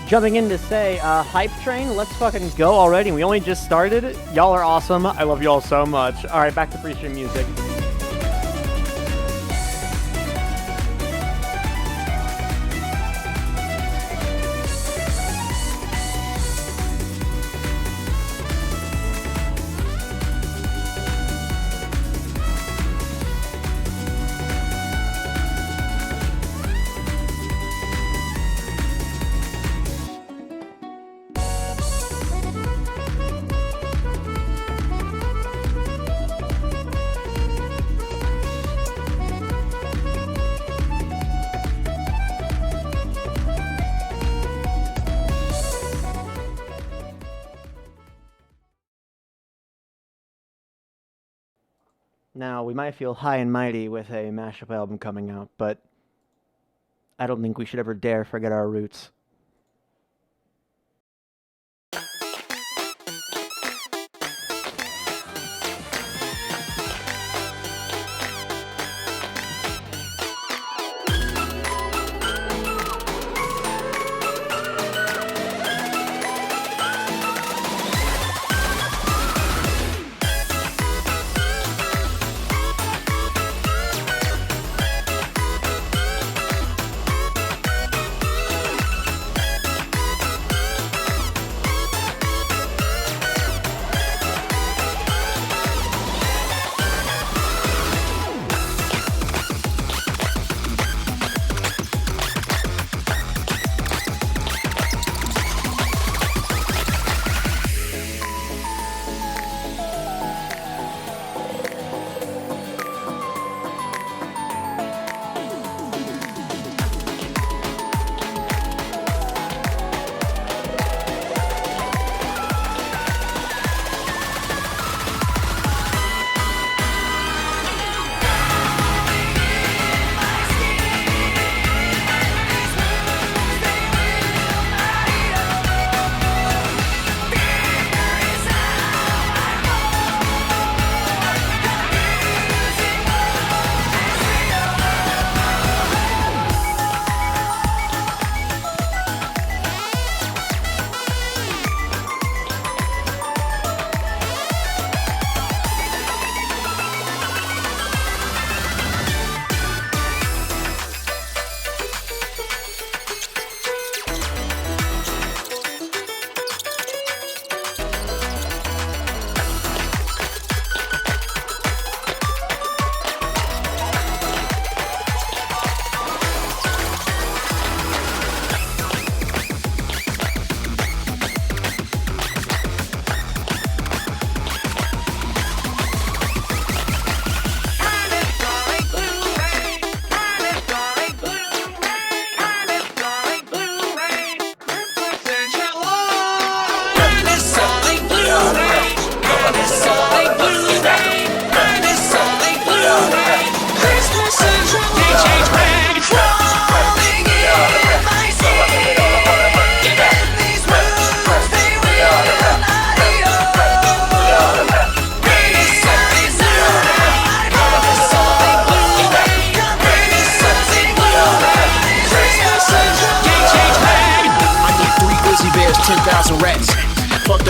jumping in to say, Hype Train, let's fucking go already. We only just started. Y'all are awesome. I love y'all so much. All right, back to free stream music. Now, we might feel high and mighty with a mashup album coming out, but I don't think we should ever dare forget our roots.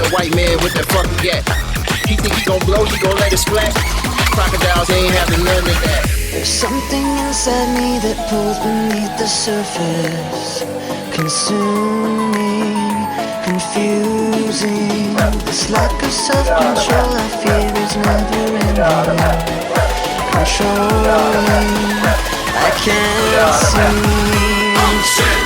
White man with that fucking gat. He think he gon' blow, he gon' let it splat. Crocodiles ain't having none of that. There's something inside me that pulls beneath the surface, consuming, confusing. This lack of self-control I fear is never ending. Controlling, I can't see. Oh shit!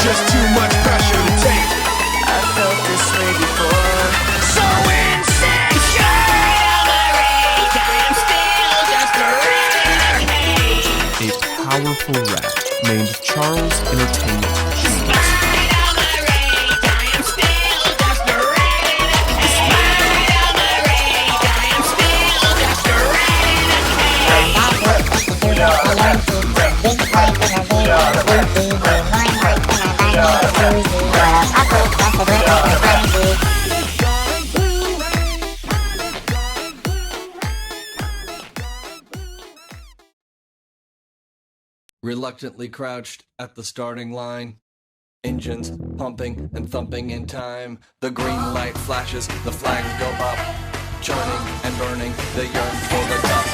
Just too much pressure to take. I felt this way before. So insecure, I'm still just a renegade. A powerful rap named Charles Entertainment. Despite all my rage, I am still just a renegade. Despite Reluctantly crouched at the starting line, engines pumping and thumping in time. The green light flashes, the flags go up, churning and burning, they yearn for the top.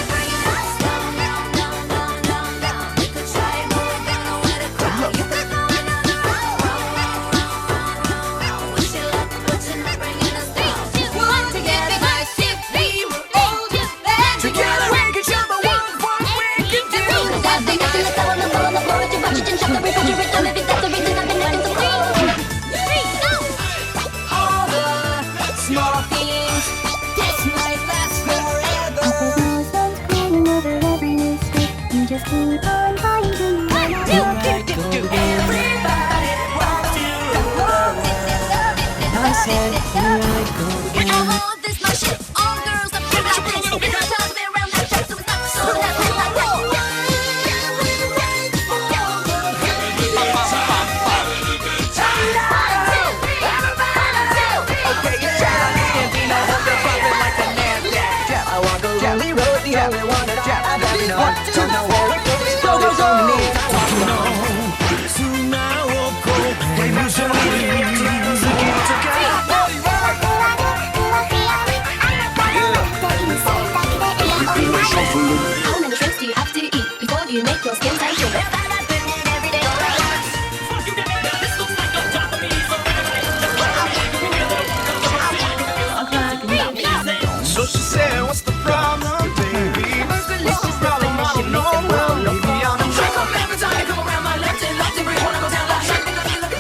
Just keep on fighting. How many drinks do you have to eat before you make your skin tight? So she said, what's the problem, baby? What's the problem? I don't know. Well, maybe I'm in trouble. Every time you come around my left and left, every wanna go down like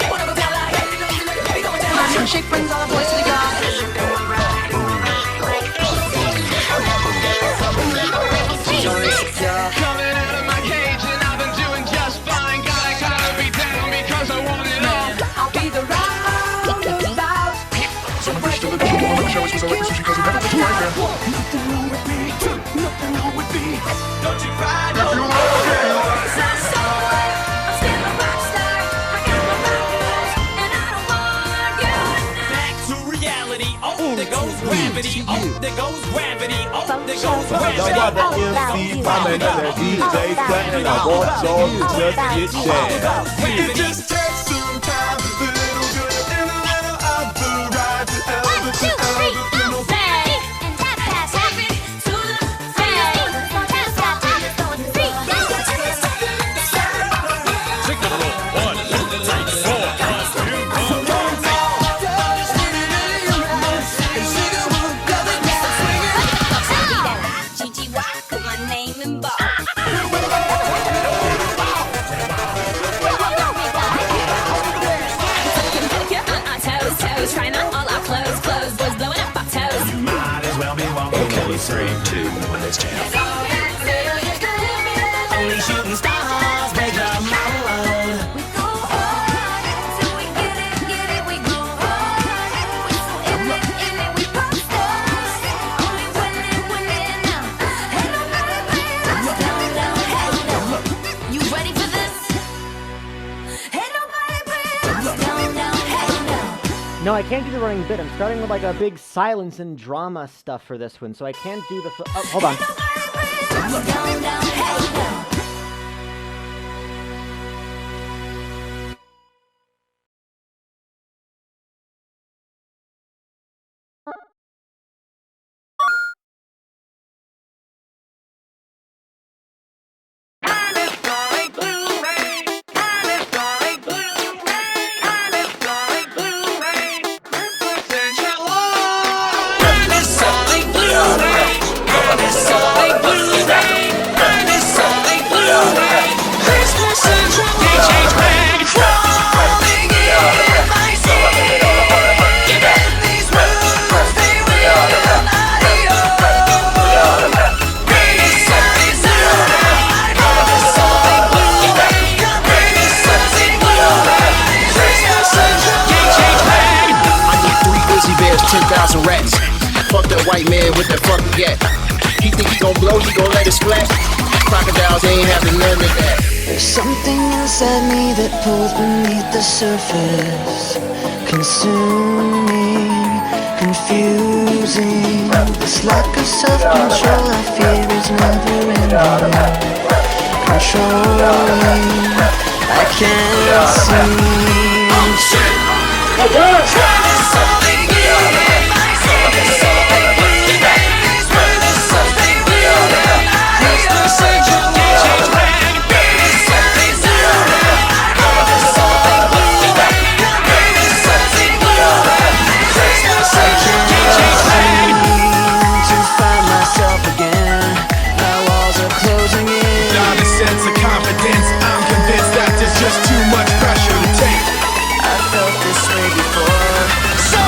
wanna go down like my shake brings all the boys to the garden. Coming out of my cage and I've been doing just fine. Gotta be down because I want it all. I'll be the roundabout. So much to the people wanna show us what's like sushi cause we never just right there. Nothing wrong with me, nothing wrong with me. Don't you cry, no more. I'm still a rock star. I got my powers and I don't want you now. Back to reality. Oh, there goes gravity. Oh, there goes gravity. Oh, there goes gravity. I got the MC coming and the DJ setting. I want y'all to just get jammed. It just takes some time, a little good and a little of the ride to elevate. 1, 2, 3, no say. And tap pass happen to the face. Tap stop, tap stop, 3, put my name in bold. Toes, trying on all our clothes, boys blowing up our toes. You might as well be walking. Okay, 3, 2, 1, let's jam. Only shooting stars break the mountain. We go hard till we get it, we go hard. We so in it, we pop stars. Only winning now. Ain't nobody playing us down. You ready for this? Ain't nobody playing us down. No, I can't do the running bit. I'm starting with like a big silence and drama stuff for this one, so I can't do the. Oh, hold on. White man with the fuck gat. He think he gon' blow, he gon' let it splat. Crocodiles ain't having none of that. There's something inside me that pulls beneath the surface, consuming, confusing. This lack of self-control I fear is never ending. Controlling, I can't see. Oh shit! Sense of confidence, I'm convinced that there's just too much pressure to take. I felt this way before. So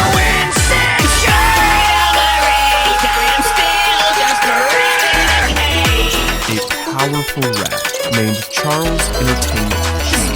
A powerful rat named Charles Entertainment Cheese.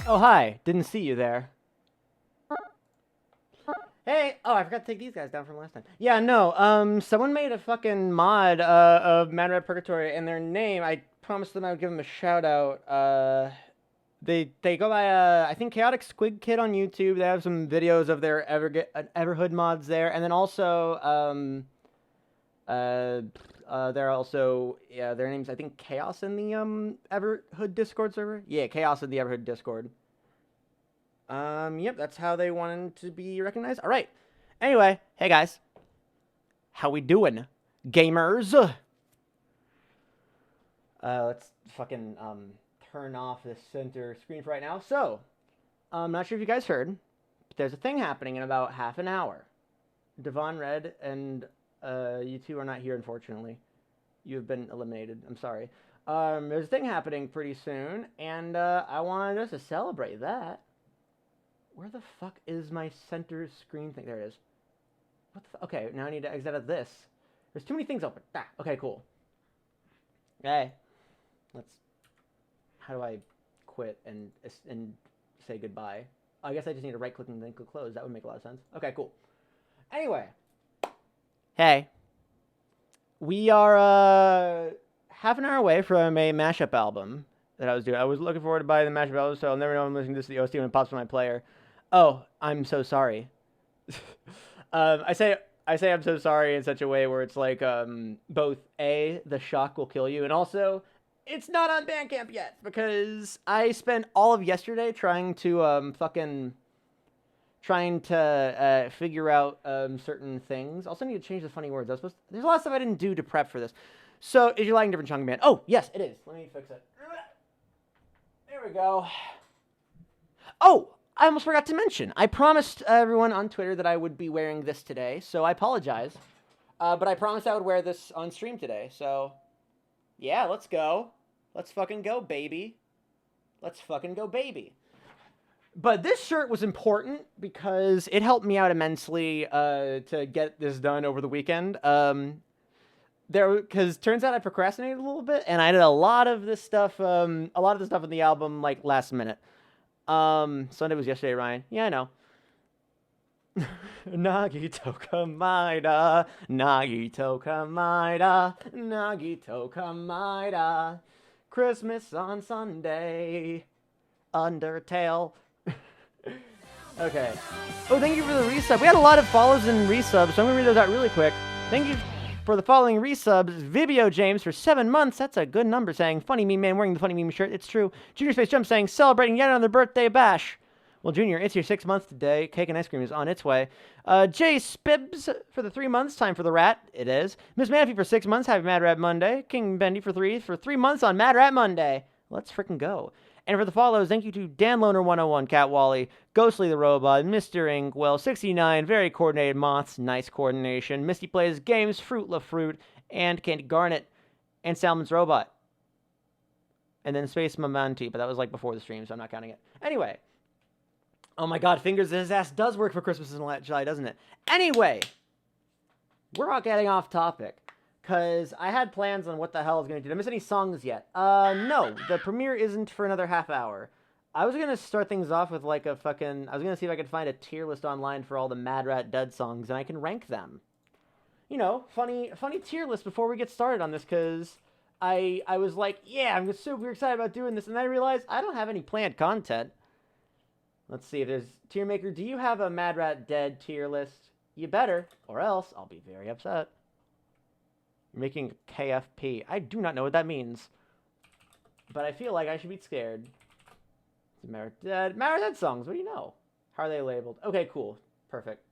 Oh, hi. Didn't see you there. Hey, oh, I forgot to take these guys down from last time. Yeah, no, someone made a fucking mod of Mad Rat Purgatory, and their name, I promised them I would give them a shout out. They go by, I think, Chaotic Squid Kid on YouTube. They have some videos of their Everhood mods there, and then also, they're also, yeah, their name's, I think, Chaos in the, Everhood Discord server? Yeah, Chaos in the Everhood Discord. Yep, that's how they wanted to be recognized. All right. Anyway, hey guys. How we doing, gamers? Let's fucking, turn off this center screen for right now. So, I'm not sure if you guys heard, but there's a thing happening in about half an hour. Devon Red and, you two are not here, unfortunately. You have been eliminated. I'm sorry. There's a thing happening pretty soon, and, I wanted us to celebrate that. Where the fuck is my center screen thing? There it is. What the okay, now I need to exit out of this. There's too many things open. Ah, okay, cool. Okay. How do I quit and say goodbye? I guess I just need to right click and then click close. That would make a lot of sense. Okay, cool. Anyway. Hey. We are half an hour away from a mashup album that I was doing. I was looking forward to buying the mashup album, so I'll never know I'm listening to this at the OST when it pops on my player. Oh, I'm so sorry. I say I'm so sorry in such a way where it's like both A, the shock will kill you, and also it's not on Bandcamp yet because I spent all of yesterday trying to figure out certain things. Also need to change the funny words. There's a lot of stuff I didn't do to prep for this. So, is your lighting different, Chunky Man? Oh, yes, it is. Let me fix it. There we go. Oh, I almost forgot to mention. I promised everyone on Twitter that I would be wearing this today, so I apologize. But I promised I would wear this on stream today, so yeah, let's go. Let's fucking go, baby. Let's fucking go, baby. But this shirt was important because it helped me out immensely to get this done over the weekend. Because turns out I procrastinated a little bit, and I did a lot of this stuff in the album like last minute. Sunday was yesterday, Ryan. Yeah, I know. Nagito Kamaida, Nagito Kamaida, Nagito Kamaida. Christmas on Sunday. Undertale. Okay. Oh, thank you for the resub. We had a lot of follows and resubs, so I'm going to read those out really quick. Thank you for the following resubs. Vibio James for 7 months. That's a good number, saying, funny meme man wearing the funny meme shirt. It's true. Junior Space Jump saying, celebrating yet another birthday bash. Well, Junior, it's your 6 month today. Cake and ice cream is on its way. Jay Spibs for the 3 months. Time for the rat. It is. Miss Manaphy for 6 months. Happy Mad Rat Monday. King Bendy for 3 months on Mad Rat Monday. Let's frickin' go. And for the follows, thank you to Dan Loner 101, Cat Wally, Ghostly the Robot, Mr. Inkwell, 69, Very Coordinated Moths, Nice Coordination, Misty Plays Games, Fruit La Fruit, and Candy Garnet, and Salmon's Robot. and then Space Momenti, but that was like before the stream, so I'm not counting it. Anyway. Oh my god, Fingers in His Ass does work for Christmas in July, doesn't it? Anyway, we're all getting off topic. Because I had plans on what the hell I was going to do. Did I miss any songs yet? No. The premiere isn't for another half hour. I was going to start things off with like a fucking... I was going to see if I could find a tier list online for all the Mad Rat Dead songs, and I can rank them. You know, funny tier list before we get started on this, because I was like, yeah, I'm super excited about doing this, and then I realized I don't have any planned content. Let's see if there's... Tier Maker, do you have a Mad Rat Dead tier list? You better, or else I'll be very upset. You're making KFP. I do not know what that means. But I feel like I should be scared. Mad Rat Dead songs, what do you know? How are they labeled? Okay, cool. Perfect.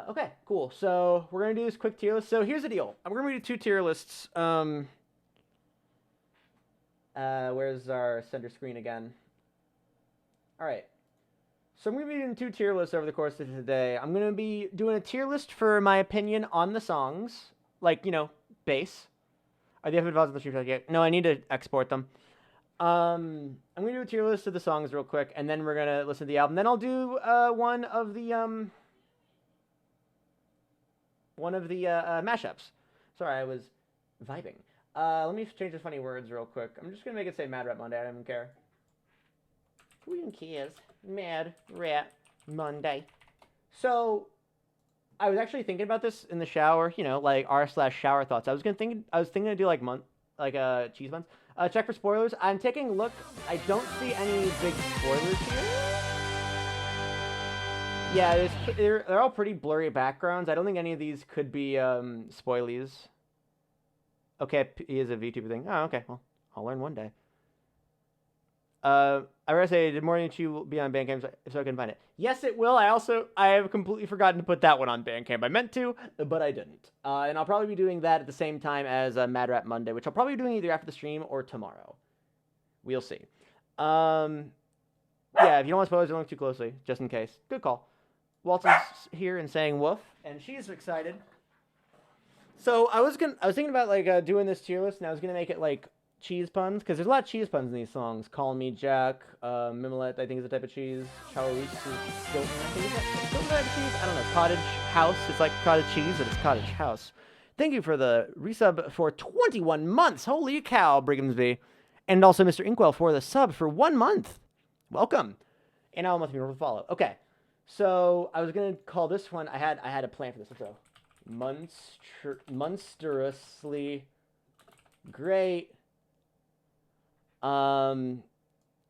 Okay, cool. So we're going to do this quick tier list. So here's the deal. We're going to do 2 tier lists. Where's our center screen again? All right. So I'm going to be doing 2 tier lists over the course of today. I'm going to be doing a tier list for my opinion on the songs. Like, you know, bass. Are they available on the stream yet? No, I need to export them. I'm going to do a tier list of the songs real quick, and then we're going to listen to the album. Then I'll do one of the mashups. Sorry, I was vibing. Let me change the funny words real quick. I'm just going to make it say Mad Rat Monday. I don't even care. Who even cares? Mad Rat Monday. So, I was actually thinking about this in the shower. You know, like r/shower thoughts. I was thinking to do like cheese buns. Check for spoilers. I'm taking a look. I don't see any big spoilers here. Yeah, they're all pretty blurry backgrounds. I don't think any of these could be spoilies. Okay, he is a VTuber thing. Oh, okay. Well, I'll learn one day. I gotta say, did Morning Chew be on Bandcamp so I can find it? Yes, it will. I have completely forgotten to put that one on Bandcamp. I meant to, but I didn't. And I'll probably be doing that at the same time as Mad Rat Monday, which I'll probably be doing either after the stream or tomorrow. We'll see. Yeah, if you don't want spoilers, don't look too closely, just in case. Good call. Walton's here and saying woof, and she's excited. So I was thinking about like doing this tier list, and I was gonna make it like cheese puns, because there's a lot of cheese puns in these songs. Call Me Jack, Mimolette, I think is a type of cheese. Charles is Stilton, I think is that Stilton type of cheese? I don't know. Cottage House, it's like cottage cheese, but it's cottage house. Thank you for the resub for 21 months. Holy cow, Brighamsby. And also Mr. Inkwell for the sub for 1 month. Welcome. And I'll month to follow. Okay. So I was gonna call this one. I had a plan for this. So monstrously great. And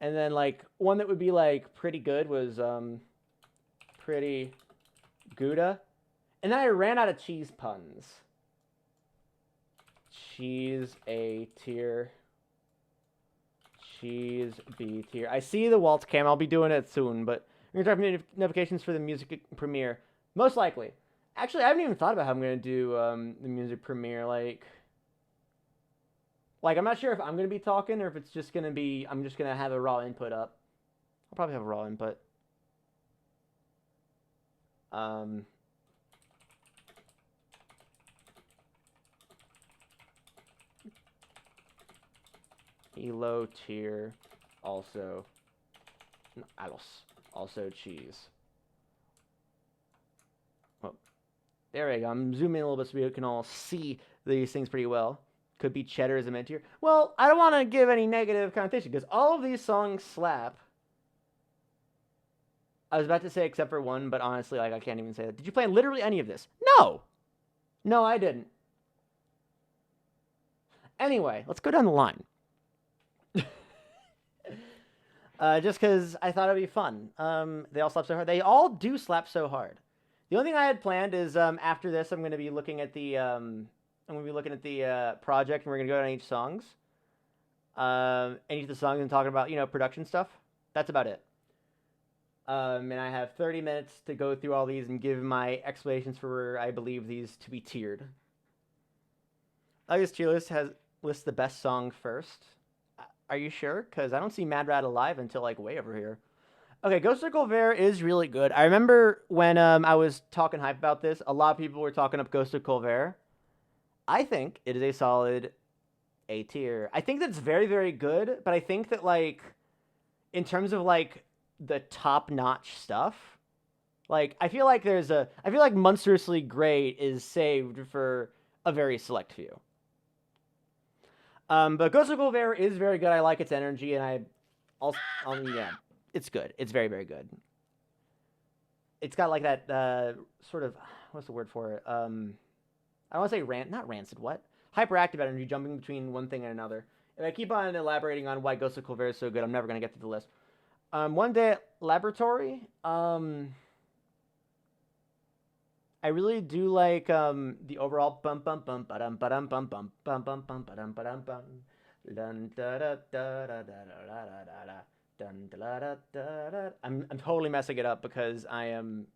then like one that would be like pretty good was pretty Gouda. And then I ran out of cheese puns. Cheese A tier. Cheese B tier. I see the Waltz cam. I'll be doing it soon, but I'm going to drop notifications for the music premiere. Most likely. Actually, I haven't even thought about how I'm going to do the music premiere. Like, I'm not sure if I'm going to be talking or if it's just going to be, I'm just going to have a raw input up. I'll probably have a raw input. Elo tier, also, also cheese. Well, there we go. I'm zooming in a little bit so we can all see these things pretty well. Could be cheddar as a mid tier. Well, I don't want to give any negative connotation because all of these songs slap. I was about to say except for one, but honestly, like I can't even say that. Did you play literally any of this? No! No, I didn't. Anyway, let's go down the line. Just because I thought it'd be fun. They all slap so hard. They all do slap so hard. The only thing I had planned is after this, I'm going to be looking at the project, and we're going to go down each songs, and each of the songs, and talking about production stuff. That's about it. And I have 30 minutes to go through all these and give my explanations for where I believe these to be tiered. August tier list lists the best song first. Are you sure? Because I don't see Mad Rat Alive until, like, way over here. Okay, Ghost of Colbert is really good. I remember when I was talking hype about this, a lot of people were talking up Ghost of Colbert. I think it is a solid A tier. I think that's very, very good, but I think that, like, in terms of, like, the top-notch stuff, like, I feel like Monstrously Great is saved for a very select few. But Ghost of Colbert is very good. I like its energy, and yeah, it's good. It's very, very good. It's got, like, that, sort of, what's the word for it? I don't want to say not rancid, what? Hyperactive energy, jumping between one thing and another. If I keep on elaborating on why Ghost of Colbert is so good, I'm never going to get to the list. One Day at Laboratory, I really do like the overall bum bum bum ba-dum ba-dum bum bum bum bum bum ba-dum ba-dum bum dun da da da da da da da da dun da da da da. I'm totally messing it up because I am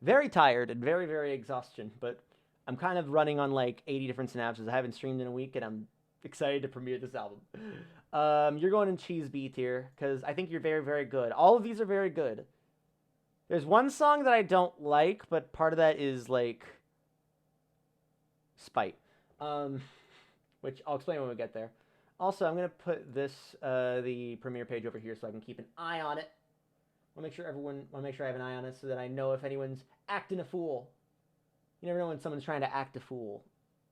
very tired and very, very exhausted, but I'm kind of running on like 80 different synapses. I haven't streamed in a week, and I'm excited to premiere this album. You're going in Cheese B tier because I think you're very, very good. All of these are very good. There's one song that I don't like, but part of that is like spite, which I'll explain when we get there. Also, I'm gonna put this the premiere page over here so I can keep an eye on it. Want to make sure I have an eye on it so that I know if anyone's acting a fool. You never know when someone's trying to act a fool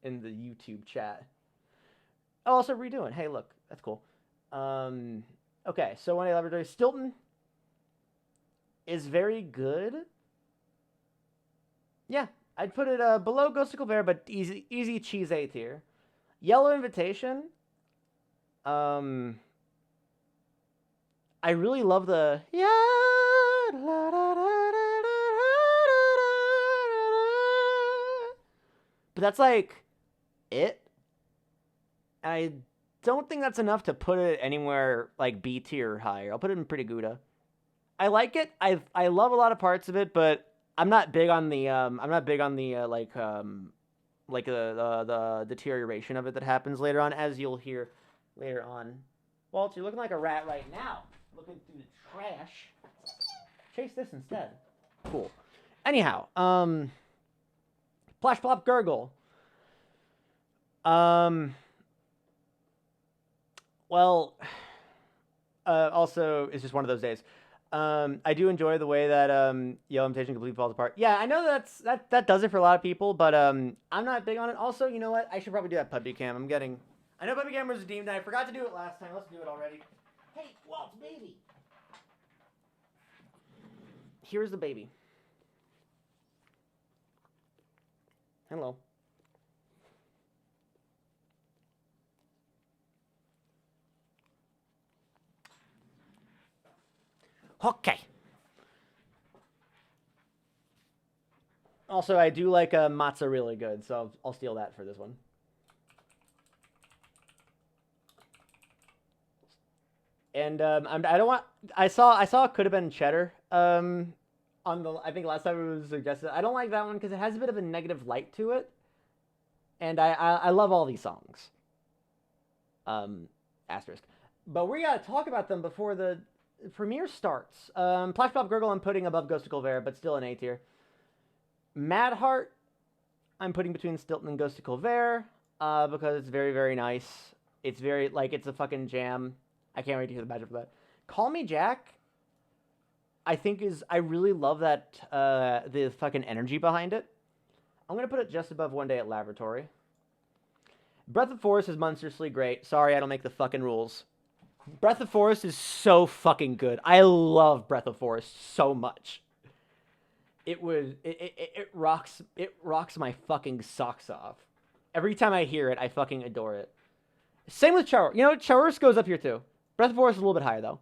in the YouTube chat. Oh, also redoing. Hey, look, that's cool. Okay, so One Day Laboratory. Stilton is very good. Yeah, I'd put it below Ghost of Colbert, but easy cheese A tier. Yellow Invitation. I really love the but that's like it. I don't think that's enough to put it anywhere like B tier or higher. I'll put it in Pretty Gouda. I like it. I love a lot of parts of it, but I'm not big on the the deterioration of it that happens later on, as you'll hear later on. Walt, you're looking like a rat right now, looking through the trash. Chase this instead. Cool. Anyhow, Plash Plop Gurgle. Well, also, it's just one of those days. I do enjoy the way that Yellow Invitation completely falls apart. Yeah, I know that does it for a lot of people, but I'm not big on it. Also, you know what? I should probably do that Puppy Cam. I know Puppy Cam was redeemed, and I forgot to do it last time. Let's do it already. Hey, Walt, baby. Here's the baby. Hello. Okay. Also, I do like matzo really good, so I'll steal that for this one. And I saw it could have been cheddar. On I think last time it was suggested. I don't like that one because it has a bit of a negative light to it. And I love all these songs. Asterisk. But we gotta talk about them before the premiere starts. Plash Pop Gurgle I'm putting above Ghost of Colbert, but still an A tier. Mad Heart I'm putting between Stilton and Ghost of Colbert, because it's very, very nice. It's very, like, it's a fucking jam. I can't wait to hear the matchup for that. Call Me Jack, I really love that, the fucking energy behind it. I'm gonna put it just above One Day at Laboratory. Breath of Forest is monstrously great. Sorry, I don't make the fucking rules. Breath of Forest is so fucking good. I love Breath of Forest so much. It rocks my fucking socks off. Every time I hear it, I fucking adore it. Same with Char. You know, Charus goes up here too. Breath of Forest is a little bit higher though.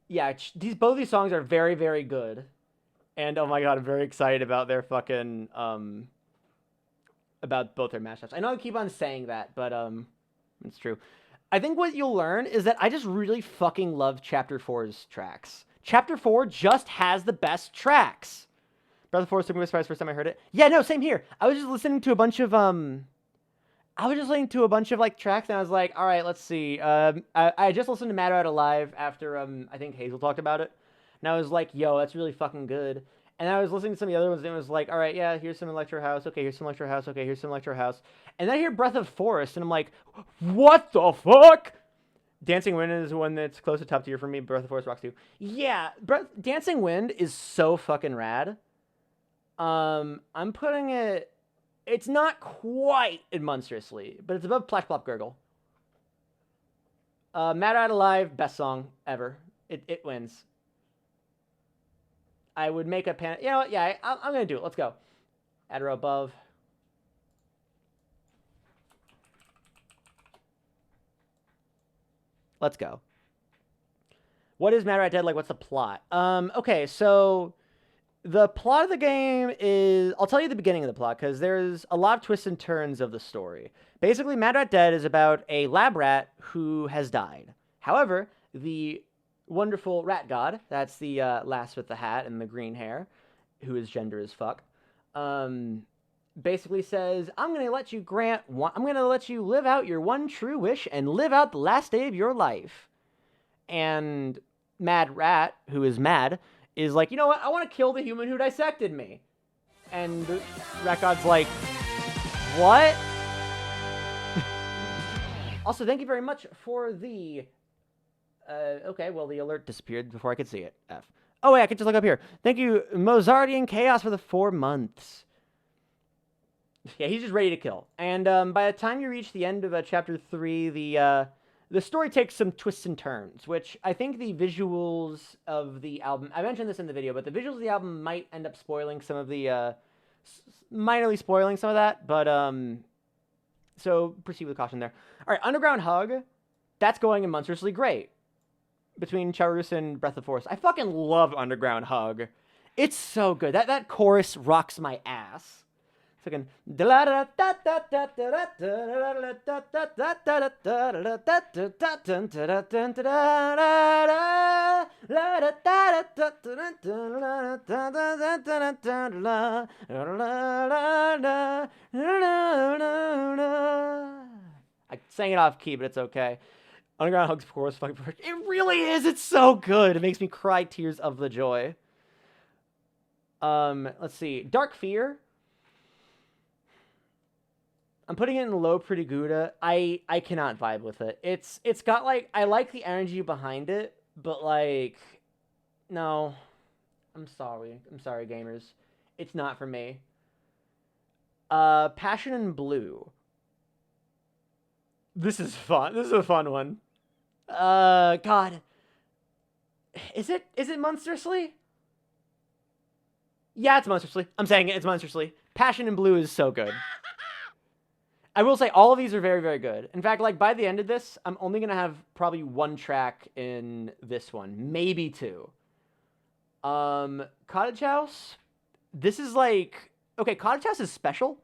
Yeah, both these songs are very, very good. And oh my god, I'm very excited about their fucking about both their mashups. I know I keep on saying that, but it's true. I think what you'll learn is that I just really fucking love Chapter 4's tracks. Chapter 4 just has the best tracks. Breath of Forest took me by surprise first time I heard it. Yeah, no, same here. I was just listening to a bunch of like tracks, and I was like, all right, let's see. I just listened to Matter Out Alive after I think Hazel talked about it, and I was like, yo, that's really fucking good. And I was listening to some of the other ones, and it was like, all right, yeah, here's some Electro House. Okay, here's some Electro House. Okay, here's some Electro House. And then I hear Breath of Forest, and I'm like, what the fuck? Dancing Wind is one that's close to top tier for me. Breath of Forest rocks too. Yeah, Dancing Wind is so fucking rad. I'm putting it... It's not quite in Monstrously, but it's above Plash Plop Gurgle. Mad Rat Alive, best song ever. It wins. I would make a pan... You know what? Yeah, I'm going to do it. Let's go. Adro above. Let's go. What is Mad Rat Dead like? What's the plot? Okay, so the plot of the game is... I'll tell you the beginning of the plot, because there's a lot of twists and turns of the story. Basically, Mad Rat Dead is about a lab rat who has died. However, the wonderful rat god, that's the lass with the hat and the green hair, who is gender as fuck, basically says, I'm going to let you live out your one true wish and live out the last day of your life. And Mad Rat, who is mad, is like, you know what? I want to kill the human who dissected me. And the rat god's like, what? Also, thank you very much for the... okay, well, the alert disappeared before I could see it. F. Oh, wait, I could just look up here. Thank you, Mozartian Chaos, for the 4 months. Yeah, he's just ready to kill. And by the time you reach the end of Chapter 3, the story takes some twists and turns, which I think the visuals of the album... I mentioned this in the video, but the visuals of the album might end up spoiling some of the... minorly spoiling some of that, but... So, proceed with caution there. All right, Underground Hug. That's going in monstrously great. Between Charus and Breath of Forest. I fucking love Underground Hug. It's so good. That chorus rocks my ass. Fucking... I sang it off key, but it's okay. Underground Hug's chorus fucking perfect. It really is. It's so good. It makes me cry tears of the joy. Let's see. Dark Fear. I'm putting it in low Pretty Gouda. I cannot vibe with it. It's got like, I like the energy behind it, but like, no. I'm sorry, gamers. It's not for me. Passion and Blue. This is fun. This is a fun one. God. Is it Monstrously? Yeah, it's Monstrously. I'm saying it, it's Monstrously. Passion and Blue is so good. I will say all of these are very, very good. In fact, like by the end of this, I'm only going to have probably 1 track in this one. Maybe 2. Cottage House. This is like... Okay, Cottage House is special.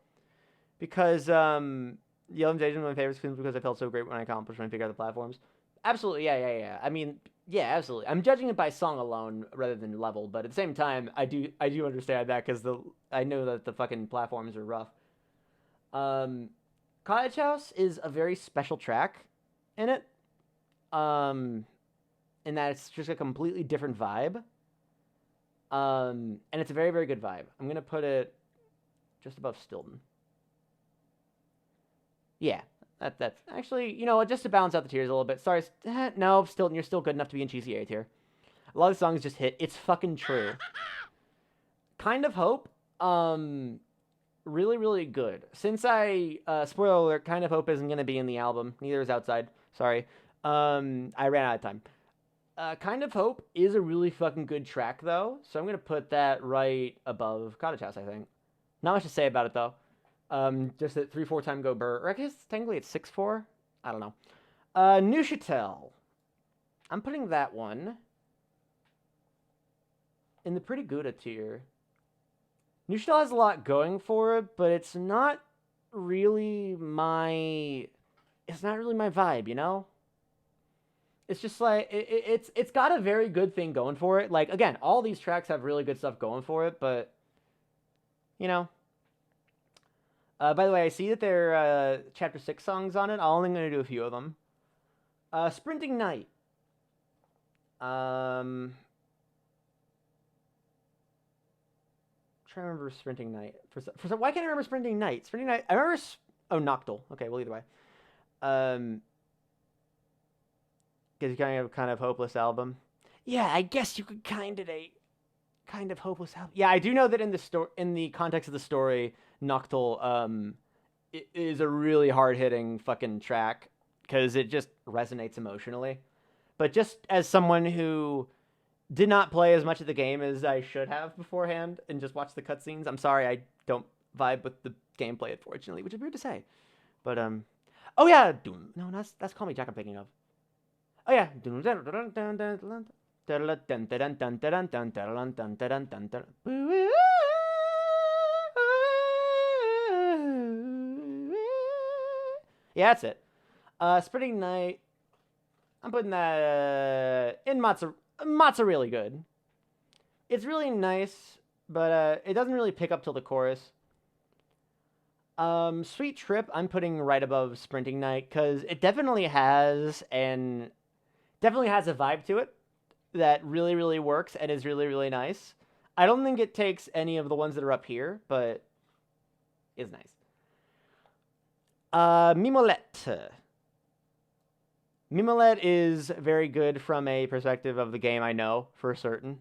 Because, Yellow Invasion is one of my favorites because I felt so great when I accomplished when I figured out the platforms. Absolutely, yeah. I mean, yeah, absolutely. I'm judging it by song alone rather than level, but at the same time, I do understand that because I know that the fucking platforms are rough. Cottage House is a very special track in it. In that it's just a completely different vibe. And it's a very, very good vibe. I'm gonna put it just above Stilton. Yeah, that's actually, you know, just to balance out the tiers a little bit. Sorry, no, Stilton, you're still good enough to be in GCA tier. A lot of songs just hit. It's fucking true. Kind of Hope, really, really good. Since spoiler alert, Kind of Hope isn't going to be in the album. Neither is Outside. Sorry. I ran out of time. Kind of Hope is a really fucking good track, though. So I'm going to put that right above Cottage House, I think. Not much to say about it, though. Just that 3/4 time go burr. Or I guess technically it's 6/4. I don't know. Neuchatel. I'm putting that one in the Pretty Gouda tier. Neuchatel has a lot going for it, but it's not really my vibe, you know? It's just like, it's got a very good thing going for it. Like, again, all these tracks have really good stuff going for it, but, you know. By the way, I see that there are Chapter 6 songs on it. I'm only going to do a few of them. Sprinting Night. trying to remember Sprinting Night. Why can't I remember Sprinting Night? Sprinting Night. I remember. Noctil. Okay, well either way. Because you kind of hopeless album. Yeah, I guess you could kind of hopeless album. Yeah, I do know that in the context of the story, Noctil is a really hard hitting fucking track because it just resonates emotionally. But just as someone who did not play as much of the game as I should have beforehand and just watched the cutscenes, I'm sorry I don't vibe with the gameplay, unfortunately, which is weird to say. But oh yeah, no, that's Call Me Jack I'm thinking of. Oh yeah. Yeah, that's it. Sprinting Night. I'm putting that in Matza. Matza really good. It's really nice, but it doesn't really pick up till the chorus. Sweet Trip, I'm putting right above Sprinting Night because it definitely has a vibe to it that really, really works and is really, really nice. I don't think it takes any of the ones that are up here, but it's nice. Mimolette. Mimolette is very good from a perspective of the game I know for certain.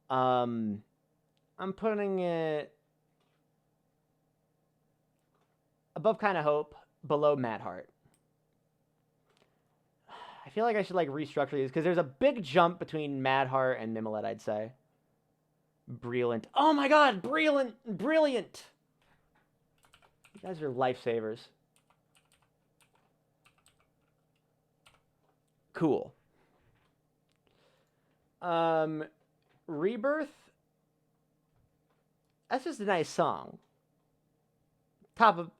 I'm putting it above Kinda Hope, below Mad Heart. I feel like I should restructure these because there's a big jump between Mad Heart and Mimolette, I'd say. Brilliant. Oh my god, brilliant. You guys are lifesavers. Cool. Rebirth. That's just a nice song.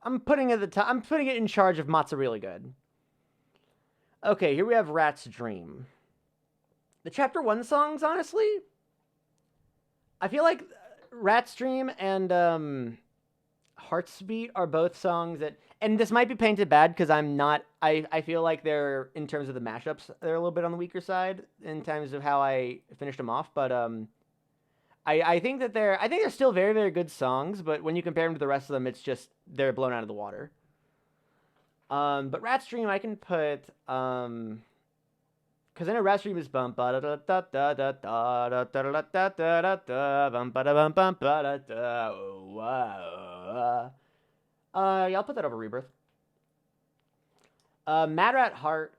I'm putting it at the top. I'm putting it in charge of Matza Really Good. Okay, here we have Rat's Dream. The Chapter 1 songs, honestly, I feel like Rat's Dream and Heartsbeat are both songs that, and this might be painted bad because I feel like they're, in terms of the mashups, they're a little bit on the weaker side in terms of how I finished them off, but I think they're still very, very good songs, but when you compare them to the rest of them, it's just, they're blown out of the water. But Rat's Dream I can put, because I know Rat's Dream is bum ba da da da da da da da da da da da bum ba da bum ba da da. Yeah, I'll put that over Rebirth. Mad Rat Heart.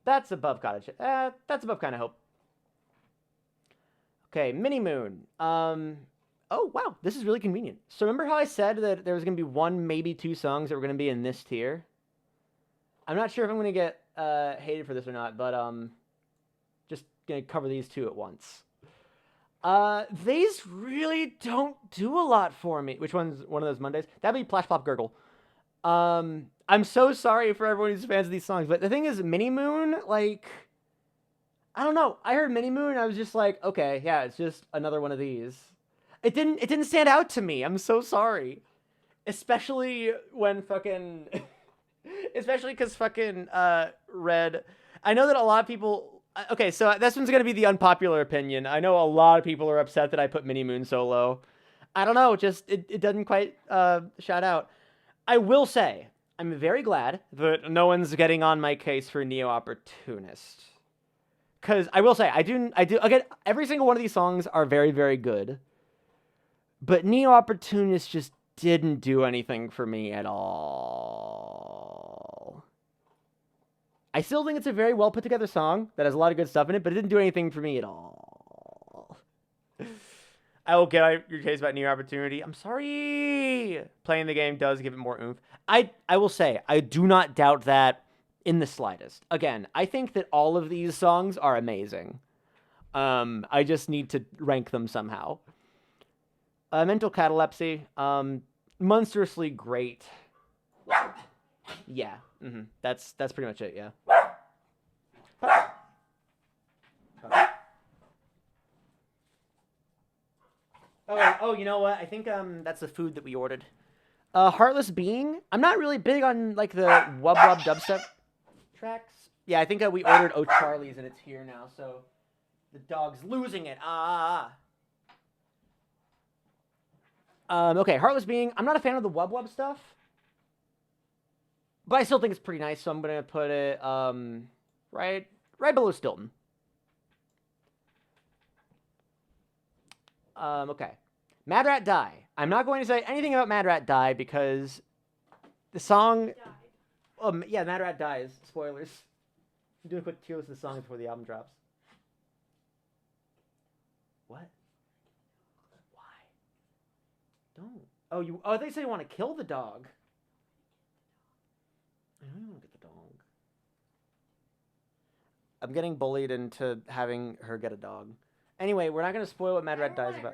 That's above Cottage. That's above Kinda Hope. Okay, Mini Moon. Oh, wow, this is really convenient. So remember how I said that there was going to be one, maybe two songs that were going to be in this tier? I'm not sure if I'm going to get hated for this or not, but just going to cover these two at once. These really don't do a lot for me. Which one's one of those Mondays? That'd be Plash Plop Gurgle. I'm so sorry for everyone who's fans of these songs, but the thing is, Mini Moon, I don't know. I heard Mini Moon, and I was just like, okay, yeah, it's just another one of these. It didn't stand out to me. I'm so sorry. Especially when fucking... Especially because fucking Red... I know that a lot of people... Okay, so this one's going to be the unpopular opinion. I know a lot of people are upset that I put Mini Moon so low. I don't know, just it doesn't quite shout out. I will say, I'm very glad that no one's getting on my case for Neo Opportunist. Because I will say, I do, again, every single one of these songs are very, very good. But Neo Opportunist just didn't do anything for me at all. I still think it's a very well put together song that has a lot of good stuff in it, but it didn't do anything for me at all. I will get your case about Neo Opportunity. I'm sorry. Playing the game does give it more oomph. I will say, I do not doubt that in the slightest. Again, I think that all of these songs are amazing. I just need to rank them somehow. Mental Catalepsy, monstrously great. Yeah, that's pretty much it. Yeah. Oh, you know what? I think that's the food that we ordered. Heartless Being. I'm not really big on the wub wub dubstep tracks Yeah, I think we ordered O'Charlie's and it's here now, so the dog's losing it. Okay, Heartless Being. I'm not a fan of the Wub Wub stuff, but I still think it's pretty nice, so I'm gonna put it right below Stilton. Okay. Mad Rat Die. I'm not going to say anything about Mad Rat Die because the song... yeah, Mad Rat dies. Spoilers. I'm doing a quick tier list of the songs before the album drops. What? Why? Don't. Oh, they say you want to kill the dog. I know you want to get the dog. I'm getting bullied into having her get a dog. Anyway, we're not going to spoil what Mad Rat Dies about.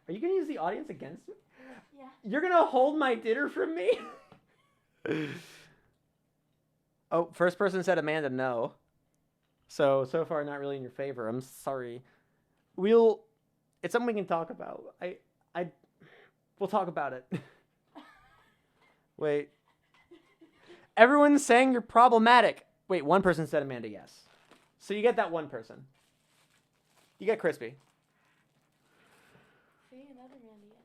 Are you going to use the audience against me? Yeah. You're going to hold my dinner from me? Oh, first person said Amanda no. So far not really in your favor. I'm sorry. It's something we can talk about. We'll talk about it. Wait. Everyone's saying you're problematic. Wait, one person said Amanda yes. So you get that one person. You get Crispy. See, another Mandy.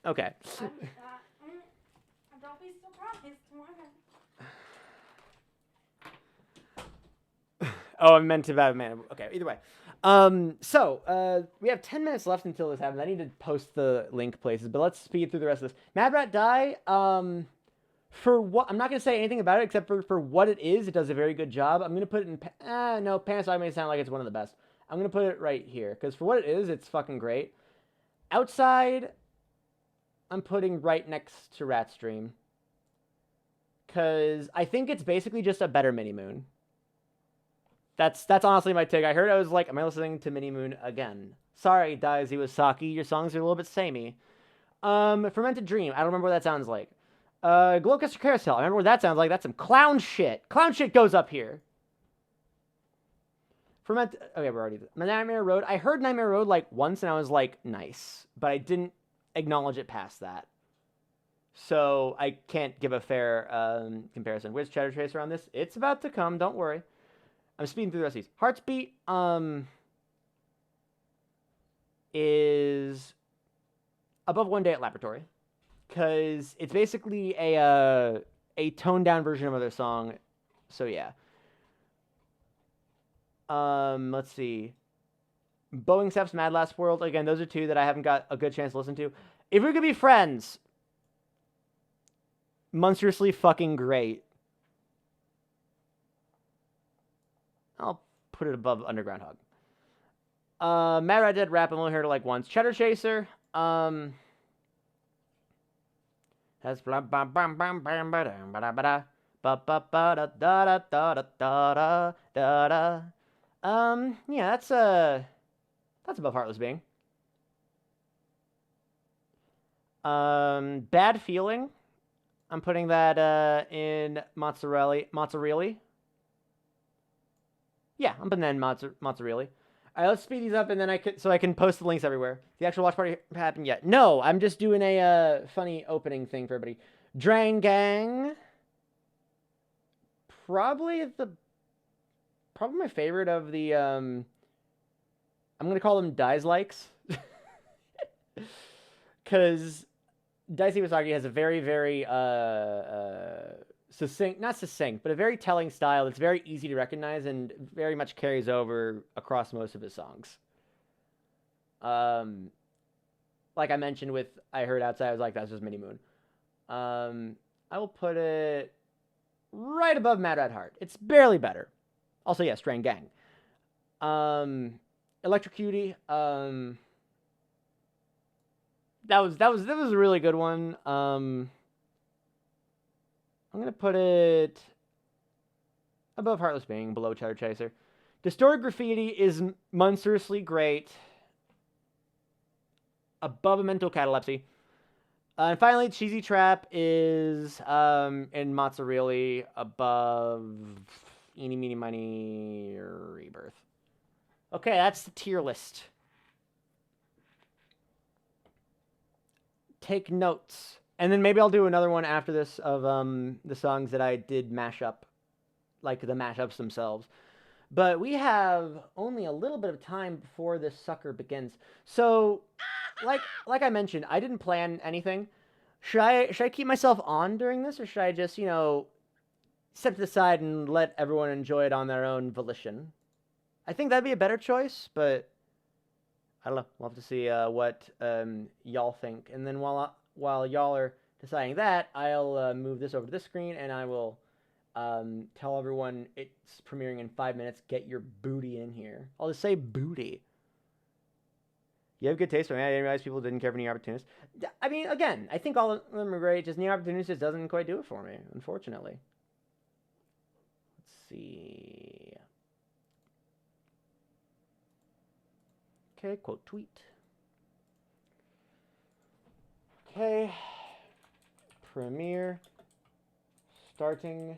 Okay. Don't be surprised tomorrow. Oh, I meant to have Amanda. Okay, either way. We have 10 minutes left until this happens. I need to post the link places, but let's speed through the rest of this. Mad Rat Die, for what, I'm not going to say anything about it except for what it is. It does a very good job. I'm going to put it in, no, Panasonic may sound like it's one of the best. I'm going to put it right here, because for what it is, it's fucking great. Outside, I'm putting right next to Rat Stream, because I think it's basically just a better Mini Moon. That's honestly my take. I heard, I was like, am I listening to Mini Moon again? Sorry, Daizi Wasaki, your songs are a little bit samey. Fermented Dream, I don't remember what that sounds like. Glowcaster Carousel, I remember what that sounds like. That's some clown shit. Clown shit goes up here. Okay, we're already... Nightmare Road, I heard Nightmare Road like once and I was like, nice. But I didn't acknowledge it past that. So I can't give a fair comparison. Where's Cheddar Tracer on this? It's about to come, don't worry. I'm speeding through the rest of these. Heartsbeat is above One Day at Laboratory, because it's basically a toned down version of another song. So yeah. Let's see. Boeing Steps, Mad Last World. Again, those are two that I haven't got a good chance to listen to. If We Could Be Friends, monstrously fucking great. I'll put it above Underground Hug. Mad Rat Dead Rap, I've only heard it like once. Cheddar Chaser, has yeah, that's above Heartless Being. Bad Feeling, I'm putting that in Mozzarella. Yeah, I'm putting that in Mozzarella. All right, let's speed these up, and then I can post the links everywhere. The actual watch party happened yet? No, I'm just doing a funny opening thing for everybody. Drang Gang, probably my favorite of the I'm gonna call them Dies likes, because Dicey Wasagi has a very, very not succinct, but a very telling style that's very easy to recognize and very much carries over across most of his songs. Like I mentioned with I Heard Outside, I was like, that's just Mini Moon. I will put it right above Mad Rat Heart. It's barely better. Also, yeah, Strang Gang. Electrocutie, that was a really good one. I'm going to put it above Heartless Being, below Cheddar Chaser. Distorted Graffiti is monstrously great. Above A Mental Catalepsy. And finally, Cheesy Trap is in Mozzarella, above Eeny, Meeny, Miny, Rebirth. Okay, that's the tier list. Take notes. And then maybe I'll do another one after this of the songs that I did mash up, like the mashups themselves. But we have only a little bit of time before this sucker begins. So, like I mentioned, I didn't plan anything. Should I keep myself on during this, or should I just, step to the side and let everyone enjoy it on their own volition? I think that'd be a better choice, but I don't know. We'll have to see what y'all think. And then while y'all are deciding that, I'll move this over to this screen, and I will tell everyone it's premiering in 5 minutes. Get your booty in here. I'll just say booty. You have good taste, but man, I didn't realize people didn't care for New Opportunist. I mean, again, I think all of them are great. Just New Opportunist just doesn't quite do it for me, unfortunately. Let's see. Okay, quote tweet. Okay. Premiere starting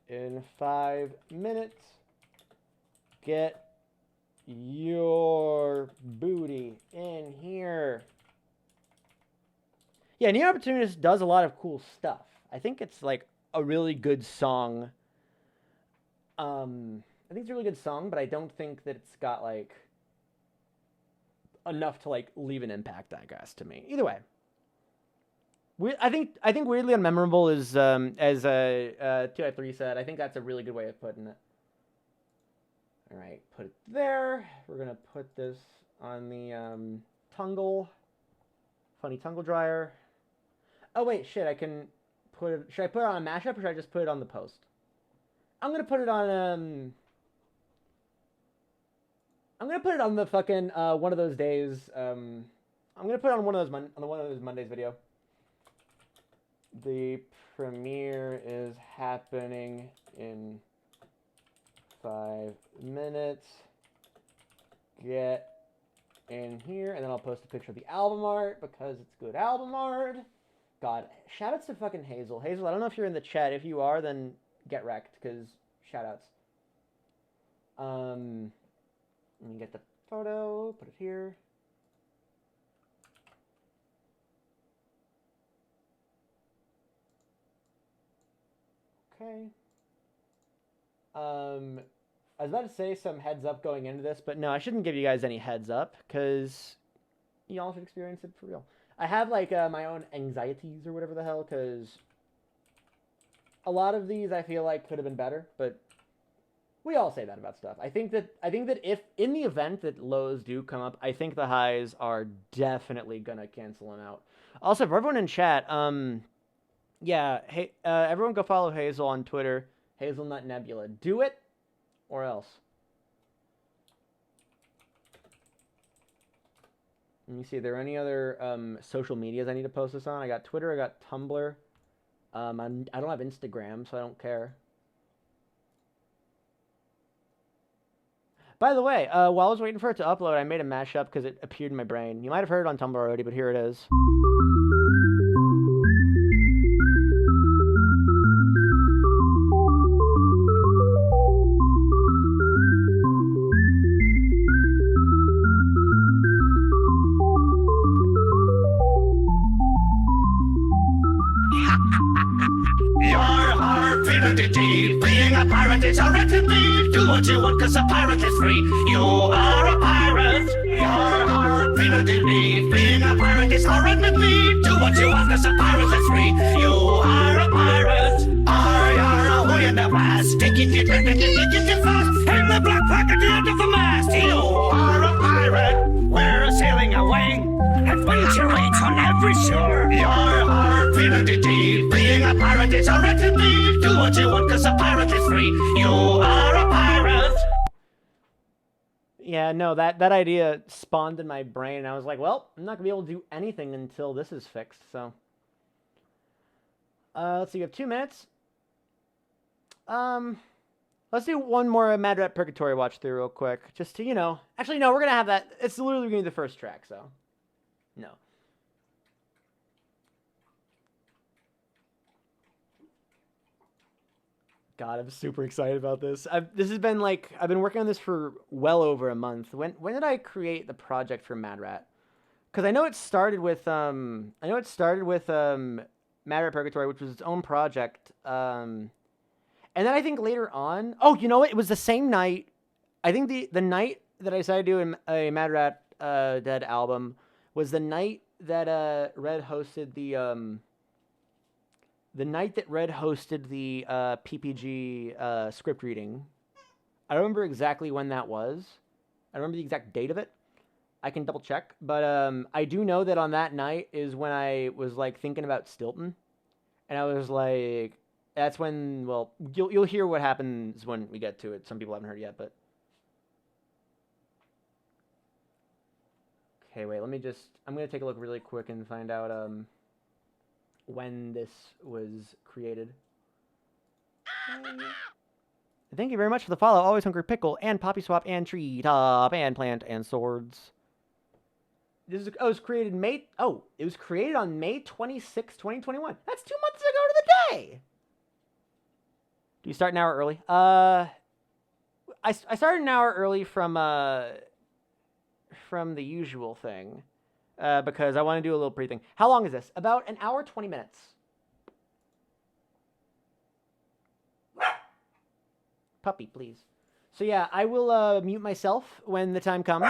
in 5 minutes. Get your booty in here. Yeah, New Opportunist does a lot of cool stuff. I think it's like a really good song. I think it's a really good song, but I don't think that it's got like enough to like leave an impact, I guess, to me. Either way. I think weirdly unmemorable is as 2i3 said. I think that's a really good way of putting it. All right, put it there. We're gonna put this on the Tungle, funny Tungle dryer. Oh wait, shit! I can put it. Should I put it on a mashup or should I just put it on the post? I'm gonna put it on I'm gonna put it on the fucking one of those days. I'm gonna put it on one of those Mondays video. The premiere is happening in 5 minutes. Get in here, and then I'll post a picture of the album art because it's good album art. God, shout outs to fucking Hazel. Hazel, I don't know if you're in the chat. If you are, then get wrecked because shout outs. Let me get the photo, put it here. Okay. I was about to say some heads up going into this, but no, I shouldn't give you guys any heads up because y'all should experience it for real. I have like my own anxieties or whatever the hell, because a lot of these I feel like could have been better, but we all say that about stuff. I think that if in the event that lows do come up, I think the highs are definitely gonna cancel them out. Also, for everyone in chat, yeah, hey, everyone go follow Hazel on Twitter, Hazelnut Nebula. Do it, or else. Let me see, are there any other social medias I need to post this on? I got Twitter, I got Tumblr. I don't have Instagram, so I don't care. By the way, while I was waiting for it to upload, I made a mashup because it appeared in my brain. You might have heard it on Tumblr already, but here it is. Your heart deep. Being a pirate is a wretched deed. Do what you want, cause a pirate is free. You are a pirate. Your heart deep. Being a pirate is a wretched deed. Do what you want, cause a pirate is free. You are a pirate. Are away in the past. Taking it, taking it fast. In the black flag at the end of the mast. You are a pirate. We're sailing away. Adventure waits on every shore. Your heart deep. Being a pirate is a wretched deed. Do what you want, cause a pirate is free. You are a pirate. Yeah, no, that idea spawned in my brain, and I was like, well, I'm not gonna be able to do anything until this is fixed, so. Let's see, we have 2 minutes. Let's do one more Mad Rat Purgatory watch through real quick, just to, actually, no, we're gonna have that. It's literally gonna be the first track, so. No. God, I'm super excited about this. I've been working on this for well over a month. When did I create the project for Mad Rat? because I know it started with Matter of Purgatory, which was its own project. And then I think later on, oh, you know what? It was the same night. I think the night that I decided to do a Mad Rat Dead album was the night that Red hosted the PPG script reading. I don't remember exactly when that was. I don't remember the exact date of it. I can double check, but I do know that on that night is when I was like thinking about Stilton, and I was like, that's when. Well, you'll hear what happens when we get to it. Some people haven't heard yet, but okay, wait. I'm gonna take a look really quick and find out when this was created. Thank you very much for the follow. Always Hungry Pickle and Poppy Swap and Tree Top and Plant and Swords. It was created on May 26, 2021. That's 2 months ago to the day. Do you start an hour early? I started an hour early from the usual thing because I want to do a little pre-thing. How long is this? About an hour, 20 minutes. Puppy, please. So yeah, I will mute myself when the time comes.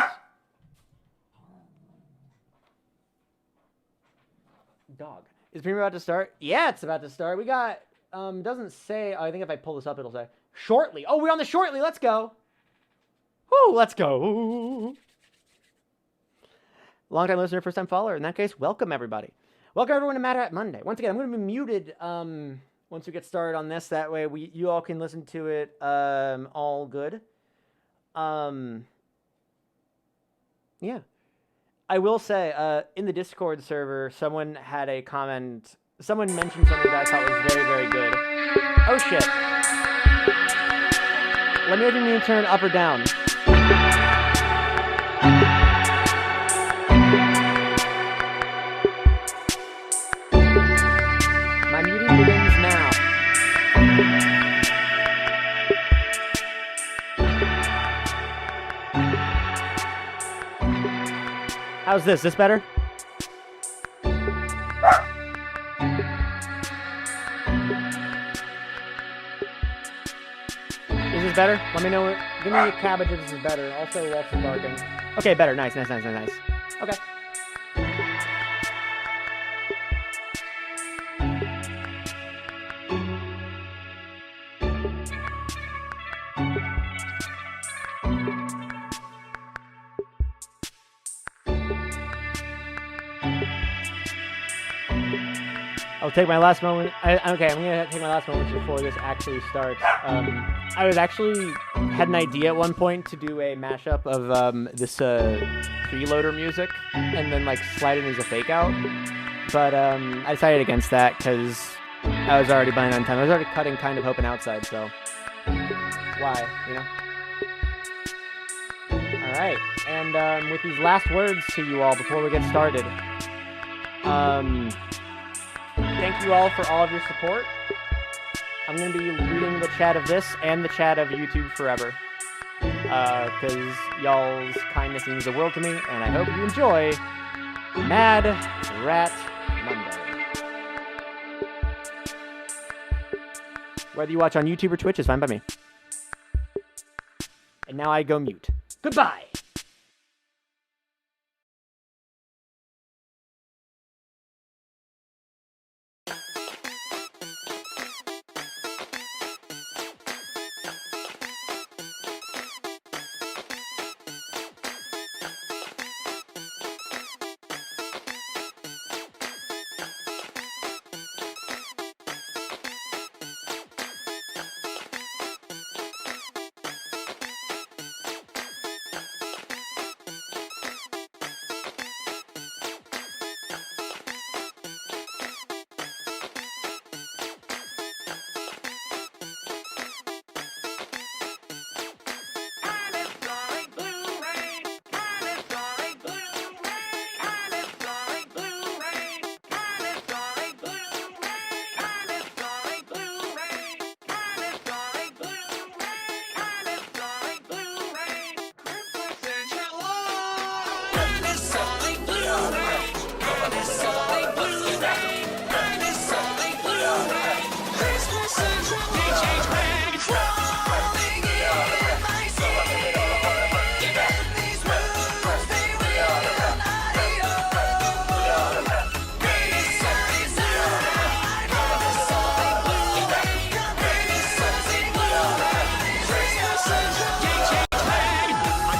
Dog. Is premiere about to start? Yeah, it's about to start. We got, doesn't say, I think if I pull this up, it'll say, shortly. Oh, we're on the shortly. Let's go. Woo, let's go. Long-time listener, first-time follower. In that case, welcome, everybody. Welcome, everyone, to Mad Rat Monday. Once again, I'm going to be muted once we get started on this. That way, you all can listen to it all good. Yeah. I will say, in the Discord server, someone had a comment. Someone mentioned something that I thought was very, very good. Oh, shit. Let me know if you need to turn up or down. My muting begins now. How's this? This better? Is this better? Let me know. Give me a cabbage if this is better. Also, Walter's barking. Okay, better. Nice. Okay. I'll take my last moment. I'm gonna take my last moments before this actually starts. I was actually had an idea at one point to do a mashup of this preloader music and then like slide it as a fake out, but I decided against that because I was already behind on time. I was already cutting Kind of Hoping Outside, so why, you know? All right, and with these last words to you all before we get started, thank you all for all of your support. I'm going to be reading the chat of this and the chat of YouTube forever. Because y'all's kindness means the world to me, and I hope you enjoy Mad Rat Monday. Whether you watch on YouTube or Twitch is fine by me. And now I go mute. Goodbye! I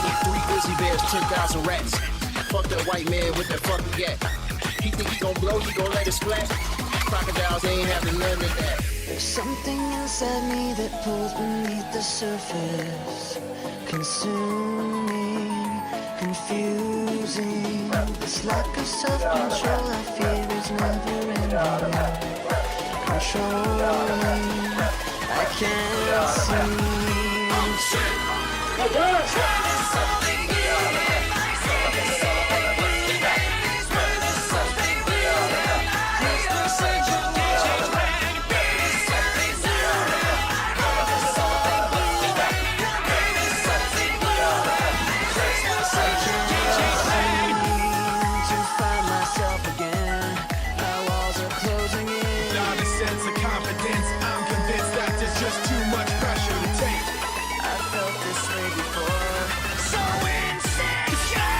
need 3 grizzly bears, 10,000 rats. Fuck that white man with that fucking gat. He think he gon' blow, he gon' let it splat. Crocodiles ain't having none of that. There's something inside me that pulls beneath the surface, consuming, confusing. This lack of self-control I fear is never ending. Controlling, I can't see. To find myself again, our walls are closing in. Not a sense of confidence. I'm convinced that there's just too much pressure to take. I felt this way before. So insecure,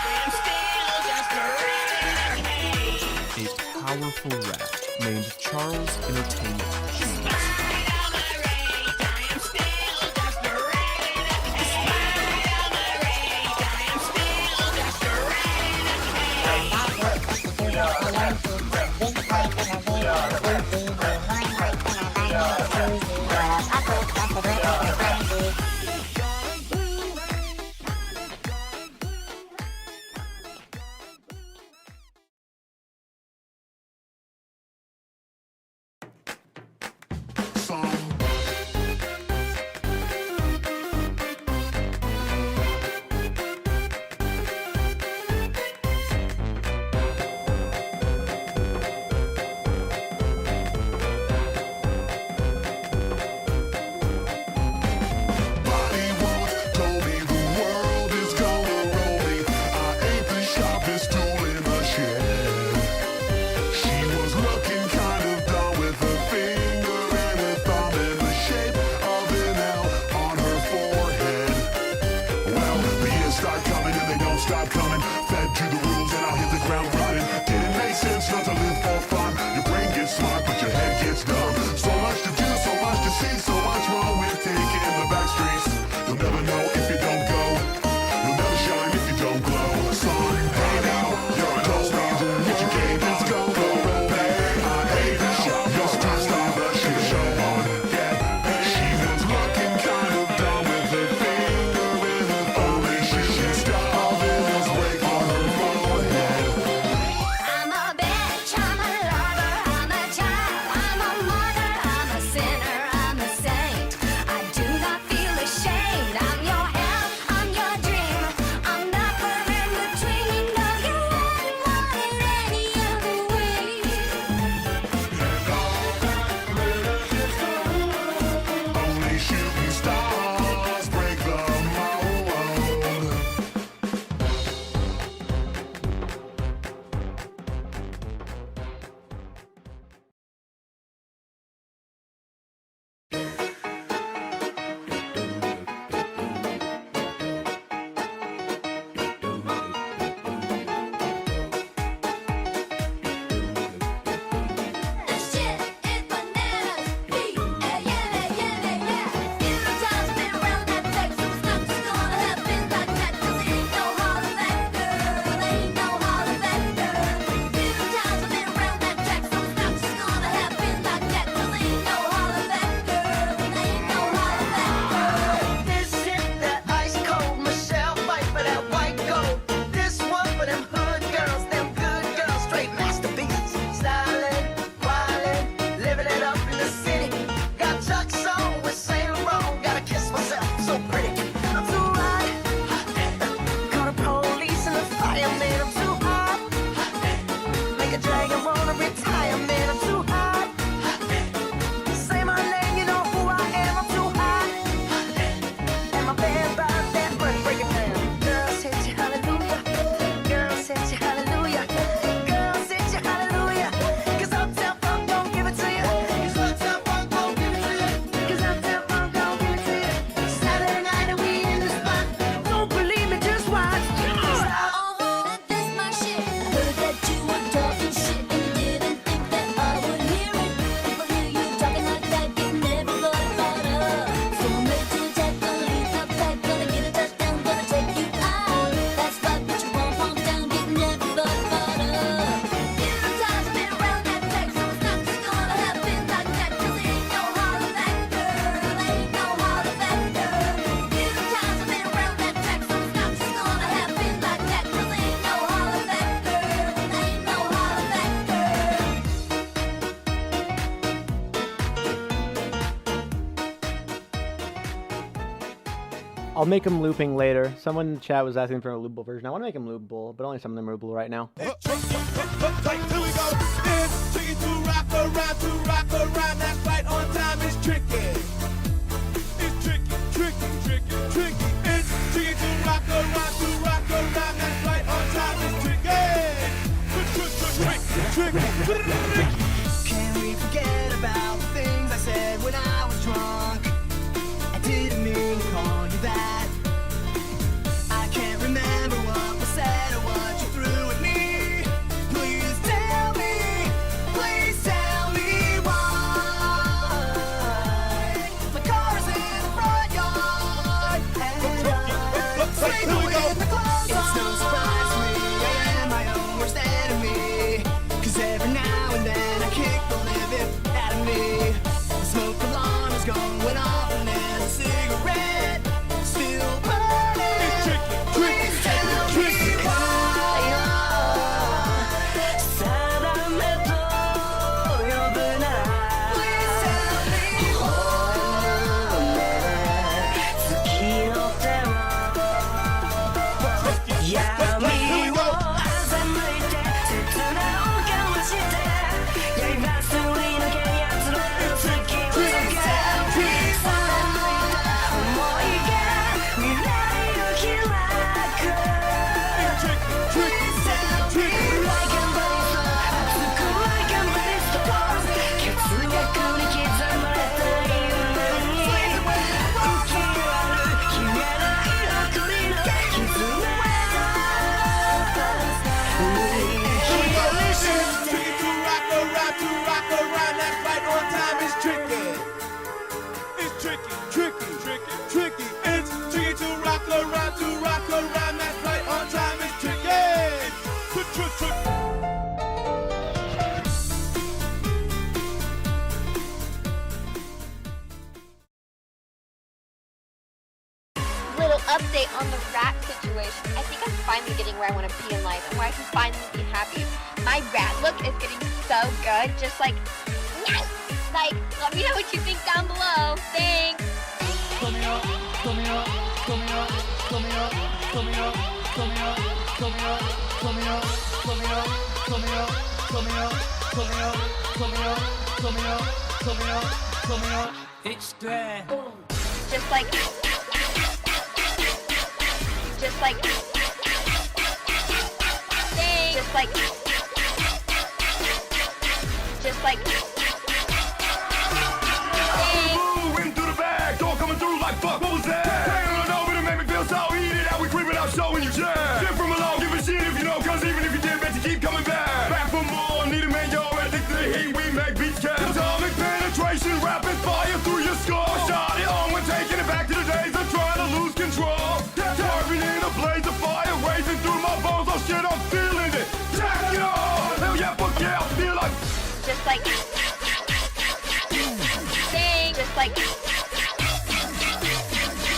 I'm still just a renegade. A powerful rat named Charles Entertainment Cheese. I'll make them looping later. Someone in the chat was asking for a loopable version. I want to make them loopable, but only some of them are loopable right now. Here we go. It's tricky to rock around. That's right, on time is tricky. It's tricky. It's tricky to rock around. That's right, on time is tricky. Can we forget about the things I said when I was drunk? I didn't mean to call you that. I can't remember what was said or what you threw at me. Please tell me why. My car is in the front yard and I'm sleeping with the clothes on. It's no surprise to me I am my own worst enemy. 'Cause every now and then I kick the living out of me. The smoke alarm is going off and there's a cigarette still burning. It's tricky. Please tell me why. 사람에도 여분아. Please tell me Tricky. It's tricky to rock around. That's right, on time is tricky. Little update on the rat situation. I think I'm finally getting where I want to be in life and where I can finally be happy. My rat look is getting so good, just like, let me know what you think down below. Thanks. Just like Dang. Just like Moving through the bag, door coming through like fuck, what was that? Hanging on over to make me feel so heated that we creeping out showing you jazz. Shit from alone, give a shit if you know, cause even if you did, bet you keep coming back. Back for more, need a man, yo, addict to the heat, we make beats cat. Atomic penetration, rapid fire through your skull. Shot it on when taking it back to the days of trying to lose control. Carving in a blaze of fire, racing through my bones, oh shit, I'm feeling it. Jack it on, hell yeah, fuck yeah, I feel like. Just like Dang. Just like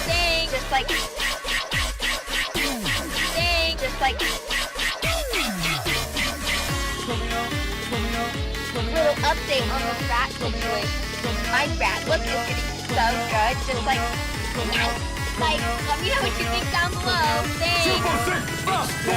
Dang. Just like Dang. Just like Little update on the rat situation. My rat look is getting so good, just like let me know what you think down below. Thanks. 2, 4, 6, 5, 4,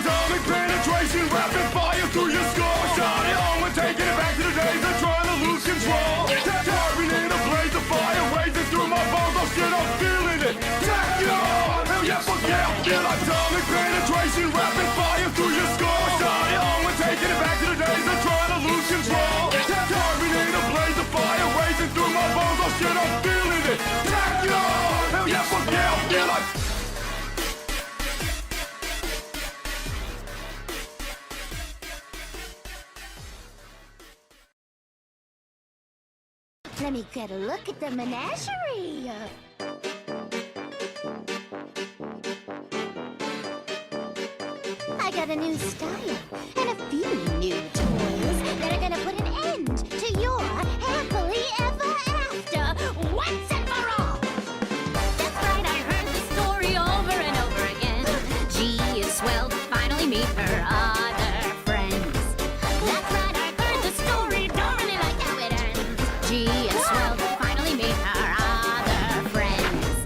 atomic penetration, rapid fire through your skull. Shot it on when taking it back to the days of trying to lose control. Carving in a blaze of fire, racing through my bones, oh shit, I'm feeling it. Jack it on, hell yeah, fuck yeah, I feel like atomic penetration, rapid fire through your skull. Shot it on when taking it back to the days of trying to lose control. Carving in a blaze of fire, racing through my bones, oh shit, I'm feeling it. Jack it on, hell yeah, fuck yeah, I feel like. Let me get a look at the menagerie. I got a new style and a few new toys that are gonna put an end to your happily ever after once and for all. That's right, I heard the story over and over again. G is swell to finally meet her other friends. That's right, I heard the story, don't really like how it ends. G is swell to finally meet her other friends.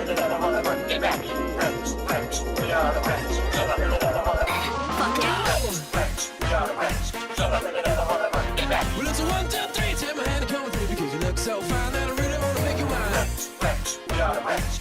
Get back. Rats, rats, we are the rats. Fuck yeah. Rats, we are the rats. Get back. Well, it's a 1, 2, 3, take my hand and come with me because you look so fine that I really wanna make you mine. Rats, rats, we are the rats.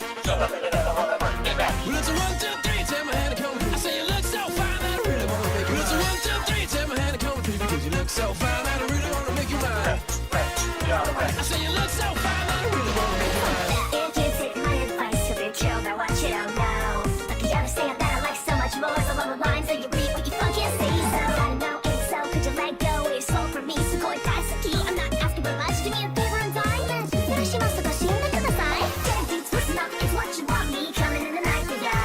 Get back. Well, it's a 1, 2, 3, take my hand and come with me. I say you look so fine that I really wanna make you mine. Well, it's a 1, 2, 3, take my hand and come with me because you look so fine that I really wanna make you mine. Rats, rats, we are the rats. I say you look so fine that I really wanna make you mine. If you take my advice to be chill, now what you don't know. Like you understand that I like so much more. So along the lines that you read what you fucking say. So I don't know if so, could you let go? It's so for me, so go and that's the key. I'm not asking for much, do me a favor and die. Now she must have got she in the side. Dead dudes, listen up, it's what you want me coming in the night for ya.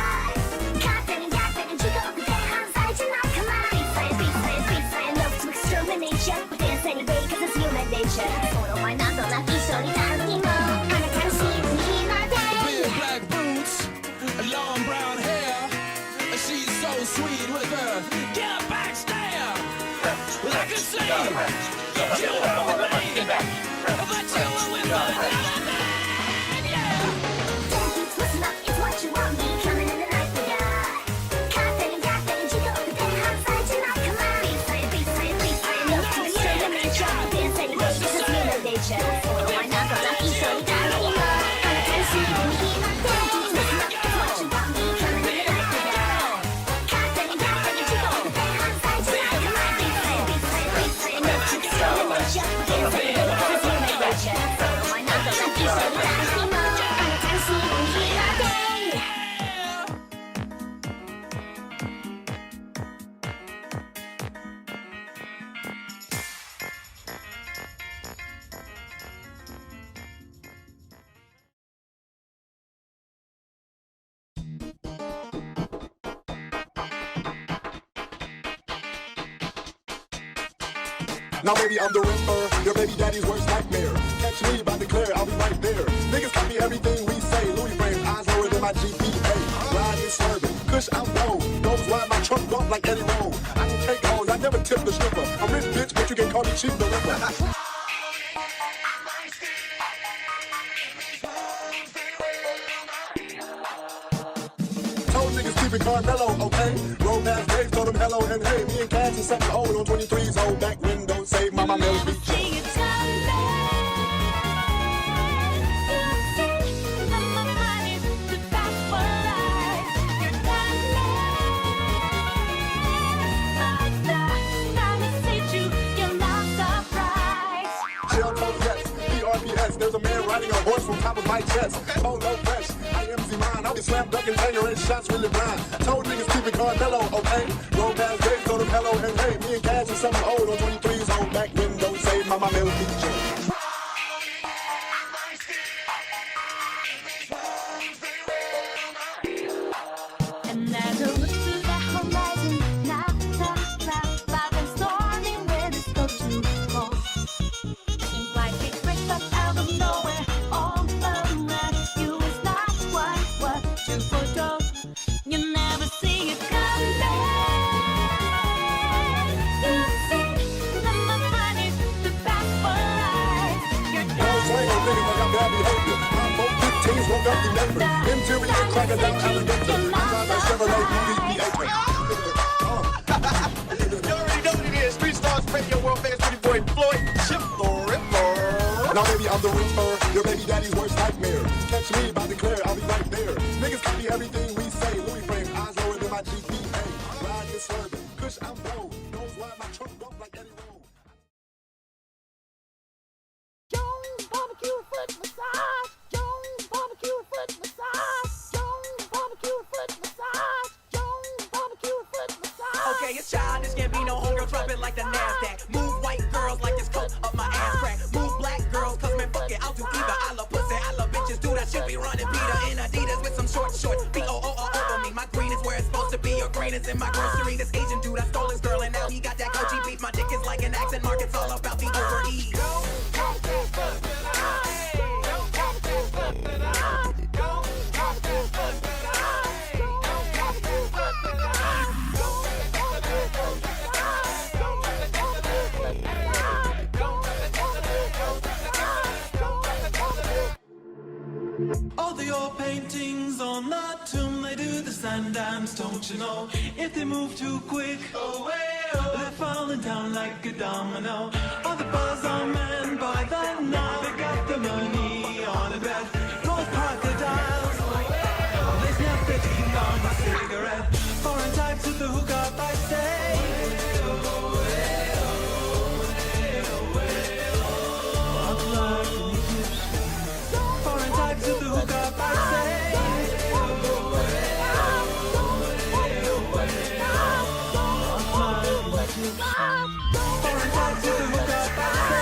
Confident and yapping and chico up the dead outside tonight. Come on, beat fire, love to exterminate ya. We dance anyway, cause it's human nature. Solo why not, don't let me show you that anymore. I'm a kind of see you in our day. Big black boots, long brown hair. She's so sweet with her get back stare. Well, I could say you were with me, but you were with another man, yeah. Dudes, listen up, it's what you want me coming in the night for ya. Confident and yapping and chico up the dead outside tonight. Come on, beat fire, love to exterminate ya. Dance anyway, cause it's human nature. Solo why not, don't let me show you that anymore. I'm a kind of see you in our day. Listen up, it's what you want me coming in the night for ya. Confident and yapping and chico up the dead outside tonight. Come on, beat fire, love to exterminate ya. Dance anyway, cause it's human nature. Solo why not, don't let me show you that anymore. I'm a kind of see you in our day. Now baby, I'm the Ripper, your baby daddy's worst nightmare. Catch me if I declare, I'll be right there. Niggas copy everything we say. Louis frames, eyes lower than my GPA. Riding, swerving, kush I'm known. Nose wide, my trunk bump like Eddie Roll. I don't take hoes, I never tip the stripper. I'm rich bitch, but you can call me Chief the Ripper. Told niggas keep it Carmelo, okay? Roll past Dave, told them hello and hey. Me and Cass and something old on 23's old back window. Save my Mel's beach. There's a man riding a horse from top of my chest. Oh, no fresh. I am Z-Mine. I'll be slam dunking, tanger and shots really blind. Told niggas keep it Carmelo, okay? Roll past Dave, told them hello and hey. Me and Cass and something old on 23's old back window. Save my Mel's beach. And as I look to the horizon, not a cloud, cloud and stormy winds go too cold. Seems like it breaks up out of nowhere, all around you is not what you foretold. You never see it coming. You see that my money's the best for life. You're Niggas like I'm bad behavior. My both 15s woke up remember. Interior crocodile alligator. I drive a Chevrolet BB-8. You already know what it is. Street Stars Radio World Famous Pretty Boy Floyd Chip the Ripper. Now baby, I'm the Ripper, your baby daddy's worst nightmare. Catch me if I declare, I'll be right there. Niggas copy everything we say. Louis frames, eyes lower than my GPA. Riding, swerving, kush I'm blown. Nose wide, my trunk bump like Eddie Roll. Jones barbecue foot massage. Jones barbecue foot massage. Jones barbecue foot massage. Jones barbecue foot massage. Okay, it's childish, can't be no homegirl, drop it like the NASDAQ. Move white girls like this coat up my ass crack. Move black girls, cause man, fuck it, I'll do either. I love pussy, I love bitches, dude, I should be running Peter in Adidas with some short shorts. B-O-O-O over me, my green is where it's supposed to be. Your green is in my grocery. This Asian dude, I stole his girl and now he got that Gucci beef. My dick is like an accent mark, it's all about the overeat. All the old paintings on the tomb, they do the sand dance, don't you know? If they move too quick, they're falling down like a domino. All the bars are manned by the now, they got the money on a bet. Gold crocodiles, they snap their teeth on a cigarette. Foreign types with the hookah, I say. Foreign types with the hookah, I say. Foreign types with the hookah, I say.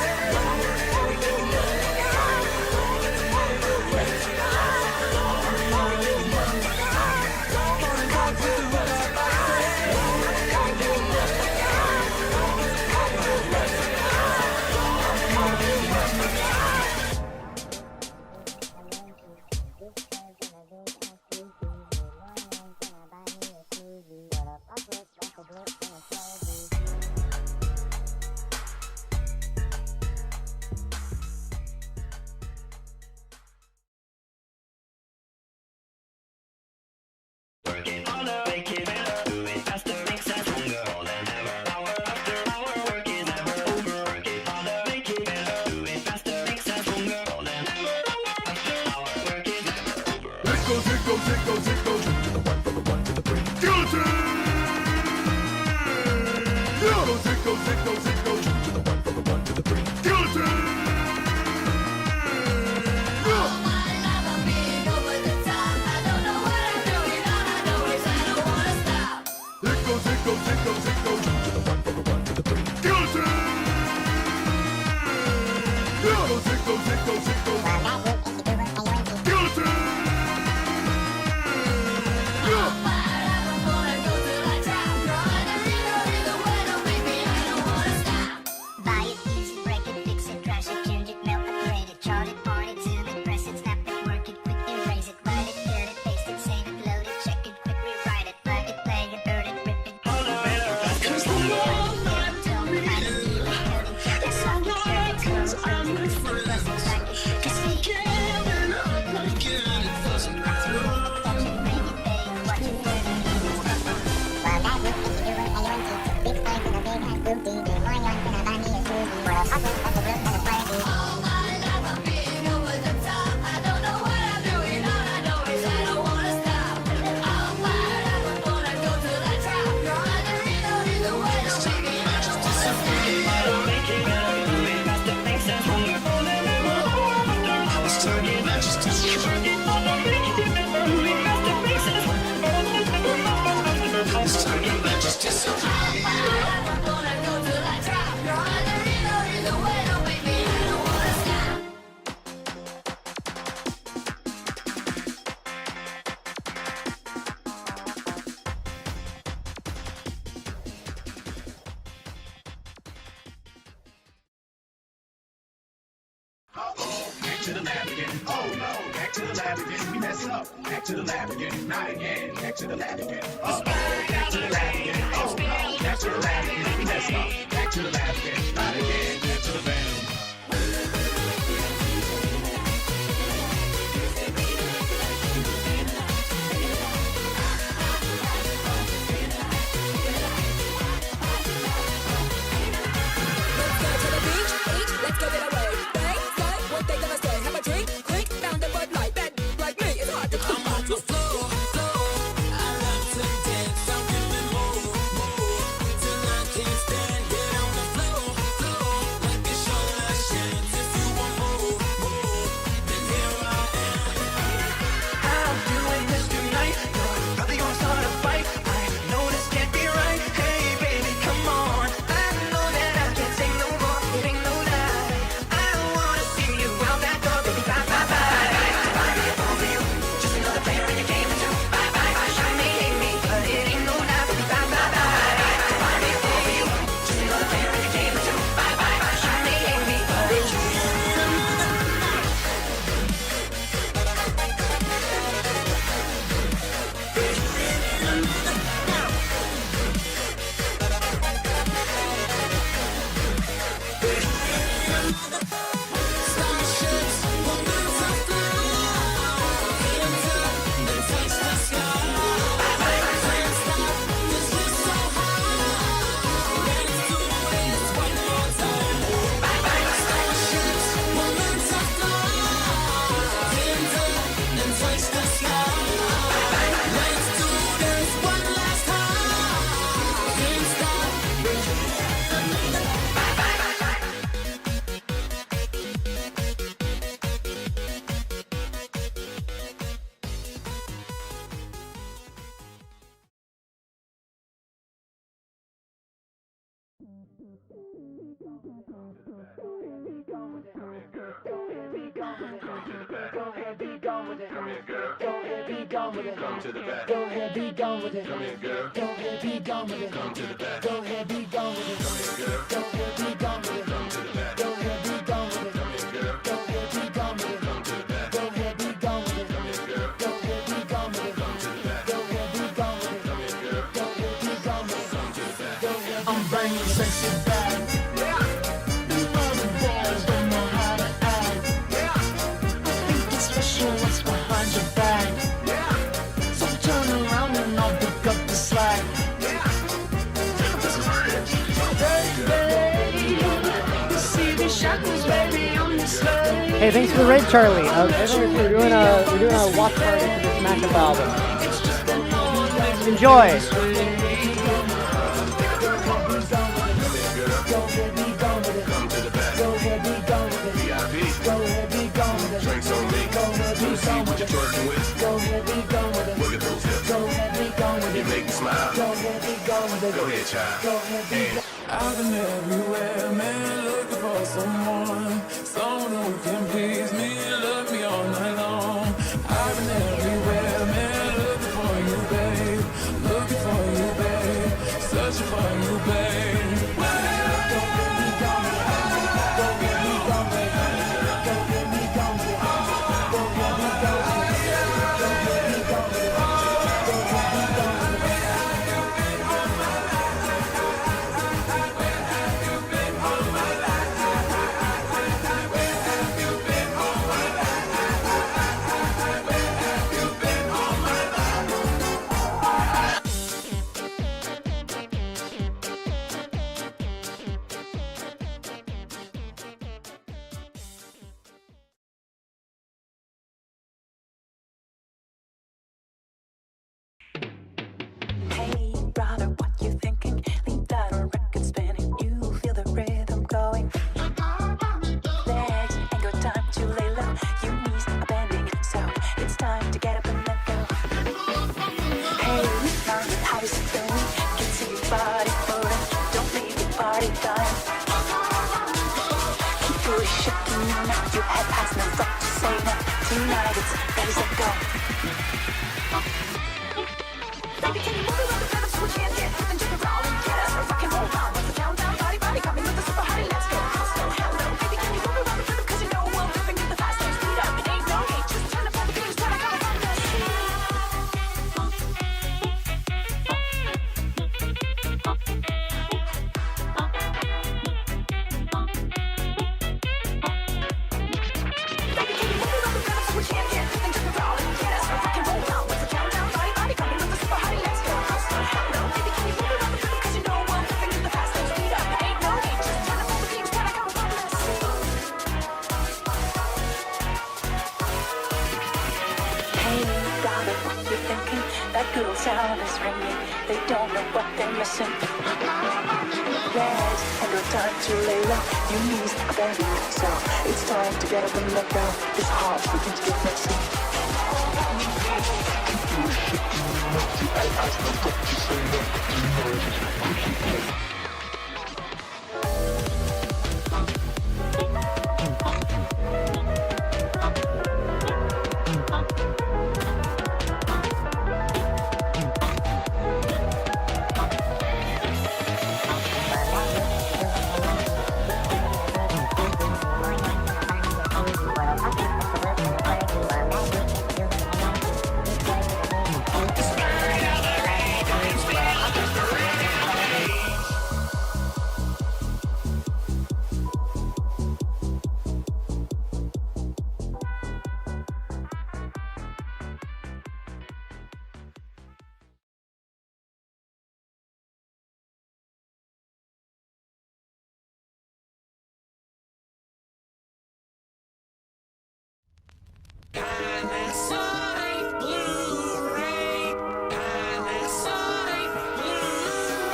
Back to the lab again. Oh no, back to the lab again. We messed up. Back to the lab again. Not again. Back to the lab again. Oh, back to the lab again. Oh no, back to the lab again. We messed up. Back to the lab again. Not again. Back to the lab. Let's go get away. They say what they gonna say. Have a drink, clink, found a Bud Light. That like me, it's hard to come on the floor. I love to dance, I'm giving more till I can't stand. Get on the floor. I'm bringing sexy back. Other boys don't know how to act. I think it's special what's behind your back. So turn around and I'll pick up the slack. Baby, you see these shackles, baby, on the slave. Hey, thanks for the raid, Charlie. We're doing a watch party for this mashup album. Enjoy. Drinks on me. To see what you're twerking with. Look at those hips. You make me smile. Go ahead, child. I've been everywhere, man, looking for someone who can please me and love me all night long. I've been everywhere, man, looking for you, babe, searching for you, babe. Hey, brother, what you thinking? Leave that record spinning. You feel the rhythm going. There ain't got time to lay low. Your knees are bending, so it's time to get up and let go. Hey, now how is it going? Can see your body moving. Don't leave the party dying. Keep your shaking now. Your head has no right to say no. Tonight it's ready to go. Baby, can you move it with the rhythm so we can't get and jump around and get us rock and roll on. What's the countdown? Body, coming with the super hottie. Let's go. Hello, baby, can you move it with the rhythm? 'Cause you know we're living in the fast lane. Speed up, it ain't no need. Just turn up all the beats. What I got on this. Baby, can you move it with the rhythm so we can't get and jump around and get us rock and roll on. What's the countdown? Body, coming with the super hottie. Let's go. Hello, baby, can you move it with the rhythm? 'Cause you know we're living in the fast lane. Speed up, it ain't no need. Just turn up all the beats. What I got on this. Hey, darling, what you thinking? That good old sound is ringing. They don't know what they're missing. Yes, and no time to lay low. Your knees are bending, so it's time to get up and let go. This heart's beginning to get messy.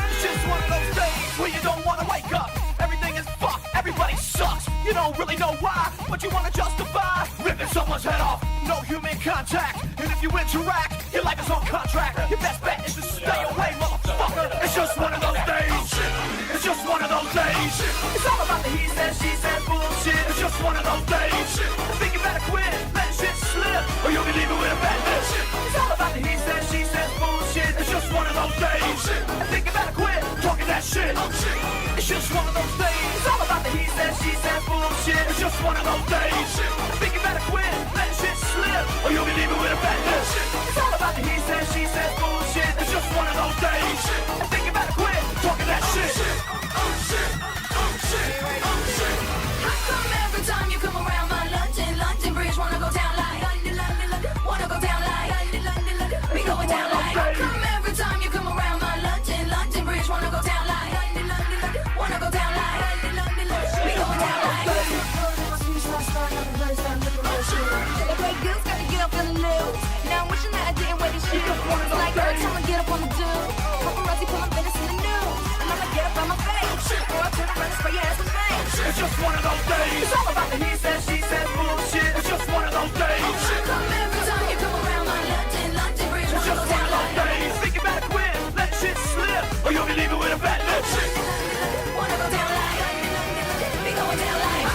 It's just one of those days where you don't wanna wake up. Everything is fucked, everybody sucks. You don't really know why, but you wanna justify ripping someone's head off. No human contact, and if you interact, your life is on contract. Your best bet is to stay away, motherfucker. It's just one of those days. It's just one of those days. days. It's all about the he says, she says bullshit. It's just one of those days. I think you better quit, let shit slip, or you'll be leaving with a bad lip. It's all about the he says, she says bullshit. It's just one of those days. I think you better quit talking that shit. It's just one of those days. It's all about the he says, she says bullshit. It's just one of those days. I think you better quit, let shit slip, or you'll be leaving with a bad lip. It's all about the he says, she says bullshit. It's just one of those days. I think you better quit talking that shit. How come every time you come around my London Bridge wanna go down like London, wanna go down like London, we going down like. How come every time you come around my London Bridge wanna go down like London, wanna go down like London, we going down like. The great girls gotta get up and lose. Now I'm wishing that I didn't wear these shoes. It's like every time I get up on the do, paparazzi pull my business in the news, and I'ma get up on my face, or I turn around and spray your ass with flames. It's just one of those days. It's all about the he says, she says bullshit. It's just one of those days. Come every time you come around my London Bridge, It's just one of those days. Think you better quit, let shit slip, or you'll be leaving with a bad lip. wanna go down like we going down like.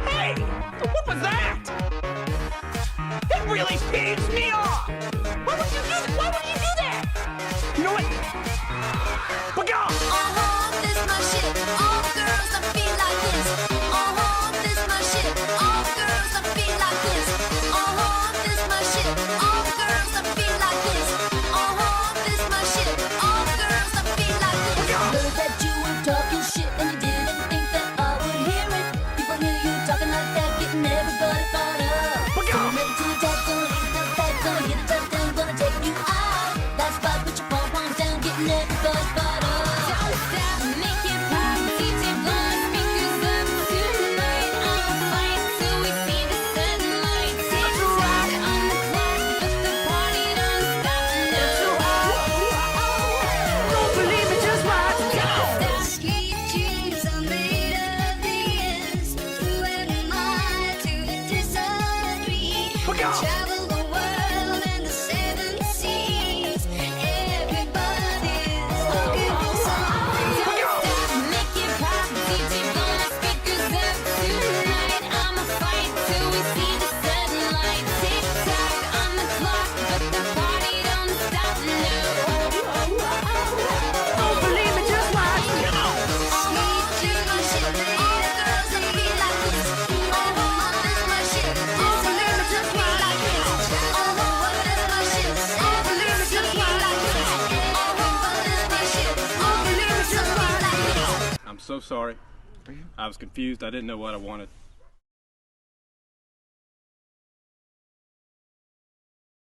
Hey! What was that? That really peeves me off! Why would you do that? Why would you do that? You know what? But go! This my shit. All girls that feel like this. This my shit. All girls that feel like this. This my shit. All girls that feel like this. This my shit. All girls that feel like this. Heard that you were talking shit and you didn't think that I would hear it. People hear you talking like that, getting everybody fired up. So I'm ready to attack, gonna hit the back, gonna get a touchdown, gonna take you out. That's why put your pom-poms down, getting everybody fired up. Don't stop, make it pop, DJ blowing speakers up tonight. I'ma fight till we see the sunlight. Tick-tock on the clock, but the party don't stop now. Don't believe me, just watch. Go! Sweet dreams are made of this. Who am I to disagree? Travel the world and the seven seas. Everybody's looking for something. Don't stop, make it pop. DJ blowing speakers up tonight. I'ma fight till we see the sunlight. Tick-tock on the clock, but the party don't stop now. Don't believe me, just watch. Go! Sweet dreams are shit. All girls that feel like this. This my shit. All believe me, just feel like this. This my shit. All believe me, just feel like this. This my shit. All believe me, just feel like this. I'm so sorry. I was confused. I didn't know what I wanted.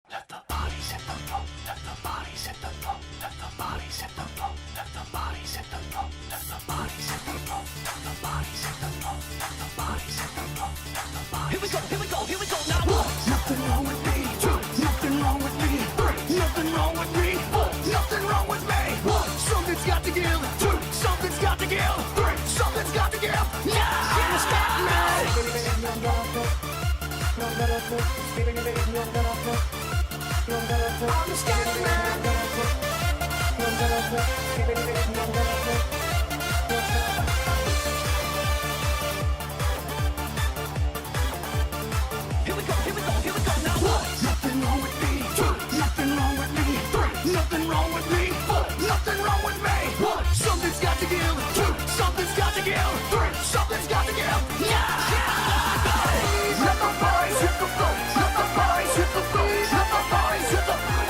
Let the bodies hit the floor. Let the bodies hit the floor. Let the bodies hit the floor. Let the bodies hit the floor. Let the bodies hit the floor. Let the bodies hit the floor. Let the bodies hit the floor. Let the bodies. Here we go. Here we go. Here we go. Now what? Nothing wrong with me. Nothing wrong with me. Nothing wrong with me. Nothing wrong with me. Something's got to give. Something's got to give. Something's got to give. Yeah. Can't stop me. I'm a scared man. Here we go, here we go, here we go. Now what? Nothing wrong with me. Nothing wrong with me. Nothing wrong with me. Nothing wrong with me. Something's got to give. Something's got to give. Something's got to give. Yeah. Let the boys hit the floor. Let the boys hit the floor. Let the boys hit the floor.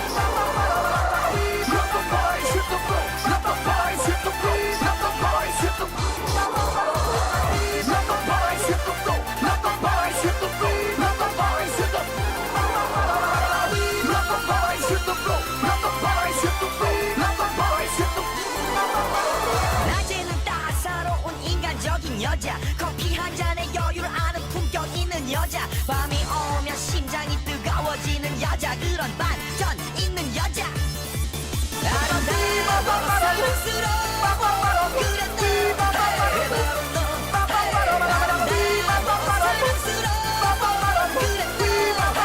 Let the boys hit the floor. Let the boys hit the floor. Let the boys hit the floor. Let the boys hit the floor. Let the boys hit the floor. 여자 커피 한 잔에 여유를 아는 품격 있는 여자 밤이 오면 심장이 뜨거워지는 여자 그런 반전 있는 여자 아름다워 사랑스러워 그랬네 바로 너 아름다워 사랑스러워 그랬네 바로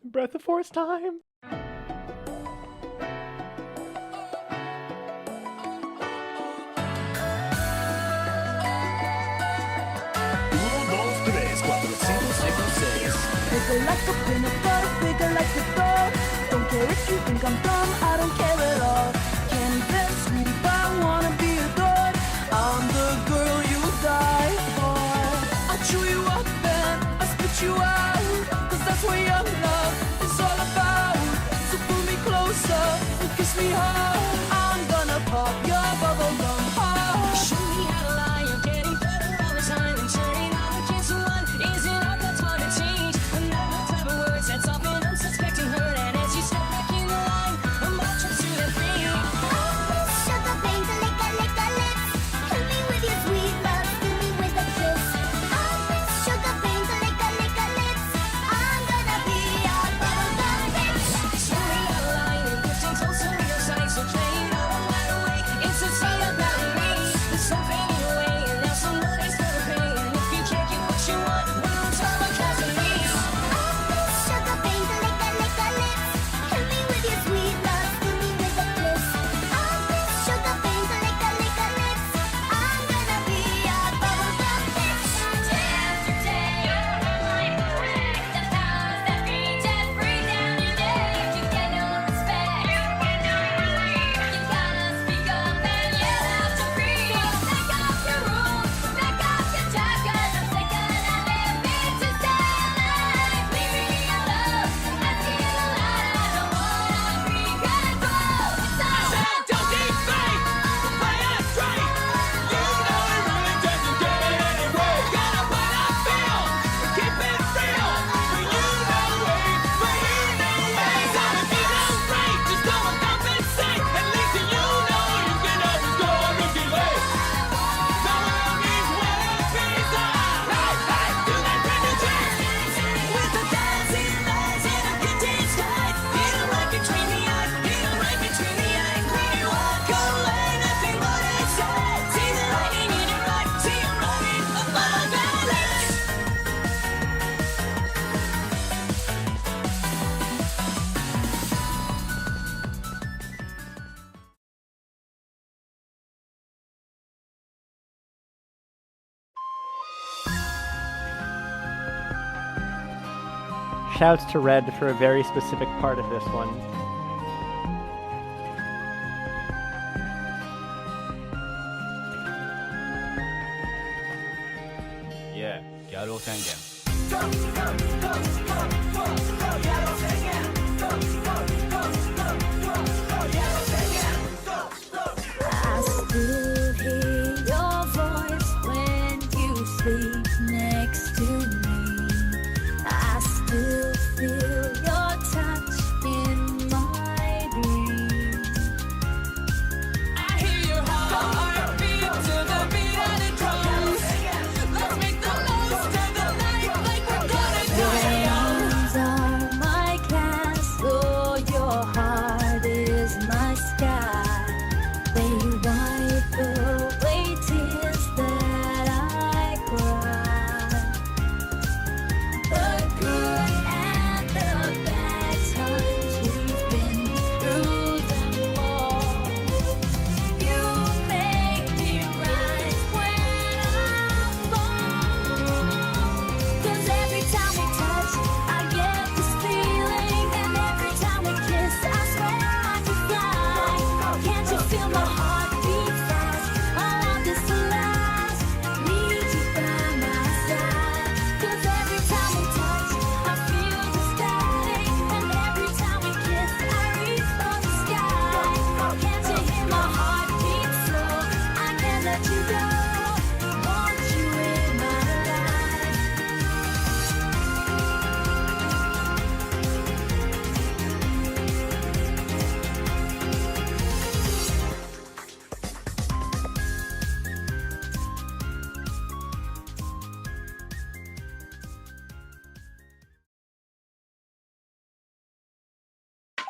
Breath of Force time. Wiggle like a pinnacle, wiggle like a doll. Don't care if you think I'm dumb, I don't care at all. Candy bed, sweetie pie, wanna be adored. I'm the girl you die for. I chew you up and I spit you out, 'cause that's what young love is all about. So pull me closer and kiss me hard. I'm gonna pop your bubble gum heart. Show me how to lie, you're getting better all the time. And turning on a kiss one isn't all that's hard to change. Another type of words that's often unsuspecting hurt. And as you step back in the line, I'm marching to the free. Sugar paint, lick a lips. Kill me with your sweet love, kill me with a kiss. Sugar paint, lick a lips. I'm gonna be your bubblegum bitch. Show me how to lie and drifting closer to your side. So play it all right away. It's a sign of battery. There's something in your way, and now somebody's gonna pay. And if you can't get what you want, we'll tell them casually. Sugar paint, lick a lips. Kill me with your sweet love, kill me with a kiss. Sugar paint, lick a lips. I'm gonna be your bubblegum bitch. Day after day, you're my correct. The powers that reach and breathe down your neck. You get no respect. You get no relief. You gotta speak up and yell out to breathe. Take off your rules, back off your job, 'cause I'm sick of not living to stay alive. Leave me alone. I feel alive. I don't wanna be controlled. It's all Don't keep fake, play it straight. You know it really doesn't get it anyway. Gotta what I feel, keep it real. But you know way, but you know way. So if you don't break, just don't compensate. At least you know you can always go on looking late. So long as one piece of hey, do that pretty check. with the dancing lights in a vintage sky. Hit right between the eyes, hit right between the eyes. When you walk away, nothing but it said. See the lightning in your eye, see you running above the lights. Shouts to Red for a very specific part of this one. Yeah, ギャル男宣言。 I still hear your voice when you sleep next to me. I still feel your touch in my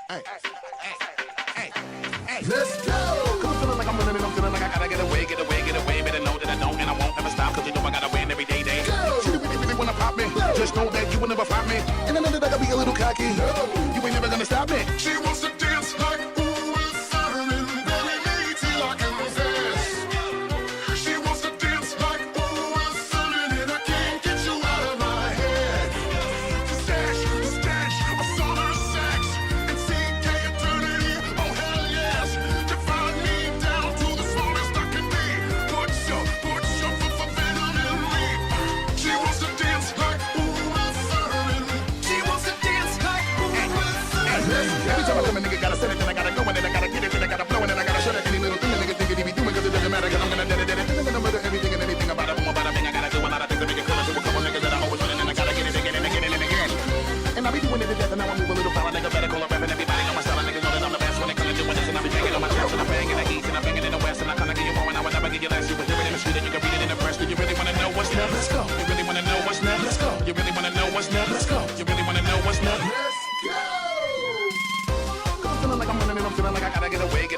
Let's go! Cause I'm feeling like I'm running and I'm feeling like I gotta get away. Better know that I don't and I won't ever stop. Cause you know I gotta win every day. She really wanna pop me. Just know that you will never fight me. And I know that I gotta be a little cocky. You ain't never gonna stop me. She wants to dance like ooh, it's Saturday. Baby, me till I can resist. She wants to dance like ooh, it's Saturday. And I can't get you out of my head. Stash, I saw her sex. And CK eternity. Oh hell yes. Define me down to the smallest I can be. Put your venom in me. She wants to dance like ooh, it's Saturday. She wants to dance like ooh, it's Saturday. Every time I come a nigga gotta set it, then I gotta go, and then I gotta get it, then I gotta blow, and then I gotta shut it. Any little thing a nigga think it, he be doing, cause it doesn't matter, cause I'm gonna dead it. Then I'm gonna murder everything and anything about it. Boom, about a thing, I gotta do a lot of things to make it clear to a couple niggas that I always running, and I gotta get it again and again and again. And I be doing it to death, and now I move a little foul, nigga better call up rapping. Everybody know my style, and niggas know that I'm the best when it comes to doing this. And I be banging on my tracks, and I'm banging in the east, and I'm banging in the west, and I kinda give you more, and I would never give you less. You would hear it in the street, and you can read it in the press. Do you really wanna know what's next? Let's go. You really wanna know what's next? Let's go. You really wanna know what's next? Let's go. You really wanna know what's next? Let's go. I'm feeling like I'm running and I'm feeling like I gotta get away.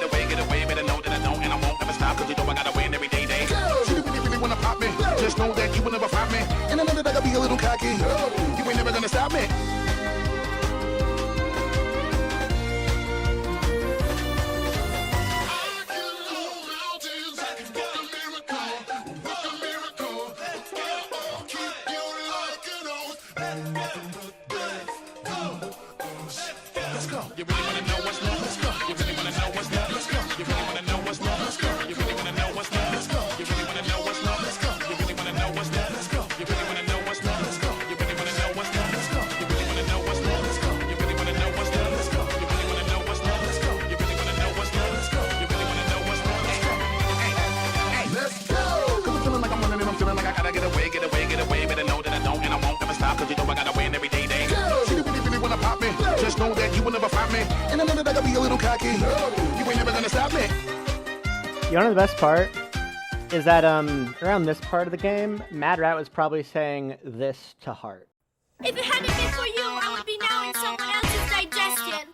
Better know that I don't and I won't ever stop. Cause you know I gotta win every day. She really wanna pop me. Just know that you will never fight me. And I know that I gotta be a little cocky. You ain't never gonna stop me. Let's go. You really wanna know what's next? Let's go. You really wanna know what's next? Let's go. You really wanna know what's next? Let's go. You really wanna know what's next? Let's go. You really wanna know what's next? Let's go. You really wanna know what's next? Let's go. You really wanna know what's next? Let's go. You really wanna know what's next? Let's go. You really wanna know what's next? Let's go. You really wanna know what's next? Let's go. You really wanna know what's next? Let's go. You really wanna know what's next? Let's go. You really wanna know what's next? Let's go. Let's go. Cause I'm feeling like I'm running and I'm feeling like I gotta get away. Better know that I don't and I won't ever stop. Cause you know I gotta win every day. She really wanna pop me. Just know that you will never fight me. And I know that I gotta be a little cocky. You ain't never gonna stop me. You know the best part is that around this part of the game, Mad Rat was probably saying this to Heart. If it hadn't been for you, I would be now in someone else's digestion.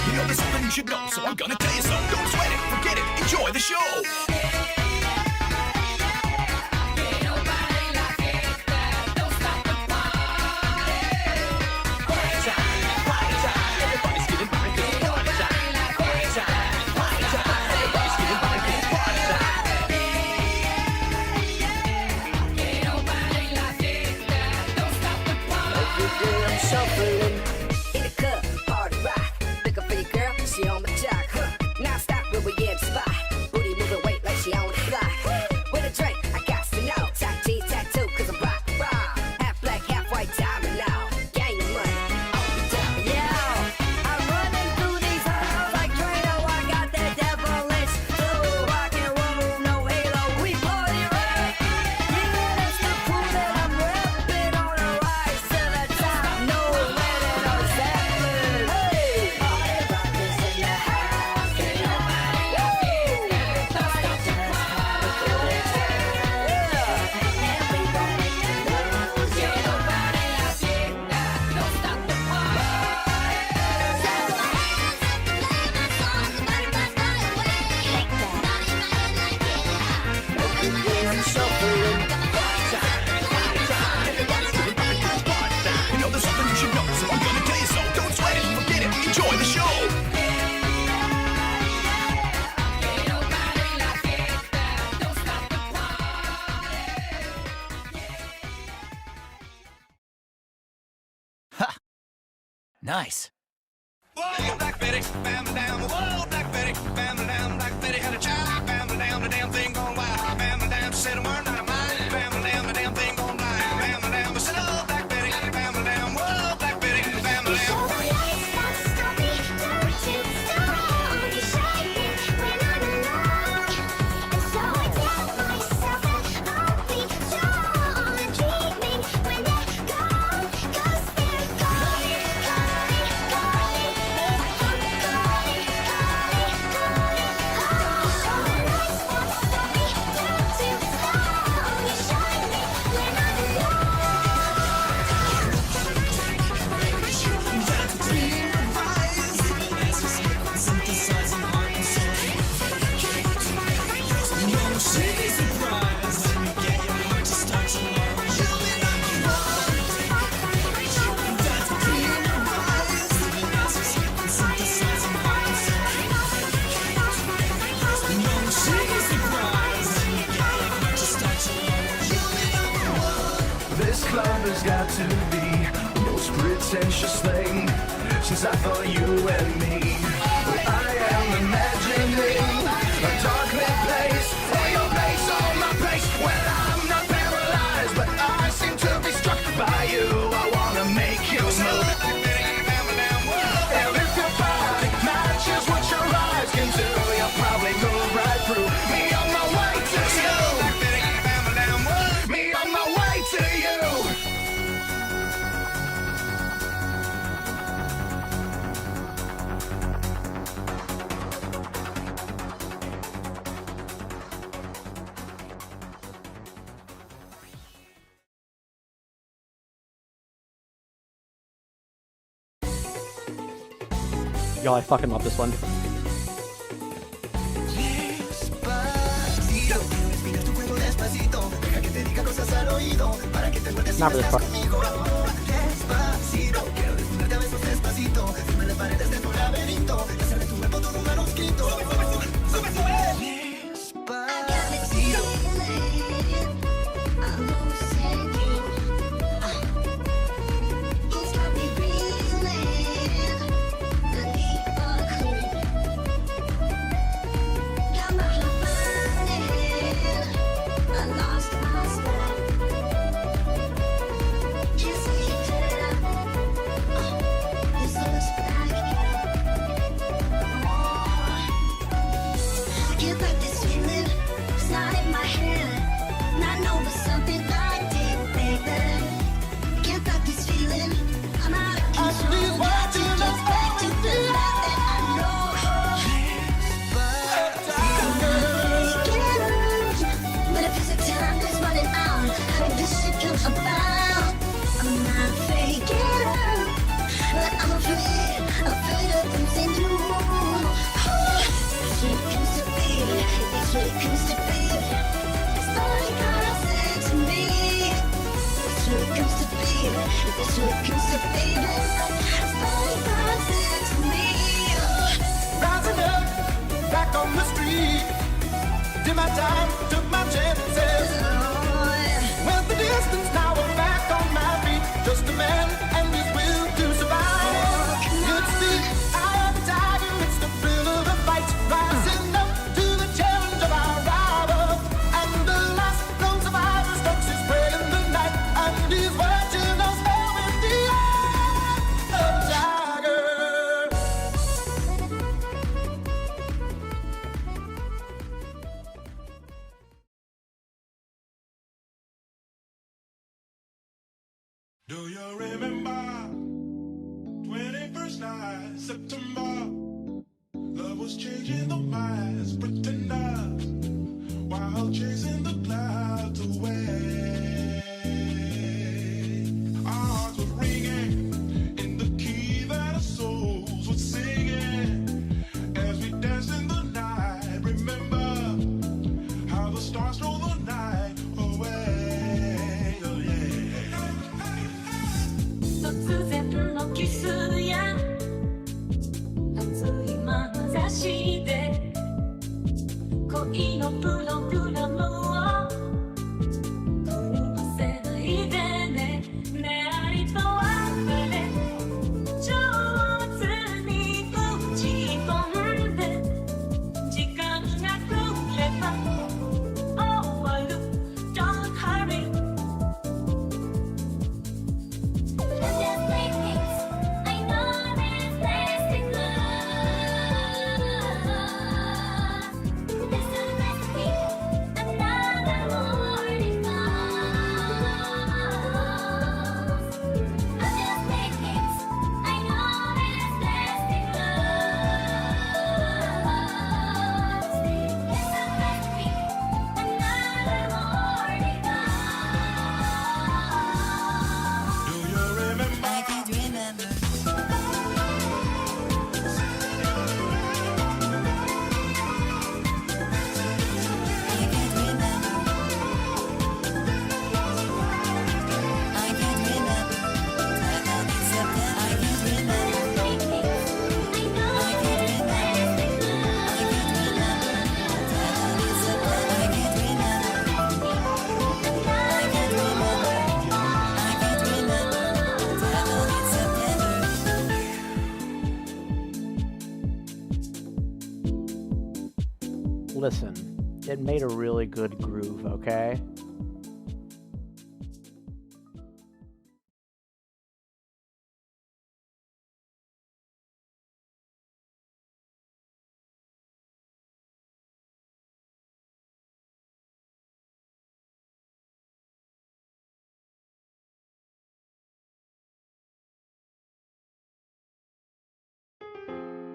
You know there's something you should know, so I'm gonna tell you so. Don't sweat it, forget it, enjoy the show. Shuffling in the club, party rock. Looking for your girl, she on my jock. Now stop when we in the spot. Booty moving weight like she on the block. With a drink, I got to know. Tattoo, tattoo, cause I'm rock, rock. Half black, half white, diamond now. Gang of money, on the top. Yeah, I'm running through these halls like Drano. I got that devilish flow. Rock and roll, no halo. We party right. Yeah, that's the crew that I'm repping on the rise to the top. No letting no Zeppelin. Hey, party rockers in the house. Can't nobody love you. Don't stop the party. And we gon' make you lose. Can't nobody love you. Don't stop the party. You know there's something you should know, so I'm gonna tell you so. Don't sweat it, forget it, enjoy the show. Nice. Whoa, Black Betty, bam down. Whoa, Black Betty, bam down. Black Betty had a child, bam down. The damn thing gone wild, bam down. She said a word not of mine, bam down. The damn thing gone blind, bam down. I said, oh, Black Betty, bam down. Whoa, Black Betty, bam down. pretentious thing, since I thought you and me. But I am imagining a darklit place for your place on my place. Well, I'm not paralyzed, but I seem to be struck by you. I wanna make you move. And if your body matches what your eyes can do, you'll probably go right through me on my way to you. Me on my way to you. Yo, I fucking love this one. Not for this part. Rising up, back on the street. Did my time, took my chances. Went the distance, now I'm back on my feet. Just a man and his will to survive. It's the eye of the tiger, it's the thrill of the fight. Rising up to the challenge of our rival. And the last known survivor stalks his prey in the night. And he's watching us all in the eye of the tiger. Do you remember 21st night, September? Love was changing the minds, pretenders, while chasing the clouds away. Our hearts were ringing in the key that our souls were singing as we danced in the night. Remember how the stars stole the night away. Oh, yeah. 突然のキスや熱い眼差しで恋のプログラムを狂わせないでね。ねありとあふれ上手に打ち込んで時間が来れば終わる Don't hurry I know this lasting love. Listen with me. Listen, it made a really good groove, okay?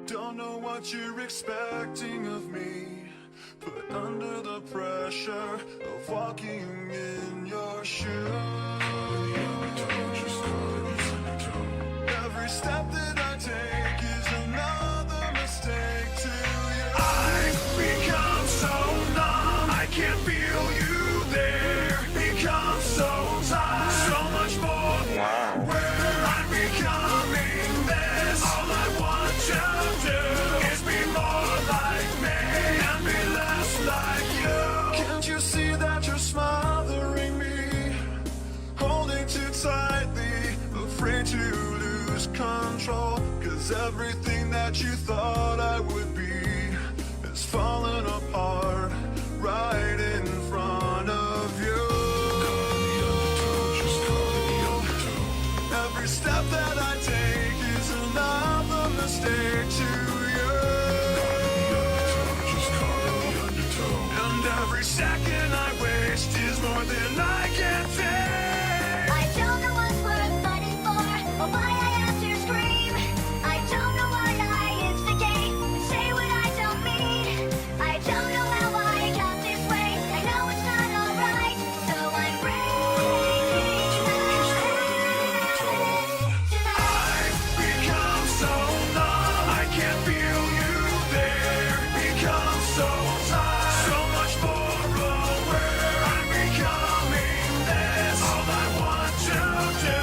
Don't know what you're expecting of me, but under the pressure of walking in your shoes, every step that I take is another mistake to you. I've become so numb, I can't feel you there. Become so tired, so much more. Where I'm becoming this, all I want to do is be more like me and be less like you. Can't you see that you're smothering me, holding too tightly, afraid to lose control? 'Cause everything that you thought I would be has fallen apart right in front of you. Every step that I take is another mistake to you. And every second I waste is more than I can take. I don't know what we're fighting for, or why I have to scream. I don't know why I instigate and say what I don't mean. I don't know how I got this way. I know it's not alright, so I'm breaking I've become so numb, I can't feel you there. Become so tired, so much more aware. I'm becoming this. All I want to do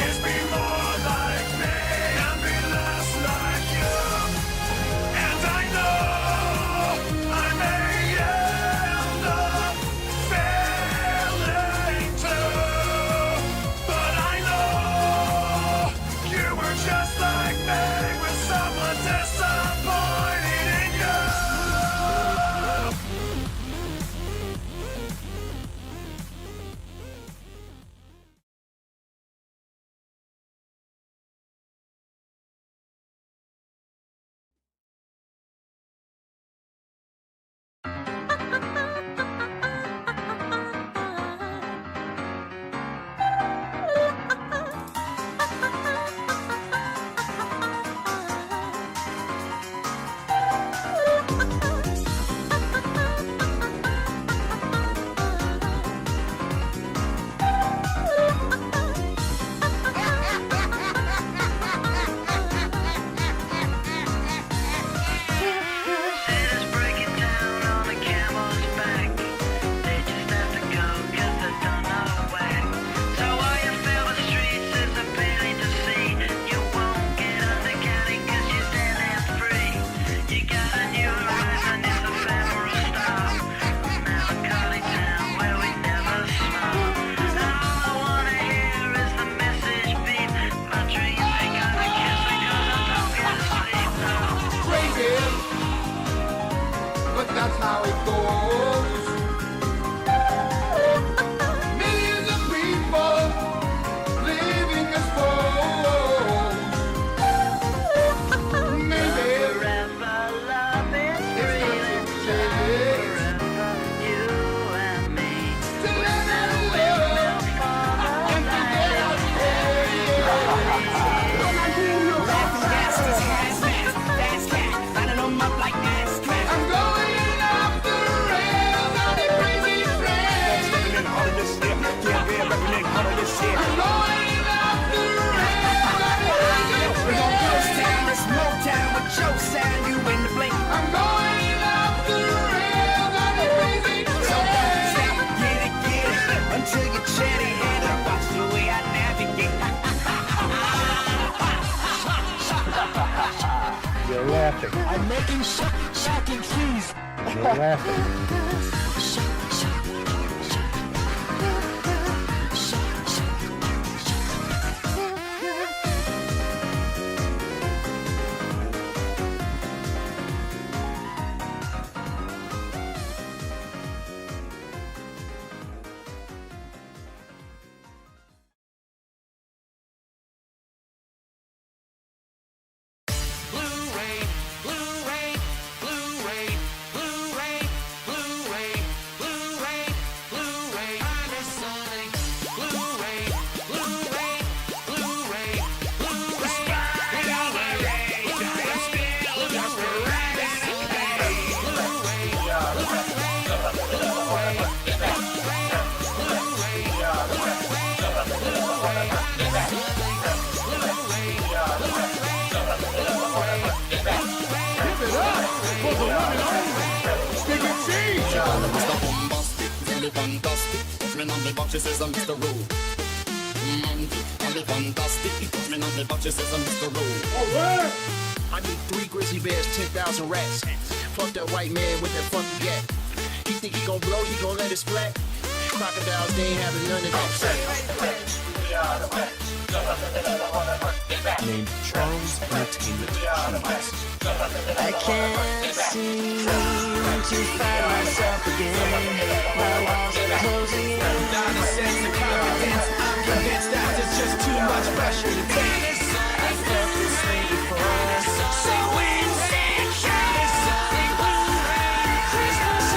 is be more like me and be less like you. And I know I may end up failing too, but I know you were just like me, with someone disappointed in you. Crazy, but that's how it goes. Millions of people living exposed. Maybe forever love is real. Forever you and me. Together we'll fall and forget our I'm going off the rails on a crazy train. I'm going off the rails on a crazy train. I'm going off the rails on a crazy train. Until you chatty head and watch the way I navigate. You're laughing. I'm making shocking trees. You're laughing. fantastic. Touch me on the back, she says I'm Mr. Rowe. I'm the fantastic. Touch me on the back, she says I'm Mr. Rowe. I need 3 grizzly bears, 10,000 rats. Fuck that white man with that funky gat. He think he gon' blow, he gon' let it splat. Crocodiles, they ain't having none of that. Named Charles Entertainment Genius. I can't seem to find myself again. My walls are closing in. Not a sense of confidence. I'm convinced that there's just too much pressure to take. I felt this way before. So insecure. Christmas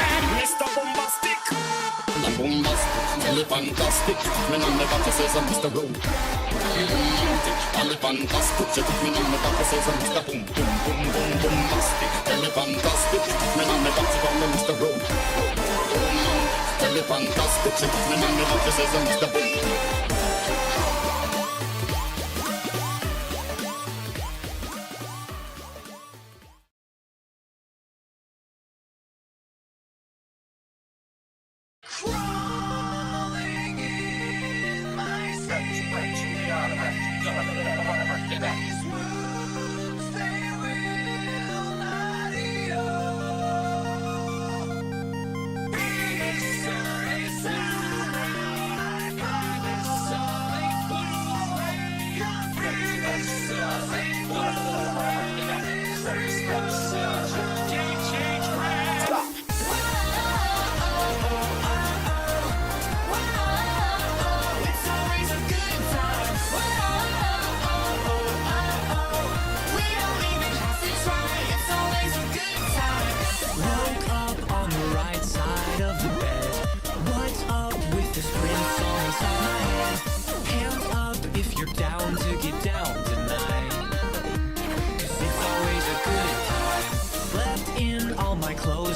and Mr. Bombastic. The bombastic, tell it fantastic. Me on the back, she says I'm Mr. Rowe. Tell it fantastic. She took me on the back, she says I'm Mr. Boom, boom, boom, boom, bombastic. Tell it fantastic. Me on the back, she call me Mr. Rowe. Tell it fantastic. She took me on the back, she says I'm Mr. Boom.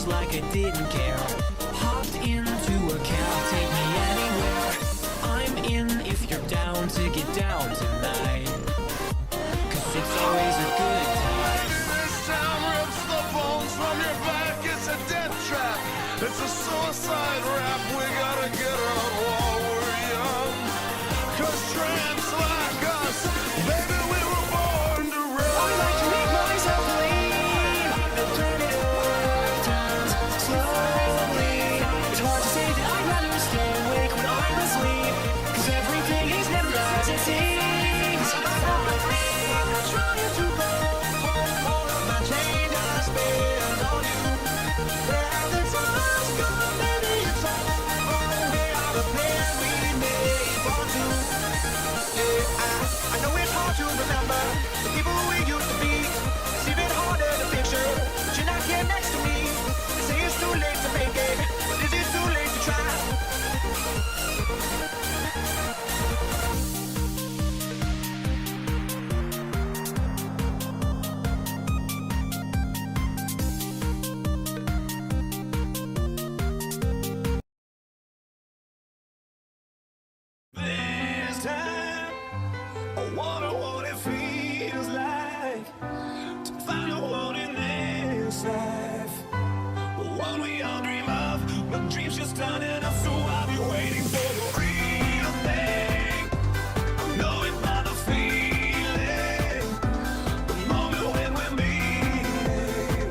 Like I didn't care. Hopped into a cab, take me anywhere. I'm in if you're down to get down tonight. 'Cause it's always a good time. This town rips the bones from your back. It's a death trap. It's a suicide rap. We gotta get out while we're young. 'Cause tramps like us, baby, we were born to run. I like to make myself clean and turn it over times slowly. It's hard to say that I'd rather stay awake when I'm asleep. 'Cause everything is never as it seems. I'm trying to hold my chain I spend on you. At the time's gone, maybe it's all we are the pair we made for two. Yeah, I know it's hard to remember the people we used to be. It's even harder to picture, but you're not here next to me. They say it's too late to make it, but is it too late to try? This time, I wonder what it feels like to find a one in this life. The one we all dream of, but dreams just aren't enough, so I'll be waiting for the real thing. I know it by the feeling, the moment when we're meeting.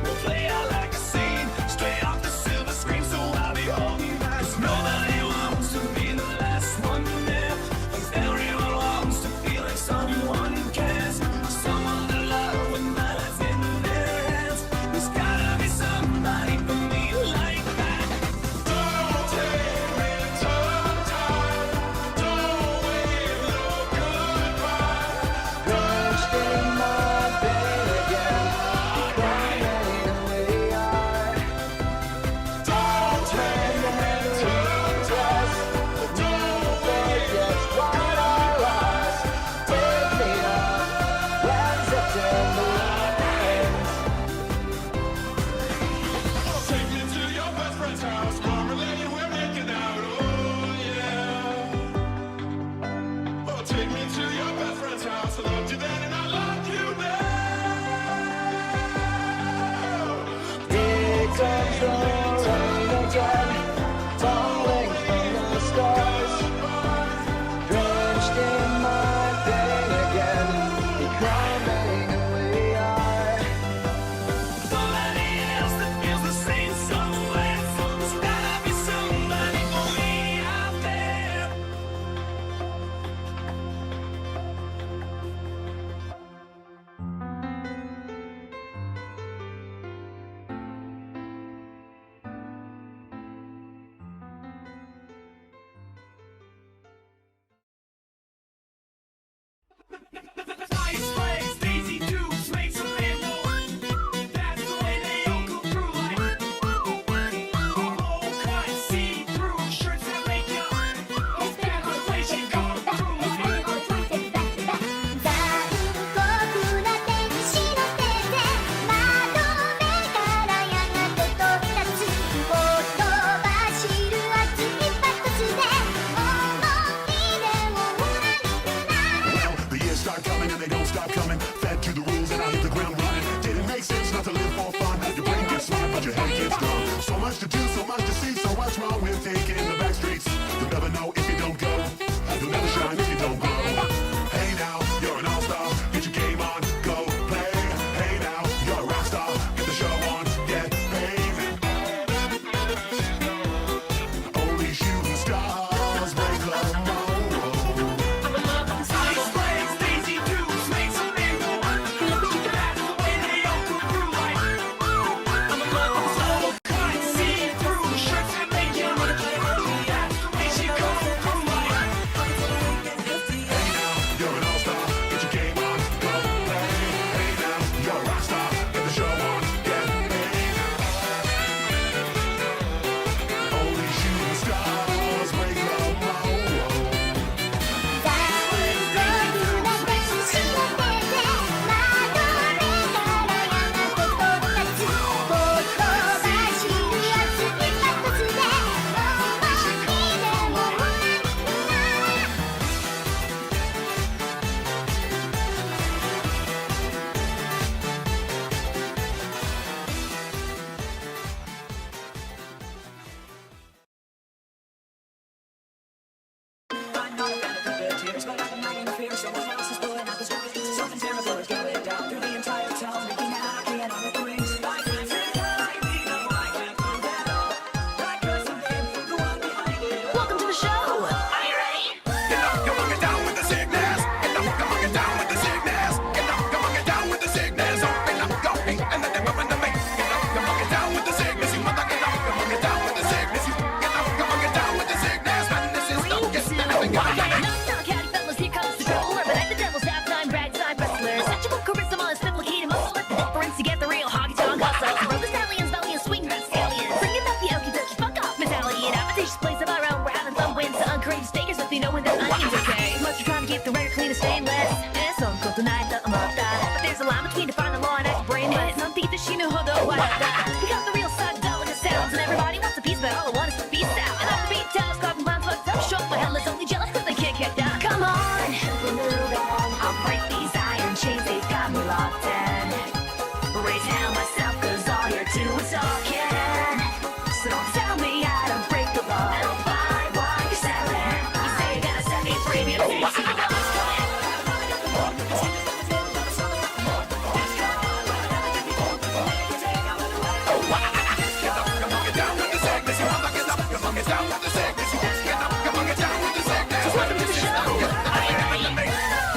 We'll play out like a scene, straight off the silver screen, so I'll be holding back. 'Cause nobody wants to be the last one there. 'Cause everyone wants to feel like someone cares. Someone to love with my life in their hands. There's gotta be somebody for me like that. Don't take me to time. Don't wave no goodbye. Don't stay my bed again. Crying away. Don't take me to time. Don't Forget what I lost. Take me up when September ends. take me to your best friend's house. Mama lady, we're making out. Oh yeah. Oh, take me to your best friend's house. I loved you then and I love you now. Here comes the rain don't stop coming. Fed to the rules and I hit the ground running. Didn't make sense not to live for fun. Your brain gets smart, but your head gets dumb. So much to do, so much to see. So what's wrong with taking the back streets? You'll never know if you don't go. You'll never shine if you don't grow. Hey now, you're an all-star. Get your game on, go play. Hey now, you're a rock star. Get the show on, get paid. Only shooting stars break the mold. Ice Slaves, Daisy Dukes, make some name for one. That's the way they all go through life. Solo cuts, see through shirts and they can look like that's the way she goes through life. Hey now, you're an all-star. Get your game on, go play. Hey now, you're a rock star. Get the show on, get paid. Only shooting stars break the mold. Welcome to the show. Are you ready? Get up, come on, get down with the sickness. Get up, come on, get down with the sickness. Get up, come on, get down with the sickness. Open up, go, and let them open the make. Get up, come on, get down with the sickness. You mother, get up, come on, get down with the sickness. You get up, come on, get down with the sickness. Madness is stuck, get anything going on. Knock, knock, howdy, fellas, here comes the trouble. But like the devil's half-time ragtime wrestlers. Sexual charisma and sophisticated muscle. Let the difference to get the real honky-tonk hustle. Throw the stallions, belly, and swing that scallions. Bringing back the okey-dokey fuck-off mentality. An appetitious place of our own. We're having fun with the uncourageous takers, but they know when their onions okay. Must be trying to keep the record clean and stainless. And it's uncle tonight that I'm up that. But there's a line between defining law and act brain. But it's not the she knew how to what that. We got the real psychedelic sounds, and everybody wants a piece, but all I want is to be out. And off the beat, tells, carving lines, fucked up, short, but hell is only jealous because they can't get down. Come on, we're moving. I'll break these iron chains, they've got me locked in. Raise hell myself, cause all you're doing is talking. So don't tell me how to break the law. I don't buy what you're selling. You say you gotta set me free, but you see the laws coming. Get up, come on, get down with the sickness. You mother, get up, come on, get down with the sickness. You get up, come on, get down with the sickness. Madness is stuck, get anything going on.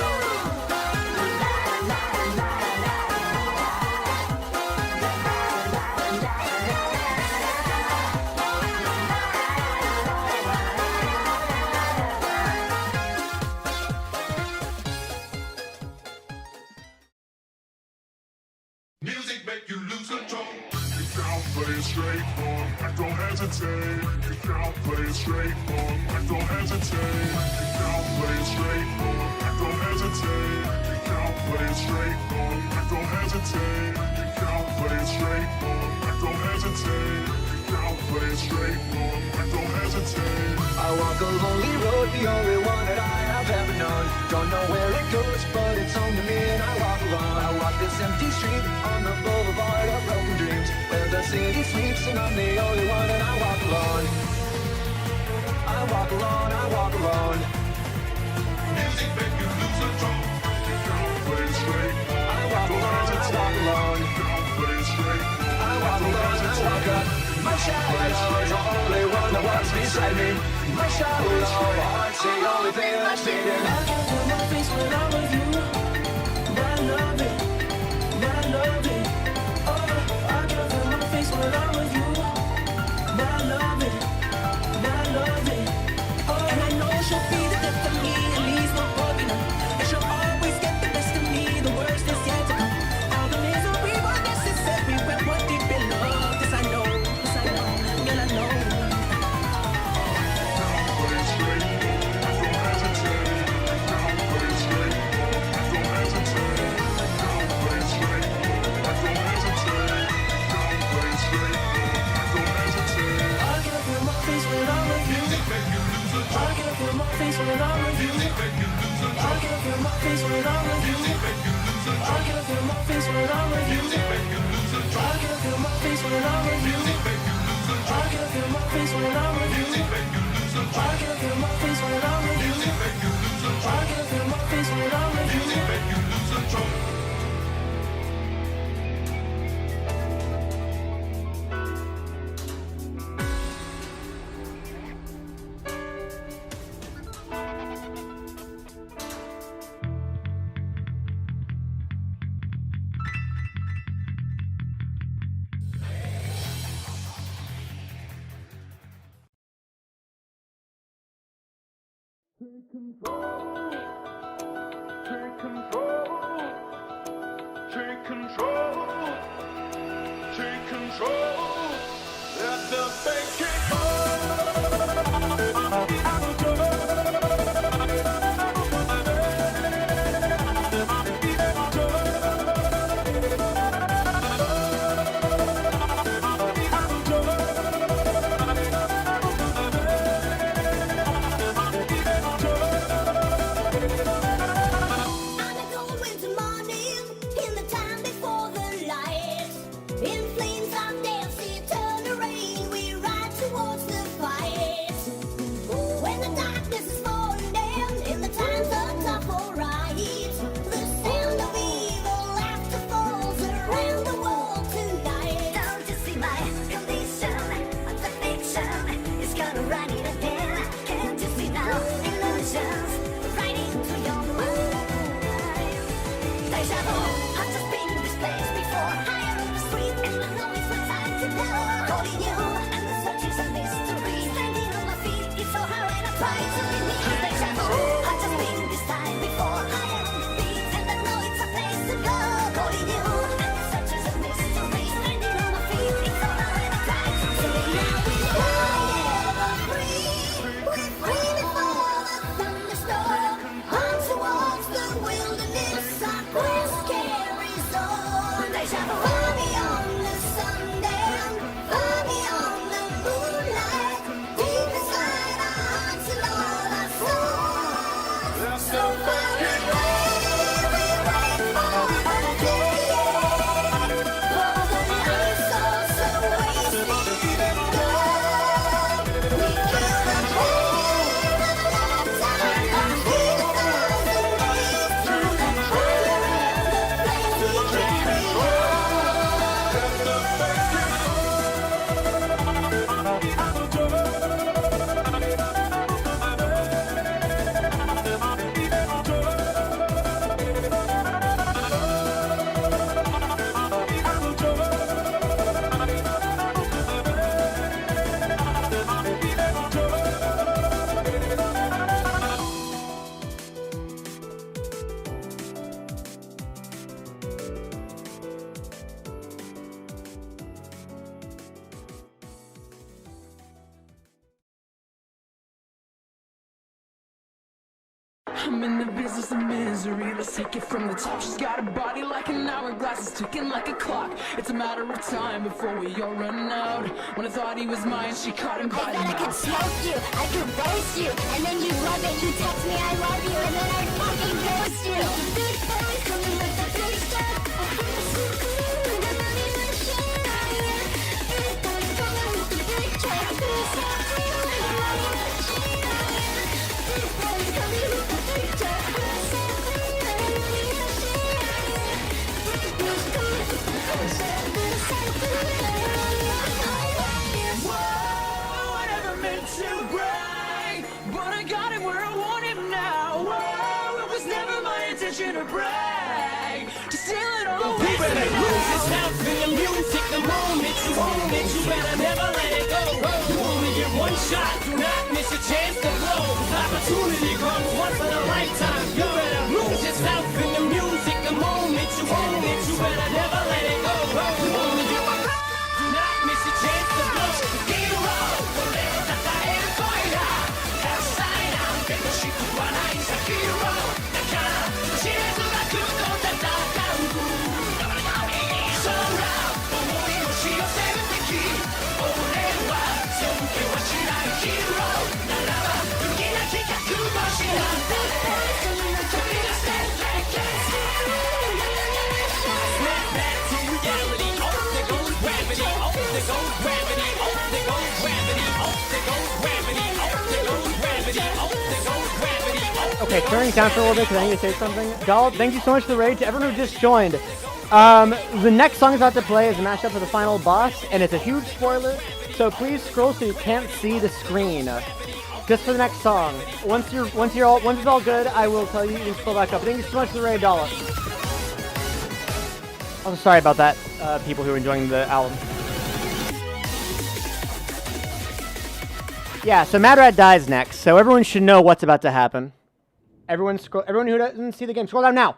Music make you lose control. You can't play it straight form, I don't hesitate. You can't play it straight form, I don't hesitate. You can't play it straight form, I don't hesitate. You can't play it straight form, I don't hesitate. You can't play it straight form, I don't hesitate. You can't play it straight form, I don't hesitate. I walk a lonely road, the only one that I have ever known. Don't know where it goes, but it's home to me and I walk alone. I walk this empty street on the boulevard of broken dreams, where the city sleeps and I'm the only one and I walk alone. I walk alone, I walk alone. Music make you lose control. You can't play it straight form, I walk alone, I walk alone. You can't play it straight form, I walk alone, I walk up. My shadow is the only one that walks beside me. My shadow, heart's the only thing that's beating. I can feel my face when I'm with you. I love it, I love it. Oh, I can feel my face when I'm with you. I love it, I love it. Oh, and I know she'll be the death of me, at least not broken up. And she'll always get the best of me, the worst is yet to come. All the misery was necessary when we're deep in love. This I know, girl I know. play it straight form, I don't hesitate. You can't play it straight form, I don't Take control. Take control. Let the bass kick I'm in the business of misery, let's take it from the top. She's got a body like an hourglass, it's ticking like a clock. It's a matter of time before we all run out. When I thought he was mine, she caught him by the I mouth. could smoke you, I could roast you, and then you love it, you text me I love you, and then I fucking ghost you. Big boys coming with the big stuff. Big boys coming with the big truck. Big boys coming with the big truck. Whoa, I never meant to brag, but I got him where I want him now. Whoa, it was never my intention to brag, to steal it all away. You better lose yourself in the music the moment you own it. You better never let it go. You only get one shot, do not miss a chance to blow. Opportunity comes once in a lifetime. You better lose yourself in the music the moment you own it. You better never let it go. You only get one shot, do not miss a chance to blow. Hero, volero tatare koira. Kasaina, pero shiku wa nai Sakiro. Dakara, shirezu ga kuto tatakau. Sora, omoi o shioseru teki. Ore wa souke wa shirai hero. Naraba, yuki na kikaku mo shirata. Tobi dashite, snap back to reality. Oh, there goes gravity. Oh, there goes gravity. Oh, there goes gravity. Oh, there goes gravity. Oh, there goes gravity. Oh, there goes gravity. Oh, Okay, turning down for a little bit because I need to say something. Doll, thank you so much for the raid. To everyone who just joined, the next song is about to play is a mashup for the final boss, and it's a huge spoiler, so please scroll so you can't see the screen. Just for the next song. Once it's all good, I will tell you can scroll back up. Thank you so much for the raid, Doll. I'm sorry about that, people who are enjoying the album. Yeah, so Mad Rat dies next, so everyone should know what's about to happen. Everyone who doesn't see the game, scroll down now.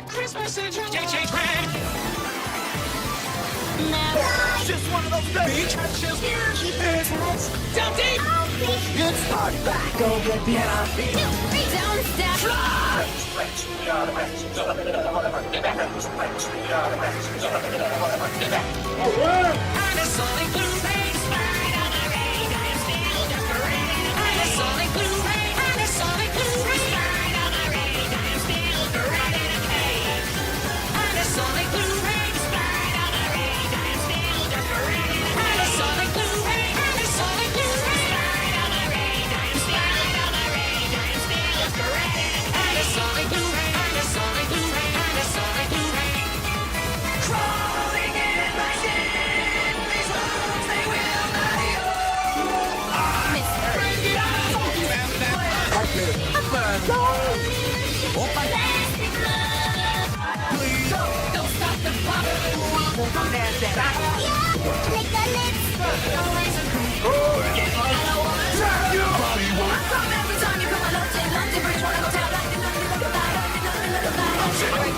Christmas Central, JJ Train. Just one of those days. Down deep. Good start back. Go get piano. Don't stop. And a Sonic Blu-ray spied on the rain. I am still decorated. And a Sonic Blu-ray. And a Sonic Blu-ray spied on the rain. I am still ready to pay. And a Sonic Blu-ray spied on the rain. I am still decorated. And a Sonic Blu-ray. And a Sonic Blu-ray spied on the rain. I am spied on the rain. I am still decorated. And a Sonic Blu-ray. And a Sonic Blu-ray. And a Sonic Blu-ray. Crawling in my skin. These wounds they will not heal. Bring it on. Don't stop the pop. Make the lips. Come every time you come along, take long, different, wanna go down like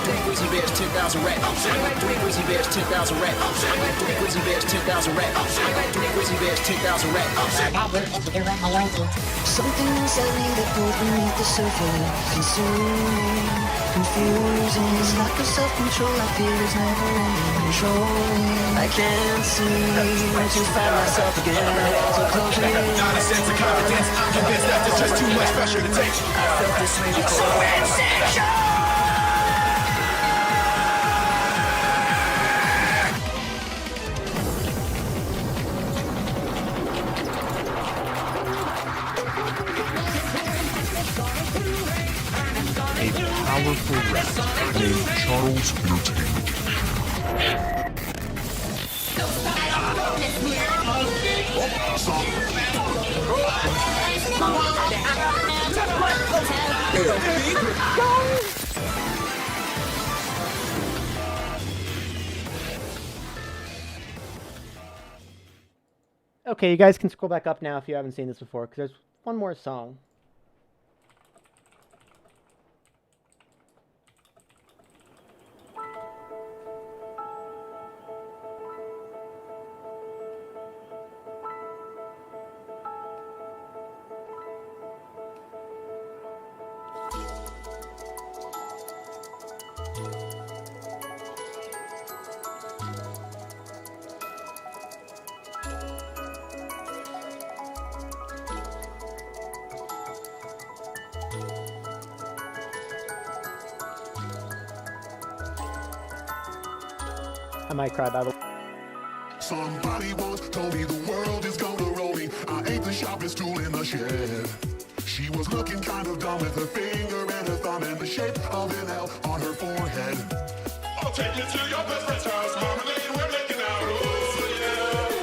Three grizzly bears, 10,000 rats. Three grizzly bears, 10,000 rats. Three grizzly bears, 10,000 rats. Three grizzly bears, 10,000 rats. Something inside me that pulls beneath the surface. Consuming, confusing. It's lack of self-control. I feel is never in control. I can't seem to find myself again. So close it in. Not a sense of confidence. Convinced that there's just too much pressure to take. I felt this way before. Powerful rap named Charles Entertainment. Okay, you guys can scroll back up now if you haven't seen this before, because there's one more song. I might cry, by the way. Somebody once told me the world is gonna roll me. I ain't the sharpest tool in the shed. She was looking kind of dumb with her finger and her thumb in the shape of an L on her forehead. I'll take you to your best friend's house, Marmalade, we're making out, oh yeah.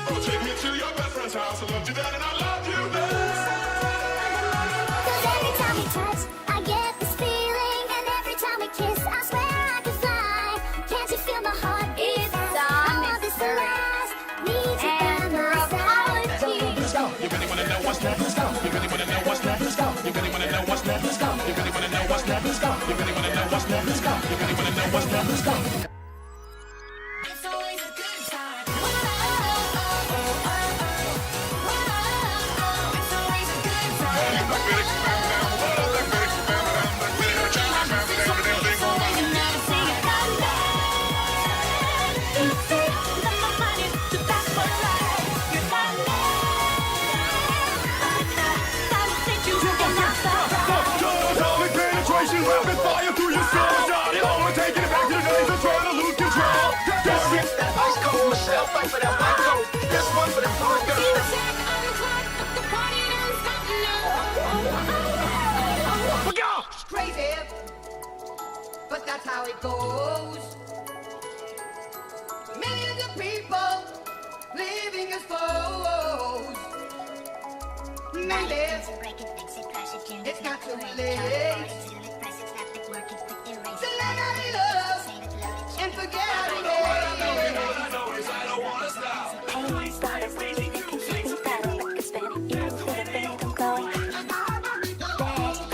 Oh, take me to your best friend's house, I love you then and I love you best. 'Cause every time we touch, I get this feeling, and every time we kiss, I swear I could fly. Can't you feel my heart beat fast? I want this to last. Need you by my side. Let's go. You really wanna know what's next? Let's go. You really wanna know what's next? Let's go. You really wanna know what's next? Let's go. You really wanna know what's next? Let's go. You really wanna know what's next? Let's go. You really wanna know what's next? Let's go. It's always a good time. It's always a good time. Atomic penetration, rapid fire through your skull. Starting on, we're taking it back to the days of trying to lose control. That ice cold Michelle, fight for that white coat. This one for them foreign girls. Crazy, but that's how it goes. Millions of people living as foes. Maybe It's not too late to let out your love and forget how to hate. Pain starts breathing, confusing battle like a spinning. You feel the rhythm going. There's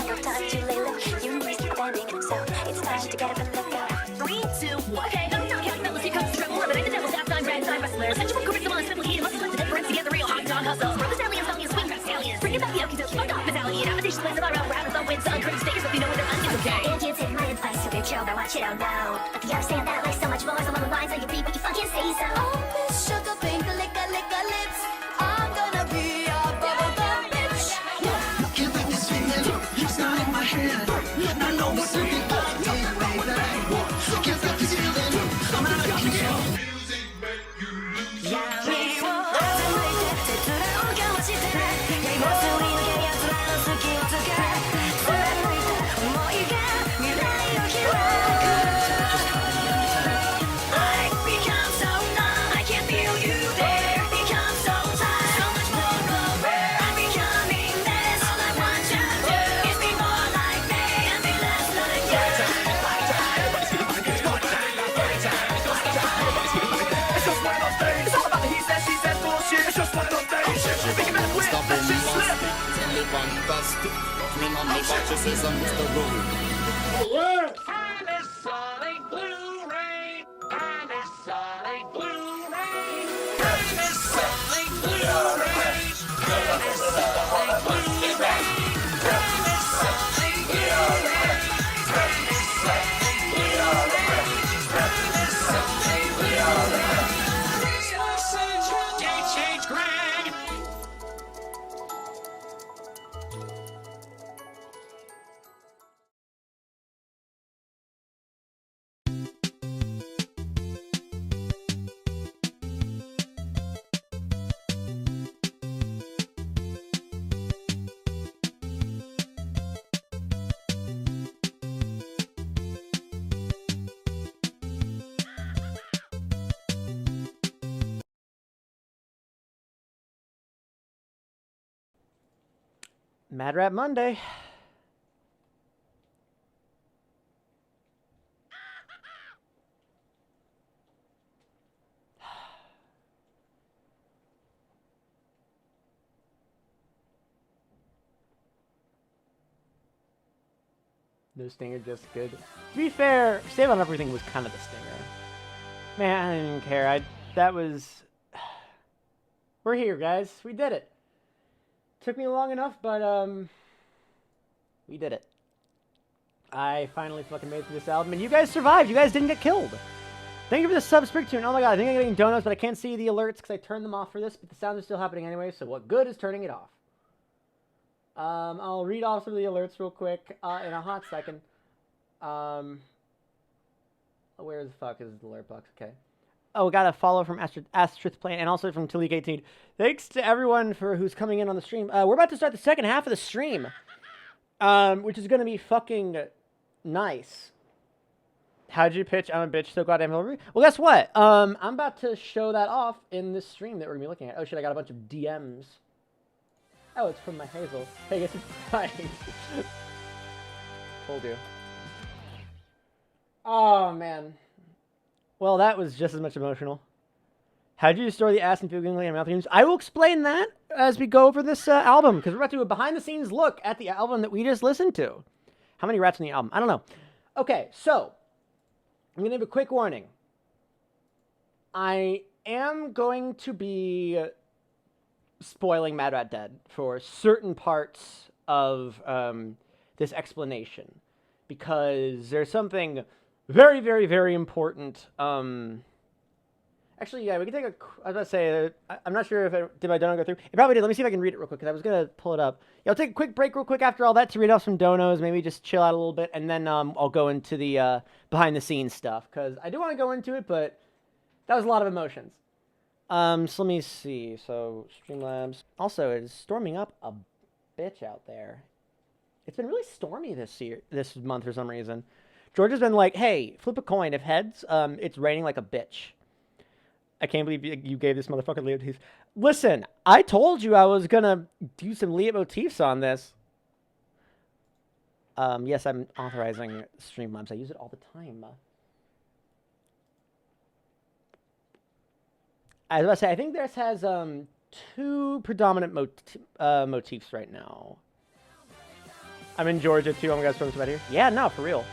no time to live. You need to bending, so it's time to get up and let go. 3, 2, 1. Okay, I'm not Kevin Fellas, here comes the trouble. Eliminate the devil, half-time, ragtime wrestlers. Sexual charisma, unstable heat, muscle with the difference to get the real hot dog hustles. Brothers, stallions, stallions, swing back stallions. Bring it back the okie dokie, fuck off battalion. Invitations, plays of our own, rappers, don't win, selling crazy stickers, but we know when they're onions, okay? If you take my advice, you'll get chilled, I want you to know. But you understand that life's so much more along the lines of your beat, but you fucking say so. Oh, Miss Sugar Pink, lick a lips. I'm gonna be a bubblegum bitch. Looking at this feeling, it's not in my head. I know it's something about the way that I walk. Looking at this feeling, I'm out of control. Fantastic. Remember, batches and Mr. Rowe. Panasonic Blu-ray. Panasonic Blu-ray. Panasonic Blu-ray. Panasonic Blu-ray. Panasonic Blu-ray. Panasonic Blu-ray. Panasonic Blu-ray. Real Central H.H. Greg. Mad Rap Monday. No stinger, just good. To be fair, Save on Everything was kind of the stinger. Man, I didn't even care. That was... We're here, guys. We did it. Took me long enough, but, we did it. I finally fucking made it through this album, and you guys survived. You guys didn't get killed. Thank you for the subscription. Oh my god, I think I'm getting donuts, but I can't see the alerts because I turned them off for this, but the sounds are still happening anyway, so what good is turning it off? I'll read off some of the alerts real quick in a hot second. Where the fuck is the alert box? Okay. Oh, got a follow from Astrith Plane and also from Tilly18. Thanks to everyone for who's coming in on the stream. We're about to start the second half of the stream, which is going to be fucking nice. How'd you pitch? I'm a bitch, so goddamn hungry. Well, guess what? I'm about to show that off in this stream that we're going to be looking at. Oh shit, I got a bunch of DMs. Oh, it's from my Hazel. Hey, guess it's fine. Told you. Oh, man. Well, that was just as much emotional. How did you store the ass and feel gangly and mouth fumes? I will explain that as we go over this album, because we're about to do a behind-the-scenes look at the album that we just listened to. How many raps in the album? I don't know. Okay, so I'm going to give a quick warning. I am going to be spoiling Mad Rat Dead for certain parts of this explanation, because there's something very, very, very important. Actually, yeah, we can take a... I was about to say, I'm not sure if did my dono go through. It probably did. Let me see if I can read it real quick, because I was going to pull it up. Yeah, I'll take a quick break real quick after all that to read off some donos, maybe just chill out a little bit, and then I'll go into the behind-the-scenes stuff, because I do want to go into it, but that was a lot of emotions. So let me see. So, Streamlabs. Also, it is storming up a bitch out there. It's been really stormy this month for some reason. George has been like, hey, flip a coin. If heads, it's raining like a bitch. I can't believe you gave this motherfucker leitmotifs. Listen, I told you I was going to do some leitmotifs on this. Yes, I'm authorizing Streamlabs. I use it all the time. I was about to say, I think this has 2 predominant motifs right now. I'm in Georgia too. Oh my God, so about here. Yeah, no, for real.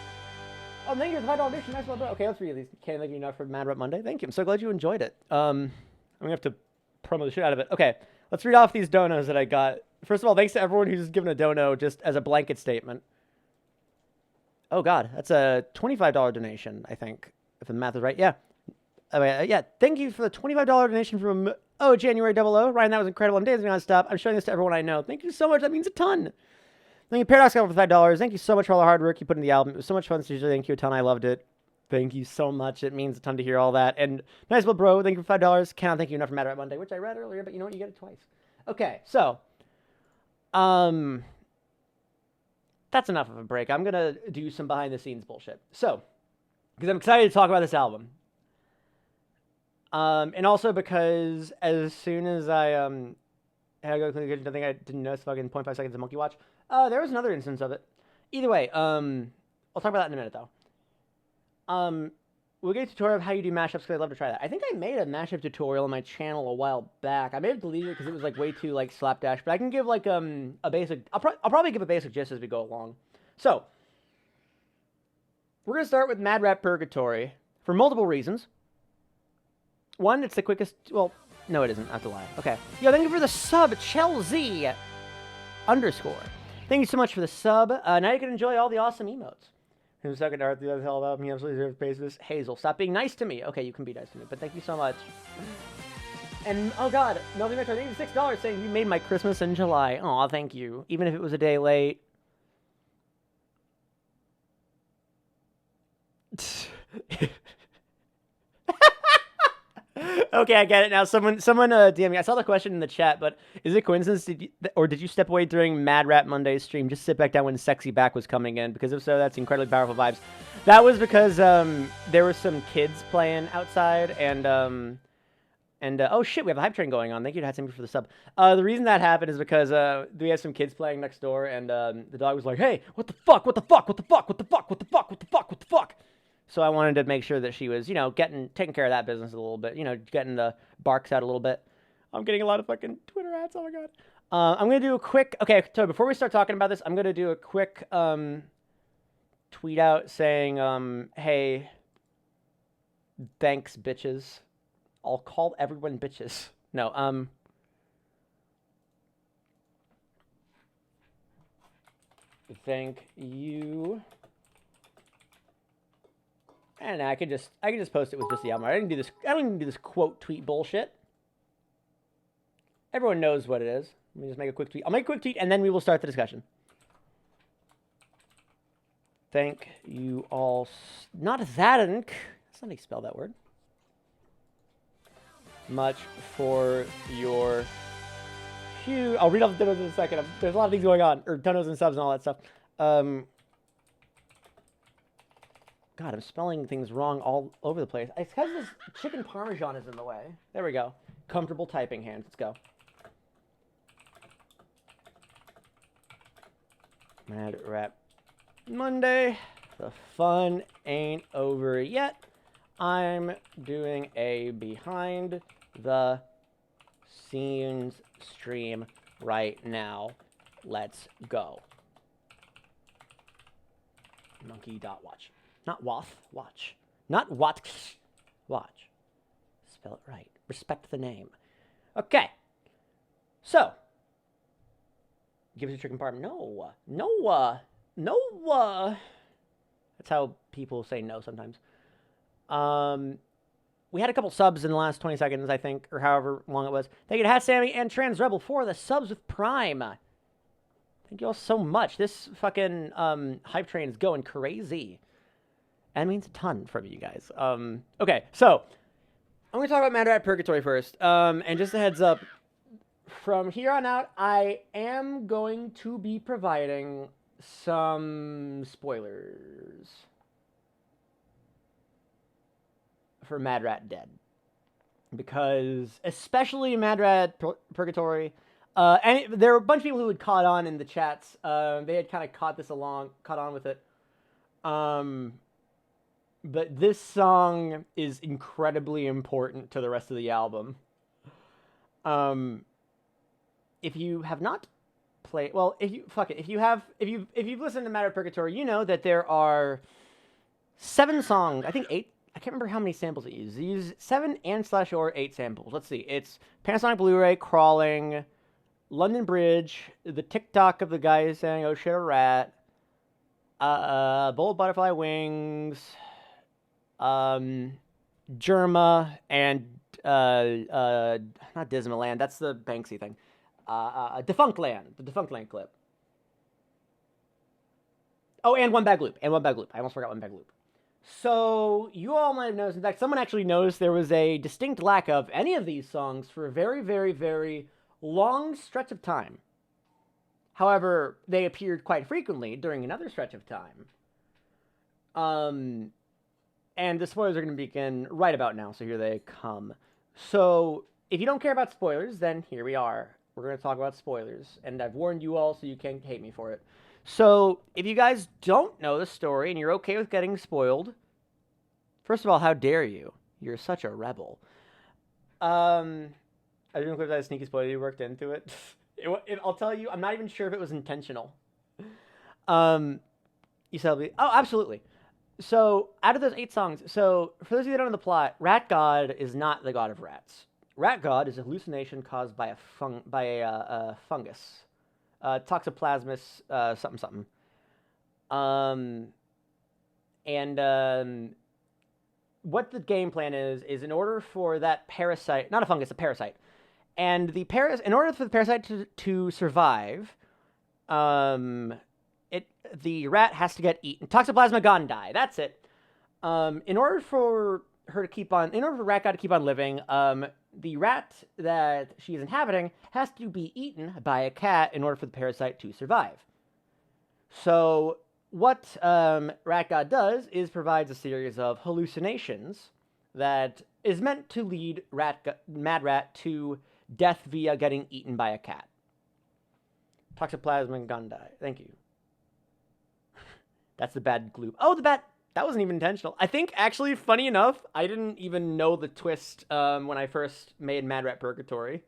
Oh, thank you for the $5 donation. Nice one, bro. Okay, let's read these. Can't thank you enough for Mad Rap Monday. Thank you. I'm so glad you enjoyed it. I'm gonna have to promo the shit out of it. Okay, let's read off these donos that I got. First of all, thanks to everyone who's given a dono just as a blanket statement. Oh God, that's a $25 donation, I think, if the math is right. Yeah. Yeah, thank you for the $25 donation from January 00. Ryan, that was incredible. I'm dancing non-stop. I'm showing this to everyone I know. Thank you so much. That means a ton. Thank you, Paradox Album for $5. Thank you so much for all the hard work you put in the album. It was so much fun to do. Thank you a ton. I loved it. Thank you so much. It means a ton to hear all that. And nice little bro. Thank you for $5. Cannot thank you enough for Mad Rap Monday, which I read earlier, but you know what? You get it twice. Okay, so that's enough of a break. I'm gonna do some behind the scenes bullshit. So, because I'm excited to talk about this album. And also because as soon as I had to go clean the kitchen, I think I didn't notice fucking 0.5 seconds of Monkey Watch. There was another instance of it. Either way, I'll talk about that in a minute though. We'll get a tutorial of how you do mashups because I'd love to try that. I think I made a mashup tutorial on my channel a while back. I may have deleted it because it was like way too like slapdash, but I can give like a basic. I'll probably give a basic gist as we go along. So we're gonna start with Mad Rap Purgatory for multiple reasons. One, it's the quickest. Well, no, it isn't. I have to lie. Okay. Yo, thank you for the sub, Chelsea _. Thank you so much for the sub. Now you can enjoy all the awesome emotes. Who's the second art? The other hell about me. Absolutely deserves praise for this. Hazel, stop being nice to me. Okay, you can be nice to me, but thank you so much. And oh God, Melvin Metro, thank you for $6 saying you made my Christmas in July. Aw, thank you. Even if it was a day late. Okay, I get it now. Someone DM me. I saw the question in the chat, but is it coincidence? Did you step away during Mad Rap Monday's stream? Just sit back down when Sexy Back was coming in, because if so, that's incredibly powerful vibes. That was because there were some kids playing outside, and oh shit, we have a hype train going on. Thank you to Hatsumi for the sub. The reason that happened is because we had some kids playing next door, and the dog was like, "Hey, what the fuck? What the fuck? What the fuck? What the fuck? What the fuck? What the fuck? What the fuck?" So I wanted to make sure that she was, taking care of that business a little bit, getting the barks out a little bit. I'm getting a lot of fucking Twitter ads. Oh my God. I'm going to do a quick, okay, so before we start talking about this, I'm going to do a quick tweet out saying, hey, thanks, bitches. I'll call everyone bitches. No, thank you. And I can just post it with just the album. I don't even do this quote tweet bullshit. Everyone knows what it is. Let me just make a quick tweet. I'll make a quick tweet and then we will start the discussion. Thank you all. Not that. That's not how you spell that word. Much for your huge. I'll read off the donos in a second. There's a lot of things going on, or donos and subs and all that stuff. God, I'm spelling things wrong all over the place. It's because this chicken parmesan is in the way. There we go. Comfortable typing hands. Let's go. Mad Rap Monday. The fun ain't over yet. I'm doing a behind the scenes stream right now. Let's go. Monkey.watch. Not wath, watch. Not watch, watch. Spell it right. Respect the name. Okay. So. Give us a chicken parm. No. That's how people say no sometimes. We had a couple subs in the last 20 seconds, I think, or however long it was. Thank you to Hat Sammy and Trans Rebel for the subs with Prime. Thank you all so much. This fucking hype train is going crazy. That means a ton from you guys. Okay, so I'm going to talk about Mad Rap Purgatory first. And just a heads up, from here on out, I am going to be providing some spoilers for Mad Rat Dead. Because, especially Mad Rat Purgatory, there were a bunch of people who had caught on in the chats. They had kind of caught on with it. But this song is incredibly important to the rest of the album. If you have not played, well, if you've listened to Matter of Purgatory, you know that there are 7 songs. I think 8. I can't remember how many samples it uses. It uses 7 and/or 8 samples. Let's see. It's Panasonic Blu-ray, Crawling, London Bridge, the TikTok of the guy saying, "Oh shit, a rat," Bold Butterfly Wings, Germa, and not Dismaland. That's the Banksy thing. Defunct Land, the Defunct Land clip. Oh, and One Bag Loop. I almost forgot One Bag Loop. So you all might have noticed. In fact, someone actually noticed there was a distinct lack of any of these songs for a very, very, very long stretch of time. However, they appeared quite frequently during another stretch of time. And the spoilers are going to begin right about now, so here they come. So, if you don't care about spoilers, then here we are. We're going to talk about spoilers, and I've warned you all so you can't hate me for it. So, if you guys don't know the story and you're okay with getting spoiled, first of all, how dare you? You're such a rebel. I didn't clip that sneaky spoiler you worked into it. I'll tell you, I'm not even sure if it was intentional. You said, oh, absolutely. So, out of those 8 songs, so for those of you that don't know the plot, Rat God is not the god of rats. Rat God is a hallucination caused by a fungus, Toxoplasmus something. What the game plan is in order for that parasite, not a fungus, a parasite, and in order for the parasite to survive, the rat has to get eaten. Toxoplasma gondii, that's it. In order for Rat God to keep on living, the rat that she is inhabiting has to be eaten by a cat in order for the parasite to survive. So what Rat God does is provides a series of hallucinations that is meant to lead Mad Rat to death via getting eaten by a cat. Toxoplasma gondii. Thank you. That's the bad gloop. Oh, that wasn't even intentional. I think, actually, funny enough, I didn't even know the twist when I first made Mad Rat Purgatory.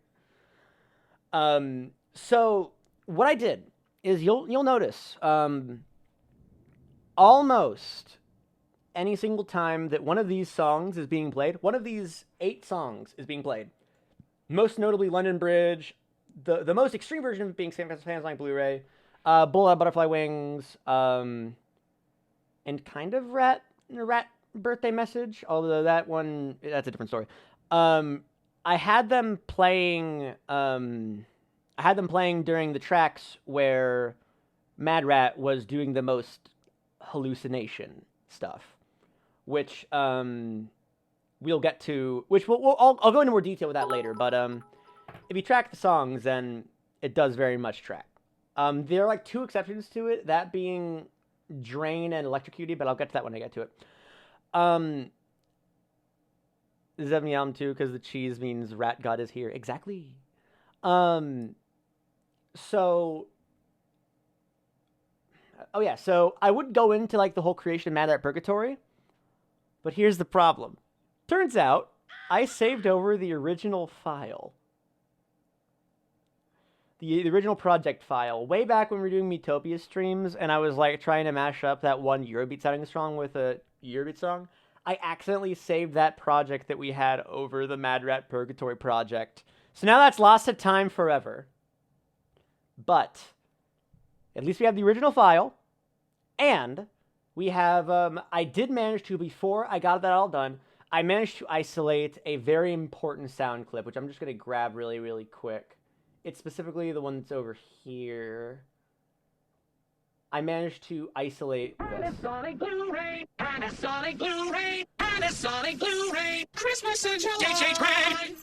So, what I did is, you'll notice, almost any single time that one of these songs is being played, one of these 8 songs is being played, most notably London Bridge, the most extreme version of being Panasonic Blu-ray, Bull Out Butterfly Wings, and kind of Rat Birthday Message, although that's a different story. I had them playing during the tracks where Mad Rat was doing the most hallucination stuff, which we'll get to, which I'll go into more detail with that later, but if you track the songs, then it does very much track. There are like 2 exceptions to it, that being Drain and Electrocuted, but I'll get to that when I get to it. Zevniam too, because the cheese means Rat God is here. Exactly. So I would go into like the whole creation of Mad Rat Purgatory, but here's the problem. Turns out I saved over the original file. The original project file, way back when we were doing Metopia streams, and I was like trying to mash up that one Eurobeat sounding song with a Eurobeat song. I accidentally saved that project that we had over the Mad Rat Purgatory project. So now that's lost to time forever. But at least we have the original file, and we have, I did manage to, before I got that all done, I managed to isolate a very important sound clip, which I'm just going to grab really, really quick. It's specifically the one that's over here. I managed to isolate this. Panasonic Blu-ray, Panasonic Blu-ray, Panasonic Blu-ray, Christmas in July.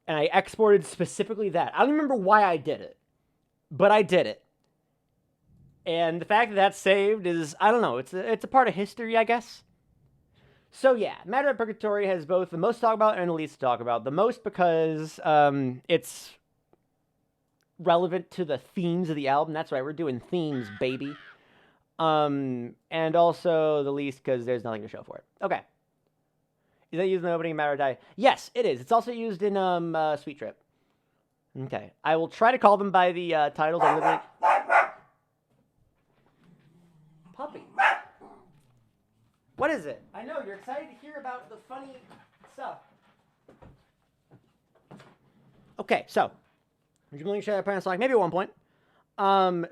And I exported specifically that. I don't remember why I did it, but I did it. And the fact that that's saved is, I don't know, it's a part of history, I guess. So yeah, Mad Rat Purgatory has both the most to talk about and the least to talk about. The most because it's relevant to the themes of the album. That's right, we're doing themes, baby. And also the least because there's nothing to show for it. Okay. Is that used in the opening Matter or Die? Yes, it is. It's also used in Sweet Trip. Okay. I will try to call them by the titles. I literally... Puppy. What is it? I know, you're excited to hear about the funny stuff. Okay, so. Would you believe share parents like maybe at one point? We're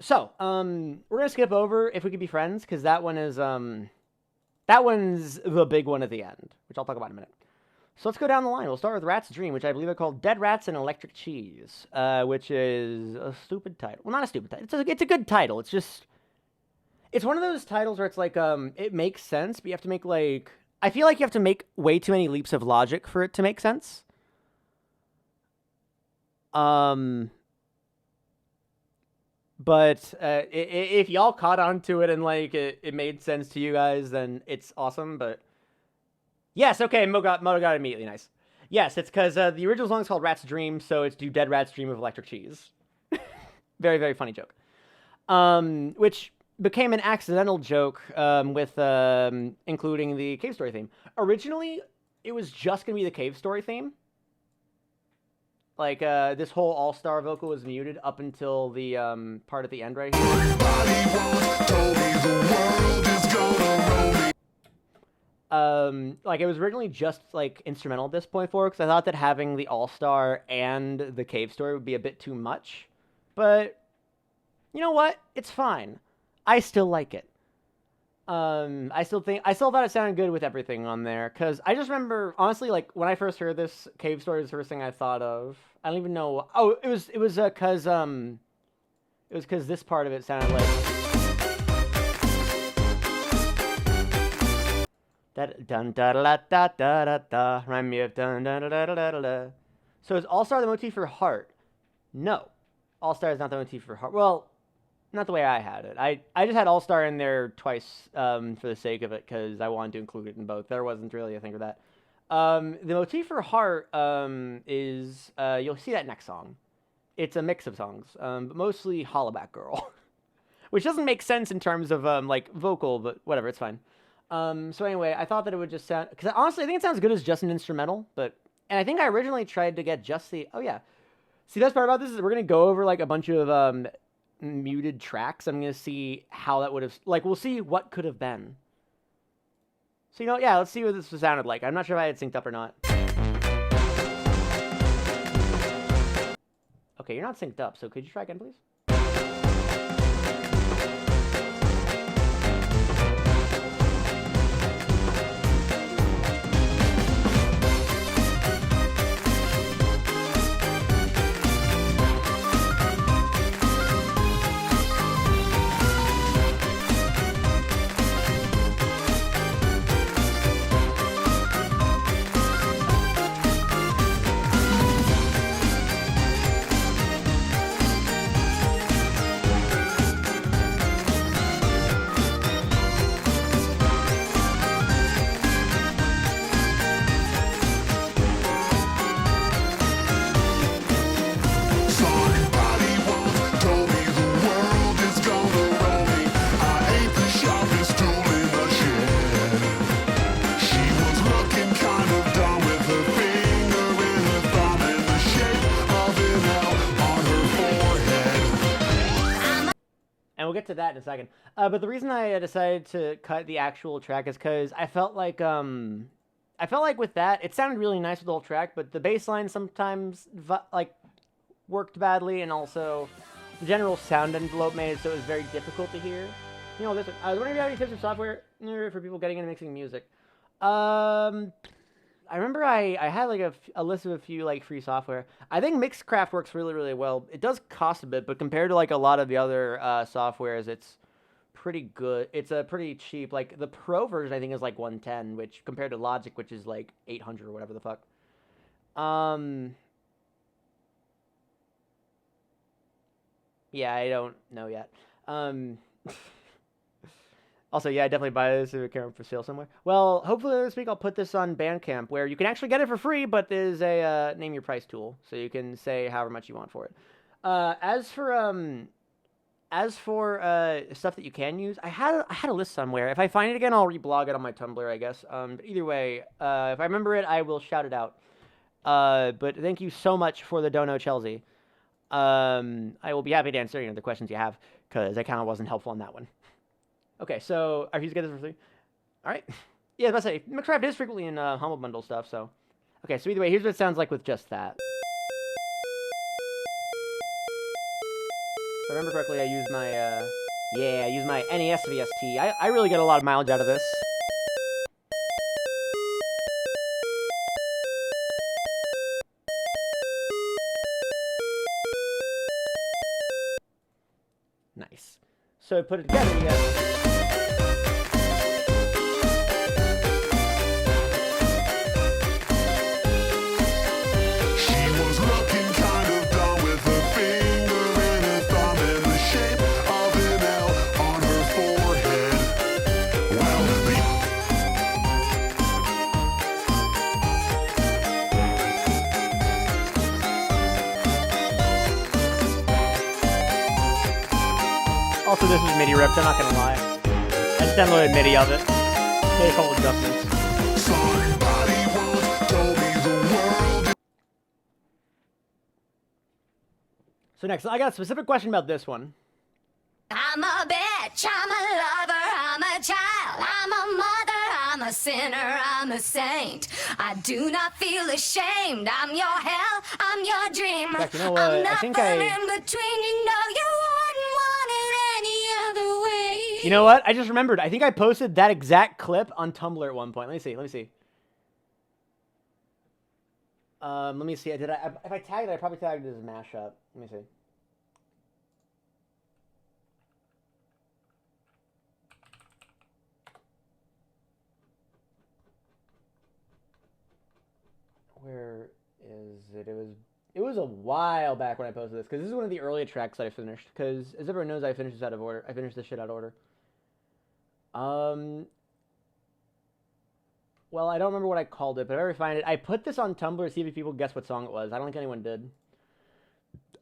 gonna skip over If We Could Be Friends, because that one's the big one at the end, which I'll talk about in a minute. So let's go down the line. We'll start with Rat's Dream, which I believe are called Dead Rats and Electric Cheese, which is a stupid title. Well, not a stupid title. It's a good title. It's just, it's one of those titles where it's like, it makes sense, but you have to make like, I feel like you have to make way too many leaps of logic for it to make sense. But if y'all caught on to it and like it made sense to you guys, then it's awesome. But yes, okay, Mo got it immediately. Nice. Yes, it's because the original song is called Rat's Dream, so it's Do Dead Rats Dream of Electric Cheese. Very, very funny joke. Which became an accidental joke with including the Cave Story theme. Originally, it was just gonna be the Cave Story theme. Like, this whole all-star vocal was muted up until the part at the end right here. Like, it was originally just, like, instrumental at this point for it, because I thought that having the all-star and the Cave Story would be a bit too much. But, you know what? It's fine. I still like it. I still thought it sounded good with everything on there, because I just remember, honestly, like, when I first heard this, Cave Story was the first thing I thought of. I don't even know. Oh, it was because this part of it sounded like that dun da da da da da da. Remind me of dun da da da da da. So is All Star the motif for Heart? No, All Star is not the motif for Heart. Well, not the way I had it. I just had All Star in there twice for the sake of it because I wanted to include it in both. There wasn't really a thing for that. The motif for Heart is you'll see that next song. It's a mix of songs, but mostly Hollaback Girl, which doesn't make sense in terms of like vocal, but whatever, it's fine. So anyway, I thought that it would just sound, because honestly I think it sounds good as just an instrumental, and I think I originally tried to get just the, oh yeah. See, the best part about this is we're gonna go over like a bunch of muted tracks. I'm gonna see how that would have, like, we'll see what could have been. So, you know, yeah, let's see what this sounded like. I'm not sure if I had synced up or not. Okay, you're not synced up, so could you try again, please? Get to that in a second. But the reason I decided to cut the actual track is because I felt like with that, it sounded really nice with the whole track, but the bass line sometimes like worked badly, and also the general sound envelope made it so it was very difficult to hear. You know, this one. I was wondering if you have any tips or software for people getting into mixing music. I remember I had like a list of a few like free software. I think Mixcraft works really, really well. It does cost a bit, but compared to like a lot of the other softwares, it's pretty good. It's pretty cheap. Like the Pro version, I think is like 110, which compared to Logic, which is like 800 or whatever the fuck. Yeah, I don't know yet. Also, yeah, I definitely buy this if it came for sale somewhere. Well, hopefully this week I'll put this on Bandcamp, where you can actually get it for free, but there's a name your price tool, so you can say however much you want for it. As for stuff that you can use, I had a list somewhere. If I find it again, I'll reblog it on my Tumblr, I guess. But either way, if I remember it, I will shout it out. But thank you so much for the dono, Chelsea. I will be happy to answer any of the questions you have, because I kind of wasn't helpful on that one. Okay, so are you get this for free? All right. Yeah, I was about to say, Mixcraft is frequently in Humble Bundle stuff, so. Okay, so either way, here's what it sounds like with just that. If I remember correctly, I used my, I used my NES VST. I really get a lot of mileage out of this. Nice. So put it together, you guys. Also, this is MIDI ripped, I'm not gonna lie. I just downloaded MIDI of it. Made a couple adjustments. So next, I got a specific question about this one. I'm a bitch, I'm a lover, I'm a child, I'm a mother, I'm a sinner, I'm a saint. I do not feel ashamed. I'm your hell, I'm your dream. In fact, you know what? I'm I think nothing in between, you know you wouldn't want it any other way. You know what? I just remembered. I think I posted that exact clip on Tumblr at one point. Let me see. Let me see. Did I? If I tagged it, I probably tagged it as a mashup. Let me see. Where is it? It was a while back when I posted this, because this is one of the earlier tracks that I finished. Because as everyone knows, I finished this out of order. I finished this shit out of order. Well, I don't remember what I called it, but if I ever find it, I put this on Tumblr to see if people guess what song it was. I don't think anyone did.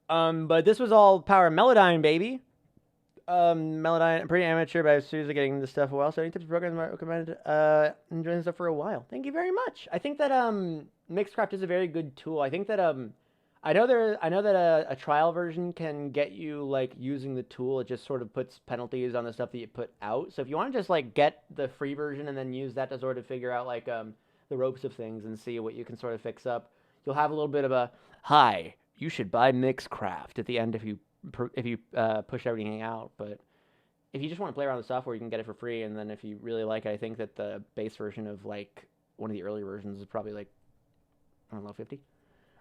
But this was all Power Melodyne, baby. Melodyne, I'm pretty amateur, but I was seriously getting this stuff a while, so any tips and programs I recommended enjoying this stuff for a while. Thank you very much. I think that Mixcraft is a very good tool. I think that I know that a trial version can get you like using the tool. It just sort of puts penalties on the stuff that you put out. So if you want to just like get the free version and then use that to sort of figure out like the ropes of things and see what you can sort of fix up, you'll have a little bit of a hi. You should buy Mixcraft at the end if you push everything out. But if you just want to play around with software, you can get it for free. And then if you really like it, I think that the base version of like one of the early versions is probably like, I don't know, 50.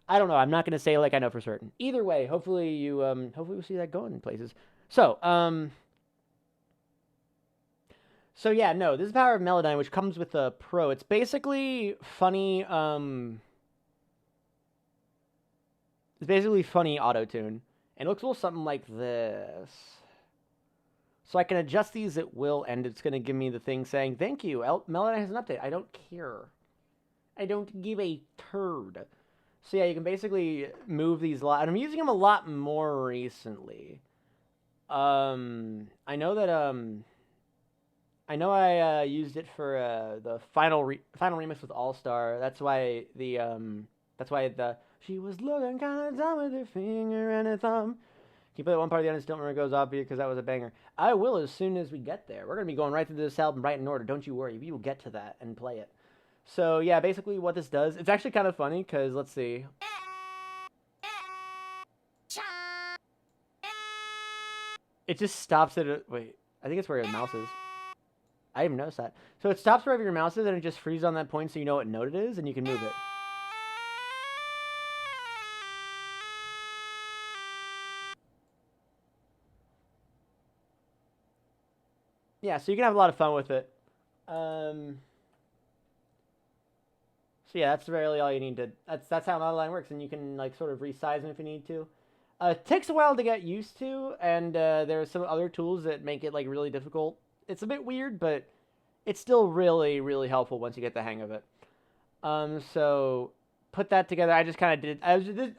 I don't know. I'm not going to say like I know for certain. Either way, hopefully you hopefully we'll see that going in places. So yeah, no, this is Power of Melodyne, which comes with a Pro. It's basically funny. It's basically funny auto-tune. And it looks a little something like this. So I can adjust these at will, and it's going to give me the thing saying, thank you, Melodyne has an update. I don't care. I don't give a turd. So yeah, you can basically move these a lot. And I'm using them a lot more recently. I know that, I used it for the final remix with All-Star. That's why the she was looking kind of dumb with her finger and her thumb. Can you play that one part of the end? I still remember it goes off here because that was a banger. I will as soon as we get there. We're going to be going right through this album right in order. Don't you worry. We will get to that and play it. So, yeah, basically what this does, it's actually kind of funny because, let's see. It just stops at a, wait, I think it's where your mouse is. I didn't even notice that. So it stops wherever your mouse is and it just freezes on that point so you know what note it is and you can move it. Yeah, so you can have a lot of fun with it. So yeah, that's really all you need to. That's how Melodyne works, and you can like sort of resize them if you need to. It takes a while to get used to, and there are some other tools that make it like really difficult. It's a bit weird, but it's still really, really helpful once you get the hang of it. So put that together. I just kind of did.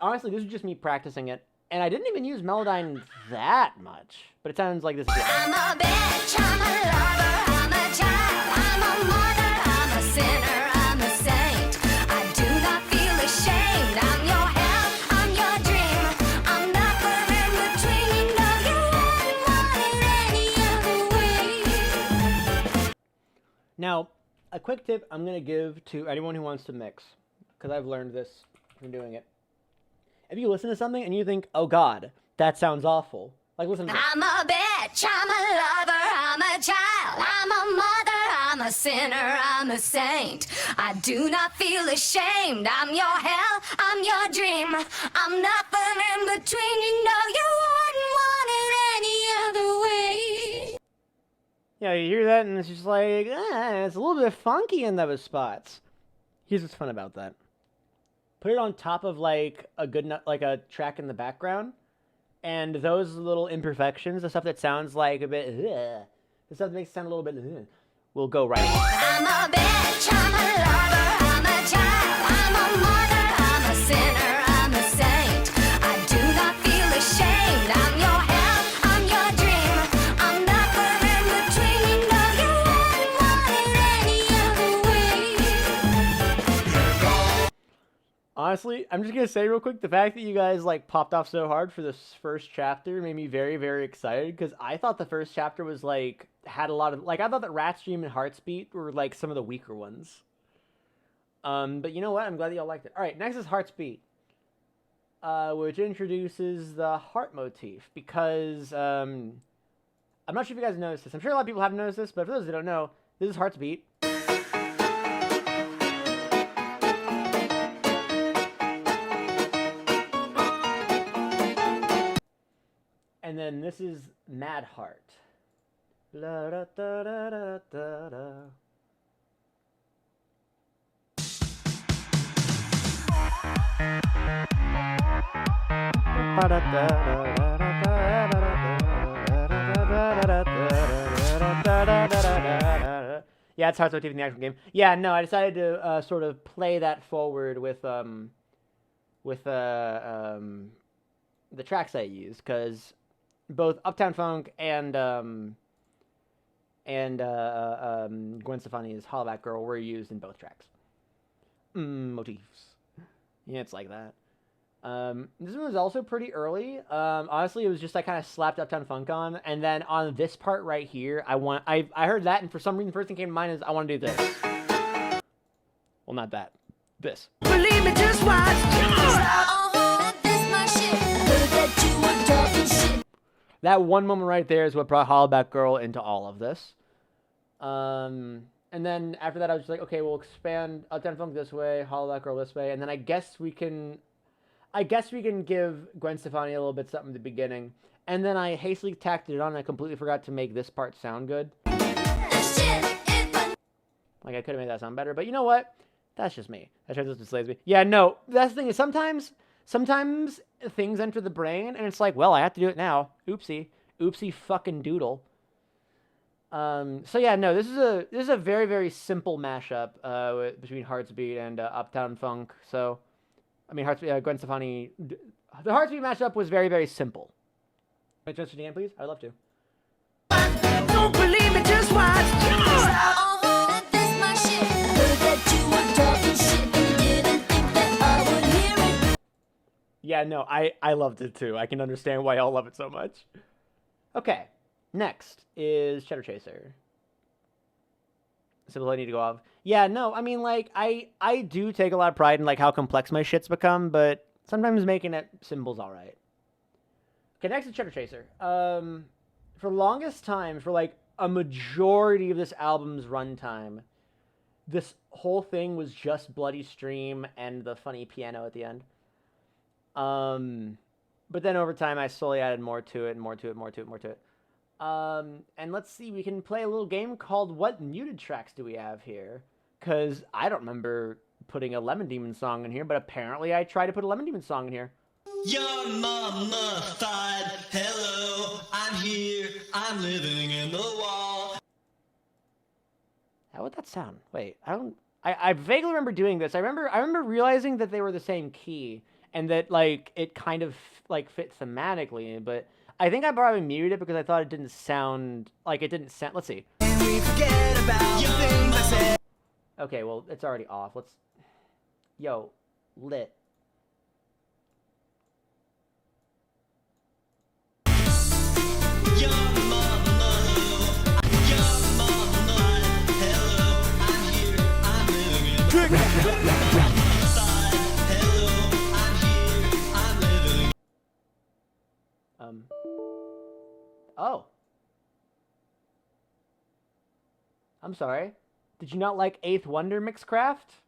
Honestly, this is just me practicing it. And I didn't even use Melodyne that much, but it sounds like this. I'm a bitch, I'm a lover, I'm a child, I'm a mother, I'm a sinner, I'm a saint. I do not feel ashamed. I'm your hell, I'm your dream. I'm nothing in between. No, you wouldn't want it any other way. Now, a quick tip I'm going to give to anyone who wants to mix, because I've learned this from doing it. If you listen to something and you think, oh God, that sounds awful, like listen to this. I'm a bitch, I'm a lover, I'm a child, I'm a mother, I'm a sinner, I'm a saint. I do not feel ashamed. I'm your hell, I'm your dream. I'm nothing in between. You know you wouldn't want it any other way. Yeah, you hear that and it's just like, it's a little bit funky in those spots. Here's what's fun about that. Put it on top of like a good, like a track in the background, and those little imperfections, the stuff that sounds like a bit, the stuff that makes it sound a little bit, will go right. I'm a bitch, I'm a lover, I'm a child, I'm a mother, I'm a sinner, I'm a saint. I do not feel ashamed. I'm your hell, I'm your dream. I'm nothing in between. You know you wouldn't want it any other way. Honestly, I'm just gonna say real quick, the fact that you guys like popped off so hard for this first chapter made me very, very excited, because I thought the first chapter was like had a lot of like I thought that Rat's Dream and Heartsbeat were like some of the weaker ones. But you know what? I'm glad that y'all liked it. All right, next is Heartsbeat, which introduces the heart motif, because I'm not sure if you guys noticed this. I'm sure a lot of people haven't noticed this, but for those that don't know, this is Heartsbeat. And then this is Mad Heart. La, da, da, da, da, da, da. Yeah, it's Hearts Motif in the actual game. Yeah, no, I decided to sort of play that forward with the tracks I use, because both Uptown Funk and Gwen Stefani's Hollaback Girl were used in both tracks. Motifs. Yeah, it's like that. This one was also pretty early. Honestly, it was just I kind of slapped Uptown Funk on, and then on this part right here, I heard that, and for some reason, the first thing came to mind is I want to do this. Well, not that. This. Believe me, just watch. This my shit. Heard that you were talking shit. That one moment right there is what brought Hollaback Girl into all of this. And then after that, I was just like, okay, we'll expand Uptown Funk this way, Hollaback Girl this way, and then I guess we can give Gwen Stefani a little bit something at the beginning. And then I hastily tacked it on, and I completely forgot to make this part sound good. Like, I could have made that sound better, but you know what? That's just me. That just displays me. Yeah, no, that's the thing is sometimes things enter the brain, and it's like, well, I have to do it now. Oopsie. Oopsie fucking doodle. So yeah, no, this is a very, very simple mashup between Heartsbeat and Uptown Funk. So, I mean, Gwen Stefani, the Heartsbeat mashup was very, very simple. Can I transfer again, please? I'd love to. Don't believe me, just watch. This my shit. Heard that you were talking shit and didn't think that I would hear it. Yeah, no, I loved it too. I can understand why y'all love it so much. Okay, next is Cheddar Chaser. Symbol I need to go off. Yeah, no, I mean, like, I do take a lot of pride in, like, how complex my shits become, but sometimes making it symbol's alright. Okay, next is Cheddar Chaser. For longest time, for, like, a majority of this album's runtime, this whole thing was just Bloody Stream and the funny piano at the end. But then over time, I slowly added more to it, and more to it, more to it, more to it. And let's see, we can play a little game called What Muted Tracks Do We Have Here? Because I don't remember putting a Lemon Demon song in here, but apparently I tried to put a Lemon Demon song in here. Your mama thought, hello, I'm here, I'm living in the wall. How would that sound? Wait, I vaguely remember doing this. I remember realizing that they were the same key, and that like it kind of like fits thematically. But I think I probably muted it because I thought it didn't sound like it didn't sound. Let's see. We forget about the things I said. Okay, well it's already off. Let's. Yo, lit. Oh. I'm sorry. Did you not like Eighth Wonder, Mixcraft?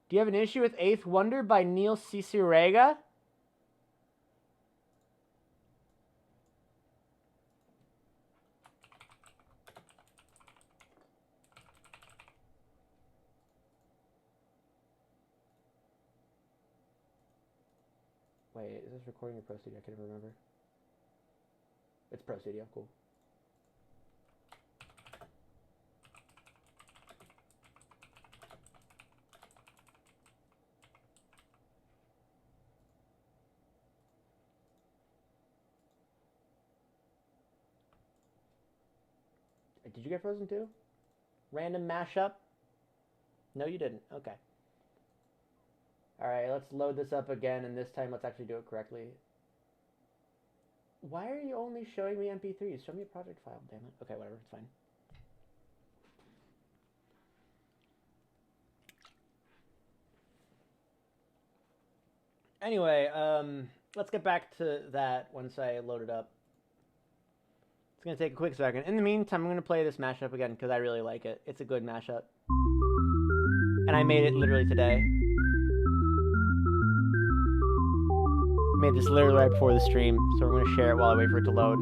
Do you have an issue with Eighth Wonder by Neil Cicerega? Wait, is this recording or Pro Studio? I can't even remember. It's Pro Studio, cool. Did you get Frozen 2? Random mashup? No, you didn't. Okay. Alright, let's load this up again, and this time let's actually do it correctly. Why are you only showing me MP3s? Show me a project file, damn it. Okay, whatever, it's fine. Anyway, let's get back to that once I load it up. It's going to take a quick second. In the meantime, I'm going to play this mashup again because I really like it. It's a good mashup. And I made it literally today. Made this literally right before the stream, so we're going to share it while I wait for it to load.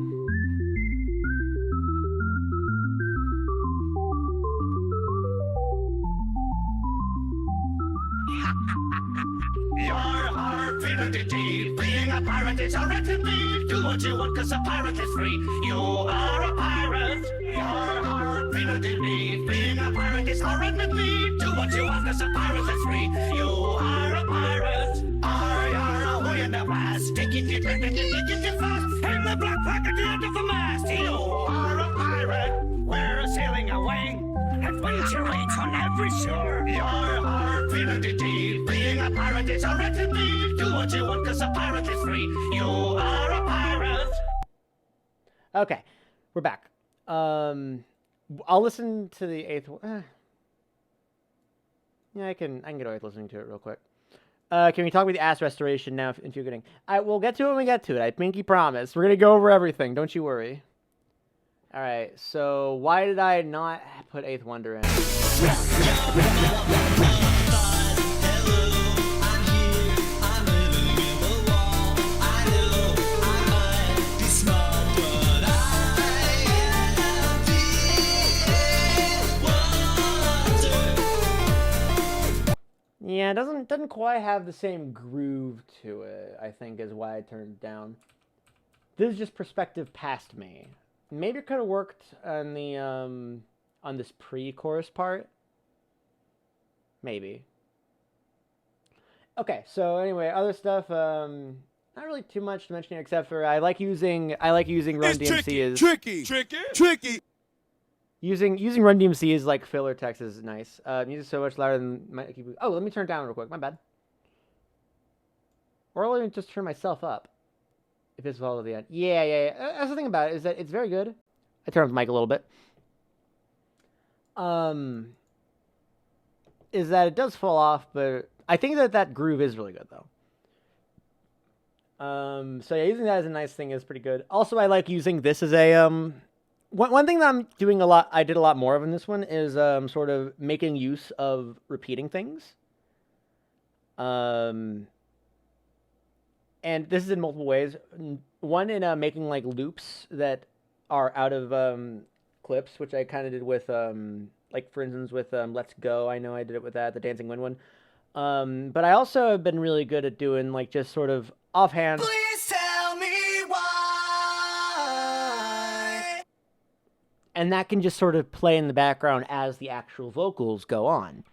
Your heart feeling deep. Being a pirate is a recipe. Do what you want, cause a pirate is free. You are a pirate. Your heart feeling deep. Being a pirate is a recipe. Do what you want, cause a pirate is free. You are a pirate. You're away in the past. Taking it, drinking it, taking it fast. And the black flag at the end of the mast. You are a pirate. We're sailing away. Adventure waits on every shore. Your heart feeling deep. Being a pirate is a recipe. Do what you want, cause a pirate is free. You are a pirate. Okay, we're back. I'll listen to the eighth one. Yeah, I can get away with listening to it real quick. Can we talk about the ass restoration now in Fugating? We'll get to it when we get to it. I pinky promise. We're gonna go over everything. Don't you worry. All right. So why did I not put Eighth Wonder in? Yeah, it doesn't quite have the same groove to it, I think, is why I turned it down. This is just perspective past me. Maybe it could have worked on the on this pre-chorus part. Maybe. Okay, so anyway, other stuff, not really too much to mention here, except for I like using Run DMC as tricky. Using Run DMC as like filler text is nice. Music's so much louder than my keyboard. Oh, let me turn it down real quick. My bad. Or I'll even just turn myself up. If it's all to the end. Yeah. That's the thing about it, is that it's very good. I turned up the mic a little bit. Is that it does fall off, but I think that groove is really good though. So yeah, using that as a nice thing is pretty good. Also, I like using this as a one thing that I'm doing a lot. I did a lot more of in this one is sort of making use of repeating things. And this is in multiple ways. One in making like loops that are out of clips, which I kind of did with like for instance with Let's Go. I know I did it with that, the Dancing Wind one. But I also have been really good at doing like just sort of offhand. Please tell me why. And that can just sort of play in the background as the actual vocals go on.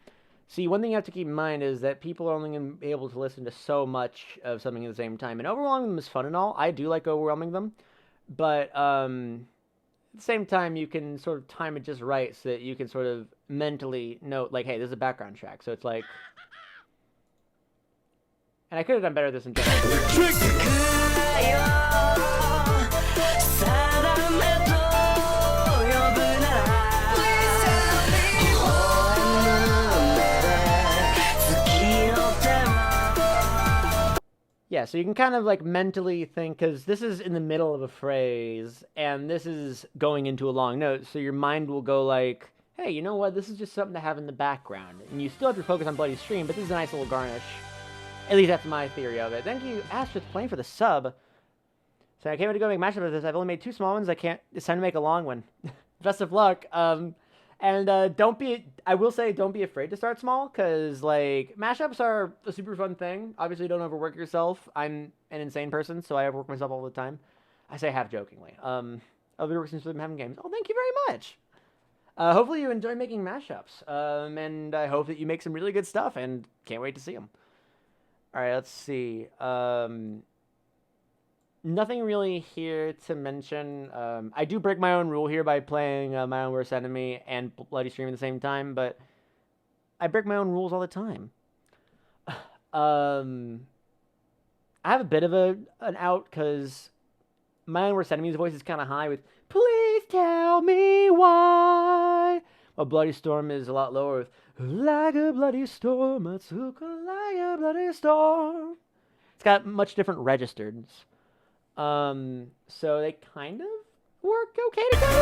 See, one thing you have to keep in mind is that people are only going to be able to listen to so much of something at the same time. And overwhelming them is fun and all. I do like overwhelming them. But at the same time, you can sort of time it just right so that you can sort of mentally note, like, hey, this is a background track. So it's like... And I could have done better with this in general. Yeah, so you can kind of like mentally think, because this is in the middle of a phrase, and this is going into a long note, so your mind will go like, hey, you know what, this is just something to have in the background. And you still have to focus on Bloody Stream, but this is a nice little garnish. At least that's my theory of it. Thank you, Astrid, playing for the sub. So I can't wait to go make mashup of this. I've only made 2 small ones. It's time to make a long one. Best of luck. I will say, don't be afraid to start small, because, like, mashups are a super fun thing. Obviously, don't overwork yourself. I'm an insane person, so I overwork myself all the time. I say half-jokingly. I'll be working since I'm having games. Oh, thank you very much! Hopefully you enjoy making mashups, and I hope that you make some really good stuff, and can't wait to see them. Alright, let's see. Nothing really here to mention. I do break my own rule here by playing My Own Worst Enemy and Bloody Stream at the same time, but I break my own rules all the time. I have a bit of an out, because My Own Worst Enemy's voice is kind of high with, please tell me why. While Bloody Storm is a lot lower with, like a bloody storm, Atsuka, like a bloody storm. It's got much different registers. So they kind of work okay together.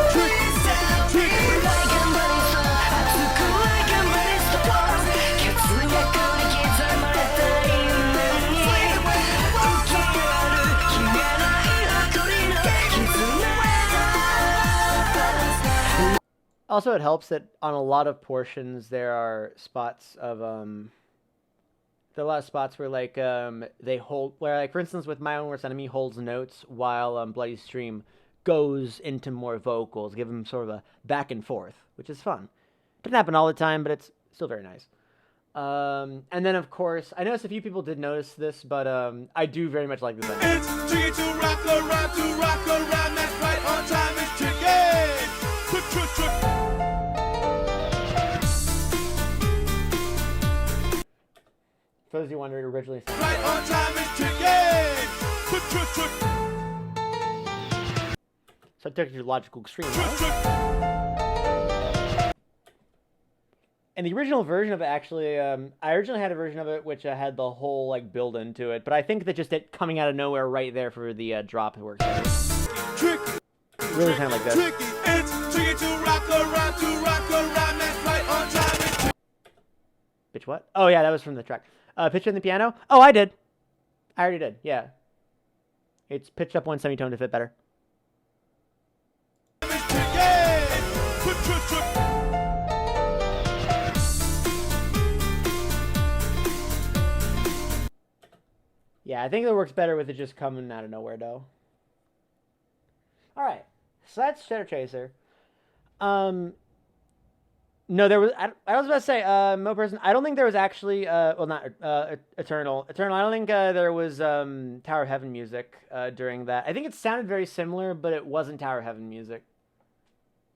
Also, it helps that on a lot of portions there are spots of there are a lot of spots where like they hold, where like for instance with My Own Worst Enemy holds notes while Bloody Stream goes into more vocals, give them sort of a back and forth, which is fun. Doesn't happen all the time, but it's still very nice. And then of course, I noticed a few people did notice this, but I do very much like this. It's tricky to rock around, that's right on time, it's tricky. For those who wonder, it originally sounded right on time, it's tricky. So I took it to logical extreme. Right? And the original version of it actually, I originally had a version of it which had the whole like build into it, but I think that just it coming out of nowhere right there for the drop works better. Really kind of like this. It's tricky to rock around, that's right on time. Bitch, what? Oh yeah, that was from the track. Pitch in the piano? Oh, I did. I already did, yeah. It's pitched up one semitone to fit better. Yeah, I think it works better with it just coming out of nowhere, though. Alright, so that's Shadow Chaser. No, there was. I was about to say, Mo Person. I don't think there was actually. Well, not Eternal. Eternal. I don't think there was Tower of Heaven music during that. I think it sounded very similar, but it wasn't Tower of Heaven music.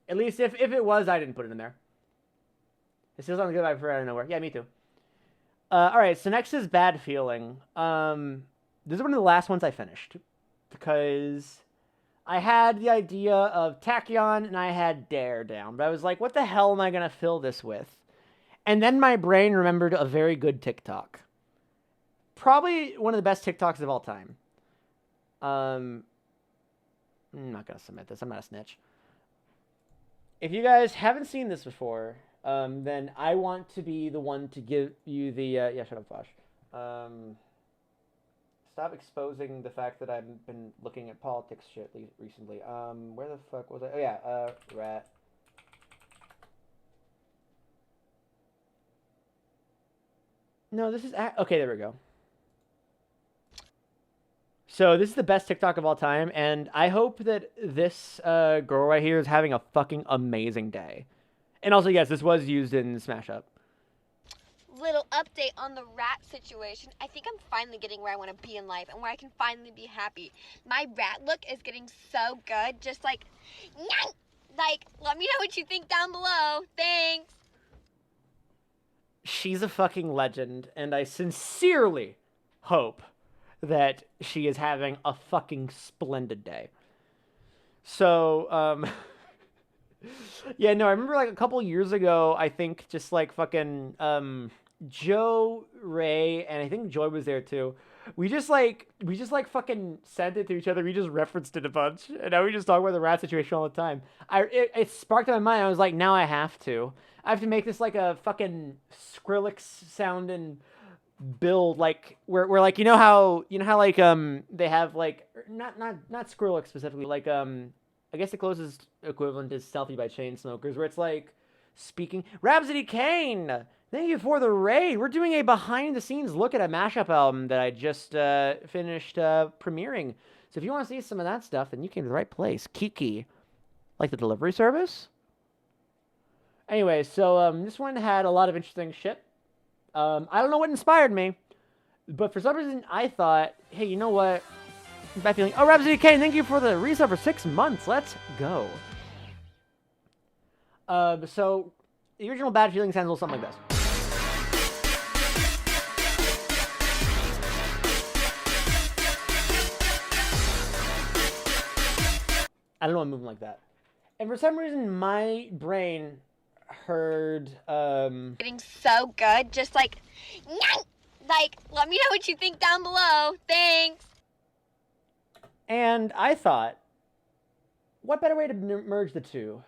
At least if it was, I didn't put it in there. It still sounds good by for out of nowhere. Yeah, me too. All right. So next is Bad Feeling. This is one of the last ones I finished because I had the idea of Tachyon and I had Dare down, but I was like, what the hell am I going to fill this with? And then my brain remembered a very good TikTok. Probably one of the best TikToks of all time. I'm not going to submit this. I'm not a snitch. If you guys haven't seen this before, then I want to be the one to give you the... yeah, shut up, Fosh. Stop exposing the fact that I've been looking at politics shit recently. Where the fuck was I? Oh yeah, rat. No, this is... okay, there we go. So this is the best TikTok of all time, and I hope that this girl right here is having a fucking amazing day. And also, yes, this was used in Smash Up. Little update on the rat situation. I think I'm finally getting where I want to be in life and where I can finally be happy. My rat look is getting so good. Just like, let me know what you think down below. Thanks. She's a fucking legend, and I sincerely hope that she is having a fucking splendid day. So, yeah, no, I remember like a couple years ago, I think just like fucking, Joe, Ray, and I think Joy was there too. We just like fucking sent it to each other. We just referenced it a bunch, and now we just talk about the rat situation all the time. It sparked in my mind. I was like, now I have to make this like a fucking Skrillex sounding build, like where like you know how like they have like not Skrillex specifically, like I guess the closest equivalent is Selfie by Chainsmokers, where it's like speaking. Rhapsody Kane, thank you for the raid. We're doing a behind-the-scenes look at a mashup album that I just finished premiering. So if you want to see some of that stuff, then you came to the right place. Kiki, like the delivery service. Anyway, so this one had a lot of interesting shit. I don't know what inspired me, but for some reason I thought, hey, you know what? Bad feeling. Oh, Rhapsody Kane, thank you for the resub for 6 months. Let's go. So the original Bad Feeling sounds a little something like this. I don't know, I'm moving like that. And for some reason, my brain heard, Getting so good. Just like, let me know what you think down below. Thanks. and I thought, what better way to merge the two?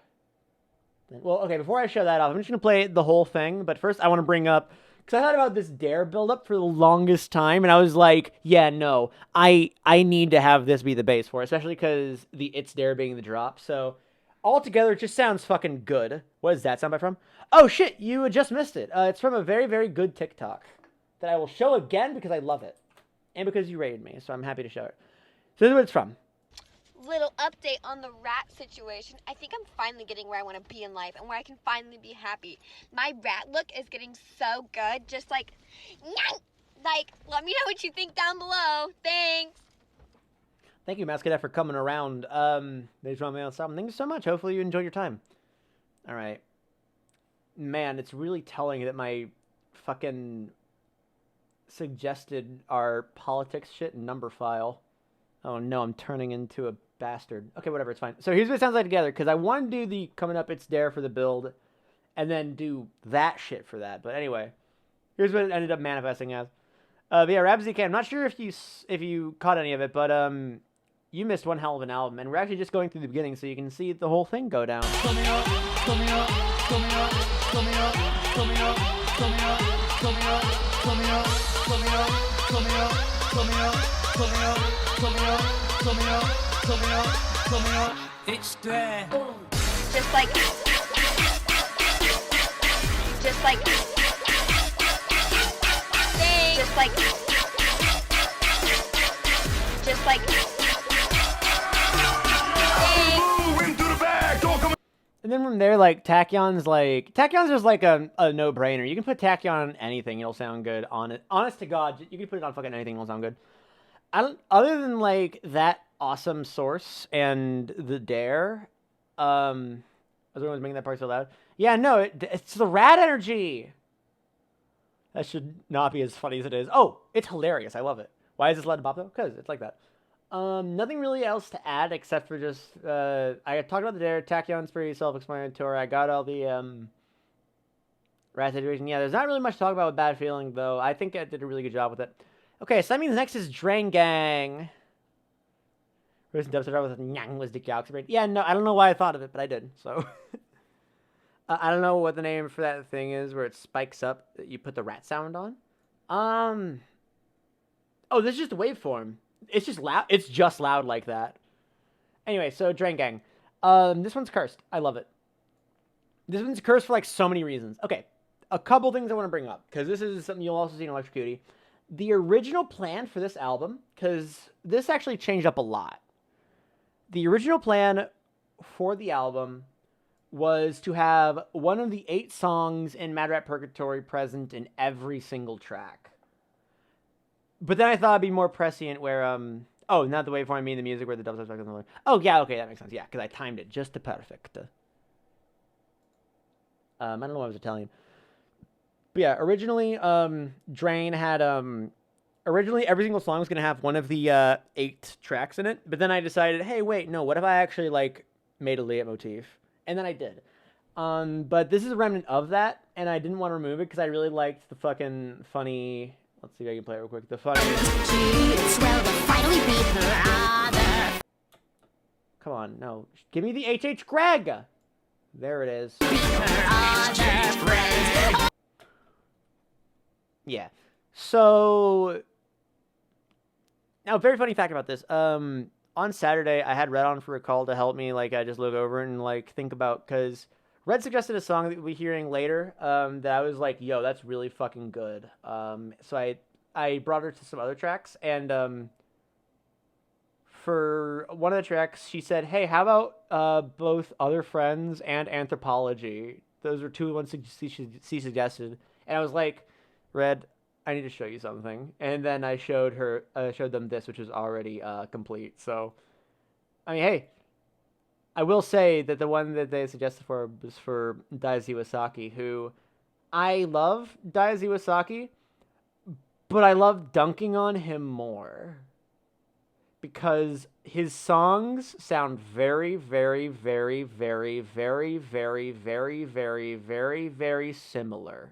Well, okay, before I show that off, I'm just going to play the whole thing, but first I want to bring up, because I thought about this Dare build-up for the longest time, and I was like, yeah, no, I need to have this be the base for it, especially because the It's Dare being the drop, so altogether it just sounds fucking good. What is that soundbite from? Oh shit, you just missed it. It's from a very, very good TikTok that I will show again because I love it, and because you rated me, so I'm happy to show it. So this is what it's from. Little update on the rat situation. I think I'm finally getting where I want to be in life and where I can finally be happy. My rat look is getting so good. Just like, let me know what you think down below. Thanks. Thank you, Mascadette, for coming around. They just want me on something. Thank you so much. Hopefully you enjoyed your time. All right. Man, it's really telling that my fucking suggested our politics shit number file. Oh no, I'm turning into a bastard. Okay, whatever, it's fine. So here's what it sounds like together, because I want to do the coming up It's Dare for the build, and then do that shit for that. But anyway, here's what it ended up manifesting as. But yeah, Rhapsody K, I'm not sure if you caught any of it, but you missed one hell of an album, and we're actually just going through the beginning, so you can see the whole thing go down. It's there. Just like, thanks. Just like, And then from there, like, Tachyon's just like a no-brainer. You can put Tachyon on anything, it'll sound good on it. Honest to God, you can put it on fucking anything, it'll sound good. Other than, like, that awesome source and the Dare, I was always making that part so loud. Yeah, no, it's the rat energy. That should not be as funny as it is. Oh, it's hilarious. I love it. Why is this allowed to pop, though? Because it's like that. Nothing really else to add except for just, I talked about the Dare. Tachyon's pretty self-explanatory. I got all the, rat situation. Yeah, there's not really much to talk about with Bad Feeling, though. I think I did a really good job with it. Okay, so that means next is Drain Gang. Recent dubstep with Nyang was Dick Galaxy. Yeah, no, I don't know why I thought of it, but I did, so. I don't know what the name for that thing is where it spikes up that you put the rat sound on. Oh, this is just a waveform. It's just loud. It's just loud like that. Anyway, so Drain Gang. This one's cursed. I love it. This one's cursed for like so many reasons. Okay, a couple things I want to bring up because this is something you'll also see in Electric Cutie. The original plan for this album, because this actually changed up a lot. The original plan for the album was to have one of the 8 songs in Mad Rat Purgatory present in every single track. But then I thought it'd be more prescient where, oh, not the waveform, I mean the music where the dubstep starts on the lower. Oh, yeah, okay, that makes sense. Yeah, because I timed it just to perfect. I don't know why I was Italian. But yeah, originally, Drain had, originally every single song was going to have one of the 8 tracks in it. But then I decided, hey, wait, no, what if I actually, like, made a leitmotif? And then I did. But this is a remnant of that, and I didn't want to remove it because I really liked the fucking funny... Let's see if I can play it real quick. The funny... Come on, no. Give me the H.H. Greg! There it is. Yeah. So... Now, very funny fact about this. On Saturday, I had Red on for a call to help me, like, I just look over and, like, think about... Because Red suggested a song that we'll be hearing later that I was like, yo, that's really fucking good. So I brought her to some other tracks, and for one of the tracks, she said, hey, how about both Other Friends and Anthropology? Those were 2 ones she suggested. And I was like, Red, I need to show you something. And then I showed them this, which was already complete. So, I mean, hey, I will say that the one that they suggested for was for Daisuke Iwasaki, who I love Daisuke Iwasaki, but I love dunking on him more because his songs sound very, very, very, very, very, very, very, very, very, very similar.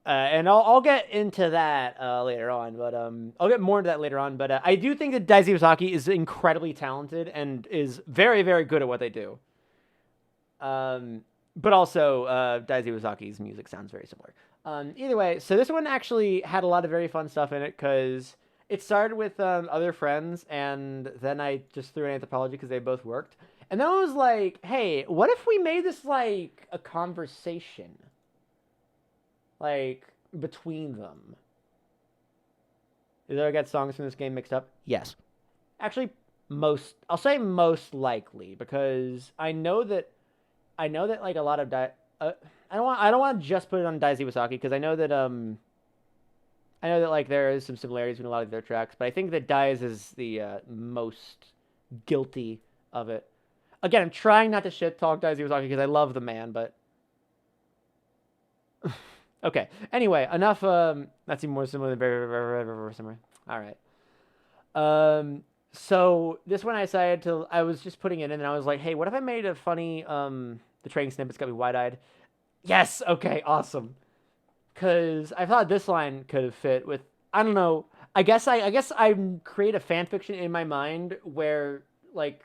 And I'll get into that later on, but I'll get more into that later on. But I do think that Daisuke Iwasaki is incredibly talented and is very, very good at what they do. But also, Daisuke Iwasaki's music sounds very similar. Either way, so this one actually had a lot of very fun stuff in it because it started with Other Friends, and then I just threw in Anthropology because they both worked. And then I was like, hey, what if we made this like a conversation? Like, between them. Did I get songs from this game mixed up? Yes. Actually, I'll say most likely, because I know that like a lot of I don't want to just put it on Daisuke Iwasaki, because I know that like there is some similarities between a lot of their tracks, but I think that Dai's is the most guilty of it. Again, I'm trying not to shit talk Daisuke Iwasaki because I love the man, but okay. Anyway, enough. That's even more similar than very, very, very, very similar. All right. So this one I was just putting it in, and I was like, hey, what if I made a funny the training snippet's got me wide-eyed? Yes. Okay. Awesome. Because I thought this line could have fit with, I don't know. I guess I create a fan fiction in my mind where like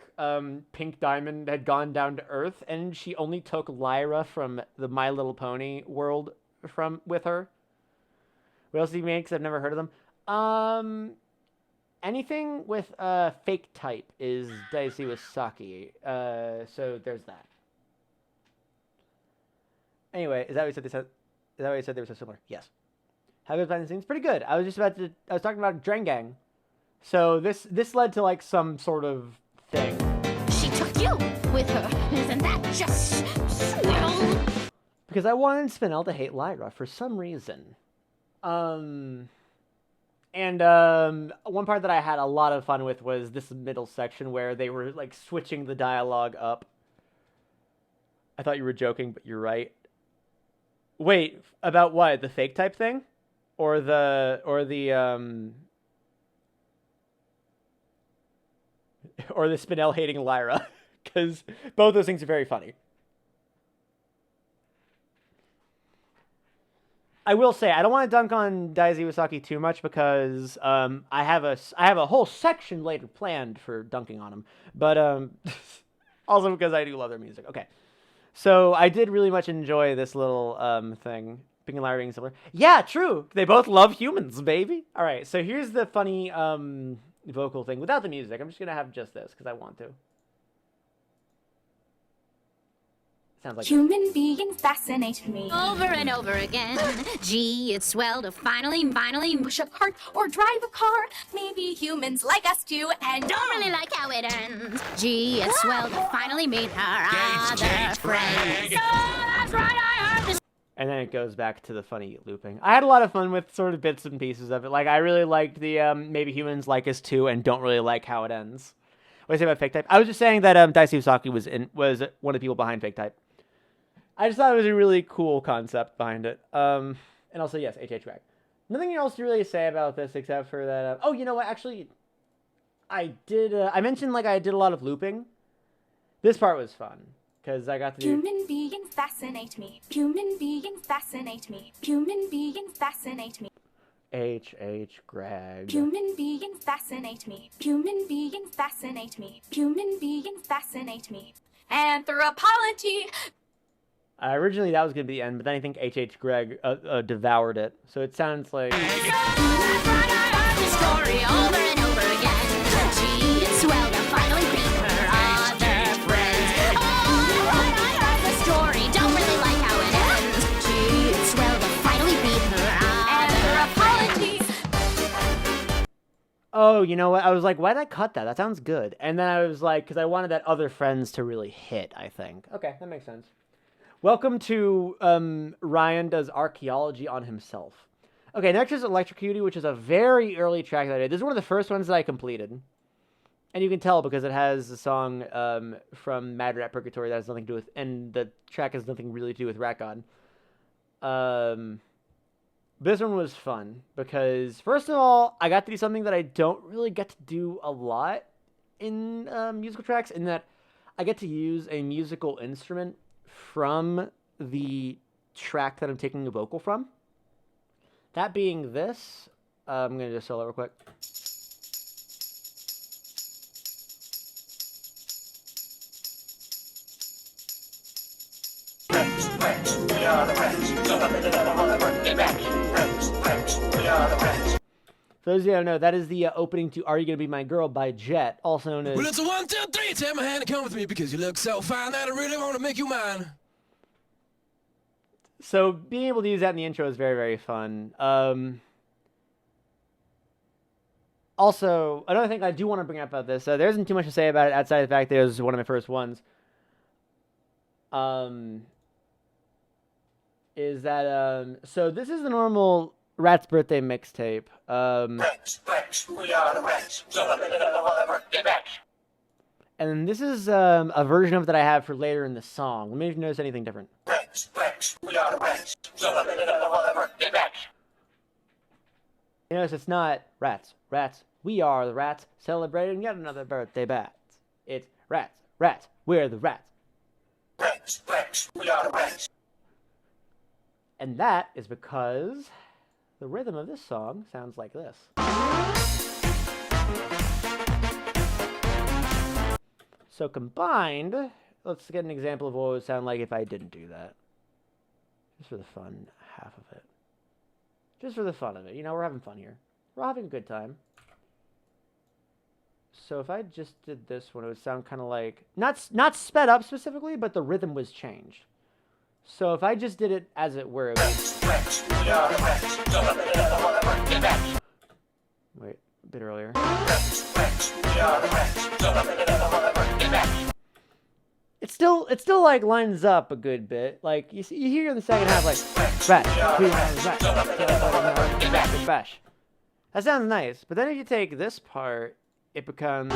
Pink Diamond had gone down to Earth, and she only took Lyra from the My Little Pony world with her. What else do you make? Because I've never heard of them. Anything with fake type is Daisuke Iwasaki. So there's that. Anyway, is that what you said they were so similar? Yes. How good behind the scenes? Pretty good. I was talking about Drengang. So this led to like some sort of thing. She took you with her. Isn't that just swell? Because I wanted Spinel to hate Lyra for some reason. And one part that I had a lot of fun with was this middle section where they were like switching the dialogue up. I thought you were joking, but you're right. Wait, about what? The fake type thing? Or the Spinel hating Lyra? Because both those things are very funny. I will say I don't want to dunk on Daisuke Iwasaki too much because I have a whole section later planned for dunking on him, but also because I do love their music. Okay, so I did really much enjoy this little thing. Pink and Lyra being similar. Yeah, true. They both love humans, baby. All right, so here's the funny vocal thing without the music. I'm just gonna have just this because I want to. Sounds like Human beings fascinate me. Over and over again. Gee, it's swell to finally push a cart or drive a car. Maybe humans like us too and don't really like how it ends. Gee, it's swell to finally meet her other friends. So that's right, I heard this. And then it goes back to the funny looping. I had a lot of fun with sort of bits and pieces of it. Like, I really liked the maybe humans like us too and don't really like how it ends. What did I say about Fake Type? I was just saying that Daisuke Usaki was one of the people behind Fake Type. I just thought it was a really cool concept behind it. And also, yes, H.H. Greg. Nothing else to really say about this except for that... oh, you know what? Actually, I did... I mentioned, like, I did a lot of looping. This part was fun. Because I got to do... Human beings fascinate me. Human beings fascinate me. Human beings fascinate me. H.H. Greg. Human beings fascinate me. Human beings fascinate me. Human beings fascinate me. Anthropology. Originally, that was going to be the end, but then I think H.H. Greg devoured it. So it sounds like... The story over and over again. Gee, it's swell to finally meet her other friends. Oh, I heard the story, don't really like how it ends. Gee, it's swell to finally meet her other apologies. Oh, you know what? I was like, why did I cut that? That sounds good. And then I was like, because I wanted that other friends to really hit, I think. Okay, that makes sense. Welcome to Ryan Does Archaeology on Himself. Okay, next is Electrocutie, which is a very early track that I did. This is one of the first ones that I completed. And you can tell because it has a song from Mad Rat Purgatory that has nothing to do with... And the track has nothing really to do with Rat God. This one was fun because, first of all, I got to do something that I don't really get to do a lot in musical tracks, in that I get to use a musical instrument from the track that I'm taking a vocal from. That being this, I'm going to just solo real quick. For those of you who don't know, that is the opening to Are You Gonna Be My Girl by Jet, also known as... Well, it's a 1, 2, 3. Take my hand and come with me because you look so fine that I really want to make you mine. So being able to use that in the intro is very, very fun. Also, another thing I do want to bring up about this, there isn't too much to say about it outside of the fact that it was one of my first ones. Is that, so this is the normal Rat's birthday mixtape. Rats, we are the rats. Get back. And this is a version of it that I have for later in the song. Let me know if you notice anything different. Rats, we are the rats. Get back. You notice it's not rats, we are the rats, celebrating yet another birthday bats. It's rats, we're the rats. Rats, we are the rats. And that is because the rhythm of this song sounds like this. So combined, let's get an example of what it would sound like if I didn't do that. Just for the fun half of it. Just for the fun of it. You know, we're having fun here. We're having a good time. So if I just did this one, it would sound kind of like... Not sped up specifically, but the rhythm was changed. So if I just did it as it were... It would... Wait, a bit earlier. It still like lines up a good bit. Like you hear in the second half like bash. That sounds nice, but then if you take this part, it becomes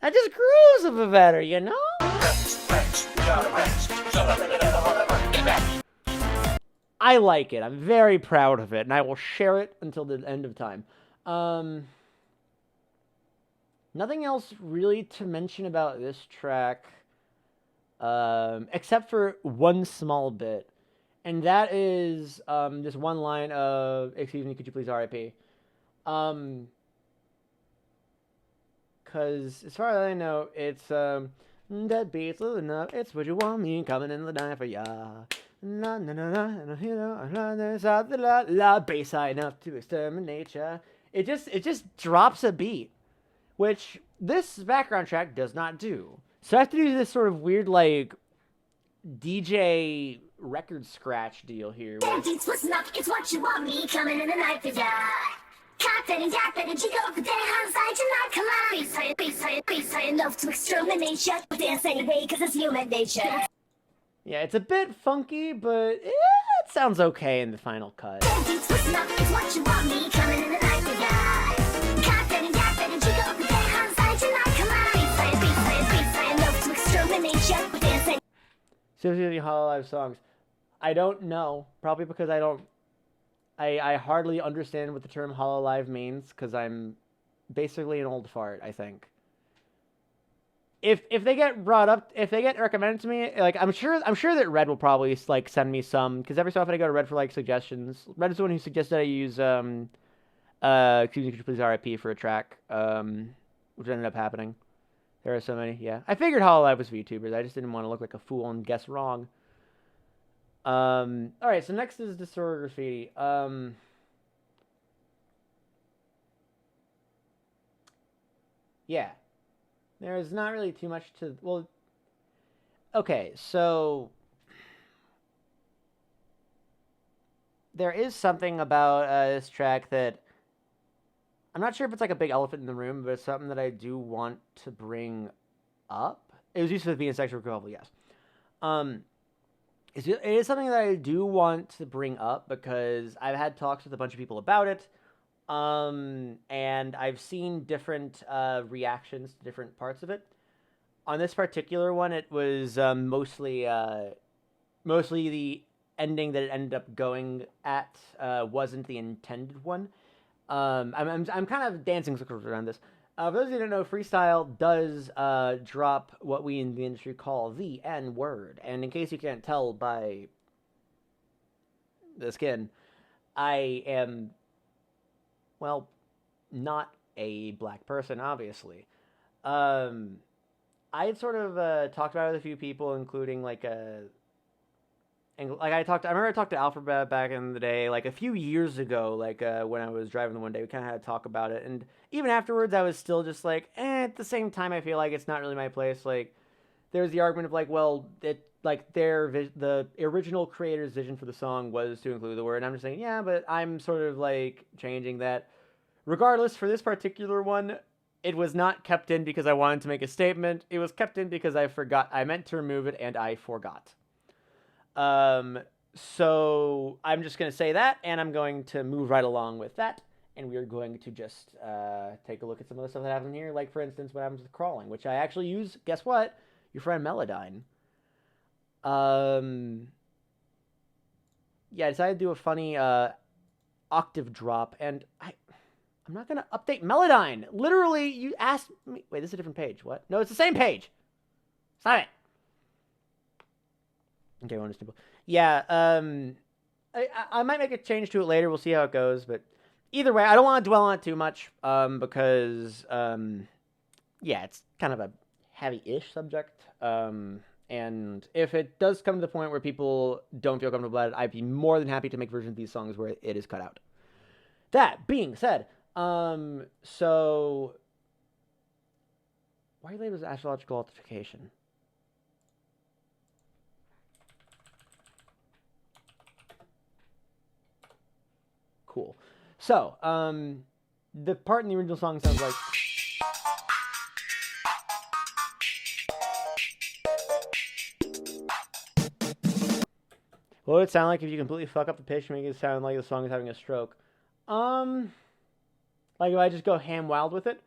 that just grooves a bit better, you know? I like it. I'm very proud of it, and I will share it until the end of time. Nothing else really to mention about this track, except for one small bit, and that is this one line of, excuse me, could you please RIP? Because as far as I know, it's that beats enough. It's what you want me coming in the night for ya. Na na na na na la bass high enough to exterminate ya. It just drops a beat, which this background track does not do. So I have to do this sort of weird, like, DJ record scratch deal here. It's what's up, it's what you want me coming in the night for ya. Confident, confident, you go for the outside tonight, come on. Bass high enough to extermination. Dance anyway, cause it's human nature. Yeah, it's a bit funky, but it sounds okay in the final cut. It's what's up, it's what you want me coming in the night for ya. Confident, confident, you go for the outside tonight, come on. Bass high enough to extermination. Dance Seriously, Hololive songs. I don't know. Probably because I hardly understand what the term Hololive means, because I'm basically an old fart, I think. If they get brought up, if they get recommended to me, like, I'm sure that Red will probably, like, send me some, because every so often I go to Red for, like, suggestions. Red is the one who suggested I use, Excuse Me, Could You Please RIP for a track, which ended up happening. There are so many, yeah. I figured Hololive was VTubers. I just didn't want to look like a fool and guess wrong. Alright, so next is Disorder Graffiti. Yeah. There's not really too much to... Well, okay, so... There is something about this track that... I'm not sure if it's like a big elephant in the room, but it's something that I do want to bring up. It was used for the Venus Sexual Grovel, yes. It is something that I do want to bring up because I've had talks with a bunch of people about it, and I've seen different reactions to different parts of it. On this particular one, it was mostly the ending that it ended up going at wasn't the intended one. I'm kind of dancing circles around this. For those of you who don't know, freestyle does drop what we in the industry call the N-word. And in case you can't tell by the skin, I am, well, not a black person, obviously. I had sort of talked about it with a few people, including like I remember I talked to Alphabet back in the day, like a few years ago, like when I was driving the one day, we kind of had to talk about it, and even afterwards, I was still just like, at the same time, I feel like it's not really my place. Like, there's the argument of like, well, the original creator's vision for the song was to include the word, and I'm just saying, yeah, but I'm sort of like changing that. Regardless, for this particular one, it was not kept in because I wanted to make a statement. It was kept in because I meant to remove it, and I forgot. So I'm just going to say that, and I'm going to move right along with that, and we're going to just, take a look at some of the stuff that happens here, like, for instance, what happens with crawling, which I actually use, guess what? Your friend Melodyne. Yeah, I decided to do a funny, octave drop, and I'm not going to update Melodyne. Literally, you asked me, wait, this is a different page, what? No, it's the same page. Stop it. Okay, one is simple. Yeah, I might make a change to it later. We'll see how it goes. But either way, I don't want to dwell on it too much because, yeah, it's kind of a heavy-ish subject. And if it does come to the point where people don't feel comfortable about it, I'd be more than happy to make versions of these songs where it is cut out. That being said, so... Why are you labeled as astrological altercation? Cool. So, the part in the original song sounds like... What would it sound like if you completely fuck up the pitch and make it sound like the song is having a stroke? Like if I just go ham wild with it?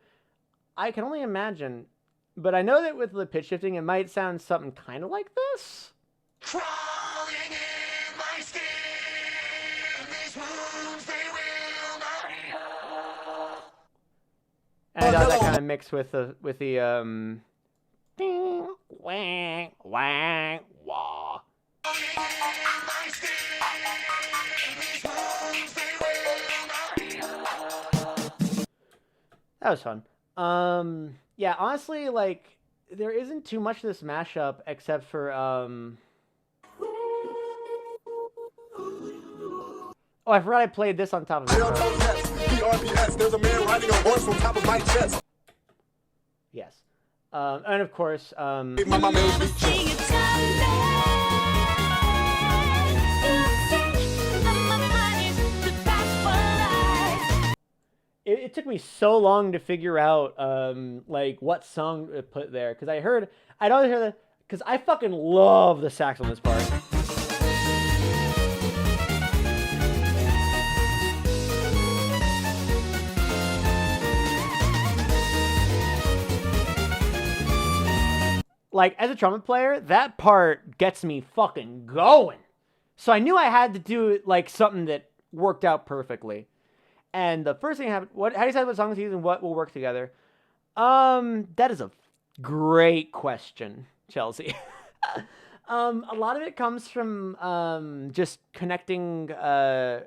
I can only imagine. But I know that with the pitch shifting, it might sound something kind of like this. And I thought that kind of mixed with the ding, wang, wang, wah. That was fun. Yeah, honestly, like, there isn't too much to this mashup except for, Oh, I forgot I played this on top of it. PRPS, there's a man riding a horse on top of my chest. Yes. And of course, it took me so long to figure out like what song to put there, because I'd always hear because I fucking love the sax on this part. Like, as a trumpet player, that part gets me fucking going. So I knew I had to do like something that worked out perfectly. And the first thing happened, how do you decide what songs to use and what will work together? That is a great question, Chelsea. A lot of it comes from just connecting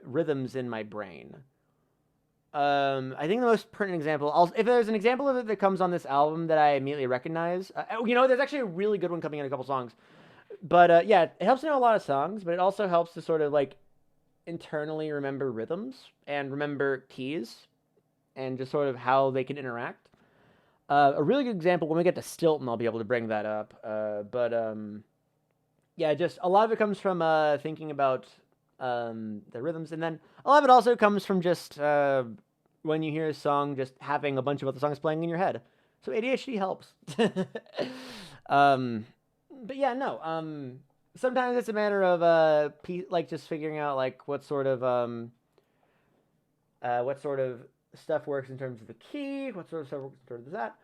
rhythms in my brain. I think the most pertinent example, if there's an example of it that comes on this album that I immediately recognize, there's actually a really good one coming in a couple songs. But yeah, it helps to know a lot of songs, but it also helps to sort of like internally remember rhythms and remember keys and just sort of how they can interact. A really good example, when we get to Stilton, I'll be able to bring that up. Yeah, just a lot of it comes from thinking about the rhythms, and then a lot of it also comes from just when you hear a song, just having a bunch of other songs playing in your head. So ADHD helps. But yeah, no. Sometimes it's a matter of like just figuring out like what sort of stuff works in terms of the key, what sort of stuff works in terms of that.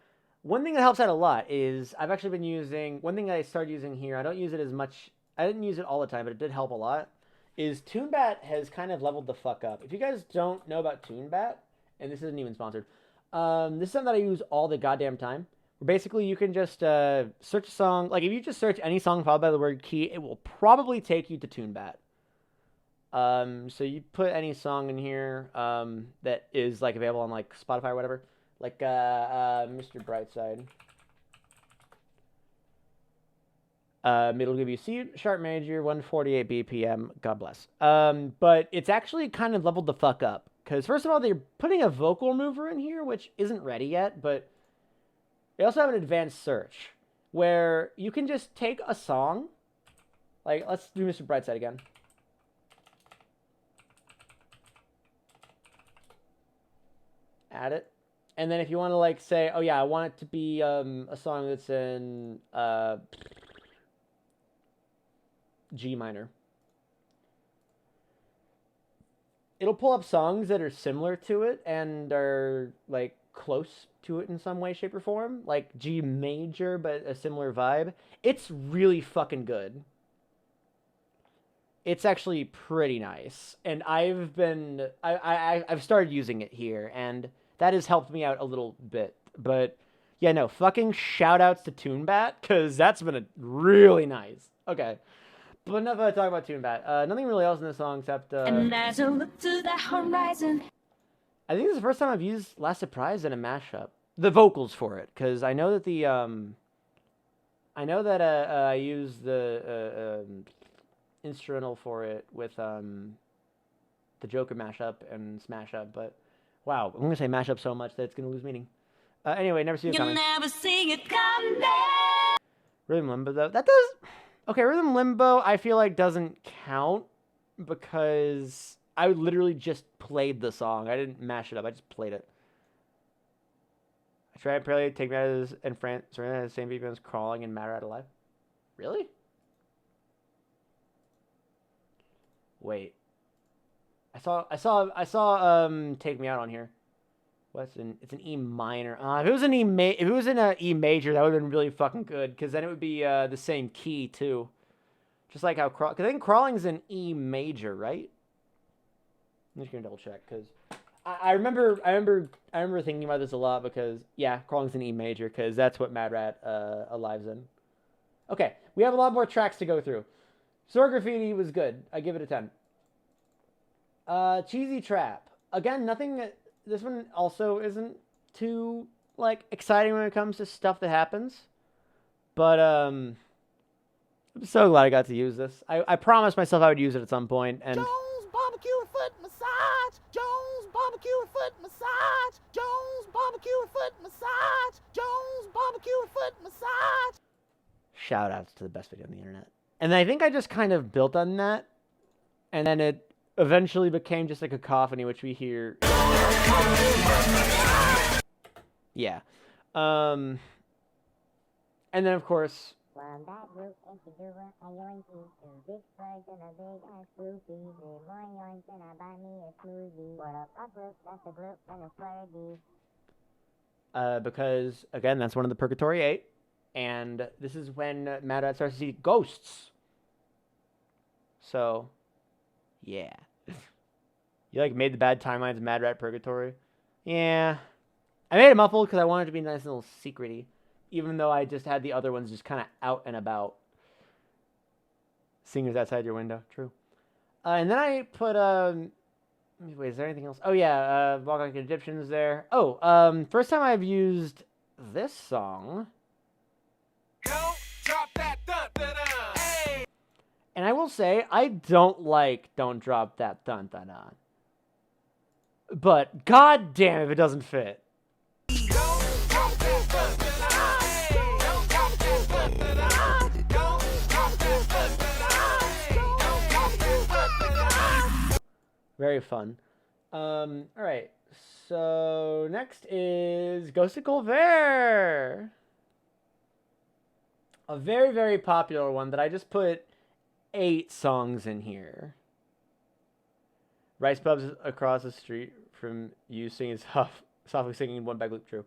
One thing that helps out a lot is I've actually been using, one thing that I started using here, I don't use it as much, I didn't use it all the time, but it did help a lot, is TuneBat has kind of leveled the fuck up. If you guys don't know about TuneBat, and this isn't even sponsored, this is something that I use all the goddamn time. Where basically you can just search a song, like if you just search any song followed by the word key, it will probably take you to TuneBat. So you put any song in here that is like available on like Spotify or whatever, like Mr. Brightside. It'll give you C sharp major, 148 BPM, God bless. But it's actually kind of leveled the fuck up. Because first of all, they're putting a vocal mover in here, which isn't ready yet, but they also have an advanced search where you can just take a song, like let's do Mr. Brightside again. Add it. And then if you want to like say, oh yeah, I want it to be a song that's in G minor. It'll pull up songs that are similar to it and are like close to it in some way, shape, or form. Like G major, but a similar vibe. It's really fucking good. It's actually pretty nice. And I've started using it here, and that has helped me out a little bit. But yeah, no, fucking shout outs to TuneBat, because that's been really nice. Okay. But enough talking about TuneBat. Nothing really else in this song except... And as I look to the horizon. I think this is the first time I've used Last Surprise in a mashup. The vocals for it, because I know that the... I used the instrumental for it with the Joker mashup and Smash Up, but wow, I'm going to say mashup so much that it's going to lose meaning. Anyway, never see it coming. You'll never see it come back. Rhythm Limbo, though. That does... Okay, Rhythm Limbo, I feel like doesn't count because I literally just played the song. I didn't mash it up. I just played it. I tried to play Take Me Out of This and France, surrender the same people as Crawling and Mad Rat Alive. Really? Wait. I saw Take Me Out on here. It's an E minor. If it was in a E major, that would have been really fucking good, because then it would be the same key too. Just like how because I think Crawling's an E major, right? I'm just gonna double check, because I remember thinking about this a lot, because yeah, Crawling's an E major, because that's what Mad Rat Alive's in. Okay, we have a lot more tracks to go through. Sword Graffiti was good. I give it a 10. Cheesy Trap. Again, nothing. This one also isn't too, like, exciting when it comes to stuff that happens. But, I'm so glad I got to use this. I promised myself I would use it at some point, and... Jones Barbecue and Foot Massage. Jones Barbecue and Foot Massage. Jones Barbecue and Foot Massage. Jones Barbecue foot massage. Shout outs to the best video on the internet. And I think I just kind of built on that. And then it eventually became just a cacophony, which we hear. Yeah. And then, of course, because, again, that's one of the Purgatory 8. And this is when Mad Rat starts to see ghosts. So, yeah. You, like, made the bad timelines of Mad Rat Purgatory? Yeah. I made it muffled because I wanted it to be nice and a little secret-y. Even though I just had the other ones just kind of out and about. Singers outside your window. True. And then I put, wait, is there anything else? Oh, yeah, Walk Like an Egyptian's there. Oh, first time I've used this song. Drop that dun dun dun. Hey. And I will say, I don't like Don't Drop That Dun Dun Dun. But, god damn if it doesn't fit. Very fun. Alright. So, next is Ghost of Colbert. A very, very popular one that I just put 8 songs in here. Rice Pubs across the street from you singing softly singing one back loop. True.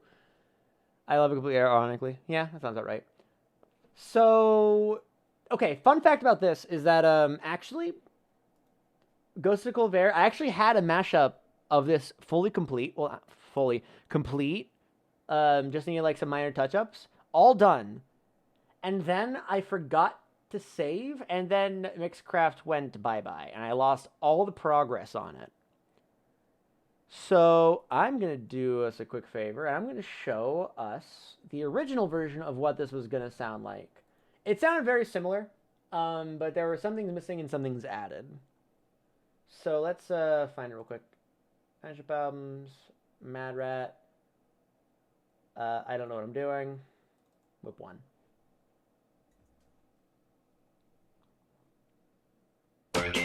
I love it completely ironically. Yeah, that sounds about right. So, okay, fun fact about this is that actually, Ghost of Colbert, I actually had a mashup of this fully complete. Well, not fully complete. Just needed like some minor touch-ups. All done. And then I forgot to save, and then Mixcraft went bye-bye, and I lost all the progress on it. So I'm going to do us a quick favor, and I'm going to show us the original version of what this was going to sound like. It sounded very similar, but there were some things missing and some things added. So let's find it real quick. Mashup albums, Mad Rat. I don't know what I'm doing. Whip 1. Wait,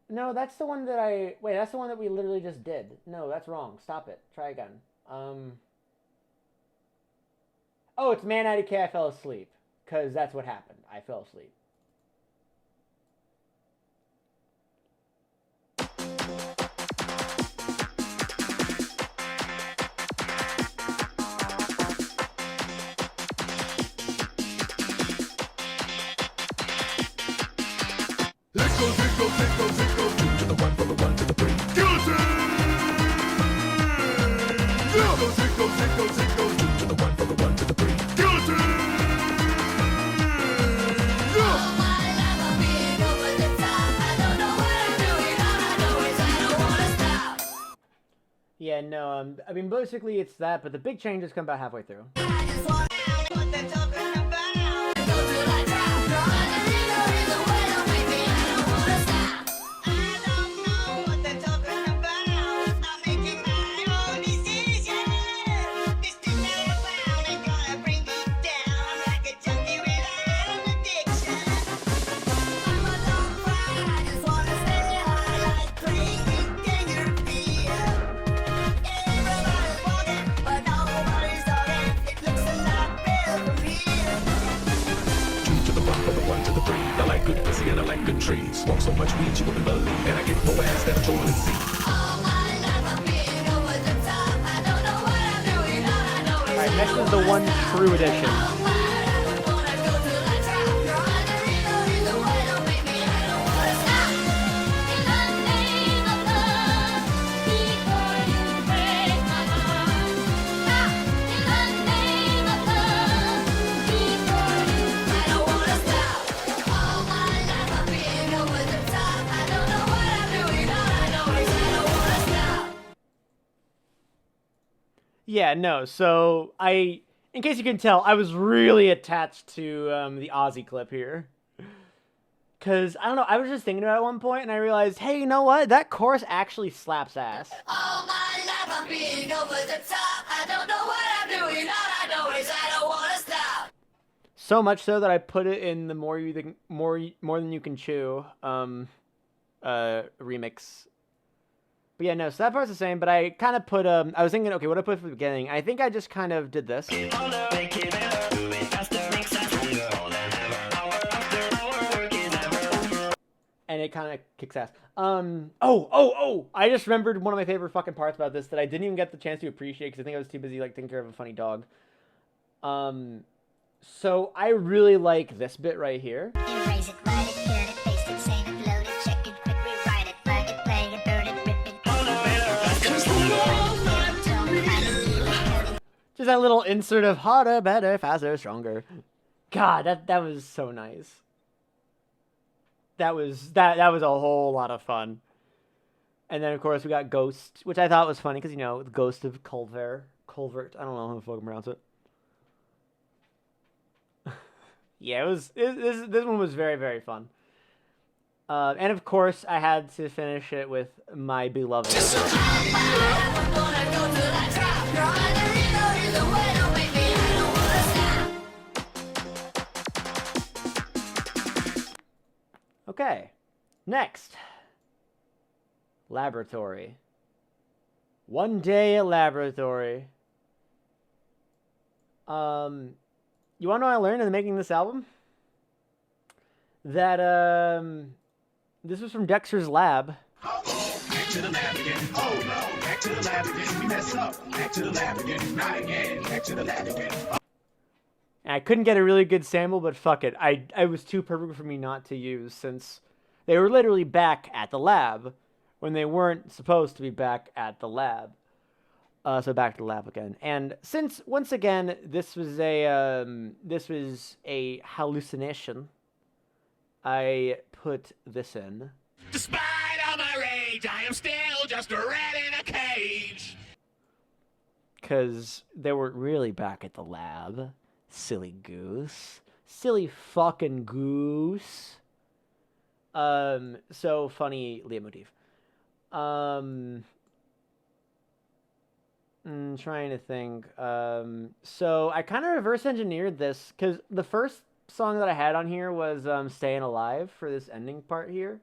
no, that's the one that that's the one that we literally just did. No, that's wrong. Stop it. Try again. Oh, it's Man IDK, I fell asleep. Because that's what happened. I fell asleep. Yeah, no, I mean, basically it's that, but the big changes come about halfway through. And I like good trees. Smoke so much weed you wouldn't believe. And I get more ass than a toilet seat. Alright, next is the one true edition. Yeah, no, so in case you can tell, I was really attached to the Ozzy clip here. Cause I don't know, I was just thinking about it at one point and I realized, hey, you know what? That chorus actually slaps ass. All my life I'm being over the top. I don't know what I'm doing. All I know is I don't wanna stop. So much so that I put it in the more than you can chew remix. But yeah, no, so that part's the same, but I kind of put I was thinking, okay, what I put for the beginning? I think I just kind of did this. And it kind of kicks ass. I just remembered one of my favorite fucking parts about this that I didn't even get the chance to appreciate because I think I was too busy like taking care of a funny dog. So I really like this bit right here. Erase it, write it, cut it, paste it, save it, load it, check it, quick rewrite it, plug it, play it, burn it, rip it. Just that little insert of harder, better, faster, stronger. God, that was so nice. That was a whole lot of fun. And then of course we got Ghost, which I thought was funny because, you know, the Ghost of Culvert. I don't know how to fucking pronounce it. Yeah, this one was very, very fun. And of course I had to finish it with My Beloved. Okay, next. Laboratory. One day at laboratory. You want to know what I learned in making this album? That this was from Dexter's Lab. Back to the lab again. Oh no, back to the lab again. We messed up. Back to the lab again. Not again. Back to the lab again. And I couldn't get a really good sample, but fuck it. I was too perfect for me not to use since they were literally back at the lab when they weren't supposed to be back at the lab. So back to the lab again. And since once again this was a hallucination, I put this in. Despite all my rage, I am still just a rat in a cage. Because they weren't really back at the lab. Silly goose. Silly fucking goose. So funny leitmotif. Trying to think. So I kind of reverse engineered this because the first song that I had on here was Staying Alive for this ending part here.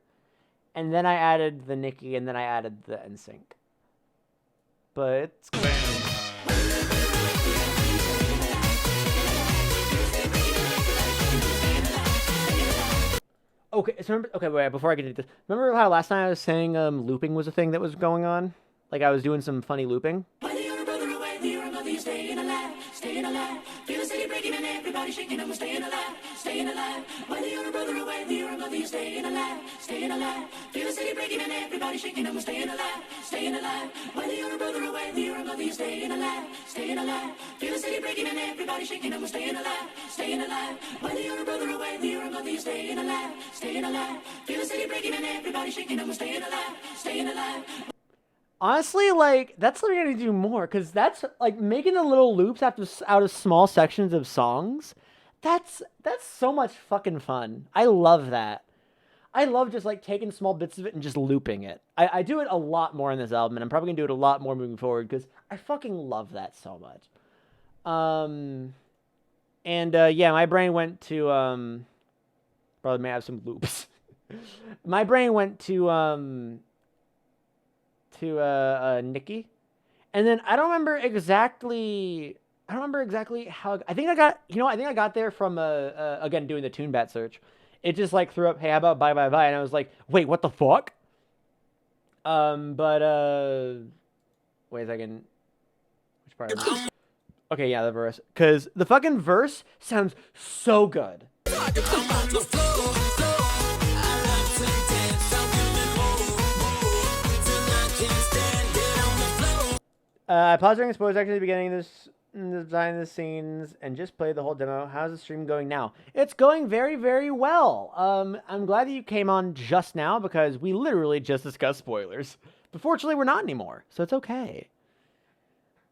And then I added the Nicki and then I added the NSYNC. But it's okay, so remember, okay, wait, before I get into this, remember how last time I was saying looping was a thing that was going on? Like I was doing some funny looping? Whether you're a brother away, you're a mother, you're staying alive, staying alive. Feel the city breaking and everybody shaking and we're staying alive, staying alive. Whether you're a brother away, you're a mother, you're staying alive, staying alive. Feel the city breaking and everybody shaking and we're staying alive, staying alive. Whether you're a brother away, you're a mother, you're staying alive, staying alive. Feel the city breaking and everybody shaking and we're staying alive, staying alive. Whether you're a brother away, you're a mother, you're staying alive, staying alive. Feel the city breaking and everybody shaking and we're staying alive, staying alive. Honestly, like, that's what I'm gonna do more, because that's, like, making the little loops out of small sections of songs, that's so much fucking fun. I love that. I love just, like, taking small bits of it and just looping it. I do it a lot more in this album, and I'm probably gonna do it a lot more moving forward, because I fucking love that so much. Yeah, my brain went to, probably may have some loops. My brain went to Nicki, and then I don't remember exactly how. I think I got there from again doing the TuneBat search. It just like threw up, hey, how about bye bye bye, and I was like, wait, what the fuck? Wait a second, which part? Okay, yeah, the verse, because the fucking verse sounds so good. I paused during exposure actually at the beginning of this behind the scenes and just played the whole demo. How's the stream going now? It's going very, very well. I'm glad that you came on just now because we literally just discussed spoilers. But fortunately, we're not anymore, so it's okay.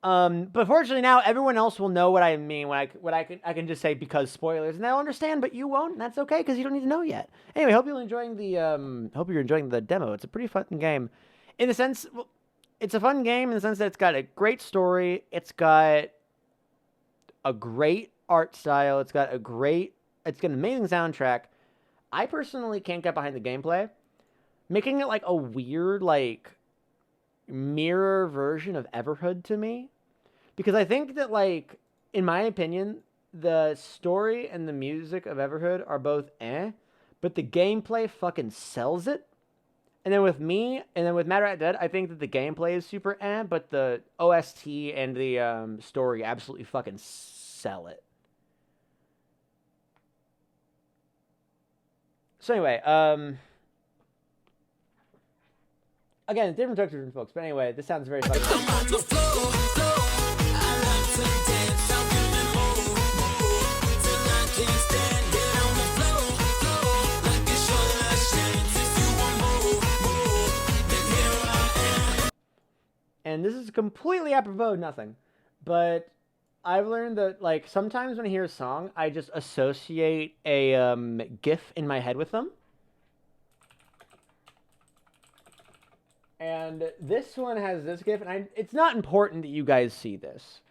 But fortunately now everyone else will know what I mean when I can just say because spoilers, and they'll understand, but you won't, and that's okay because you don't need to know yet. Anyway, hope you're enjoying the demo. It's a pretty fun game, in the sense, well, it's a fun game in the sense that it's got a great story, it's got a great art style, it's got an amazing soundtrack. I personally can't get behind the gameplay, making it like a weird like mirror version of Everhood to me. Because I think that, like, in my opinion, the story and the music of Everhood are both but the gameplay fucking sells it. And then with Mad Rat Dead, I think that the gameplay is super but the OST and the story absolutely fucking sell it. So anyway, again, different strokes for different folks, but anyway, this sounds very fun. And this is completely apropos of nothing, but I've learned that, like, sometimes when I hear a song, I just associate a GIF in my head with them. And this one has this GIF, and it's not important that you guys see this,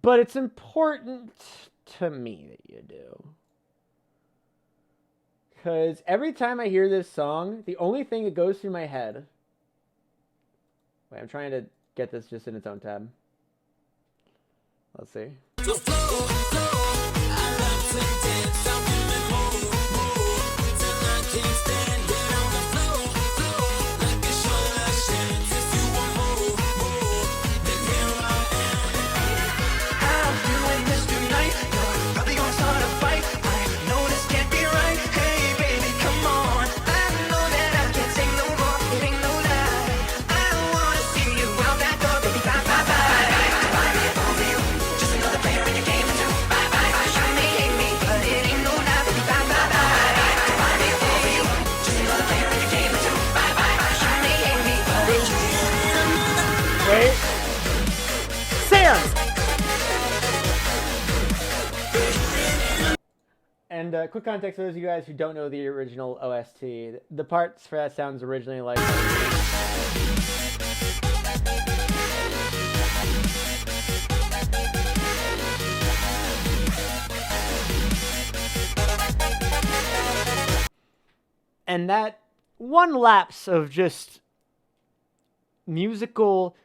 but it's important to me that you do. Because every time I hear this song, the only thing that goes through my head... Wait, I'm trying to get this just in its own tab. Let's see. Wait. Sam! And quick context for those of you guys who don't know the original OST. The parts for that sounds originally like... And that one lapse of just musical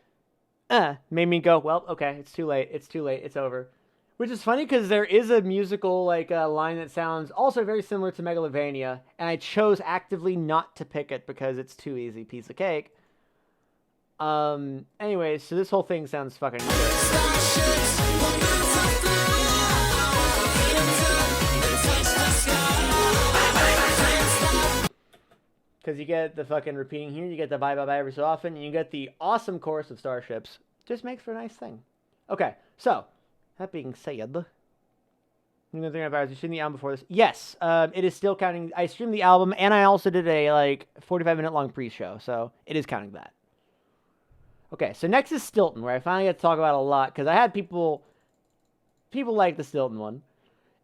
made me go, well, okay, it's too late, it's over. Which is funny because there is a musical like line that sounds also very similar to Megalovania, and I chose actively not to pick it because it's too easy piece of cake. Anyways, so this whole thing sounds fucking because you get the fucking repeating here, you get the bye bye bye every so often, and you get the awesome chorus of starships. Just makes for a nice thing. Okay, so that being said, you streamed the album before this? Yes, it is still counting. I streamed the album, and I also did a like 45-minute long pre-show, so it is counting that. Okay, so next is Stilton, where I finally get to talk about a lot because I had people like the Stilton one.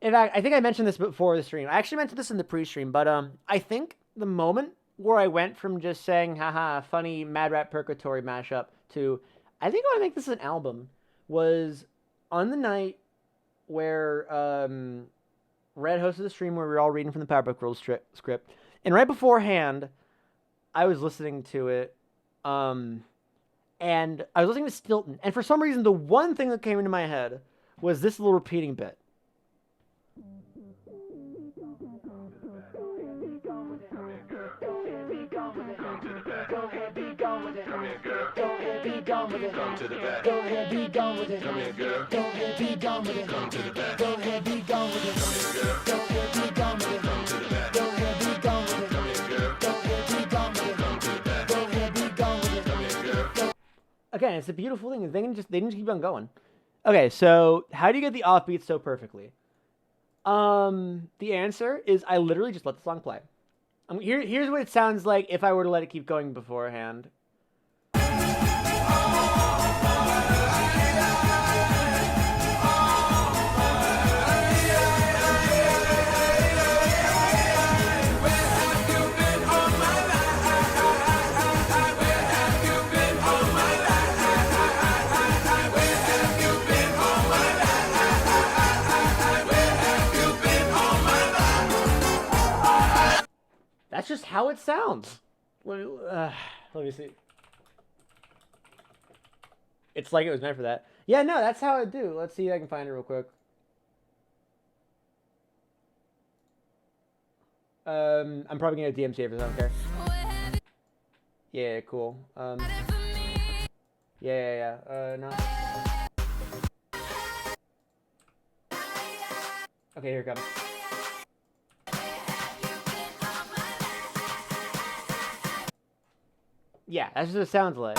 In fact, I think I mentioned this before the stream. I actually mentioned this in the pre-stream, but I think the moment where I went from just saying, haha, funny Mad Rat Purgatory mashup to, I think I want to make this an album, was on the night where Red hosted the stream where we were all reading from the Powerbook Rules script. And right beforehand, I was listening to it, and I was listening to Stilton. And for some reason, the one thing that came into my head was this little repeating bit. Come to the back. Go ahead, be gone with it. Come here, girl. Go ahead, be gone with it. Come to the back. Go ahead, be gone with it. Come here, girl. Go ahead, be gone with it. Come to the back. Go ahead, be gone with it. Come here, girl. Go ahead, be gone with it. Come to the back. Go ahead, be gone with it. Come here, girl. Again, it's a beautiful thing. They can just keep on going. Okay, so how do you get the offbeat so perfectly? The answer is I literally just let the song play. Here's what it sounds like if I were to let it keep going beforehand. how it sounds. Let me see. It's like it was meant for that. Yeah, no, that's how I do. Let's see if I can find it real quick. I'm probably gonna DMCA for this, I don't care. Yeah, cool. Yeah. No. Okay, here it comes. Yeah, that's just what it sounds like.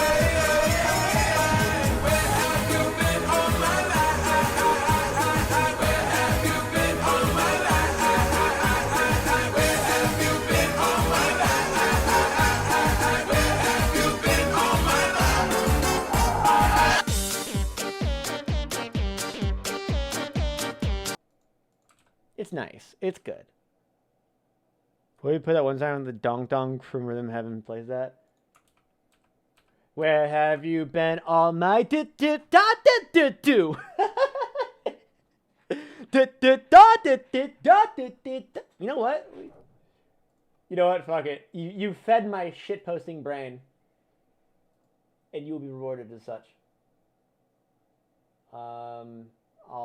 It's nice. It's good. Will you put that one time on the Dong Dong from Rhythm Heaven plays that? Where have you been all my do? You know what? You know what? Fuck it. You fed my shit posting brain, and you will be rewarded as such. I'll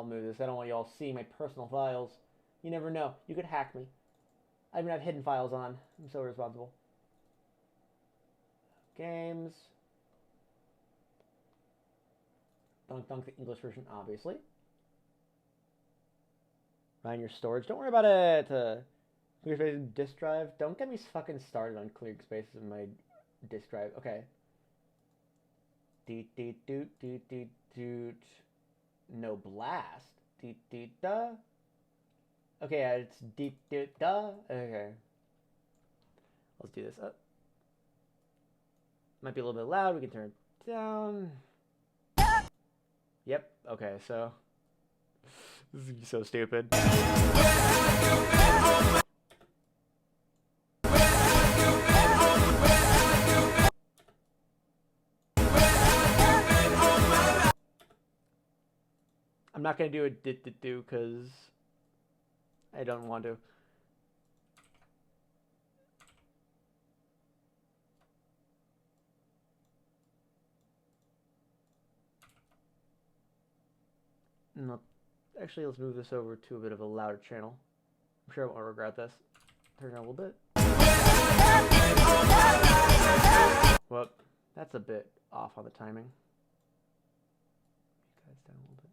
move this. I don't want y'all seeing my personal files. You never know. You could hack me. I even have hidden files on. I'm so irresponsible. Games. Dunk Dunk, the English version, obviously. Find your storage. Don't worry about it. Clear spaces disk drive. Don't get me fucking started on clear spaces in my disk drive. Okay. Deet deet doot deet deet doot. No blast. Deet deet da. Okay, yeah, it's deep doot da. Okay. Let's do this up. Might be a little bit loud. We can turn it down. Yep. Okay, so this is so stupid. I'm not gonna do a do because I don't want to. No, actually, let's move this over to a bit of a louder channel. I'm sure I won't regret this. Turn it down a little bit. Well, that's a bit off on the timing. You guys down a little bit.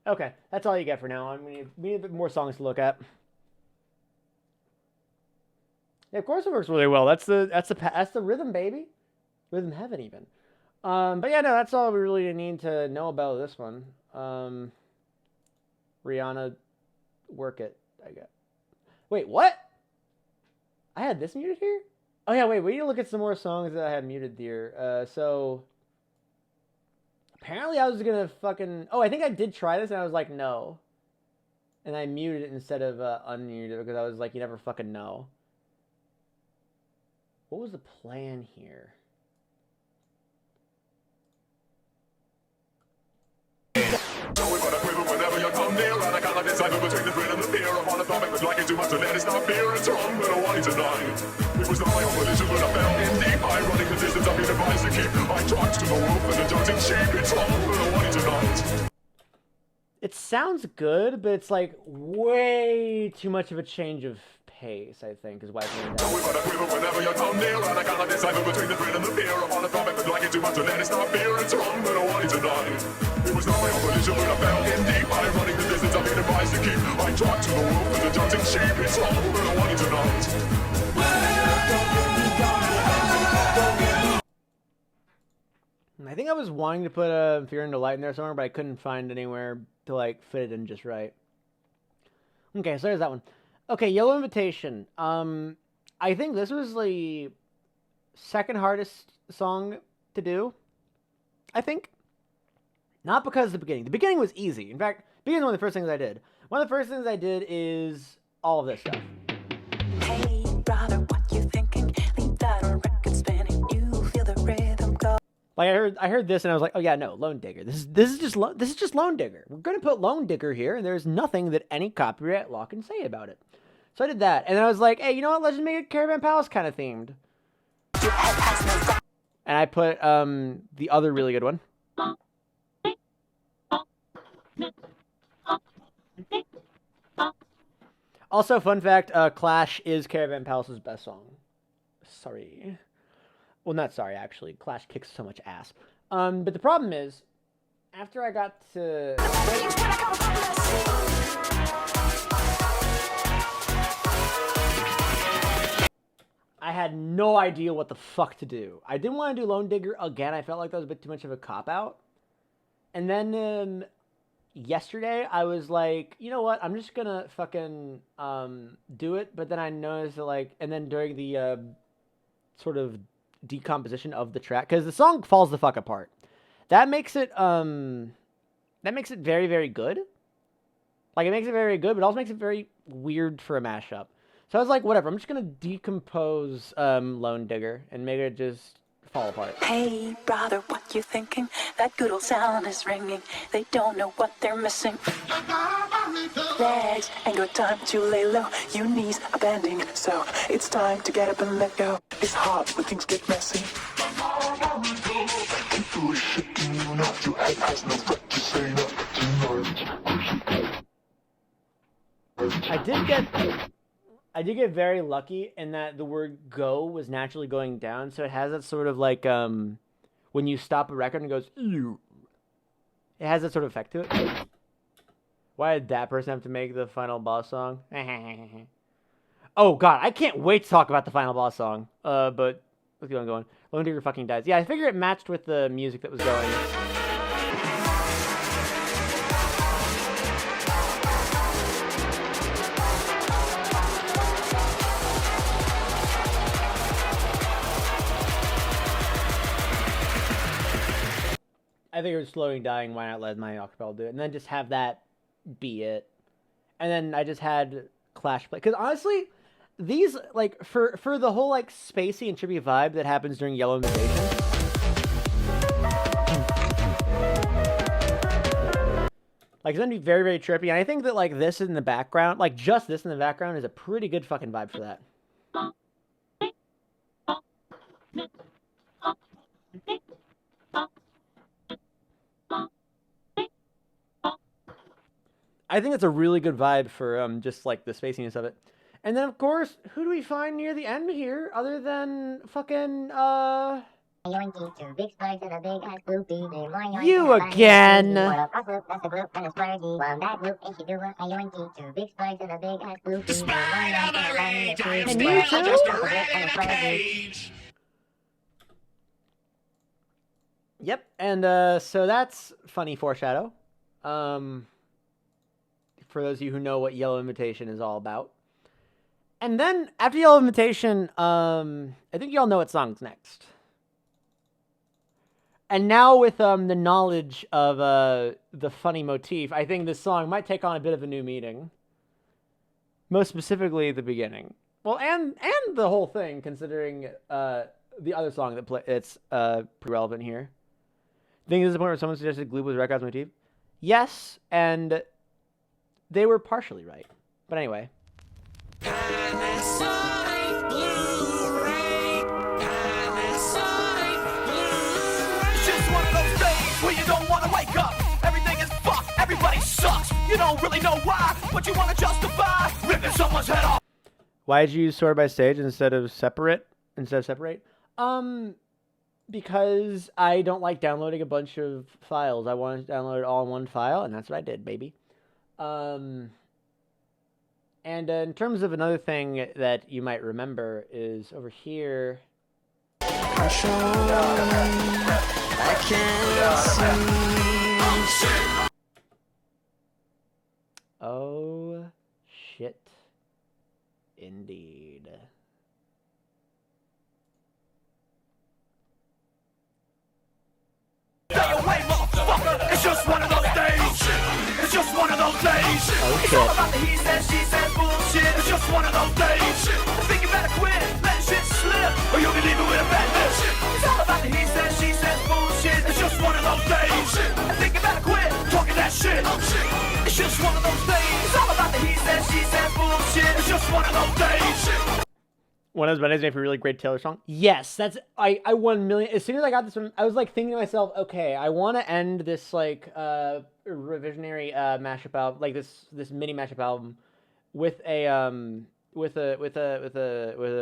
Okay, that's all you get for now. We need a bit more songs to look at. Yeah, of course it works really well. That's the rhythm, baby. Rhythm Heaven, even. But yeah, no, that's all we really need to know about this one. Rihanna, Work It, I guess. Wait, what? I had this muted here? Oh yeah, wait, we need to look at some more songs that I had muted here. So apparently I was gonna fucking... Oh, I think I did try this and I was like, no. And I muted it instead of unmuted it because I was like, you never fucking know. What was the plan here? So we gotta quiver whenever you come near, and I gotta decide between the dread and the fear. I wanna thumb it, but like it too much, so let it stop fear. It's wrong, but I want it tonight. It was not my own volition, but I fell in deep. I running the distance, I've been advised to keep. I talked to the wolf and the judging sheep. It's wrong, but I want it tonight. It sounds good, but it's like way too much of a change of pace, I think, is why it's doing that. So we gotta quiver whenever you come near, and I gotta decide between the dread and the fear. I wanna thumb it, but like it too much, so let it stop fear. It's wrong, but I want it tonight. It was not my own volition, but I fell in deep. I running the distance, I've been advised to keep. I talked to the wolf and the judging sheep. It's wrong, but I want it tonight. I think I was wanting to put a Fear and Delight in there somewhere, but I couldn't find anywhere to like fit it in just right. Okay, so there's that one. Okay, Yellow Invitation. I think this was the second hardest song to do. I think. Not because of the beginning. The beginning was easy. In fact, the beginning was one of the first things I did. One of the first things I did is all of this stuff. Like I heard this and I was like, oh yeah, no, Lone Digger. This is just Lone Digger. We're gonna put Lone Digger here, and there's nothing that any copyright law can say about it. So I did that, and then I was like, hey, you know what? Let's just make it Caravan Palace kind of themed. And I put the other really good one. Also, fun fact: Clash is Caravan Palace's best song. Sorry. Well, not sorry, actually. Clash kicks so much ass. But the problem is, after I got to... I had no idea what the fuck to do. I didn't want to do Lone Digger again. I felt like that was a bit too much of a cop-out. And then yesterday, I was like, you know what? I'm just gonna fucking do it. But then I noticed that, like... And then during the sort of decomposition of the track, because the song falls the fuck apart. That makes it very, very good. Like, it makes it very good, but also makes it very weird for a mashup. So I was like, whatever, I'm just gonna decompose Lone Digger and make it just fall apart. Hey, brother, what you thinking? That good old sound is ringing. They don't know what they're missing. Legs ain't got time to lay low. Your knees are bending, so it's time to get up and let go. It's hard when things get messy. I did get very lucky in that the word go was naturally going down, so it has that sort of like when you stop a record and it goes ew. It has that sort of effect to it. Why did that person have to make the final boss song? Oh god, I can't wait to talk about the final boss song. But let's keep on going. Lone Digger fucking dies. Yeah, I figure it matched with the music that was going. I think it was slowing dying. Why not let my acapella do it? And then just have that be it. And then I just had Clash play. Because honestly, these, like, for the whole, like, spacey and trippy vibe that happens during Yellow Invitation. Like, it's going to be very, very trippy. And I think that, like, this in the background, like, just this in the background is a pretty good fucking vibe for that. I think it's a really good vibe for just like the spaciness of it. And then of course, who do we find near the end here other than fucking you again. And you too? Yep, and so that's funny foreshadow. For those of you who know what Yellow Invitation is all about. And then, after Yellow Invitation, I think you all know what song's next. And now with the knowledge of the funny motif, I think this song might take on a bit of a new meaning. Most specifically, the beginning. Well, and the whole thing, considering the other song that it's pretty relevant here. I think this is the point where someone suggested Gloob was Records motif. Yes, and they were partially right. But anyway. Panasonic Blu-ray. Panasonic Blu-ray. It's just one of those days where you don't want to wake up. Everything is fucked. Everybody sucks. You don't really know why, but you want to justify ripping someone's head off. Why did you use sort by stage instead of separate? Because I don't like downloading a bunch of files. I wanted to download it all in one file, and that's what I did, baby. And in terms of another thing that you might remember is over here. I can't see. Oh, shit. Indeed. Stay away, motherfucker. It's just one of those days. It's just one of those days. Oh, it's all about the he says, she says bullshit. It's just one of those days. I think you better quit, let shit slip, or you'll be leaving with a bad lip. It's all about the he says, she says bullshit. of those days. One of those Mondays made for a really great Taylor song. Yes, that's I 1 million. As soon as I got this one, I was like thinking to myself, okay, I want to end this like revisionary mashup album, like this mini mashup album, with a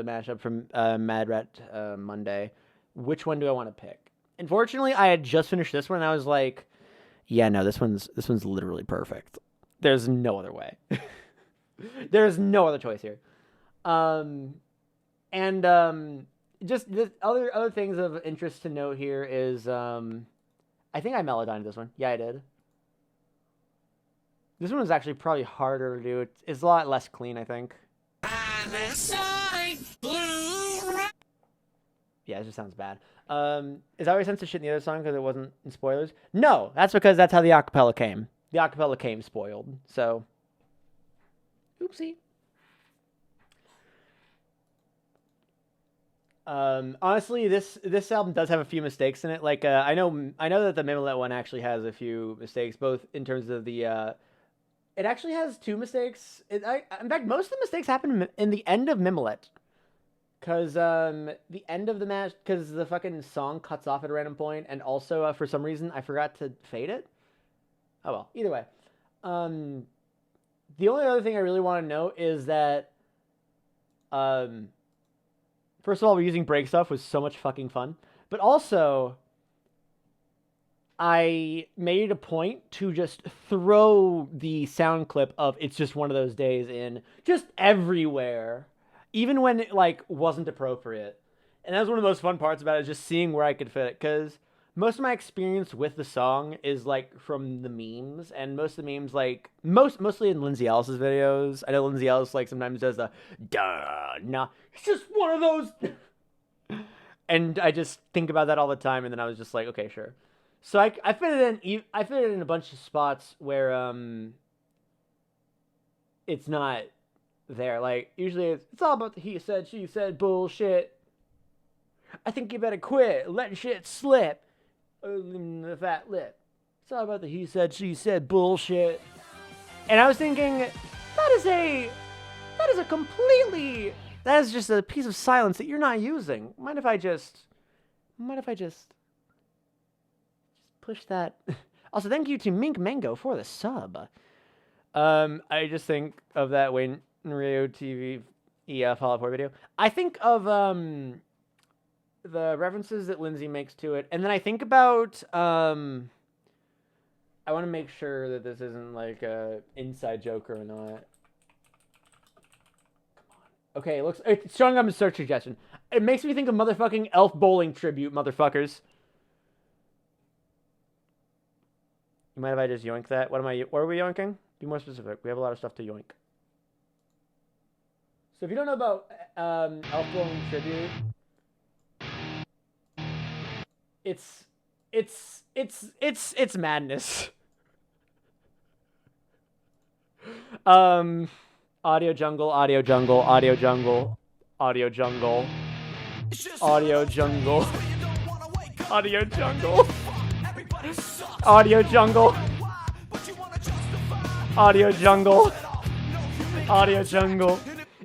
mashup from Mad Rat Monday. Which one do I want to pick? Unfortunately, I had just finished this one, and I was like, yeah, no, this one's literally perfect. There's no other way. There's no other choice here. Just the other things of interest to note here is, I think I melodined this one. Yeah, I did. This one was actually probably harder to do. It's a lot less clean, I think. Yeah, it just sounds bad. Is that why I sensed the shit in the other song because it wasn't in spoilers? No, that's because that's how the acapella came. The acapella came spoiled, so... Oopsie. Honestly, this album does have a few mistakes in it. Like, I know that the Mimolette one actually has a few mistakes, both in terms of the, it actually has 2 mistakes. In fact, most of the mistakes happen in the end of Mimolette. Because, the end of the match, because the fucking song cuts off at a random point, and also, for some reason, I forgot to fade it. Oh well, either way. The only other thing I really want to note is that, first of all, using break stuff was so much fucking fun. But also, I made a point to just throw the sound clip of It's Just One of Those Days in just everywhere. Even when it, like, wasn't appropriate. And that was one of the most fun parts about it, just seeing where I could fit it. Because most of my experience with the song is, like, from the memes. And most of the memes, like, mostly in Lindsay Ellis's videos. I know Lindsay Ellis, like, sometimes does the, duh, nah, it's just one of those. And I just think about that all the time. And then I was just like, okay, sure. So I fit it in a bunch of spots where, it's not there. Like, usually it's all about the he said, she said bullshit. I think you better quit letting shit slip. The fat lip. It's all about the he said, she said bullshit. And I was thinking, that is just a piece of silence that you're not using. Mind if I just push that? Also, thank you to Mink Mango for the sub. I just think of that Wayne Rio TV Fallout 4 video. I think of the references that Lindsay makes to it, and then I think about I want to make sure that this isn't like a inside joke or not. Okay, it's showing up in search suggestion. It makes me think of motherfucking Elf Bowling Tribute, motherfuckers. You mind if I just yoink that? What are we yoinking? Be more specific. We have a lot of stuff to yoink. So if you don't know about Elf Bowling Tribute, it's madness. Audio jungle, audio jungle, audio jungle, audio jungle, audio jungle, audio jungle, audio jungle, audio jungle, audio jungle.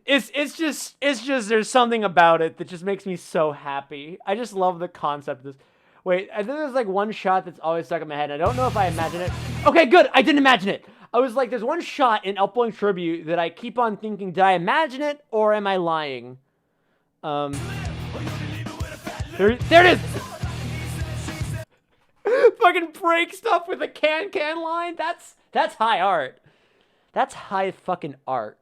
It's just there's something about it that just makes me so happy. I just love the concept of this. Wait, I think there's like one shot that's always stuck in my head. And I don't know if I imagine it. Okay, good. I didn't imagine it. I was like, there's one shot in Elf Bowling Tribute that I keep on thinking, did I imagine it or am I lying? There it is. Fucking break stuff with a can line. That's high art. That's high fucking art.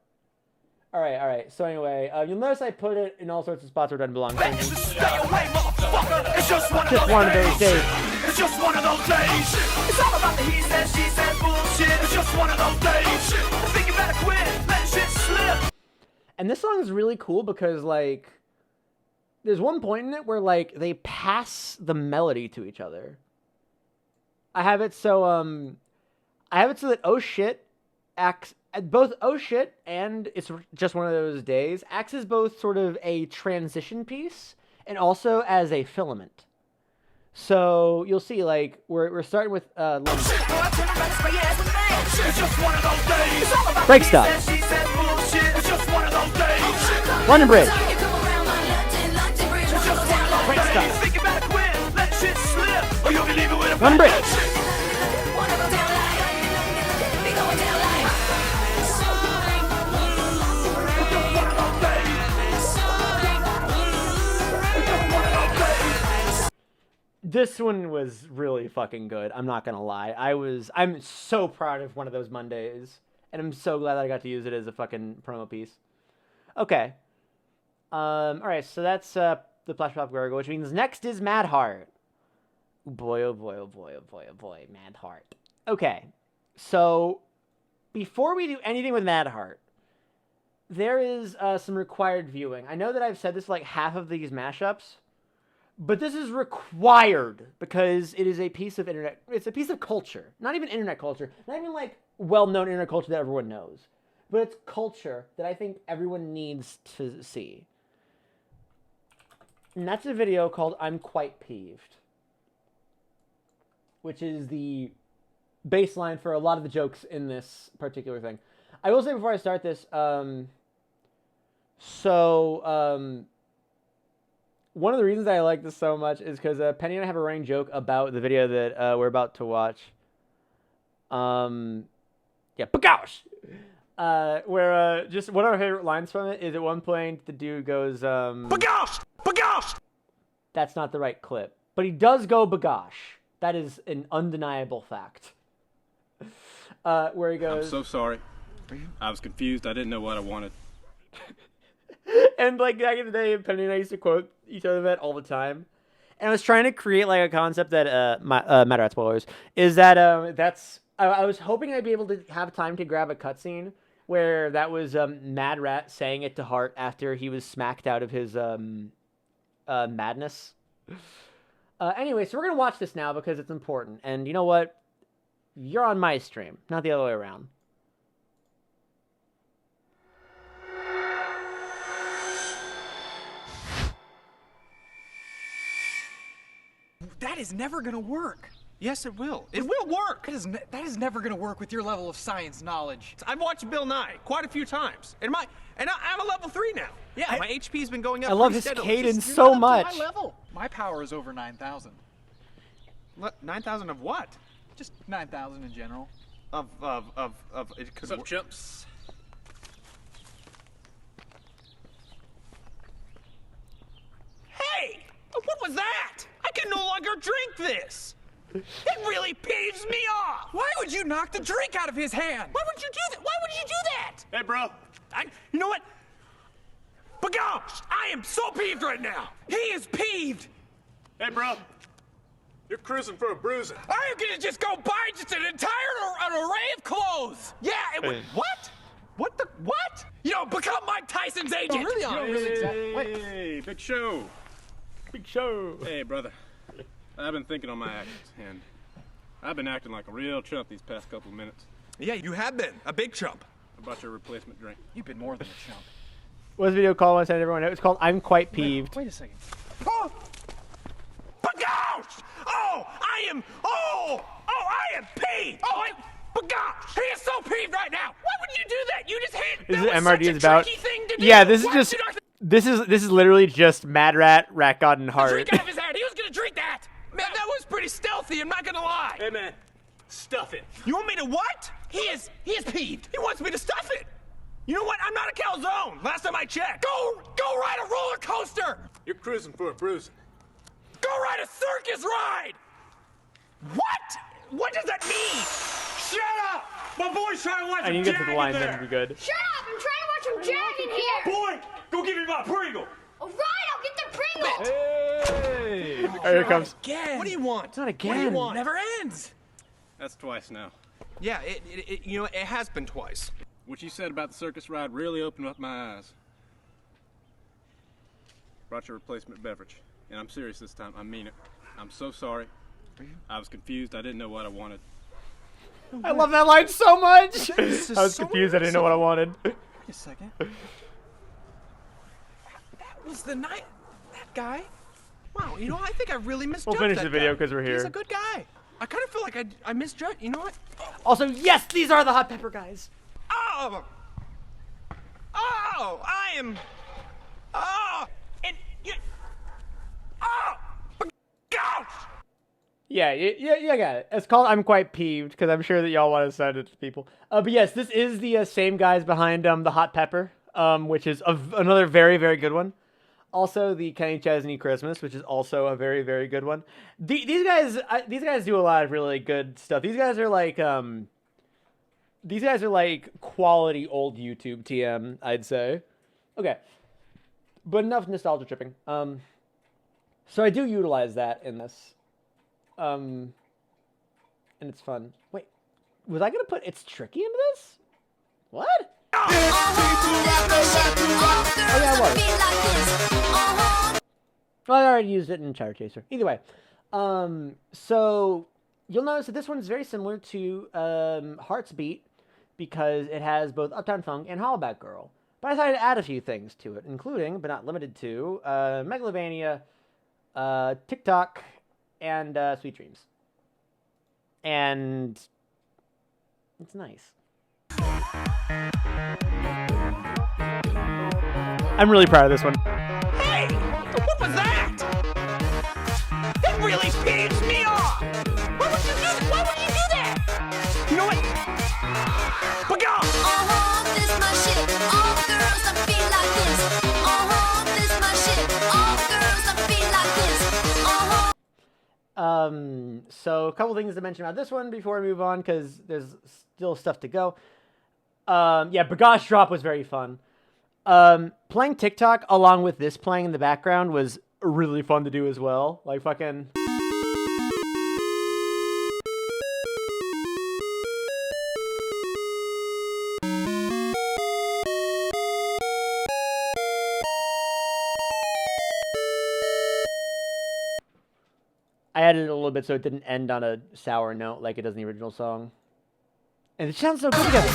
All right. So anyway, you'll notice I put it in all sorts of spots where it doesn't belong. Stay away, motherfucker. It's just one of those days. It's just one of those days. It's all about the he said, she said bullshit. It's just one of those days. I think you better quit letting shit slip. And this song is really cool because, like, there's one point in it where, like, they pass the melody to each other. I have it so that oh shit acts both oh shit and it's just one of those days acts as both sort of a transition piece and also as a filament. So you'll see, like, we're starting with break stuff. just one of those days. London Bridge. Great stuff. Think about it quick, let shit slip, or you'll be leaving with a London Bridge. This one was really fucking good. I'm not gonna lie. I'm so proud of one of those Mondays, and I'm so glad that I got to use it as a fucking promo piece. Okay. All right. So that's the Flash Pop Gargoyle, which means next is Mad Heart. Oh boy! Oh boy! Oh boy! Oh boy! Oh boy! Mad Heart. Okay. So before we do anything with Mad Heart, there is some required viewing. I know that I've said this like half of these mashups. But this is required because it is a piece of internet. It's a piece of culture. Not even internet culture. Not even like well-known internet culture that everyone knows. But it's culture that I think everyone needs to see. And that's a video called I'm Quite Peeved. Which is the baseline for a lot of the jokes in this particular thing. I will say before I start this, one of the reasons I like this so much is because Penny and I have a running joke about the video that we're about to watch. Yeah, bagosh! Where just one of our favorite lines from it is at one point the dude goes, bagosh! Bagosh! That's not the right clip. But he does go bagosh. That is an undeniable fact. Where he goes... I'm so sorry. I was confused. I didn't know what I wanted. And like back in the day, Penny and I used to quote each other that all the time. And I was trying to create like a concept that Mad Rat spoilers is that I was hoping I'd be able to have time to grab a cutscene where that was Mad Rat saying it to Hart after he was smacked out of his madness. Anyway, so we're gonna watch this now because it's important. And you know what? You're on my stream, not the other way around. That is never gonna work. Yes, it will. It will work. That is never gonna work with your level of science knowledge. I've watched Bill Nye quite a few times, and I'm a level 3 now. Yeah, my HP's been going up. I love his steadily. cadence so much. High level. My power is over 9,000. 9,000 of what? Just 9,000 in general. Of it could Sup, chumps? Hey! What was that? I can no longer drink this! It really peeves me off! Why would you knock the drink out of his hand? Why would you do that? Why would you do that? Hey, bro. You know what? Bagosh! I am so peeved right now! He is peeved! Hey, bro. You're cruising for a bruiser. I'm gonna just go buy just an entire array of clothes! Yeah, what? What? You know, become Mike Tyson's agent! Oh, really? You don't really Hey, big show. Big show. Hey, brother. I've been thinking on my actions, and I've been acting like a real chump these past couple of minutes. Yeah, you have been. A big chump. About your replacement drink. You've been more than a chump. What's the video called? I want to send everyone out. It's called I'm Quite Peeved. Wait a second. Oh! Bagosh! I am peeved! Bagosh! He is so peeved right now! Why would you do that? You just hit. This That is was MRD such is a about. tricky thing to do. Yeah, this is Why just. would you knock This is literally just Mad Rat, Rat God, and the Heart. drink out of his hand? He was gonna drink that! Man, that was pretty stealthy, I'm not gonna lie. Hey, man. Stuff it. You want me to what? He is peeved. He wants me to stuff it. You know what? I'm not a calzone. Last time I checked. Go ride a roller coaster. You're cruising for a bruising. Go ride a circus ride. What? What does that mean? Shut up! My boy's trying to watch I need to get to the line, then it'll be good. Shut up! I'm trying to watch him jag in here! Boy, go give me my Pringle! Alright, I'll get the Pringle! Hey! Oh, here it comes. Again. What do you want? It's not again. What do you want? Never ends. That's twice now. Yeah, it has been twice. What you said about the circus ride really opened up my eyes. Brought your replacement beverage. And I'm serious this time. I mean it. I'm so sorry. I was confused. I didn't know what I wanted. I love that line so much. I This is was so confused. I didn't know what I wanted. Wait a second. That was the night. That guy. Wow, you know, I think I really misjudged We'll finish that the video guy. 'cause we're here. He's a good guy. I kind of feel like I misjudged. You know what? Also, yes, these are the hot pepper guys. Oh! Oh! Oh, I am. Oh, and you. Oh, gosh. Yeah, I got it. It's called I'm Quite Peeved, because I'm sure that y'all want to send it to people. But yes, this is the same guys behind the Hot Pepper, which is another very, very good one. Also, the Kenny Chesney Christmas, which is also a very, very good one. These guys do a lot of really good stuff. These guys are like quality old YouTube TM, I'd say. Okay, but enough nostalgia tripping. So I do utilize that in this. And it's fun. Wait, was I gonna put It's Tricky into this? What? Oh yeah, I was. Well, I already used it in Char Chaser. Either way, so you'll notice that this one is very similar to Heart's Beat because it has both Uptown Funk and Hollaback Girl. But I decided to add a few things to it, including, but not limited to, Megalovania, TikTok, and Sweet Dreams. And it's nice. I'm really proud of this one. Hey, what was that? That really peeves me off. Why would you do that? Why would you do that? You know what? But go. This my shit. All girls that feel like this. This my shit. All girls that feel like this. So a couple things to mention about this one before we move on, because there's still stuff to go. Yeah, Bagosh Drop was very fun. Playing TikTok along with this playing in the background was really fun to do as well. Like fucking... I added it a little bit so it didn't end on a sour note like it does in the original song. And it sounds so good together.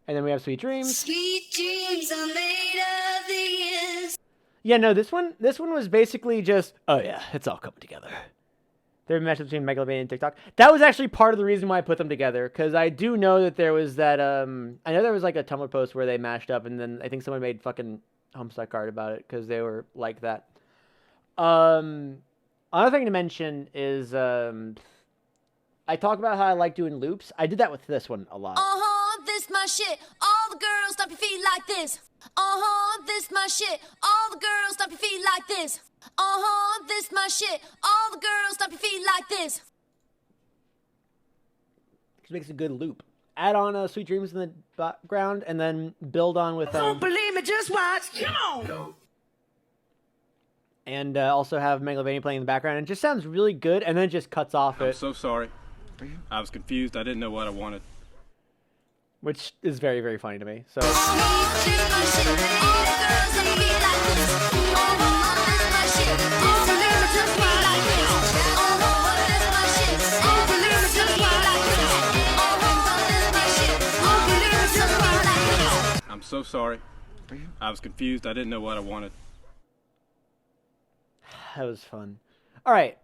And then we have Sweet Dreams. Sweet dreams are made of these. Yeah, no, this one was basically just, oh yeah, it's all coming together. They're matched between Megalovania and TikTok. That was actually part of the reason why I put them together, because I do know that there was that, I know there was like a Tumblr post where they mashed up, and then I think someone made fucking Homestuck art about it, because they were like that. Another thing to mention is, I talk about how I like doing loops. I did that with this one a lot. This my shit. All the girls stop your feet like this. This my shit. All the girls stop your feet like this. This my shit. All the girls stop your feet like this. Which makes a good loop. Add on Sweet Dreams in the background, and then build on with. Don't believe me, just watch. Come on. And also have Megalovania playing in the background. And it just sounds really good, and then it just cuts off I'm it. so sorry. I was confused. I didn't know what I wanted. Which is very, very funny to me. So. I'm so sorry. I was confused. I didn't know what I wanted. That was fun. All right.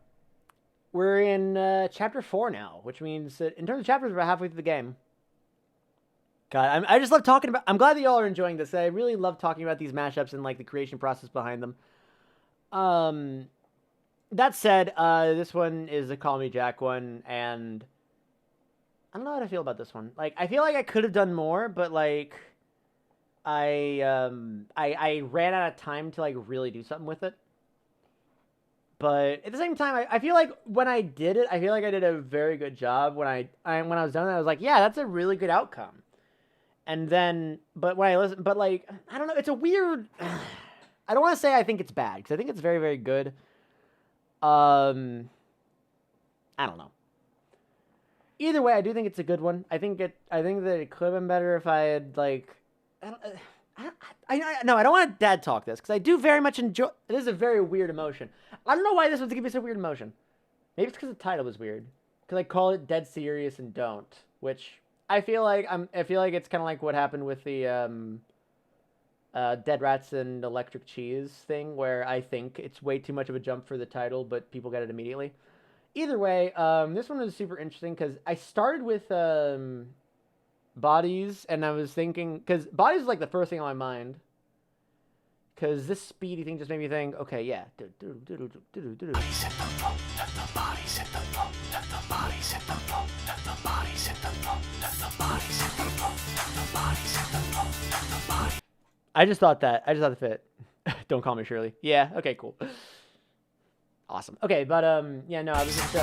We're in chapter 4 now, which means that in terms of chapters, we're halfway through the game. God, I just love talking about... I'm glad that y'all are enjoying this. I really love talking about these mashups and, like, the creation process behind them. That said, this one is a Call Me Jack one, and... I don't know how to feel about this one. Like, I feel like I could have done more, but, like... I ran out of time to, like, really do something with it. But at the same time, I feel like when I did it, I feel like I did a very good job. When I was done, I was like, yeah, that's a really good outcome. And then, but when I listen, but like, I don't know, it's a weird, I don't want to say I think it's bad, because I think it's very, very good. I don't know. Either way, I do think it's a good one. I think that it could have been better if I had, like, I don't want to dad talk this, because I do very much enjoy, this is a very weird emotion. I don't know why this one's giving me such a weird emotion. Maybe it's because the title was weird. Because I call it Dead Serious and Don't, which I feel like it's kind of like what happened with the Dead Rats and Electric Cheese thing, where I think it's way too much of a jump for the title, but people get it immediately. Either way, this one was super interesting because I started with Bodies, and I was thinking, because Bodies is like the first thing on my mind, because this speedy thing just made me think, okay, yeah. I just thought the fit. Don't call me Shirley. Yeah, okay, cool. Awesome. Okay, but yeah, no, I was just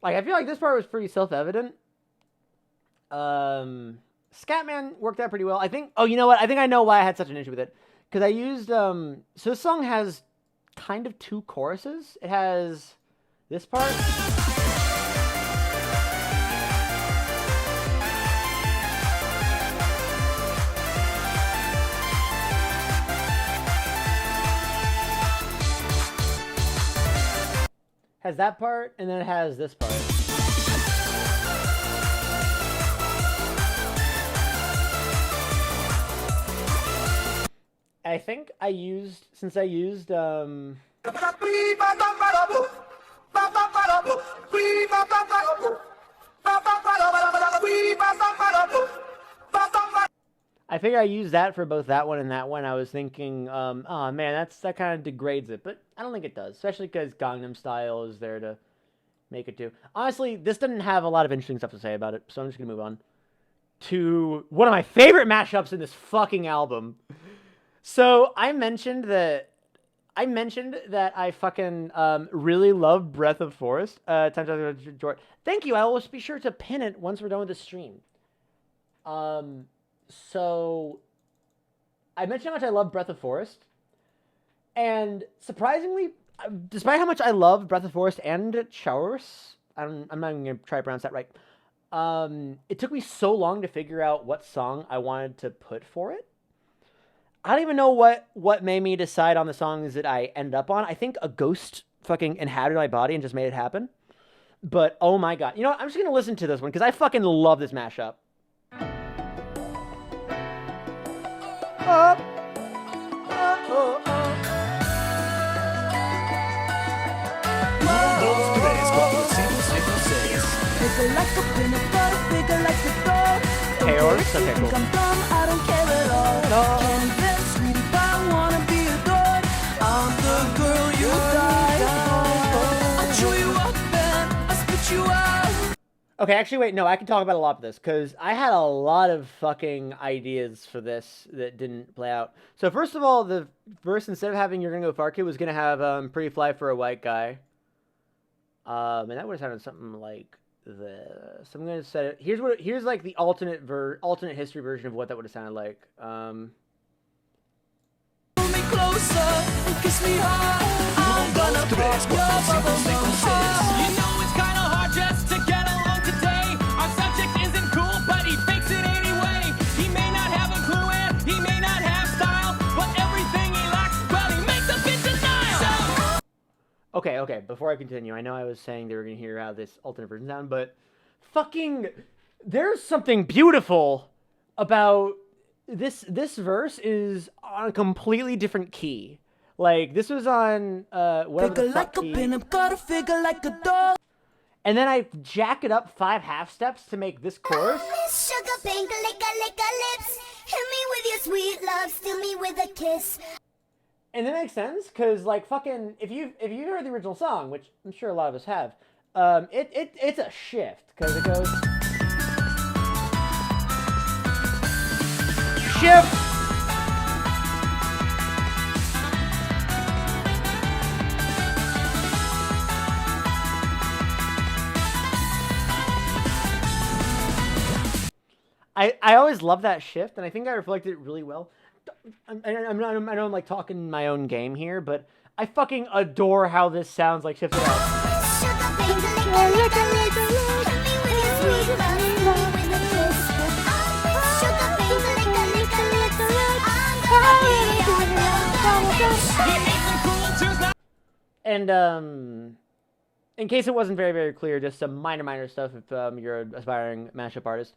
like, I feel like this part was pretty self-evident. Scatman worked out pretty well. I think, oh, you know what? I think I know why I had such an issue with it. Because I used, so this song has kind of two choruses. It has this part. Has that part, and then it has this part. I think I used, since I used, I think I used that for both that one and that one. I was thinking, oh man, that kind of degrades it, but I don't think it does, especially because Gangnam Style is there to make it too. Honestly, this doesn't have a lot of interesting stuff to say about it, so I'm just gonna move on to one of my favorite mashups in this fucking album. So I mentioned that I fucking really love Breath of Forest. Thank you. I will be sure to pin it once we're done with the stream. So I mentioned how much I love Breath of Forest, and surprisingly, despite how much I love Breath of Forest and Chaos, I'm not even gonna try to pronounce that right. It took me so long to figure out what song I wanted to put for it. I don't even know what made me decide on the songs that I ended up on. I think a ghost fucking inhabited my body and just made it happen. But oh my god, you know what? I'm just gonna listen to this one because I fucking love this mashup. Chaos? Okay, cool. I don't care at all. Can't even sweet if I wanna be adored. I'm the girl you die for. I'll chew you up and I'll spit you out. Okay, actually, wait, no, I can talk about a lot of this, because I had a lot of fucking ideas for this that didn't play out. So first of all, the verse, instead of having You're Gonna Go Far Kid, was gonna have Pretty Fly for a White Guy. And that would have sounded something like this. I'm gonna set it. Here's like the alternate history version of what that would have sounded like. Pull me closer and kiss me hard. I'm gonna pop your bubble. You know it's kinda hard just to get along today. Our subject isn't cool, but he fakes it anyway. He may not have a clue and he may not have style, but everything he lacks, well, he makes up in denial. Okay, before I continue, I know I was saying they were gonna hear how this alternate version sound, but fucking, there's something beautiful about this verse is on a completely different key. Like, this was on, whatever the fuck key. Figure like a dog. And then I jack it up 5 half steps to make this chorus. Sugar pink, lick a lips. Hit me with your sweet love, steal me with a kiss. And that makes sense, because, like, fucking, if you heard the original song, which I'm sure a lot of us have, it's a shift, because it goes... Shift! I always love that shift, and I think I reflected it really well. I know I'm like talking my own game here, but I fucking adore how this sounds like shifted out. in case it wasn't very, very clear, just some minor stuff if you're an aspiring mashup artist.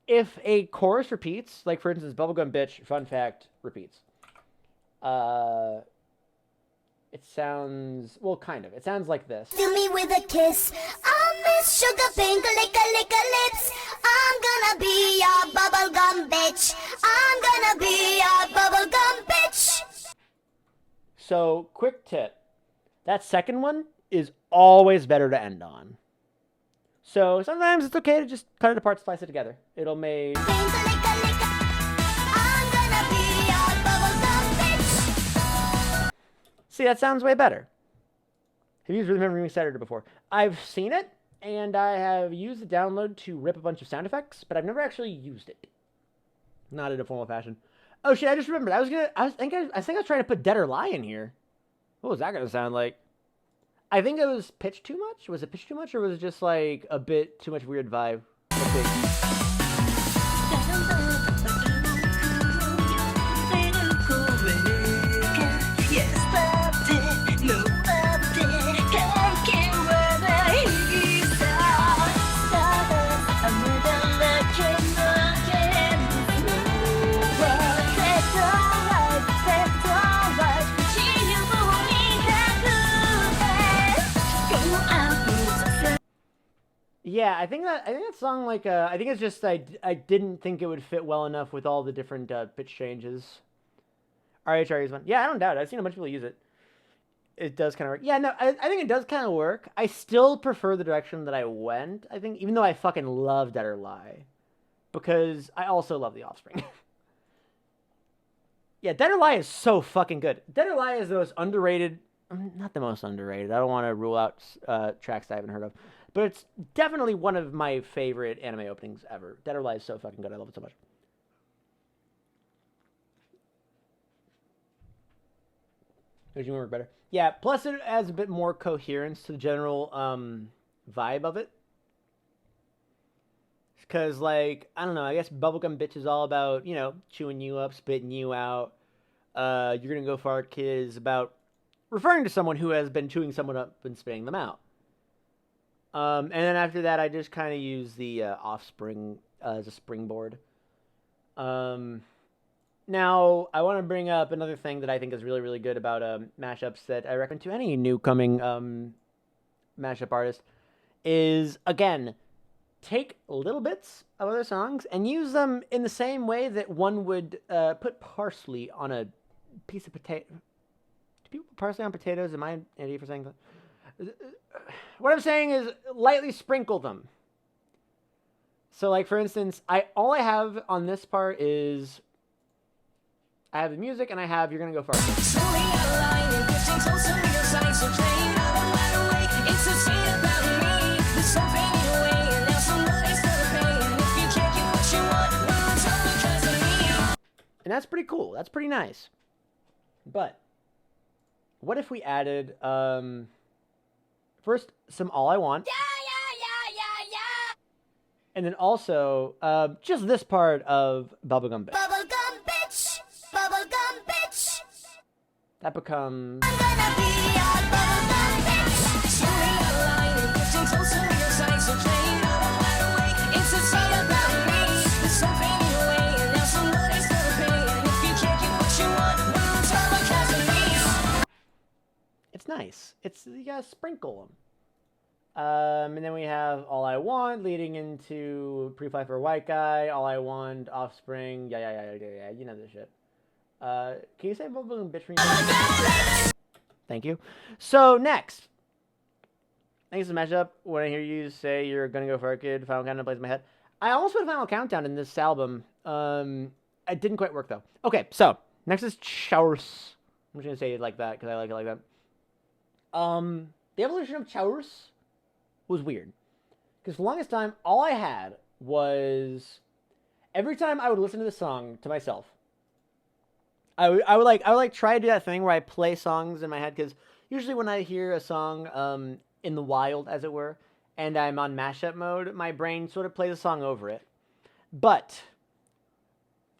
If a chorus repeats, like for instance, Bubblegum Bitch, fun fact, repeats. It sounds, well, kind of. It sounds like this. Do me with a kiss. I'll miss sugar pink, lick a lips. I'm gonna be your bubblegum bitch. I'm gonna be your bubblegum bitch. So, quick tip. That second one is always better to end on. So, sometimes it's okay to just cut it apart, slice it together. It'll make... See, that sounds way better. Have you used Rhythm Remix Editor before? I've seen it, and I have used the download to rip a bunch of sound effects, but I've never actually used it. Not in a formal fashion. Oh shit, I just remembered. I think I was trying to put Dead or Lie in here. What was that gonna sound like? I think it was pitched too much. Was it pitched too much, or was it just like a bit too much weird vibe? Yeah, I think that song, like, I think it's just I didn't think it would fit well enough with all the different pitch changes. RHR is one. Yeah, I don't doubt it. I've seen a bunch of people use it. It does kind of work. Yeah, no, I think it does kind of work. I still prefer the direction that I went, I think, even though I fucking love Dead or Lie. Because I also love The Offspring. Yeah, Dead or Lie is so fucking good. Dead or Lie is the most underrated... Not the most underrated. I don't want to rule out tracks I haven't heard of. But it's definitely one of my favorite anime openings ever. Dead or Lie is so fucking good. I love it so much. Does you work better? Yeah, plus it adds a bit more coherence to the general vibe of it. Because, like, I don't know, I guess Bubblegum Bitch is all about, you know, chewing you up, spitting you out. You're Gonna Go Far Kid is about referring to someone who has been chewing someone up and spitting them out. And then after that, I just kind of use the Offspring as a springboard. Now, I want to bring up another thing that I think is really, really good about mashups that I recommend to any new coming mashup artist is, again, take little bits of other songs and use them in the same way that one would put parsley on a piece of potato. Do people put parsley on potatoes? Am I an idiot for saying that? What I'm saying is lightly sprinkle them. So, like, for instance, all I have on this part is I have the music and I have You're Gonna Go Far. And that's pretty cool. That's pretty nice. But what if we added first some All I Want? Yeah. And then also just this part of Bubblegum Bitch. Bubblegum bitch, bubblegum bitch. That becomes... It's nice. You gotta sprinkle them. And then we have All I Want leading into Pre-Fly for a White Guy, All I Want, Offspring, yeah, you know this shit. Can you say Bubblegum Bitch for me? Thank you. So, next. Thanks for the mashup. When I hear you say You're Gonna Go Far Kid, Final Countdown plays in my head. I almost put a Final Countdown in this album. It didn't quite work, though. Okay, so, next is Chorus. I'm just gonna say it like that, because I like it like that. The evolution of Chorus was weird. Because for the longest time, all I had was... Every time I would listen to the song to myself, I would try to do that thing where I play songs in my head, because usually when I hear a song in the wild, as it were, and I'm on mashup mode, my brain sort of plays a song over it. But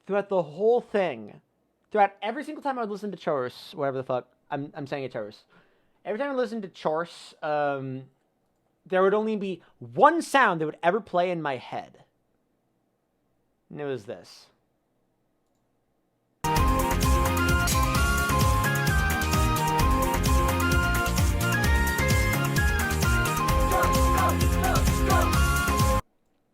throughout the whole thing, throughout every single time I would listen to Chorus, whatever the fuck, I'm saying it Chorus. Every time I listen to Chorus, there would only be one sound that would ever play in my head. And it was this.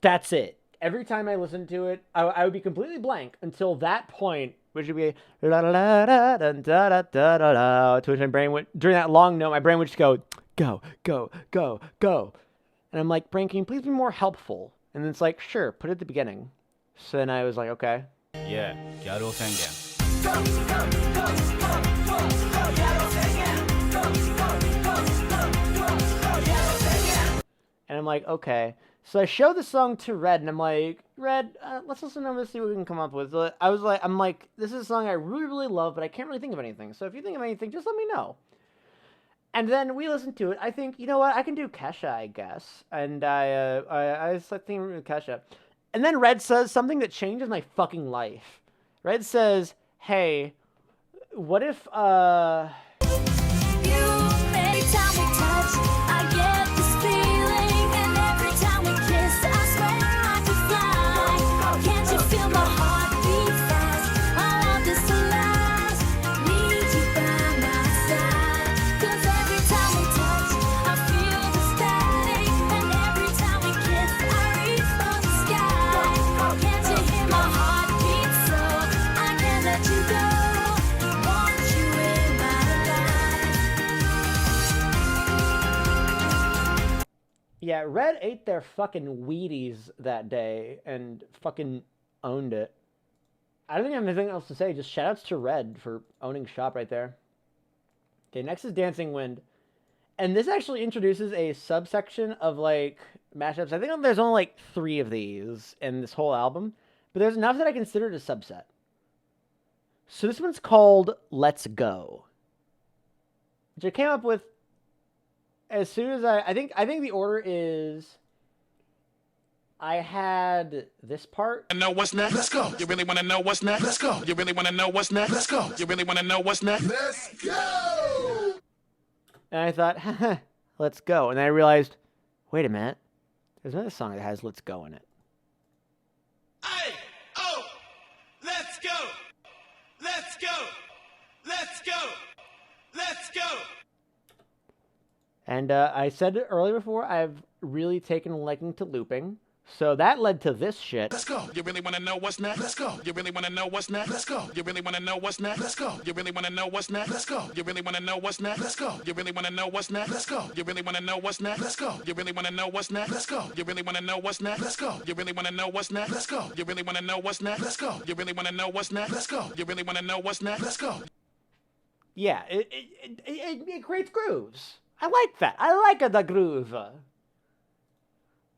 That's it. Every time I listened to it, I would be completely blank until that point, which would be la la la da da da da da da. To which my brain would, during that long note, my brain would just go, go, go, go, go. And I'm like, brain, can you please be more helpful? And then it's like, sure, put it at the beginning. So then I was like, okay. Yeah, Gyaro Sengen. And I'm like, okay. So I show the song to Red, and I'm like, Red, let's listen to this, see what we can come up with. I'm like, this is a song I really, really love, but I can't really think of anything. So if you think of anything, just let me know. And then we listened to it. I think, you know what, I can do Kesha, I guess. And I started thinking of Kesha. And then Red says something that changes my fucking life. Red says, hey, what if, Every time we touch, I get this feeling, and every time we kiss, I swear I could fly. Can't you feel my heart beat fast? I want this to last. Need you by my side. 'Cause every time we touch, I feel the static, and every time we kiss, I reach for the sky. Can't you hear my heart beat so I can't let you go? Want you in my life. Yeah, Red ate their fucking Wheaties that day and fucking owned it. I don't think I have anything else to say. Just shoutouts to Red for owning shop right there. Okay, next is Dancing Wind. And this actually introduces a subsection of, like, mashups. I think there's only, like, 3 of these in this whole album. But there's enough that I consider it a subset. So this one's called Let's Go. Which I came up with as soon as I think the order is I had this part. Know what's next? Let's go. You really want to know what's next? Let's go. You really want to know what's next? Let's go. You really want to know what's next? Let's go. And I thought, haha, let's go. And then I realized, wait a minute. There's another song that has Let's Go in it. Let's go! Let's go! Let's go! Let's go! And I said it earlier before, I've really taken a liking to looping. So that led to this shit. Let's go. You really want to know what's next? Let's go. You really want to know what's next? Let's go. You really want to know what's next? Let's go. You really want to know what's next? Let's go. You really want to know what's next? Let's go. You really want to know what's next? Let's go. You really want to know what's next? Let's go. You really want to know what's next? Let's go. You really want to know what's next? Let's go. You really want to know what's next? Let's go. You really want to know what's next? Let's go. You really want to know what's next? Let's go. You really want to know what's next? Let's go. Yeah, it creates grooves. I like that. I like the groove.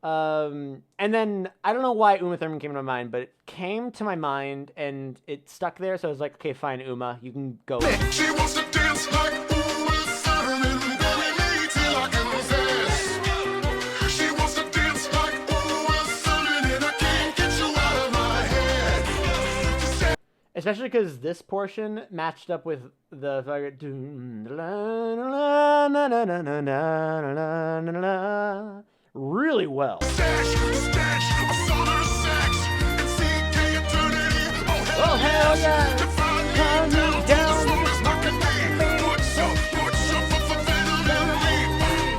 And then, I don't know why Uma Thurman came to my mind, but it came to my mind and it stuck there, so I was like, okay, fine, Uma, you can go. She wants to dance like Uma Thurman, bury me till I confess. She wants to dance like Uma Thurman, and I can't get you out of my head. Especially because this portion matched up with the really well. Oh hell yeah!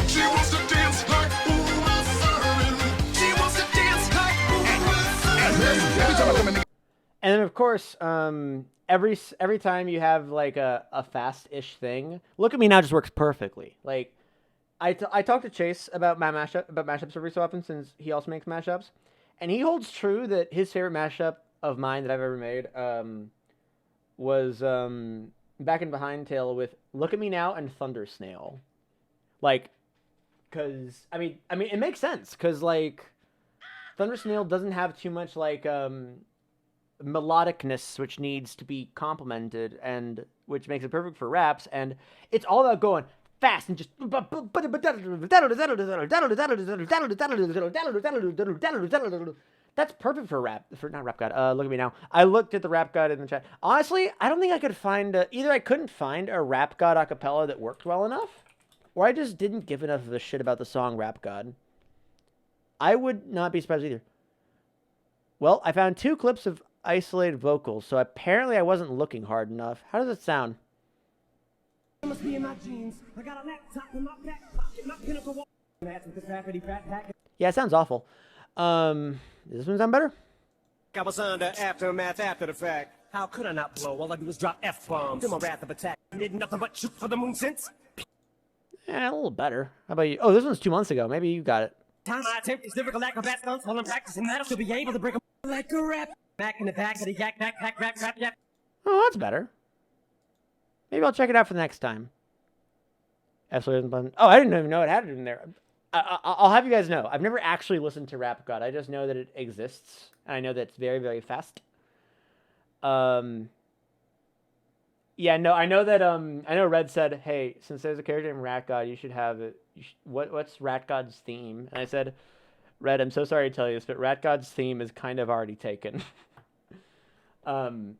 She wants to dance like Uma Thurman. She wants to dance like Uma Thurman. And then of course, every time you have like a fast-ish thing, Look at Me Now just works perfectly. Like, I talked to Chase about mashups every so often, since he also makes mashups, and he holds true that his favorite mashup of mine that I've ever made was Back and Behind Tail with Look at Me Now and Thunder Snail. Like, cause I mean it makes sense, cause like Thunder Snail doesn't have too much like melodicness, which needs to be complemented, and which makes it perfect for raps, and it's all about going fast and just that's perfect for rap, for not Rap God. Look at Me Now. I looked at the Rap God in the chat. Honestly, I don't think I could find either I couldn't find a Rap God acapella that worked well enough, or I just didn't give enough of a shit about the song Rap God. I would not be surprised either. Well, I found 2 clips of isolated vocals, so apparently I wasn't looking hard enough. How does it sound? Must be in my jeans. I got a laptop in my back pocket, my pinnacle wall. With this rapidy rat pack. Yeah, it sounds awful. Does this one sound better? I was under aftermath after the fact. How could I not blow? All I do is drop F-bombs. To my wrath of attack. Did nothing but shoot for the moon since. Yeah, a little better. How about you? Oh, this one's 2 months ago. Maybe you got it. Time I attempt these lyrical acrobat stunts while I'm practicing that to be able to break 'em like a rap. Back in the back of the yak, backpack, rap, yap. Oh, that's better. Maybe I'll check it out for the next time. Absolutely. Oh, I didn't even know it had it in there. I'll have you guys know. I've never actually listened to Rap God. I just know that it exists. And I know that it's very, very fast. Yeah, no, I know that, I know Red said, hey, since there's a character named Rat God, you should have it. What's Rat God's theme? And I said, Red, I'm so sorry to tell you this, but Rat God's theme is kind of already taken. Either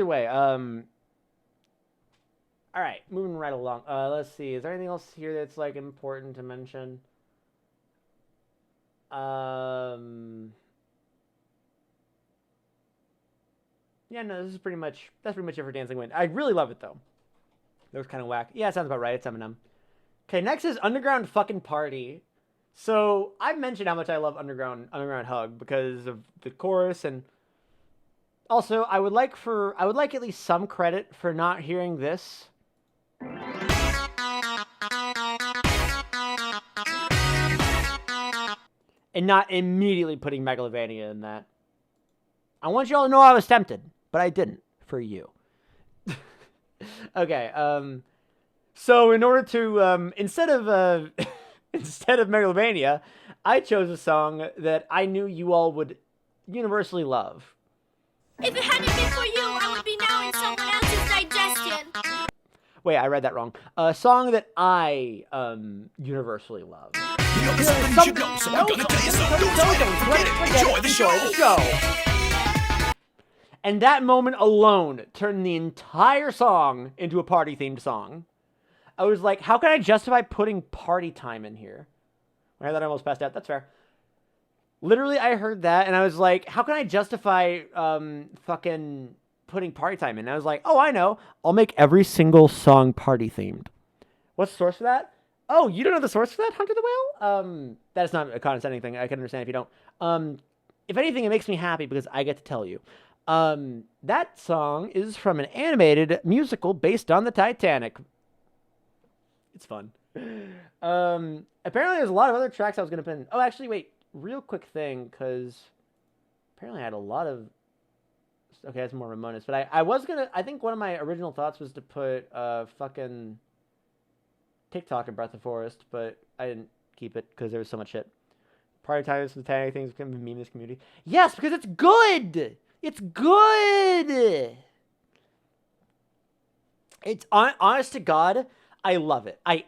way, all right, moving right along. Let's see. Is there anything else here that's like important to mention? Yeah, no, this is pretty much, that's pretty much it for Dancing Wind. I really love it though. That was kind of whack. Yeah, it sounds about right. It's Eminem. Okay, next is Underground Fucking Party. So I mentioned how much I love Underground Hug because of the chorus, and also I would like at least some credit for not hearing this. And not immediately putting Megalovania in that. I want you all to know I was tempted, but I didn't for you. Okay, so in order to, instead of Megalovania, I chose a song that I knew you all would universally love. If it hadn't been for you, I would be now in someone else's digestion. Wait, I read that wrong. A song that I, universally love. Enjoy the show. And that moment alone turned the entire song into a party-themed song. I was like, how can I justify putting party time in here? When I thought I almost passed out. That's fair. Literally, I heard that, and I was like, how can I justify fucking putting party time in? And I was like, oh, I know. I'll make every single song party-themed. What's the source for that? Oh, you don't know the source for that, Hunter the Whale? That is not a condescending thing. I can understand if you don't. If anything, it makes me happy because I get to tell you. That song is from an animated musical based on the Titanic. It's fun. Apparently there's a lot of other tracks I was going to put in. Oh, actually, wait. Real quick thing, because apparently I had a lot of... Okay, that's more Ramones. But I was going to... I think one of my original thoughts was to put fucking TikTok in Breath of Forest, but I didn't keep it because there was so much shit. Party times, the Titanic things can meme in this community. Yes, because it's good! It's good! It's honest to God, I love it. I'm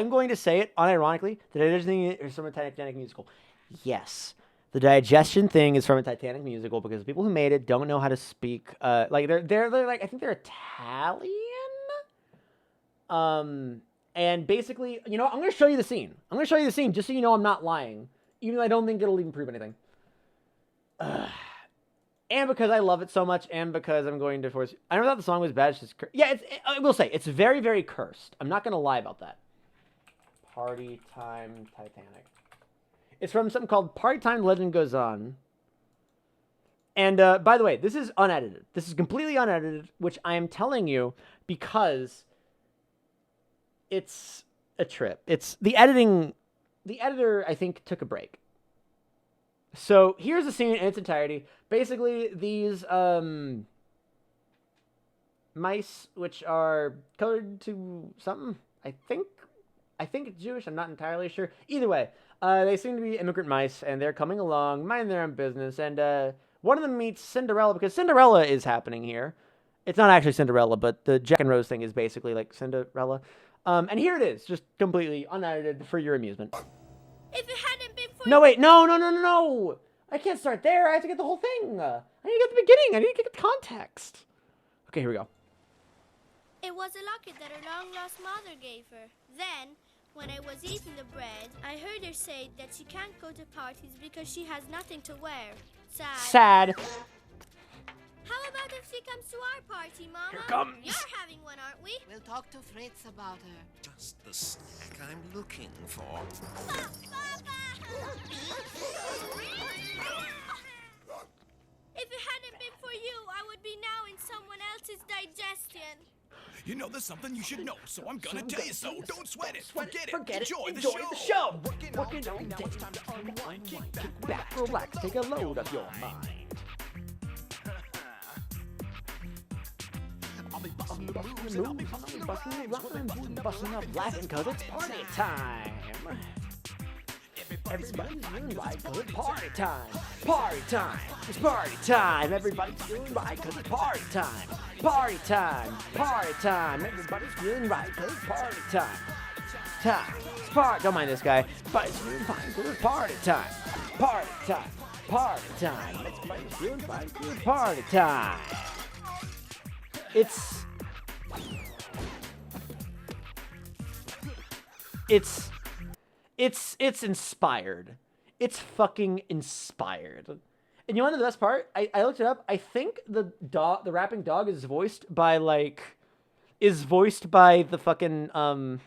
going to say it unironically that everything is from a Titanic musical. Yes, the digestion thing is from a Titanic musical because the people who made it don't know how to speak. They're like, I think they're Italian. And basically, you know, I'm going to show you the scene. I'm going to show you the scene just so you know I'm not lying, even though I don't think it'll even prove anything. And because I love it so much, and because I'm going to force... I never thought the song was bad. It's just... I will say, it's very, very cursed. I'm not going to lie about that. Party Time Titanic. It's from something called Party Time Legend Goes On. And, by the way, this is unedited. This is completely unedited, which I am telling you because it's a trip. It's... The editor, I think, took a break. So here's the scene in its entirety. Basically, these mice, which are colored to something, I think it's Jewish. I'm not entirely sure. Either way, they seem to be immigrant mice, and they're coming along, minding their own business. And one of them meets Cinderella because Cinderella is happening here. It's not actually Cinderella, but the Jack and Rose thing is basically like Cinderella. And here it is, just completely unedited for your amusement. If it hadn't been for No, wait, no. I can't start there. I have to get the whole thing. I need to get the beginning. I need to get the context. Okay, here we go. It was a locket that her long-lost mother gave her. Then, when I was eating the bread, I heard her say that she can't go to parties because she has nothing to wear. Sad. Sad. How about if she comes to our party, Mama? Here comes. You're having one, aren't we? We'll talk to Fritz about her. Just the snack I'm looking for. If it hadn't been for you, I would be now in someone else's digestion. You know there's something you should know, so I'm gonna tell you so. Don't sweat it. Forget it. Forget it. Enjoy the Enjoy show. the show. Working all day. Unwind, kick back, relax, take a load of your mind. I'll be busting the Busting moves the and I'll be moves, busting the busting the rhymes. rhymes, busting up laughing 'cause it's party time. Everybody's doing right 'cause it's party time. Party time. It's party time. Everybody's doing right 'cause it's party time. Party time. Party time. Everybody's doing right 'cause it's party time. Time. It's party. Don't mind this guy. But it's doing fine 'cause it's party time. Party time. Party time. Everybody's doing fine 'cause it's party time. It's inspired. It's fucking inspired. And you want to know the best part? I looked it up. I think the rapping dog is voiced by the fucking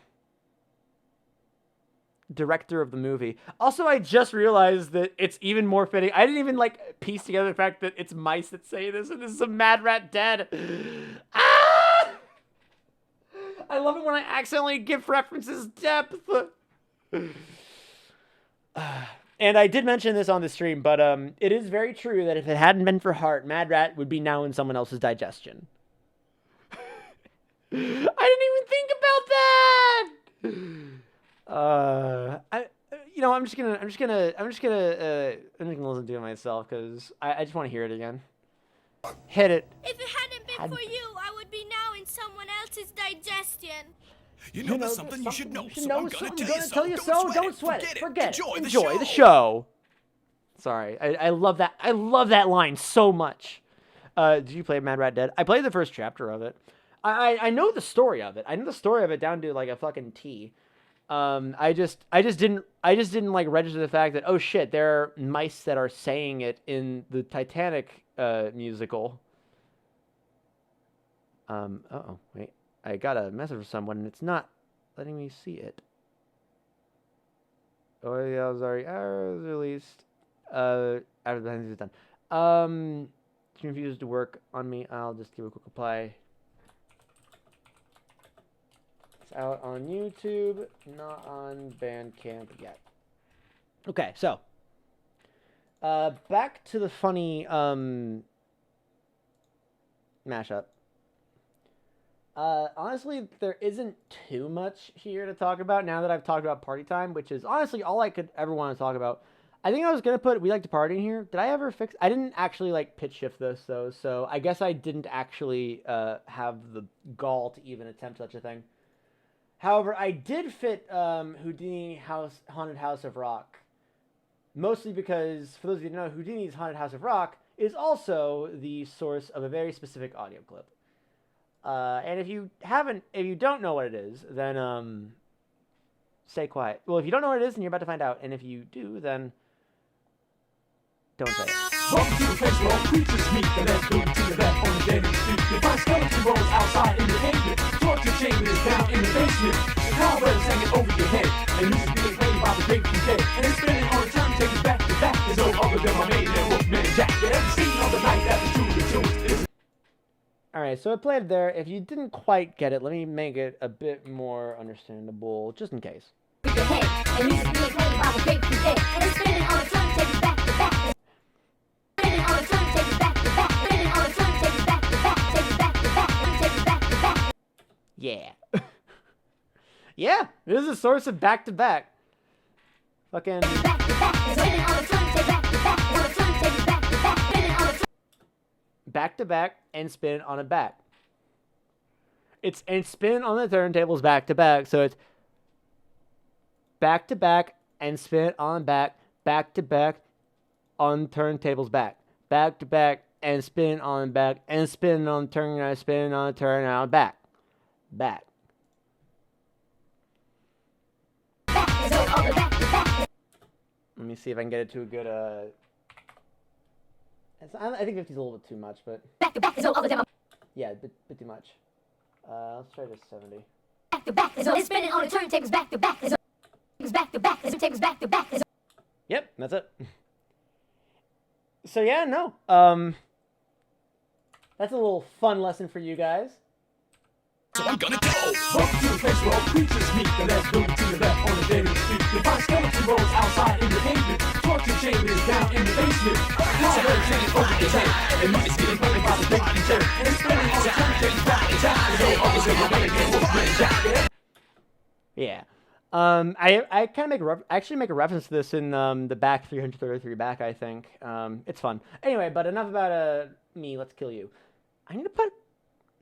director of the movie. Also, I just realized that it's even more fitting. I didn't even piece together the fact that it's mice that say this, and this is a Mad Rat Dead. Ah! I love it when I accidentally give references depth. And I did mention this on the stream, but it is very true that if it hadn't been for Heart, Mad Rat would be now in someone else's digestion. I didn't even think about that. I'm just gonna listen to it myself because I just want to hear it again. Hit it. If it hadn't been for you, I would be now in someone else's digestion. You know there's something you should know, so I'm gonna tell you so. Don't sweat it. Forget it. Enjoy the show. Sorry, I love that. I love that line so much. Did you play Mad Rat Dead? I played the first chapter of it. I know the story of it. I know the story of it down to a fucking T. I just didn't register the fact that, oh shit, there are mice that are saying it in the Titanic musical. Uh-oh, wait. I got a message from someone and it's not letting me see it. Oh yeah, I was already released after the behind the scenes is done. She refused to work on me. I'll just give a quick reply. It's out on YouTube, not on Bandcamp yet. Okay, so back to the funny mashup. Honestly, there isn't too much here to talk about now that I've talked about Party Time, which is honestly all I could ever want to talk about. I think I was going to put We Like to Party in here. Did I ever fix... I didn't actually, pitch shift this, though, so I guess I didn't actually have the gall to even attempt such a thing. However, I did fit Houdini Haunted House of Rock. Mostly because, for those of you who don't know, Houdini's Haunted House of Rock is also the source of a very specific audio clip. And if you don't know what it is, then stay quiet. Well, if you don't know what it is, then you're about to find out. And if you do, then don't say it. Welcome to the place where all creatures meet. The left moving to the left on the dead end street. You find skeleton bones outside in your pavement. Torture chambers down in the basement. The cobwebs hanging over your head. And music being played by the grateful dead. And it's spinning on the turntables back to back. There's no other than my maiden and Wolfman Jack. You ever seen on the night that the two tunes is... Alright, so it played there. If you didn't quite get it, let me make it a bit more understandable, just in case. Yeah. Yeah, this is a source of back-to-back. Fucking... back-to-back and spin on a back. And spin on the turntables back-to-back, so it's back-to-back and spin on back, back-to-back on turntables back, back-to-back and spin on back, and spin on turn, spin on turn, out back. back. Let me see if I can get it to a good, I think 50 is a little bit too much, but... Back to back is all the demo. Yeah, a bit too much. Let's try just 70. Back to back is all. It's spinning on the turntables. Back to back is all. Back to back is turntables. Back to back is all. Yep, that's it. So yeah, no. That's a little fun lesson for you guys. So I'm gonna go. Welcome to the place where all creatures meet. The left boom to the left on the dead end street. You find skeleton bones outside in the pavement. Torture chambers down in the basement. Hardware chains over the tank. And money's getting paid by the big jerk. And it's spinning on the turntables back to back. There's no others in the way. Yeah. I kind of make a reference to this in the back 333 back, I think. It's fun. Anyway, but enough about me. Let's kill you. I need to put.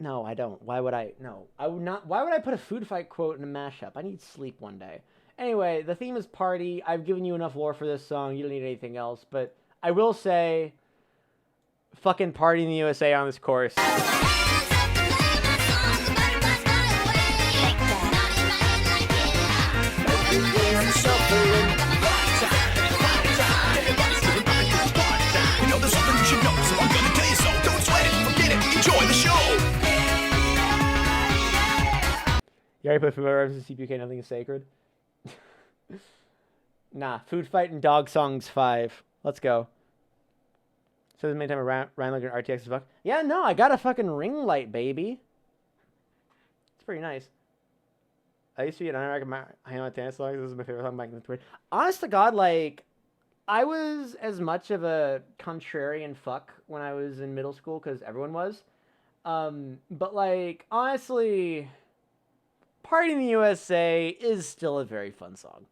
No, I don't. Why would I? No, I would not. Why would I put a food fight quote in a mashup? I need sleep one day. Anyway, the theme is party. I've given you enough lore for this song. You don't need anything else. But I will say, fucking party in the USA on this chorus. You know there's something you should know, so I'm gonna tell you so. Don't sweat it, forget it, enjoy the show. You already put food references to CPK, nothing is sacred. Nah, food fight and dog songs 5. Let's go. So many time Ryan Logan RTX is fuck. Yeah, no, I got a fucking ring light, baby. It's pretty nice. I used to be an American Hang on Dance song. This is my favorite song back in the 20s. Honest to God, like, I was as much of a contrarian fuck when I was in middle school, because everyone was. But, like, honestly, Party in the USA is still a very fun song.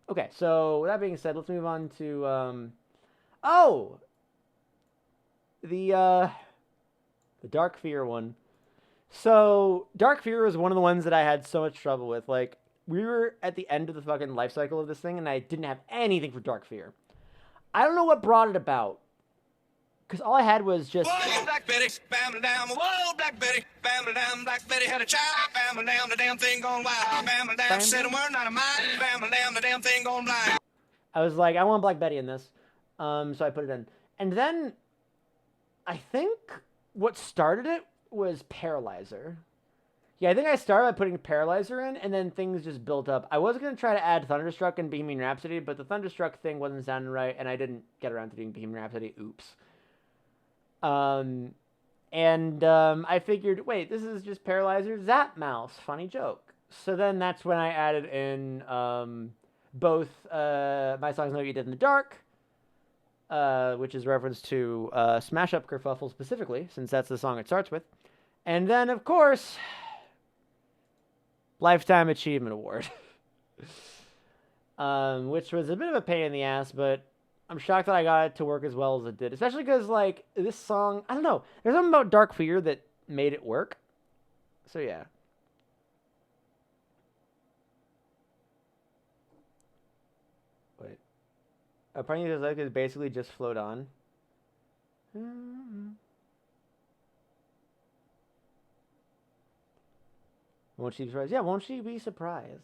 Okay, so with that being said, let's move on to, the Dark Fear one. So, Dark Fear was one of the ones that I had so much trouble with. Like, we were at the end of the fucking life cycle of this thing, and I didn't have anything for Dark Fear. I don't know what brought it about. Because all I had was just... Whoa, Black Betty, bam down. Whoa, Black Betty, bam down. Black Betty had a child, bam down. The damn thing gone wild. Bam down. Said a word, not a mind. Bam down. The damn thing gone blind. I was like, I want Black Betty in this. So I put it in. And then, I think what started it was Paralyzer. Yeah, I think I started by putting Paralyzer in, and then things just built up. I was going to try to add Thunderstruck and Bohemian Rhapsody, but the Thunderstruck thing wasn't sounding right, and I didn't get around to doing Bohemian Rhapsody. Oops. I figured, wait, this is just Paralyzer, Zap Mouse, funny joke. So then that's when I added in both My Songs Know What You Did in the Dark, which is reference to Smash Up Kerfuffle specifically, since that's the song it starts with. And then, of course, Lifetime Achievement Award. Which was a bit of a pain in the ass, but I'm shocked that I got it to work as well as it did. Especially because, like, this song, I don't know. There's something about Dark Fear that made it work. So, yeah. Wait. Apparently, this like is basically just float on. Won't she be surprised? Yeah, won't she be surprised?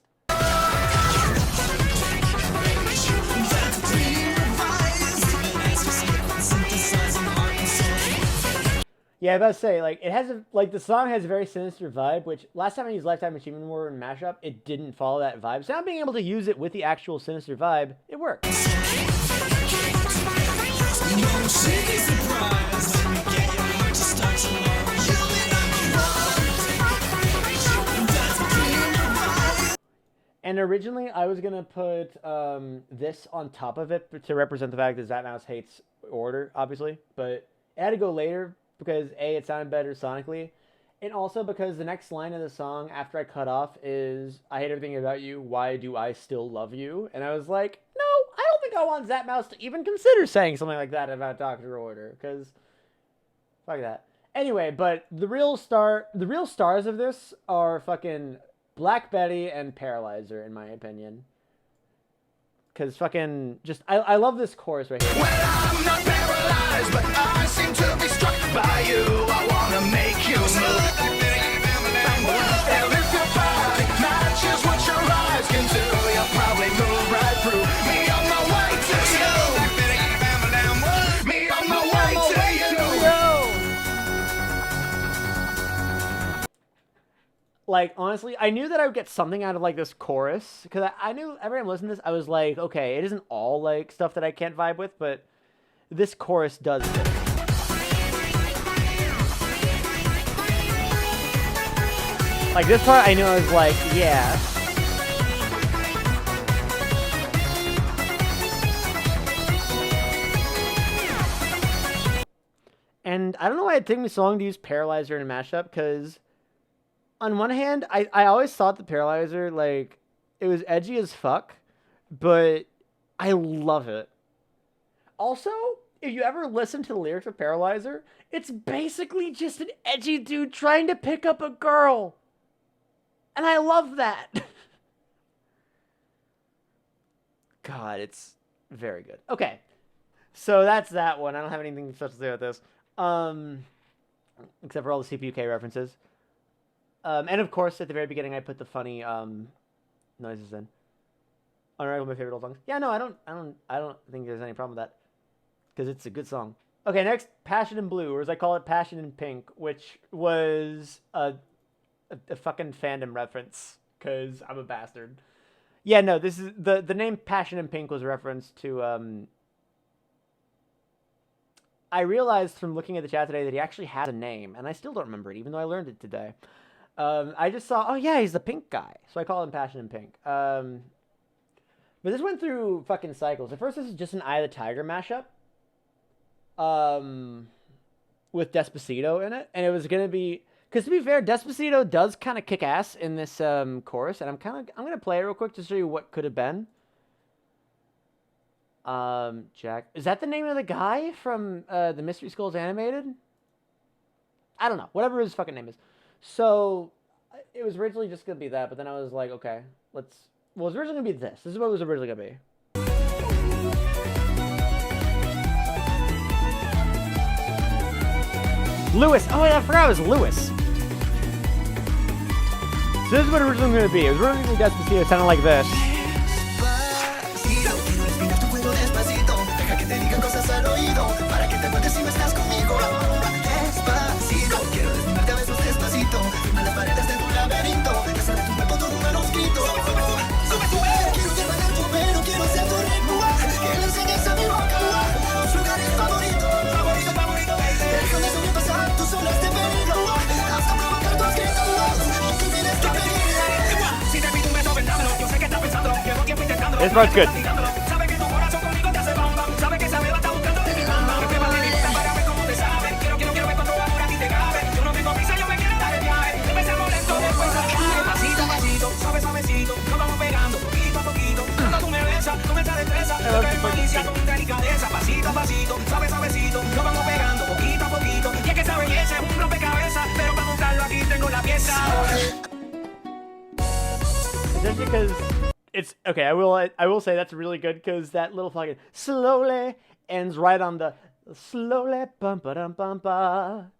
Yeah, I was about to say, like, it has the song has a very sinister vibe, which last time I used Lifetime Achievement Award in Mashup, it didn't follow that vibe. So now being able to use it with the actual sinister vibe, it works. And originally, I was gonna put this on top of it to represent the fact that Zap Mouse hates order, obviously, but it had to go later because A, it sounded better sonically, and also because the next line of the song after I cut off is, I hate everything about you, why do I still love you? And I was like, no, I don't think I want Zap Mouse to even consider saying something like that about Dr. Order, because fuck that. Anyway, but the real stars of this are fucking Black Betty and Paralyzer, in my opinion. Because fucking, just, I love this chorus right here. Well, I'm not paralyzed, but I seem to be struck by you. I wanna gonna make you move. And if your body matches what your eyes can do, you'll probably move right through me on my way to you. Me on my way to you. Like, honestly, I knew that I would get something out of, like, this chorus, because I knew every time I listened to this, I was like, okay, it isn't all, like, stuff that I can't vibe with, but this chorus does fit. Like, this part, I knew I was like, yeah. And I don't know why it took me so long to use Paralyzer in a mashup, because on one hand, I always thought the Paralyzer, like, it was edgy as fuck, but I love it. Also, if you ever listen to the lyrics of Paralyzer, it's basically just an edgy dude trying to pick up a girl. And I love that. God, it's very good. Okay, so that's that one. I don't have anything special to say about this. Except for all the CPUK references. And of course, at the very beginning, I put the funny noises in. Honorable, my favorite old songs. Yeah, no, I don't think there's any problem with that, because it's a good song. Okay, next, Passion in Blue, or as I call it, Passion in Pink, which was a fucking fandom reference, because I'm a bastard. Yeah, no, this is the name Passion in Pink was a reference to I realized from looking at the chat today that he actually has a name, and I still don't remember it, even though I learned it today. I just saw, oh yeah, he's the pink guy, so I call him Passion in Pink. But this went through fucking cycles. At first, this is just an Eye of the Tiger mashup, with Despacito in it, and it was gonna be, because to be fair, Despacito does kind of kick ass in this chorus, and I'm gonna play it real quick to show you what could have been. Jack, is that the name of the guy from the Mystery Skulls animated? I don't know, whatever his fucking name is. So it was originally just gonna be that, but then I was like, okay, well, it was originally gonna be this. This is what it was originally gonna be. Lewis. Oh, yeah, I forgot it was Lewis. So this is what it was originally gonna be. It was originally gonna be Despacito. It sounded like this. This part's good. Just because it's okay, I will say that's really good, because that little fucking slowly ends right on the slowly bum ba dum bum ba.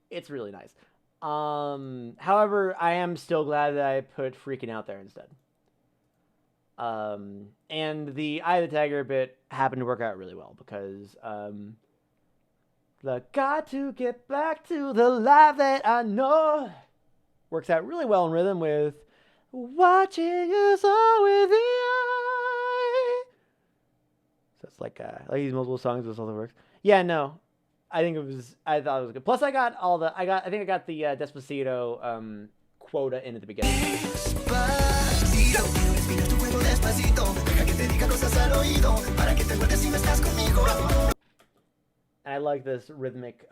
It's really nice. However, I am still glad that I put Freaking Out there instead. And the Eye of the Tiger bit happened to work out really well, because the got to get back to the life that I know works out really well in rhythm with watching us all with the eye. So it's like these multiple songs, this also works. Yeah, no, I thought it was good. Plus, I think I got the Despacito quota in at the beginning. And I like this rhythmic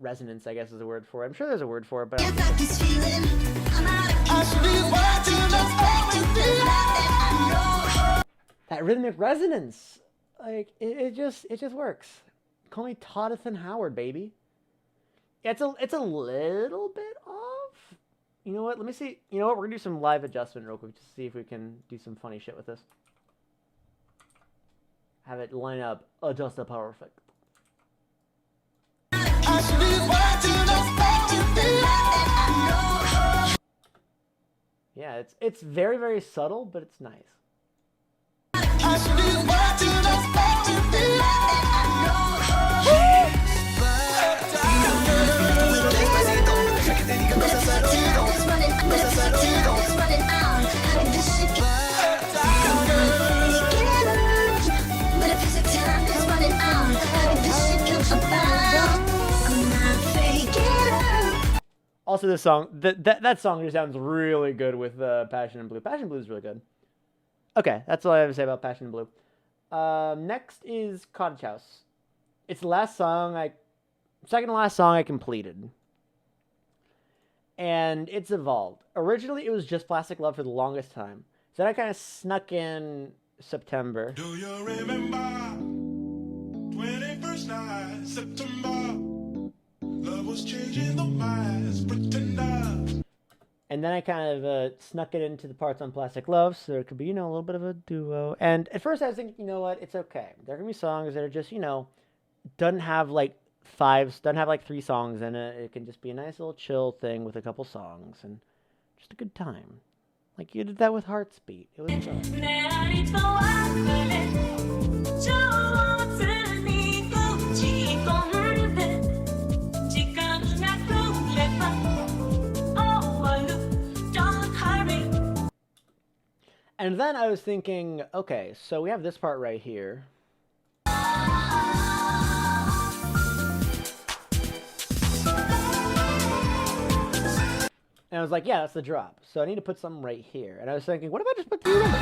resonance, I guess is a word for it. I'm sure there's a word for it, but that rhythmic resonance, like it just works. Call me Toddathan Howard, baby. Yeah, it's a little bit off. You know what? Let me see. You know what? We're gonna do some live adjustment real quick to see if we can do some funny shit with this. Have it line up just perfect. yeah, it's very, very subtle, but it's nice. Also, this song, that song just sounds really good with Passion and Blue. Passion and Blue is really good. Okay, that's all I have to say about Passion and Blue. Next is Cottage House. It's the last song second to last song I completed. And it's evolved. Originally, it was just Plastic Love for the longest time. So then I kind of snuck in September. Do you remember 21st night, September? Love was changing the minds, pretender. And then I kind of snuck it into the parts on Plastic Love, so there could be, a little bit of a duo. And at first I was thinking, you know what, it's okay. There are going to be songs that are just, doesn't have like 3 songs in it. It can just be a nice little chill thing with a couple songs and just a good time. Like you did that with Heartsbeat. It was fun. And then I was thinking, okay, so we have this part right here. And I was like, yeah, that's the drop. So I need to put something right here. And I was thinking, what if I just put the Remember?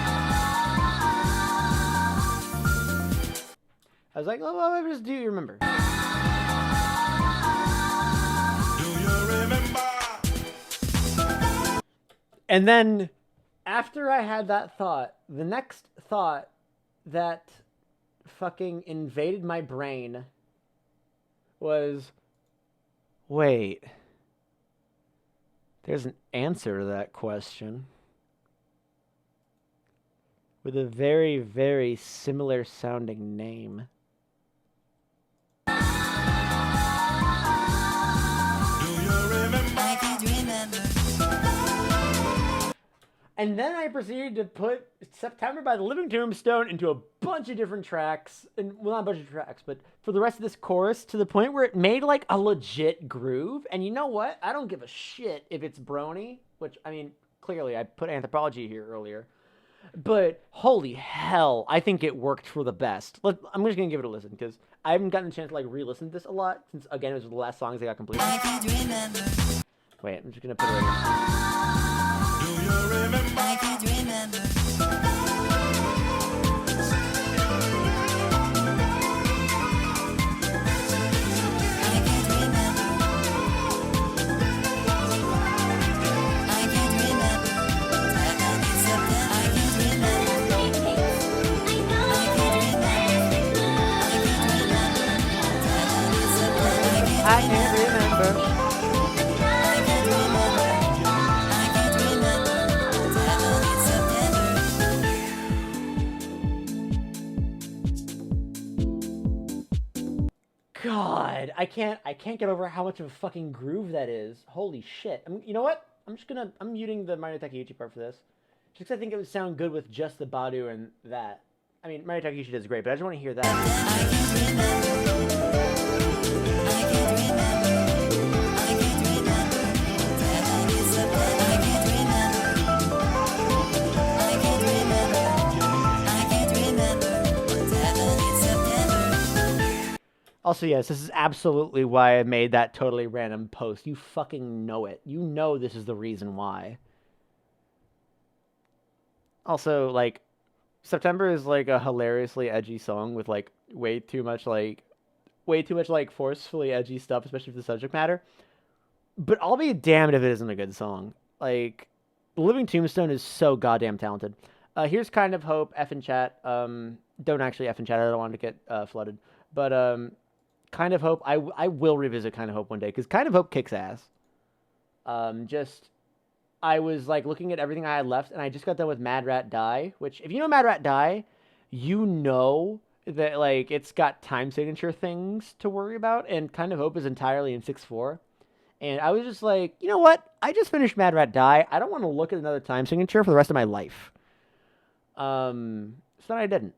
I was like, well, what if I just do You Remember? And then, after I had that thought, the next thought that fucking invaded my brain was, wait, there's an answer to that question with a very, very similar sounding name. And then I proceeded to put September by the Living Tombstone into a bunch of different tracks. And, well, not a bunch of tracks, but for the rest of this chorus to the point where it made like a legit groove. And you know what? I don't give a shit if it's Brony, which, I mean, clearly I put Anthropology here earlier. But holy hell, I think it worked for the best. I'm just going to give it a listen because I haven't gotten a chance to like re-listen to this a lot since, again, it was the last songs I got completed. Wait, I'm just going to put it right here. I can't remember. I can't remember. God, I can't get over how much of a fucking groove that is. Holy shit. You know what? I'm muting the Mario Takeuchi part for this. Just 'cause I think it would sound good with just the Badu and that. I mean, Mario Takeuchi does great, but I just want to hear Also, yes, this is absolutely why I made that totally random post. You fucking know it. You know this is the reason why. Also, like, September is like a hilariously edgy song with like way too much forcefully edgy stuff, especially for the subject matter. But I'll be damned if it isn't a good song. Like, Living Tombstone is so goddamn talented. Here's Kind of Hope, F in chat. Don't actually F in chat, I don't want to get flooded. But Kind of Hope, I will revisit Kind of Hope one day, because Kind of Hope kicks ass. I was like looking at everything I had left, and I just got done with Mad Rat Die, which, if you know Mad Rat Die, you know that like it's got time signature things to worry about, and Kind of Hope is entirely in 6/4. And I was just like, you know what? I just finished Mad Rat Die. I don't want to look at another time signature for the rest of my life. So I didn't.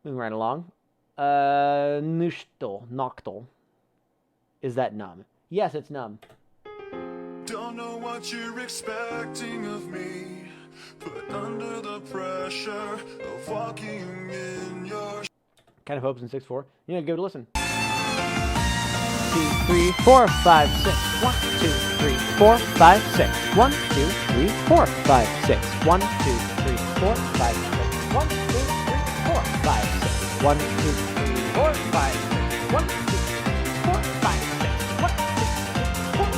Moving right along. Noctul. Is that numb? Yes, it's numb. Don't know what you're expecting of me, but under the pressure of walking in your Kind of hopes in 6/4. You know, give it a listen. 2, 3, 4, 5, 6. 1, 2, 3, 4, 5, 6. 1, 2, 3, 4, 5, 6. 1, 2, 3, 4, 5, 6. 1, 2, 3, 4, 5, 6. 1, 2, 3, 4, 5, 6. 1, 2, 3, 4, 5, 6. 1,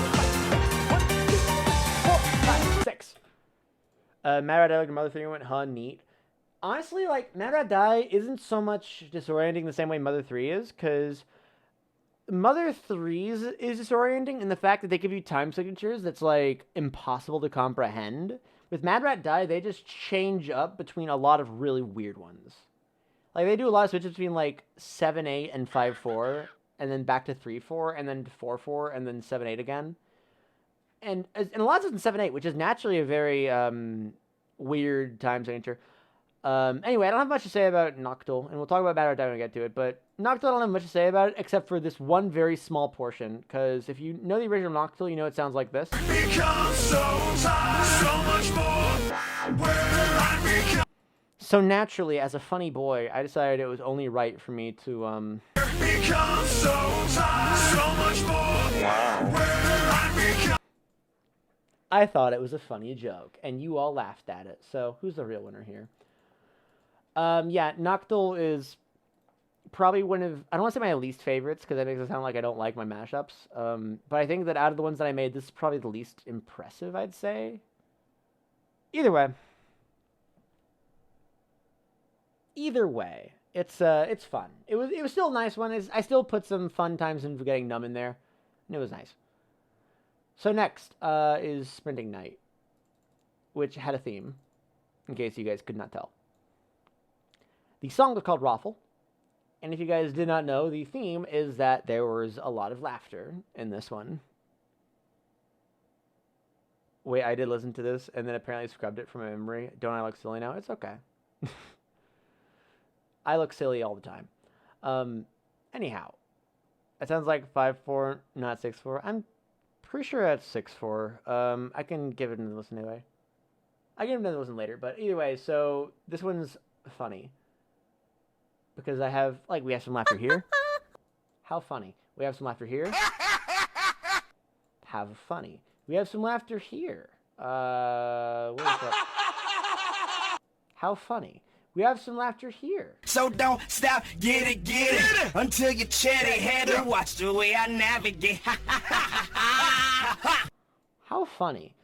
2, 3, 4, 5, 6. Mad Rat Die, like Mother 3 went, huh, neat. Honestly, like, Mad Rat Die isn't so much disorienting the same way Mother 3 is, because Mother 3 is disorienting in the fact that they give you time signatures that's, like, impossible to comprehend. With Mad Rat Die, they just change up between a lot of really weird ones. Like, they do a lot of switches between, like, 7/8 and 5/4, and then back to 3/4, and then 4/4, and then 7/8 again. And a lot of it's in 7/8, which is naturally a very weird time signature. Anyway, I don't have much to say about Noctul, and we'll talk about Mad Rat Die when we get to it, but Noctul, I don't have much to say about it, except for this one very small portion, because if you know the original Noctul, you know it sounds like this. become so tired, so much more where I become So naturally, as a funny boy, I decided it was only right for me to, become so tired, so much more where I become I thought it was a funny joke, and you all laughed at it, so who's the real winner here? Yeah, Noctul is probably one of, I don't want to say my least favorites, because that makes it sound like I don't like my mashups, but I think that out of the ones that I made, this is probably the least impressive, I'd say. Either way, it's fun. It was still a nice one. I still put some fun times into getting numb in there, and it was nice. So next is Sprinting Night, which had a theme, in case you guys could not tell. The song was called Raffle, and if you guys did not know, the theme is that there was a lot of laughter in this one. Wait, I did listen to this, and then apparently scrubbed it from my memory. Don't I look silly now? It's okay. I look silly all the time. Anyhow, it sounds like 5/4, not 6/4. I'm pretty sure that's 6/4. I can give it another listen anyway. I can give it another listen later, but either way, so this one's funny. Because I have, like, we have some laughter here. How funny. We have some laughter here. How funny. We have some laughter here. What is that? How funny. We have some laughter here. So don't stop, get it, until you chat it, head and watch the way I navigate. How funny.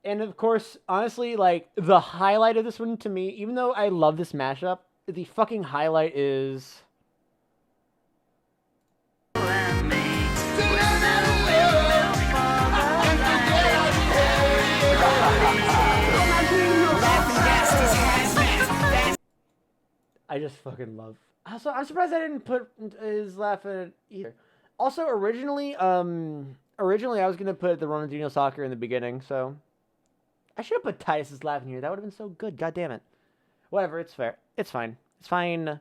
And of course, honestly, like, the highlight of this one to me, even though I love this mashup, the fucking highlight is... I just fucking love... Also, I'm surprised I didn't put his laugh in it either. Also, originally I was gonna put the Ronaldinho soccer in the beginning, so... I should have put Titus's laugh in here. That would have been so good. God damn it. Whatever, it's fair. It's fine. It's fine.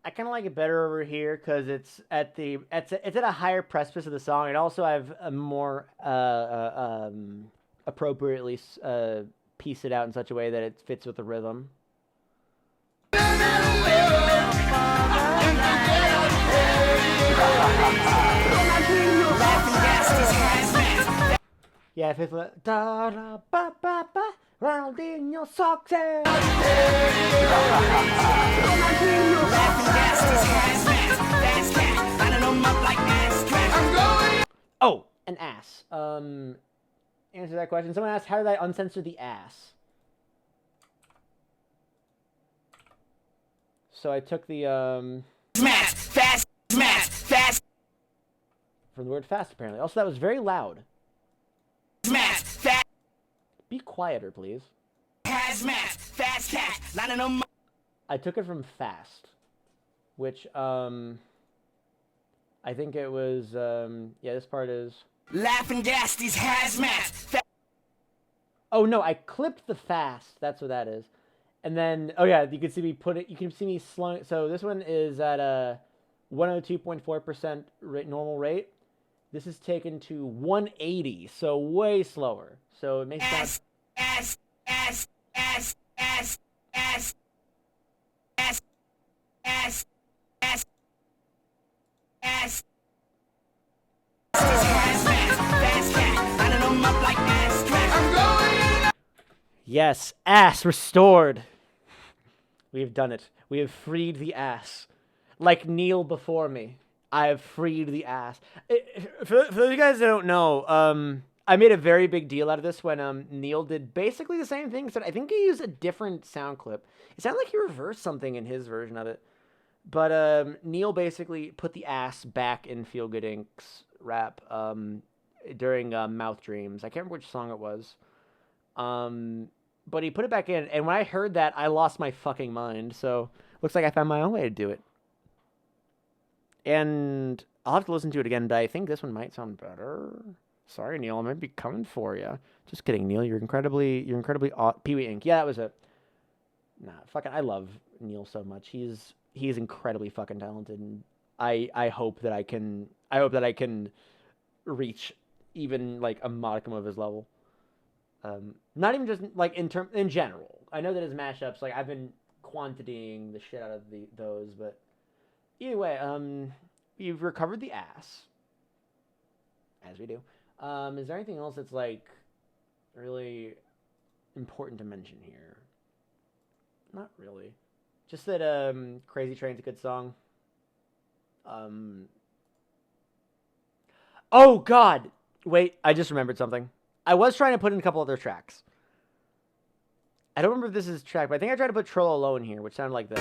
I kind of like it better over here because it's at a higher precipice of the song, and also I've a more appropriately pieced it out in such a way that it fits with the rhythm. Yeah, it fits with da da ba ba ba. Ronaldinho socks. Oh, an ass. Answer that question. Someone asked, how did I uncensor the ass? So I took the fast from the word fast apparently. Also, that was very loud. Be quieter, please. Hazmat, fast cat, lining them. I took it from fast, which I think it was yeah, this part is Laughing gas, these hazmat. oh no, I clipped the fast. That's what that is. And then oh yeah, you can see me put it. You can see me slowing. So this one is at a 102.4% normal rate. This is taken to 180, so way slower. So it makes sense. Yes, ass restored. We have done it. We have freed the ass. Like Neil before me, I have freed the ass. For those of you guys that don't know, I made a very big deal out of this when Neil did basically the same thing. Except I think he used a different sound clip. It sounded like he reversed something in his version of it. But Neil basically put the ass back in Feel Good Inc.'s rap during Mouth Dreams. I can't remember which song it was. But he put it back in, and when I heard that, I lost my fucking mind. So looks like I found my own way to do it. And I'll have to listen to it again, but I think this one might sound better. Sorry, Neil, I might be coming for you. Just kidding, Neil. You're incredibly Pee-wee Inc. Yeah, that was it. Nah, fucking, I love Neil so much. He's incredibly fucking talented, and I hope that I can reach even like a modicum of his level. Not even just like in general. I know that his mashups, like I've been quantitying the shit out of those, but either way, you've recovered the ass, as we do. Is there anything else that's like really important to mention here? Not really. Just that Crazy Train's a good song. Oh God! Wait, I just remembered something. I was trying to put in a couple other tracks. I don't remember if this is track, but I think I tried to put Troll Alone here, which sounded like this.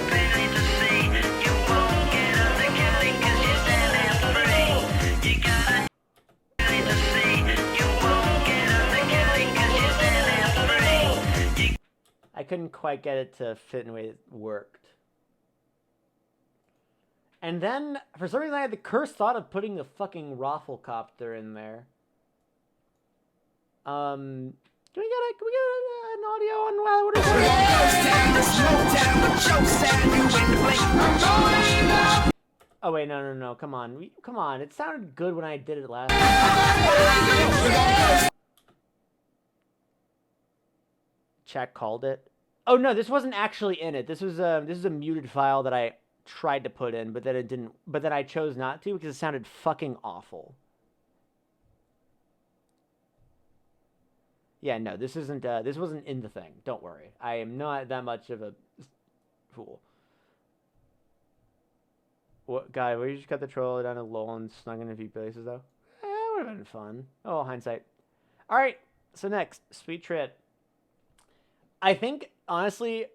I couldn't quite get it to fit in the way it worked. And then, for some reason, I had the cursed thought of putting the fucking Rafflecopter in there. Can we get an audio on what is it? Oh wait, no, come on, come on. It sounded good when I did it last time. Chat called it. Oh no, this wasn't actually in it. This is a muted file that I tried to put in, but then it didn't. But then I chose not to because it sounded fucking awful. Yeah, no, this isn't. This wasn't in the thing. Don't worry. I am not that much of a fool. What guy? We just got the troll down to low and snug in a few places though. It would have been fun. Oh, hindsight. All right. So next, Sweet Treat. I think honestly,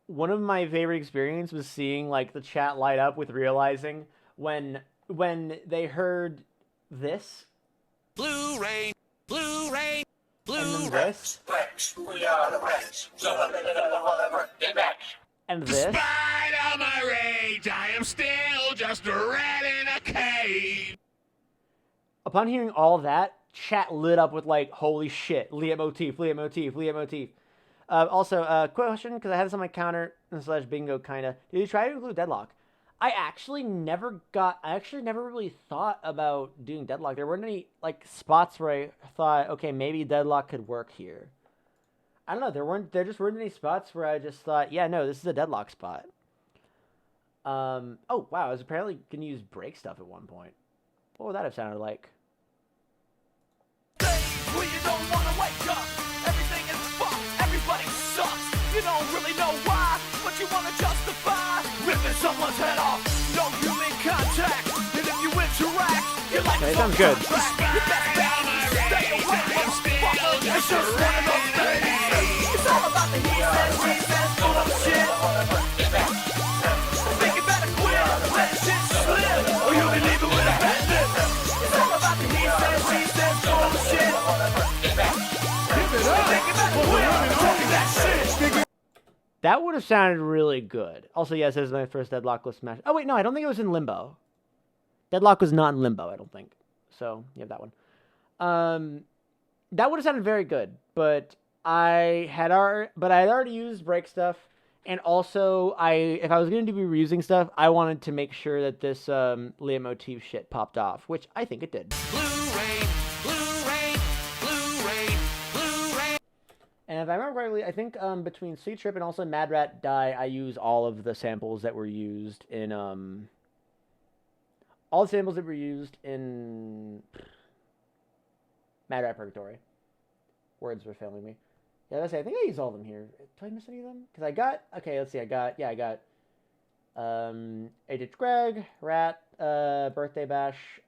one of my favorite experiences was seeing like the chat light up with realizing when they heard this. Blu-ray. And then this. We are the Rex. And this. Despite all my rage, I am still just a rat in a cave. Upon hearing all that, chat lit up with like, holy shit, leitmotif. Also, question, because I had this on my counter / bingo kinda. Did you try to include Deadlock? I actually never really thought about doing Deadlock. There weren't any like spots where I thought, okay, maybe Deadlock could work here. I don't know. There just weren't any spots where I just thought, yeah, no, this is a Deadlock spot. Oh wow, I was apparently gonna use break stuff at one point. What would that have sounded like? When you don't wanna wake up, everything is fucked, everybody sucks. You don't really know why, but you wanna justify ripping someone's head off. No human contact, and if you interact, you're like okay, sounds good. You best stay away, motherfucker. It's just one of those things. It's all about the he says, she says, full of shit. Think you better quit, let shit slip, or you'll be leaving with a bad lip. It's all about the he says, she says, full of shit. Give it up. That would have sounded really good. Also, yes, this is my first Deadlockless Smash. Oh, wait, no, I don't think it was in Limbo. Deadlock was not in Limbo, I don't think. So, you have that one. That would have sounded very good, but I had already used break stuff, and also if I was going to be reusing stuff, I wanted to make sure that this leitmotif shit popped off, which I think it did. And if I remember correctly, I think between Sweet Trip and also Mad Rat Die, I use all of the samples that were used in Mad Rat Purgatory. Words were failing me. Yeah, let's see. I think I used all of them here. Did I miss any of them? Because I got... Okay, let's see. I got H.H. Greg, Rat, Birthday Bash,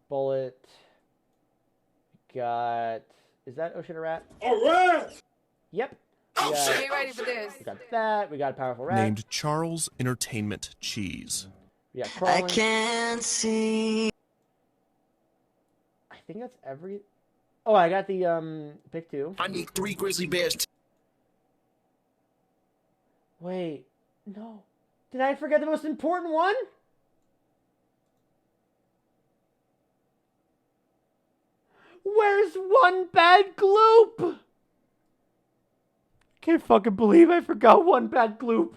Bullet, got... Is that Oh Shit a Rat? A rat! Yep. Oh shit! Get ready for this. We got that. We got a Powerful Rat. Named Charles Entertainment Cheese. Yeah, I Crawling. can't see. I think that's every... Oh, I got the, pick 2. I need 3 grizzly bears. Wait. No. Did I forget the most important one? Where's One Bad Gloop? Can't fucking believe I forgot One Bad Gloop.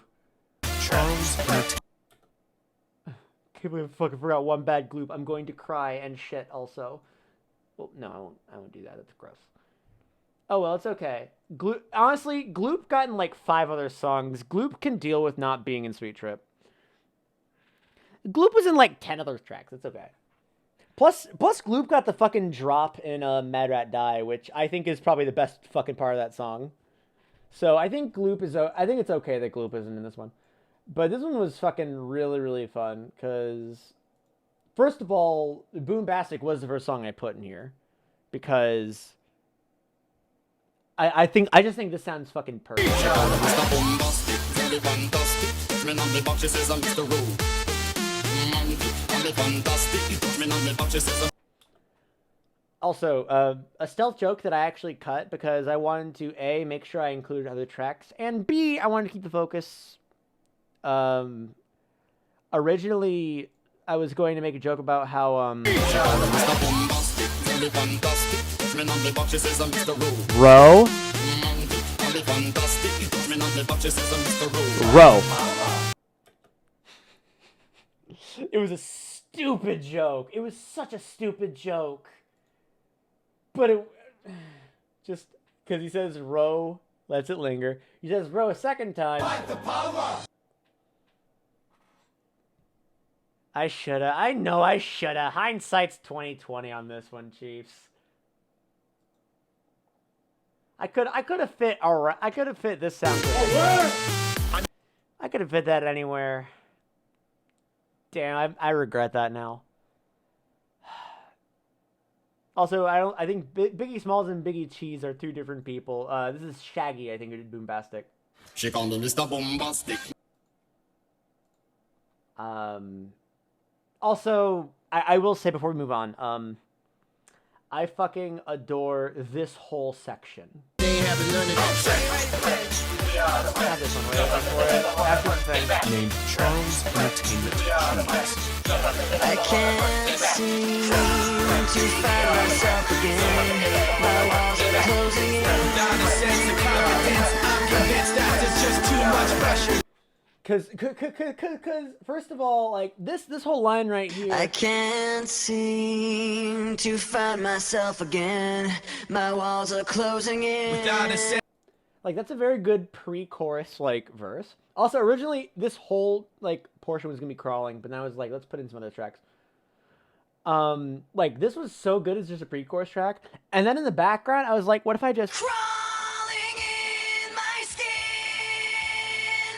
Charles Entertainment. Can't believe I fucking forgot One Bad Gloop. I'm going to cry and shit also. Well, no, I won't do that. That's gross. Oh, well, it's okay. Honestly, Gloop got in like 5 other songs. Gloop can deal with not being in Sweet Trip. Gloop was in like 10 other tracks. It's okay. Plus Gloop got the fucking drop in Mad Rat Die, which I think is probably the best fucking part of that song. So I think I think it's okay that Gloop isn't in this one. But this one was fucking really, really fun, because first of all, Boombastic was the first song I put in here, because I just think this sounds fucking perfect. Also, a stealth joke that I actually cut because I wanted to A, make sure I included other tracks, and B, I wanted to keep the focus. Originally, I was going to make a joke about how, Row? Row. It was a stupid joke. It was such a stupid joke. But it... Just because he says row, lets it linger. He says row a second time. I shoulda. I know I shoulda. Hindsight's 20/20 on this one, Chiefs. I could have fit this sound. I could have fit that anywhere. Damn, I regret that now. Also, I think Biggie Smalls and Biggie Cheese are 2 different people. This is Shaggy, I think, who did Boombastic. She called me Mr. Bombastic. Also, I will say before we move on, I fucking adore this whole section. They haven't learned it. Not this one, after the thing. Named Charles Entertainment Cheese. I can't seem to find myself again. My walls are closing in. Not a sense of confidence. I'm convinced that there's just too much pressure. Cause, first of all, like this whole line right here. I can't seem to find myself again. My walls are closing in. Like that's a very good pre-chorus like verse. Also, originally this whole like portion was gonna be crawling, but now it's like let's put in some other tracks. Like this was so good as just a pre-chorus track, and then in the background I was like, what if I just Crawling in my skin.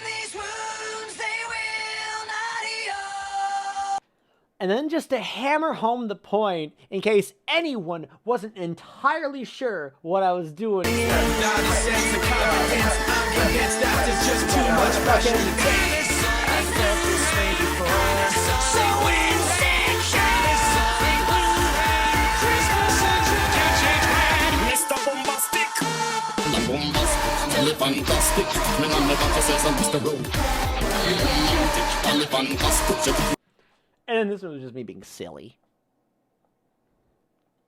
These wounds, they will not heal. And then just to hammer home the point, in case anyone wasn't entirely sure what I was doing. Not a sense of confidence. I'm convinced that there's just too much pressure to take. I felt this way before. So insecure. Christmas and Mr. Bombastic. fantastic. Me no never to say some Mr. Road. Romantic, all fantastic. And then this one was just me being silly.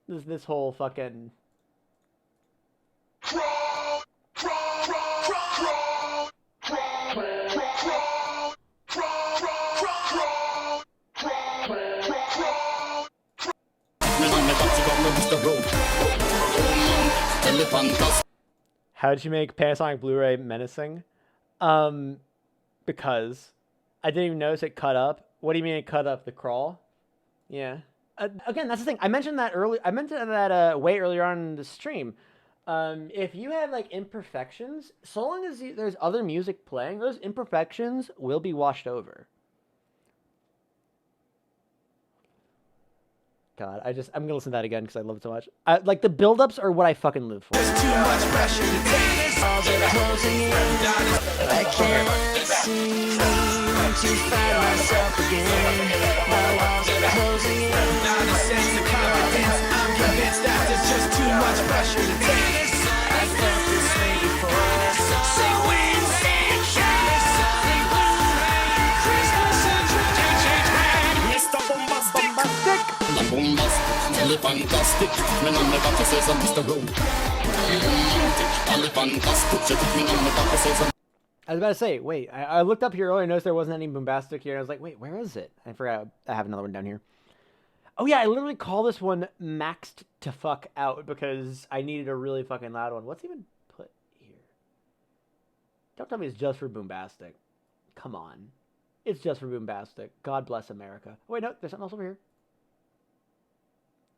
This whole fucking... How'd you make Panasonic Blu-ray menacing? Because I didn't even notice it cut up. What do you mean it cut up? The crawl? Yeah. Again, that's the thing. I mentioned that way earlier on in the stream. If you have like imperfections, so long as there's other music playing, those imperfections will be washed over. God, I'm gonna listen to that again because I love it so much. Like the build-ups are what I fucking live for. Too much pressure to take. Walls are closing in. I can't seem to find myself again. My walls are closing in. Not a sense of confidence. I'm convinced that there's just too much pressure to take. I felt this way before. So insecure. Christmas and Mr. Bombastic. Bombastic, tell it fantastic. Me no never to say some Mr. Road. Romantic, tell it fantastic. Me no never to say some. I was about to say, wait, I looked up here earlier and noticed there wasn't any bombastic here. And I was like, wait, where is it? I forgot I have another one down here. Oh yeah, I literally call this one maxed to fuck out because I needed a really fucking loud one. What's even put here? Don't tell me it's just for bombastic. Come on. It's just for bombastic. God bless America. Oh, wait, no, there's something else over here.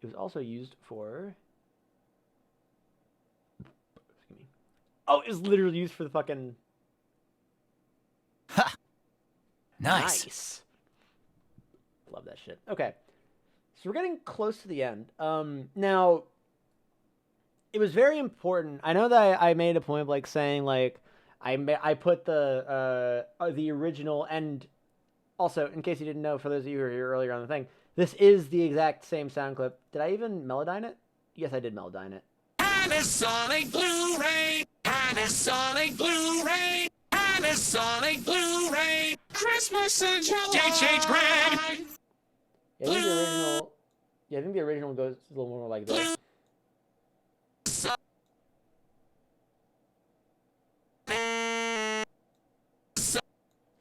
It was also used for... Excuse me. Oh, it was literally used for the fucking... Ha! Nice. Love that shit. Okay. So we're getting close to the end. Now, it was very important. I know that I made a point of, like, saying, like, I put the original, and also, in case you didn't know, for those of you who were here earlier on the thing, this is the exact same sound clip. Did I even Melodyne it? Yes, I did Melodyne it. Panasonic Blu-ray, Panasonic Blu-ray, Panasonic Blu-ray, Christmas in July. Greg. Yeah, I think the original. Yeah, I think the original goes a little more like this.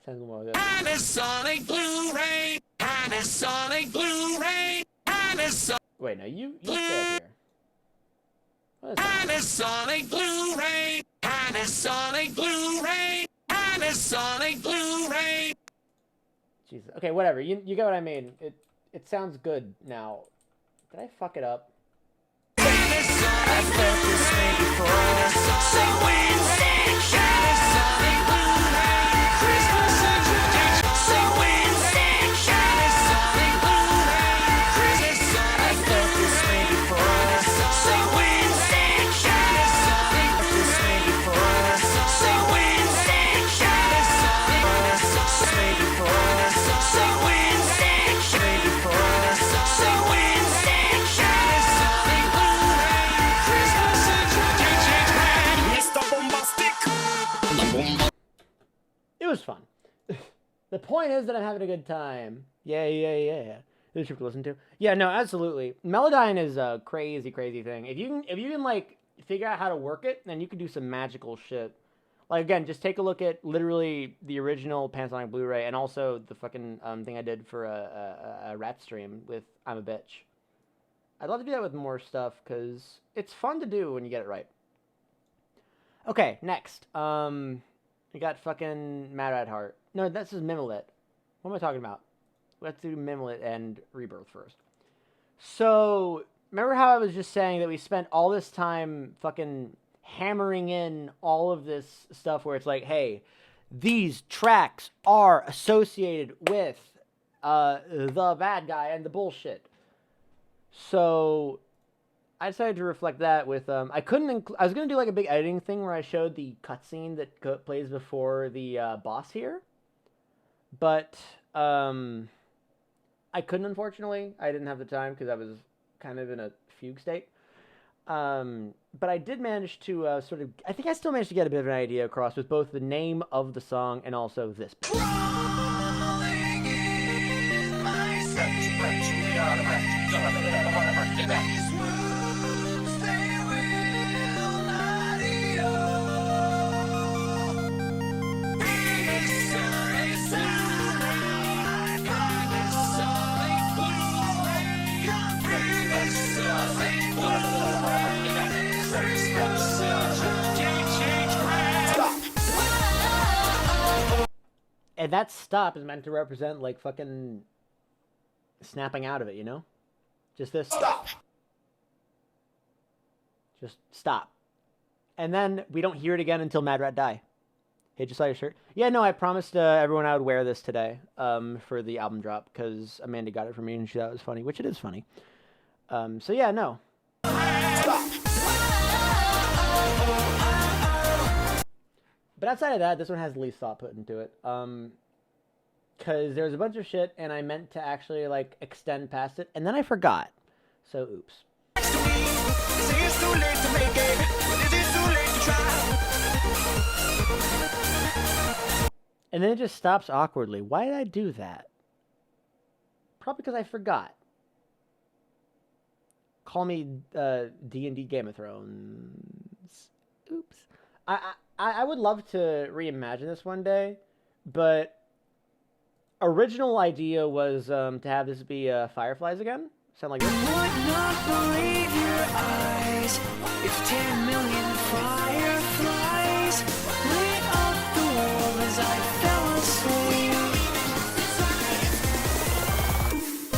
Sounds more like this. Panasonic Blu-ray, Panasonic Blu-ray, Panasonic. Wait, no, you stay up here. Panasonic Blu-ray, Panasonic Blu-ray, Panasonic Blu-ray. Jesus. Okay, whatever. You get what I mean. It sounds good now. Did I fuck it up? I felt this way before. So insecure. Panasonic Blu-ray, Christmas in July. So insecure. Panasonic Blu-ray, Christmas. I felt this way before. So insecure. Panasonic this way before. So insecure. Panasonic this way before. So insecure. Before. So insecure. Panasonic Blu-ray, Christmas in July. Mr. Bombastic. It was fun. The point is that I'm having a good time. Yeah. This trip to listen to. Yeah, no, absolutely. Melodyne is a crazy, crazy thing. If you can like figure out how to work it, then you can do some magical shit. Like again, just take a look at literally the original Panasonic Blu-ray and also the fucking thing I did for a rat stream with I'm a Bitch. I'd love to do that with more stuff because it's fun to do when you get it right. Okay, next. We got fucking Mad Rat Heart. No, this is Mimilit. What am I talking about? Let's do Mimilit and Rebirth first. So, remember how I was just saying that we spent all this time fucking hammering in all of this stuff where it's like, hey, these tracks are associated with the bad guy and the bullshit. So, I decided to reflect that with, I was going to do like a big editing thing where I showed the cutscene that plays before the boss here. But, I couldn't, unfortunately. I didn't have the time because I was kind of in a fugue state. But I did manage to sort of, I think I still managed to get a bit of an idea across with both the name of the song and also this. And that stop is meant to represent, like, fucking snapping out of it, you know? Just this. Stop! Just stop. And then we don't hear it again until Mad Rat Die. Hey, just saw your shirt. Yeah, no, I promised everyone I would wear this today for the album drop, because Amanda got it for me and she thought it was funny, which it is funny. So yeah, no. But outside of that, this one has the least thought put into it. Because there's a bunch of shit, and I meant to actually, like, extend past it, and then I forgot. So, oops. And then it just stops awkwardly. Why did I do that? Probably because I forgot. Call me D&D Game of Thrones. Oops. I would love to reimagine this one day, but original idea was to have this be Fireflies again. Sound like this? You would not believe your eyes if 10 million fireflies lit up the world as I fell asleep.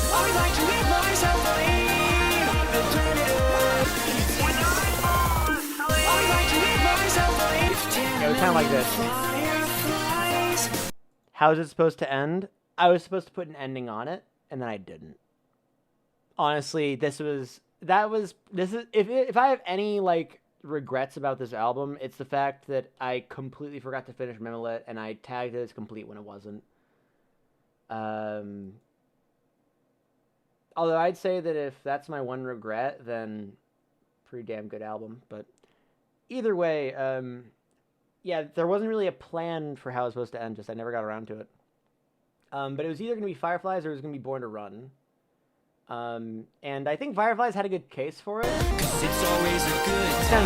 I would like to make myself leave the planet Earth. When I'm born, I would like to make myself leave if 10 It would sound like this. fireflies. How is it supposed to end? I was supposed to put an ending on it, and then I didn't. Honestly, if I have any, like, regrets about this album, it's the fact that I completely forgot to finish Mimilet, and I tagged it as complete when it wasn't. Although I'd say that if that's my one regret, then pretty damn good album. But either way, yeah, there wasn't really a plan for how it was supposed to end, just I never got around to it. But it was either going to be Fireflies or it was going to be Born to Run. And I think Fireflies had a good case for it. It's always a good time.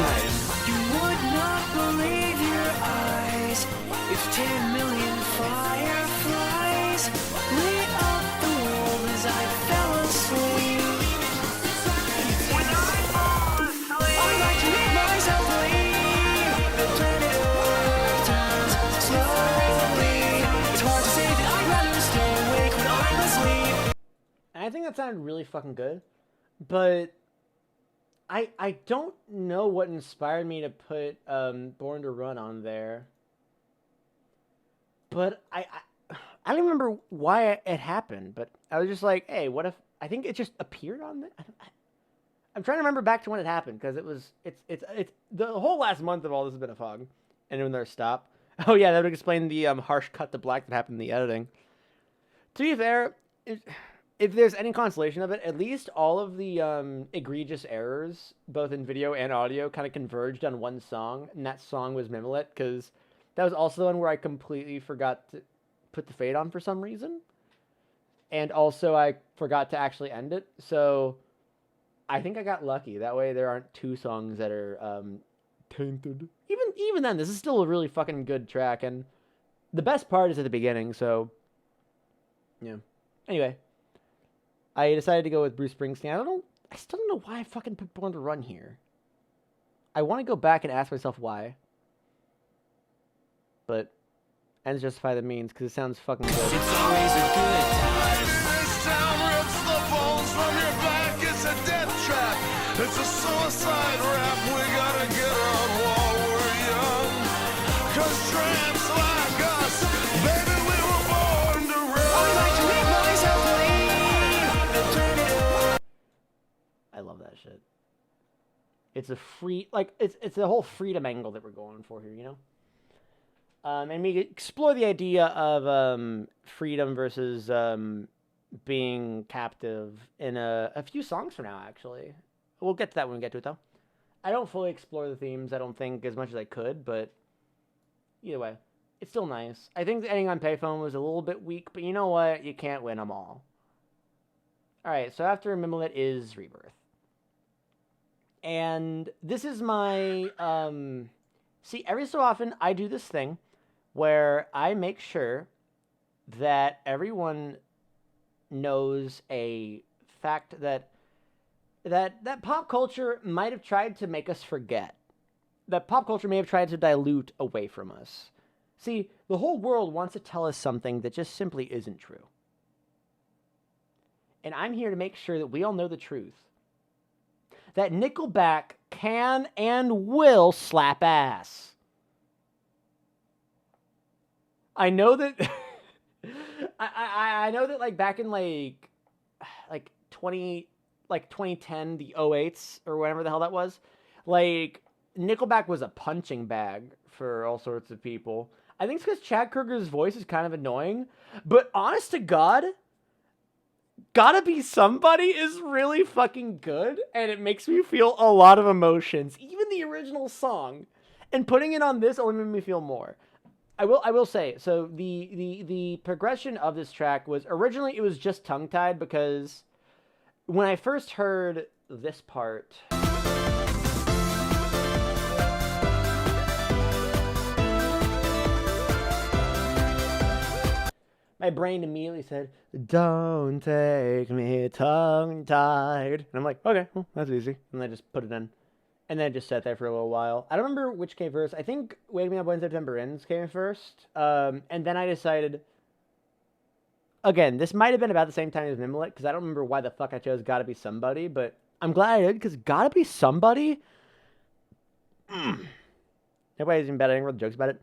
You would not believe your eyes if 10 million fireflies lit up the world as I fell asleep. When I'm born, I'd like to make myself leave the planet Earth turns slowly. It's hard to say that I'd rather stay awake when I'm asleep. And I think that sounded really fucking good, but I don't know what inspired me to put Born to Run on there. But I don't remember why it happened, but I was just like, hey, what if, I think it just appeared on there? I'm trying to remember back to when it happened, because it's the whole last month of all this has been a fog. And when there's stop. Oh yeah, that would explain the harsh cut to black that happened in the editing. To be fair, if there's any consolation of it, at least all of the egregious errors, both in video and audio, kind of converged on one song, and that song was Mimilet, because that was also the one where I completely forgot to put the fade on for some reason. And also I forgot to actually end it, so I think I got lucky. That way there aren't two songs that are tainted. Even then, this is still a really fucking good track, and the best part is at the beginning, so yeah. Anyway, I decided to go with Bruce Springsteen. I still don't know why I fucking put Born to Run here. I want to go back and ask myself why. But ends justify the means, because it sounds fucking good. It's always a good time. This town rips the bones from your back. It's a death trap. It's a suicide rap. We gotta get out while we're young. 'Cause tramps like us, baby, we were born to run. I'd like to make myself leave the planet. I love that shit. It's a free, like, it's the whole freedom angle that we're going for here, you know? And we explore the idea of freedom versus being captive in a few songs from now, actually. We'll get to that when we get to it, though. I don't fully explore the themes, I don't think, as much as I could, but either way, it's still nice. I think the ending on Payphone was a little bit weak, but you know what? You can't win them all. Alright, so after Mimolette is Rebirth. And this is my, see, every so often I do this thing where I make sure that everyone knows a fact that pop culture might have tried to make us forget. That pop culture may have tried to dilute away from us. See, the whole world wants to tell us something that just simply isn't true. And I'm here to make sure that we all know the truth. That Nickelback can and will slap ass. I know that I know that like back in like 2010, the 08s or whatever the hell that was, like Nickelback was a punching bag for all sorts of people. I think it's because Chad Kroeger's voice is kind of annoying, but honest to God, Gotta Be Somebody is really fucking good, and it makes me feel a lot of emotions, even the original song, and putting it on this only made me feel more. I will say, so the progression of this track was, originally it was just tongue-tied, because when I first heard this part, my brain immediately said, "Don't take me tongue-tied." And I'm like, okay, well, that's easy. And I just put it in. And then it just sat there for a little while. I don't remember which came first. I think Wake Me Up When September Ends came first. And then I decided, again, this might have been about the same time as Mimolette, because I don't remember why the fuck I chose Gotta Be Somebody, but I'm glad I did, because Gotta Be Somebody? Nobody's even betting with jokes about it.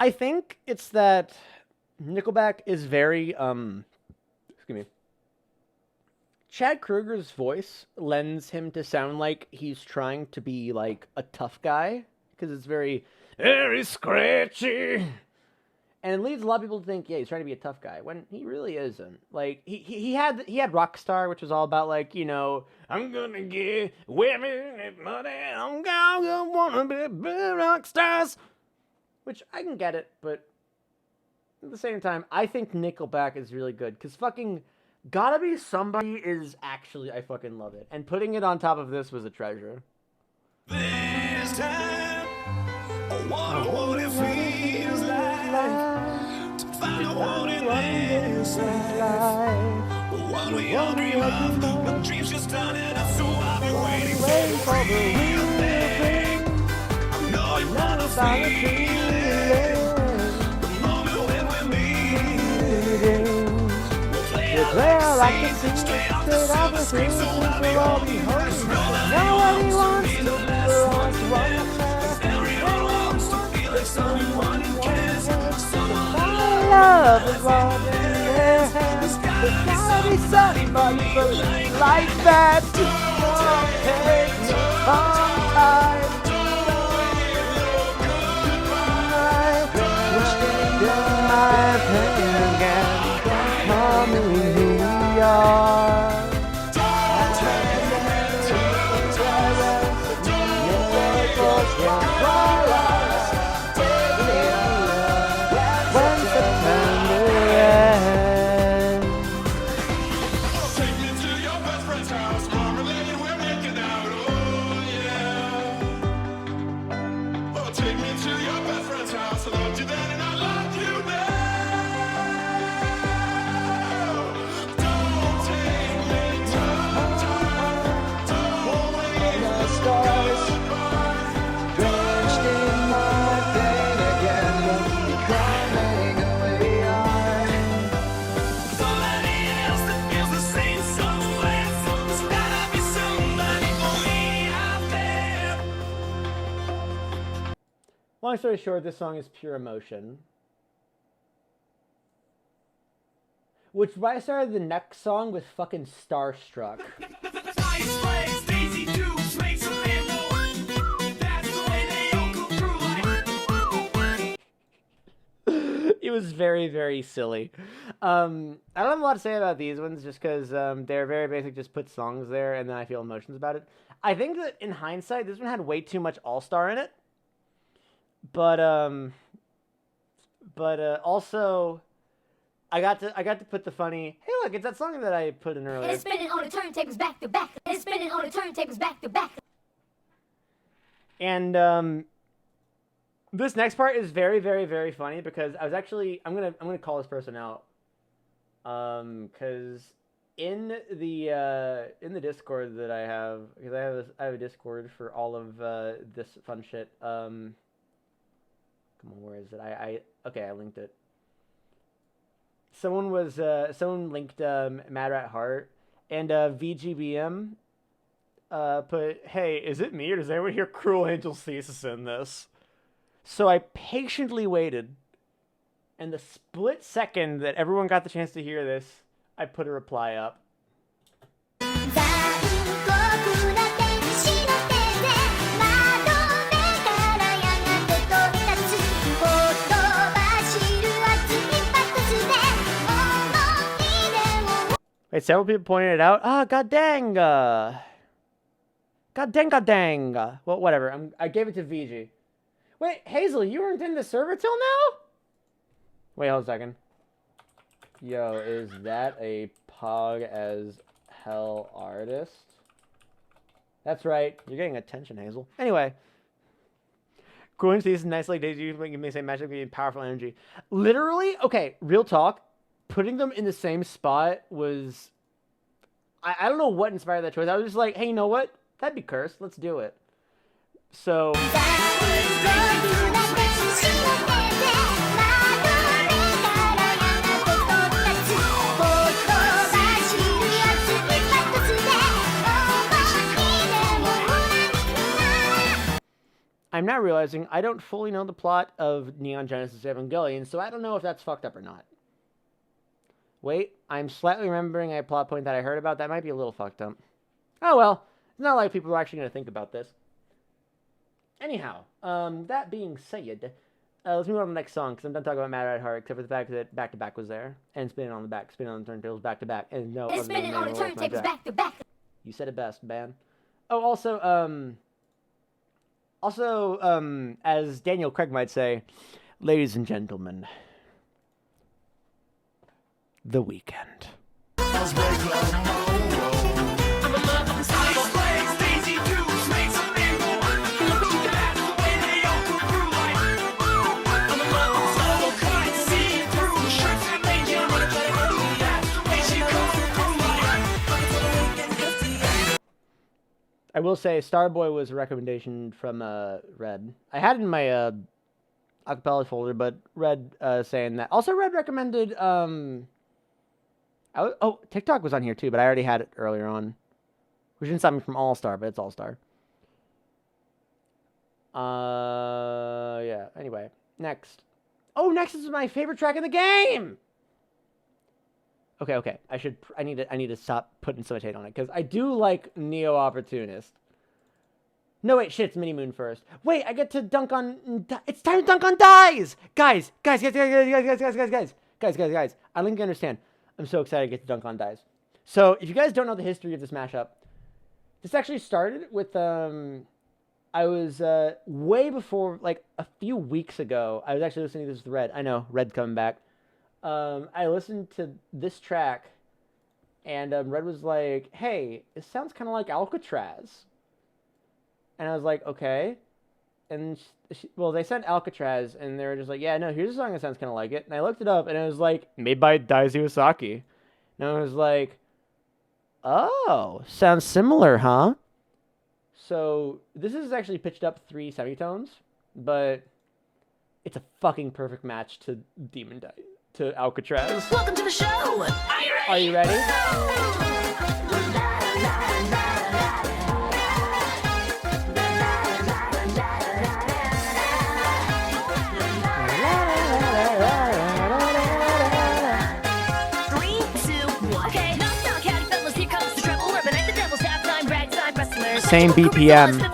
I think it's that Nickelback is very, excuse me. Chad Kroeger's voice lends him to sound like he's trying to be, like, a tough guy. Because it's very scratchy. And it leads a lot of people to think, yeah, he's trying to be a tough guy, when he really isn't. Like, he had Rockstar, which was all about, like, you know, I'm gonna get women and money, I'm gonna wanna be rock stars. Which, I can get it, but at the same time, I think Nickelback is really good, because fucking Gotta Be Somebody is actually, I fucking love it. And putting it on top of this was a treasure. This time, I wonder what it feels like to find out what it is like. What we all dream of, but dreams just turning up, so I'll be waiting for the real thing. I know you wanna feel it. The moment when we're meeting, we'll play like the scene, straight off the silver screen, so I'll be holding hands. Nobody wants to be the last one. Everyone wants to feel like someone cares. Someone love is all in their hands. There's gotta be somebody like that. Don't take me tongue-tied. My pain again. Tell me who we are. When September ends. take me to your best friend's house. Marmalade, we're making out. Oh yeah. Oh, take me to your best friend's house. I loved you then and I love you now. Don't take me tongue-tied. Don't wait the stars. Drenched in my pain again. Don't crying away. Somebody else that feels the same somewhere. There's gotta be somebody way out there. Long story short, this song is pure emotion. Which is why I started the next song with fucking Starstruck. Ice Flakes, Daisy Dukes, make some people. That's the way they all go through life. It was very, very silly. I don't have a lot to say about these ones just because they're very basic, just put songs there and then I feel emotions about it. I think that in hindsight, this one had way too much All-Star in it. But also, I got to put the funny. Hey, look, it's that song that I put in earlier. It's spinning on the turntables back to back. It's spinning on the turntables back to back. And this next part is very, very, very funny because I was actually I'm gonna call this person out. Because in the Discord that I have, because I have a Discord for all of this fun shit. Come on, where is it? Okay, I linked it. Someone linked Mad Rat Heart, and VGBM put, hey, is it me or does anyone hear Cruel Angel Thesis in this? So I patiently waited, and the split second that everyone got the chance to hear this, I put a reply up. Wait, several people pointed it out. Ah, god dang. God dang. Well, whatever. I gave it to VG. Wait, Hazel, you weren't in the server till now? Wait, hold a second. Yo, is that a pog as hell artist? That's right. You're getting attention, Hazel. Anyway. Growing season nice like days you may say magic being powerful energy. Literally, okay, real talk. Putting them in the same spot was... I don't know what inspired that choice. I was just like, hey, you know what? That'd be cursed. Let's do it. So... I'm now realizing I don't fully know the plot of Neon Genesis Evangelion, so I don't know if that's fucked up or not. Wait, I'm slightly remembering a plot point that I heard about that might be a little fucked up. Oh well, it's not like people are actually going to think about this. Anyhow, that being said, let's move on to the next song, because I'm done talking about Mad Rat Heart, except for the fact that Back to Back was there, and Spinning on the Back, Spinning on the Turntables, Back to Back, and no... It's spinning on the turntables back to back. You said it best, man. Oh, also, as Daniel Craig might say, ladies and gentlemen, The Weeknd. I will say Starboy was a recommendation from Red. I had it in my acapella folder, but Red saying that. Also, Red recommended... TikTok was on here too, but I already had it earlier on. Which didn't stop me from All-Star, but it's All-Star. Yeah, anyway. Next. Oh, next is my favorite track in the game! Okay. I need to stop putting so much hate on it, because I do like Neo Opportunist. No, wait, shit, it's Mini Moon first. Wait, I get to dunk on... It's time to dunk on Dies! Guys! I don't think you understand. I'm so excited to get to dunk on Dies. So, if you guys don't know the history of this mashup, this actually started with, I was, way before, like, a few weeks ago, I was actually listening to this with Red. I know, Red coming back. I listened to this track, and Red was like, hey, it sounds kind of like Alcatraz. And I was like, okay. And, they sent Alcatraz, and they were just like, yeah, no, here's a song that sounds kind of like it. And I looked it up, and it was like, made by Daisuke Iwasaki. And I was like, oh, sounds similar, huh? So, this is actually pitched up 3 semitones, but it's a fucking perfect match to to Alcatraz. Welcome to the show. Are you ready? Same BPM.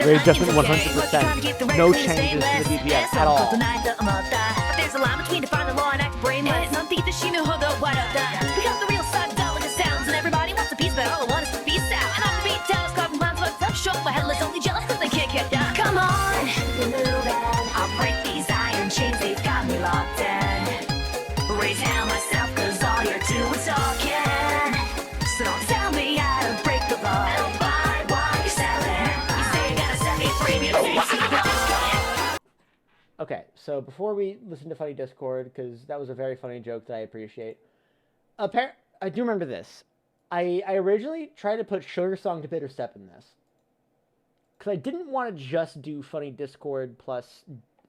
Readjustment 100%. No changes to the BPM at all. But there's a line between defining the law and acting brainless. Some think that she knew the what up that. Because the real side dollar just sounds, and everybody wants a piece, but all I want is to be out. And off the beat, towers, carving lines, but tough short, my headless, only jealous because they can't get down. Come on, I'll break these iron chains, they've got me locked in. Raise hell myself, cause all you're doing is talking. So don't tell me how to break the law. I don't buy what you're selling. You say you gotta set me free, you Okay, so before we listen to Funny Discord, because that was a very funny joke that I appreciate. I do remember this. I originally tried to put Sugar Song to Bitter Step in this. Because I didn't want to just do Funny Discord plus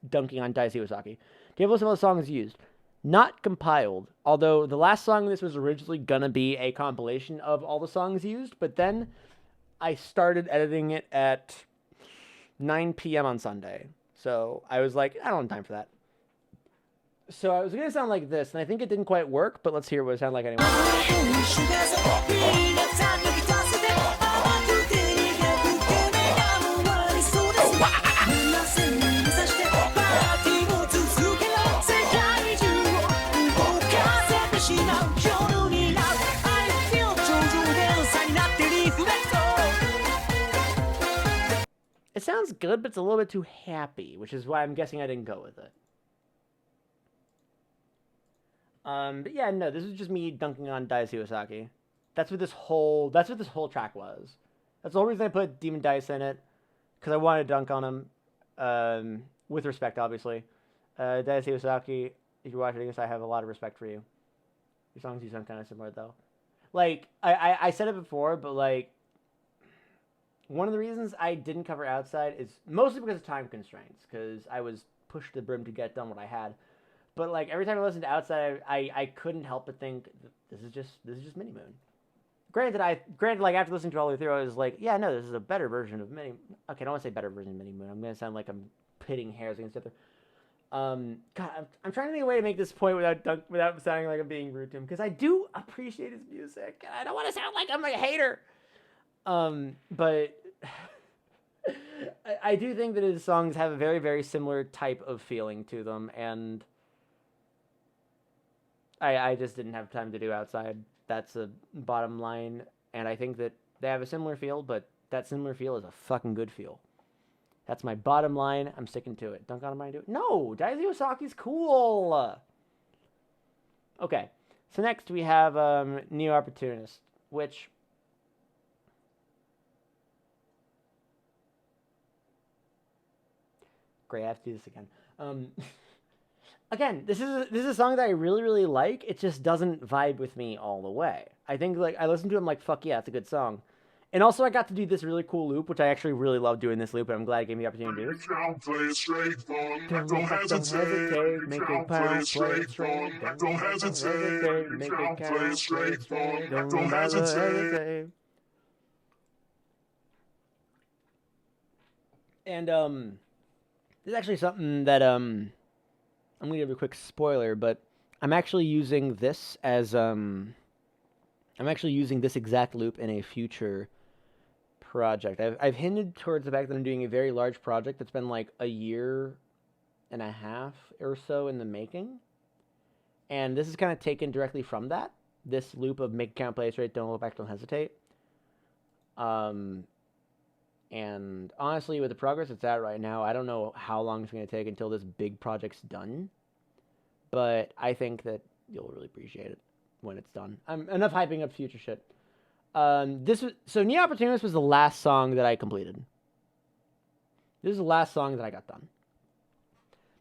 dunking on Daisuke Iwasaki. Give us some of the songs used. Not compiled, although the last song in this was originally going to be a compilation of all the songs used, but then I started editing it at 9 p.m. on Sunday. So I was like, I don't have time for that. So I was going to sound like this, and I think it didn't quite work, but let's hear what it sounded like anyway. It sounds good, but it's a little bit too happy, which is why I'm guessing I didn't go with it. But yeah, no, this is just me dunking on Daisuke Iwasaki. That's what this whole track was. That's the whole reason I put Demon Dice in it, because I wanted to dunk on him, with respect, obviously. Daisuke Iwasaki, if you're watching this, I have a lot of respect for you. Your songs do sound kind of similar, though. Like, I said it before, but, like, one of the reasons I didn't cover Outside is mostly because of time constraints, because I was pushed to the brim to get done what I had. But, like, every time I listened to Outside, I couldn't help but think, this is just Mini Moon. Granted, like, after listening to it all the way through, I was like, yeah, no, this is a better version of Mini... Okay, I don't want to say better version of Mini Moon. I'm going to sound like I'm pitting hairs against each other. God, I'm trying to think of a way to make this point without sounding like I'm being rude to him, because I do appreciate his music. I don't want to sound like I'm a hater. But I do think that his songs have a very, very similar type of feeling to them, and I just didn't have time to do Outside. That's the bottom line, and I think that they have a similar feel, but that similar feel is a fucking good feel. That's my bottom line. I'm sticking to it. Don't got mind do it. No, Daisuke Iwasaki's cool. Okay, so next we have Neo Opportunist, which... Great, I have to do this again. Again, this is a song that I really, really like. It just doesn't vibe with me all the way. I think, like, I listen to it, I'm like, fuck yeah, it's a good song. And also, I got to do this really cool loop, which I actually really love doing this loop, and I'm glad it gave me the opportunity to do this. Don't hesitate, make it count, play it straight. Don't hesitate, make it count, play it straight. Don't hesitate. And, this is actually something that, I'm going to give you a quick spoiler, but I'm actually using this as, I'm actually using this exact loop in a future project. I've hinted towards the fact that I'm doing a very large project that's been like a year and a half or so in the making. And this is kind of taken directly from that. This loop of make count, play straight, don't look back, don't hesitate. And honestly, with the progress it's at right now, I don't know how long it's going to take until this big project's done. But I think that you'll really appreciate it when it's done. I'm enough hyping up future shit. So Neo Opportunist was the last song that I completed. This is the last song that I got done.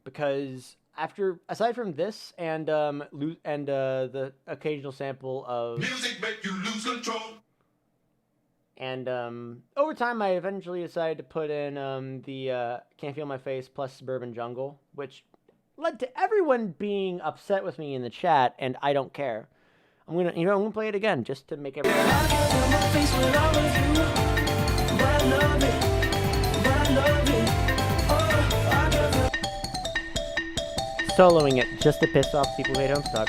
Because aside from this and the occasional sample of music make you lose control. And over time, I eventually decided to put in the Can't Feel My Face plus Suburban Jungle, which led to everyone being upset with me in the chat, and I don't care. I'm gonna play it again just to make everyone. Soloing it just to piss off people who hate Homestuck.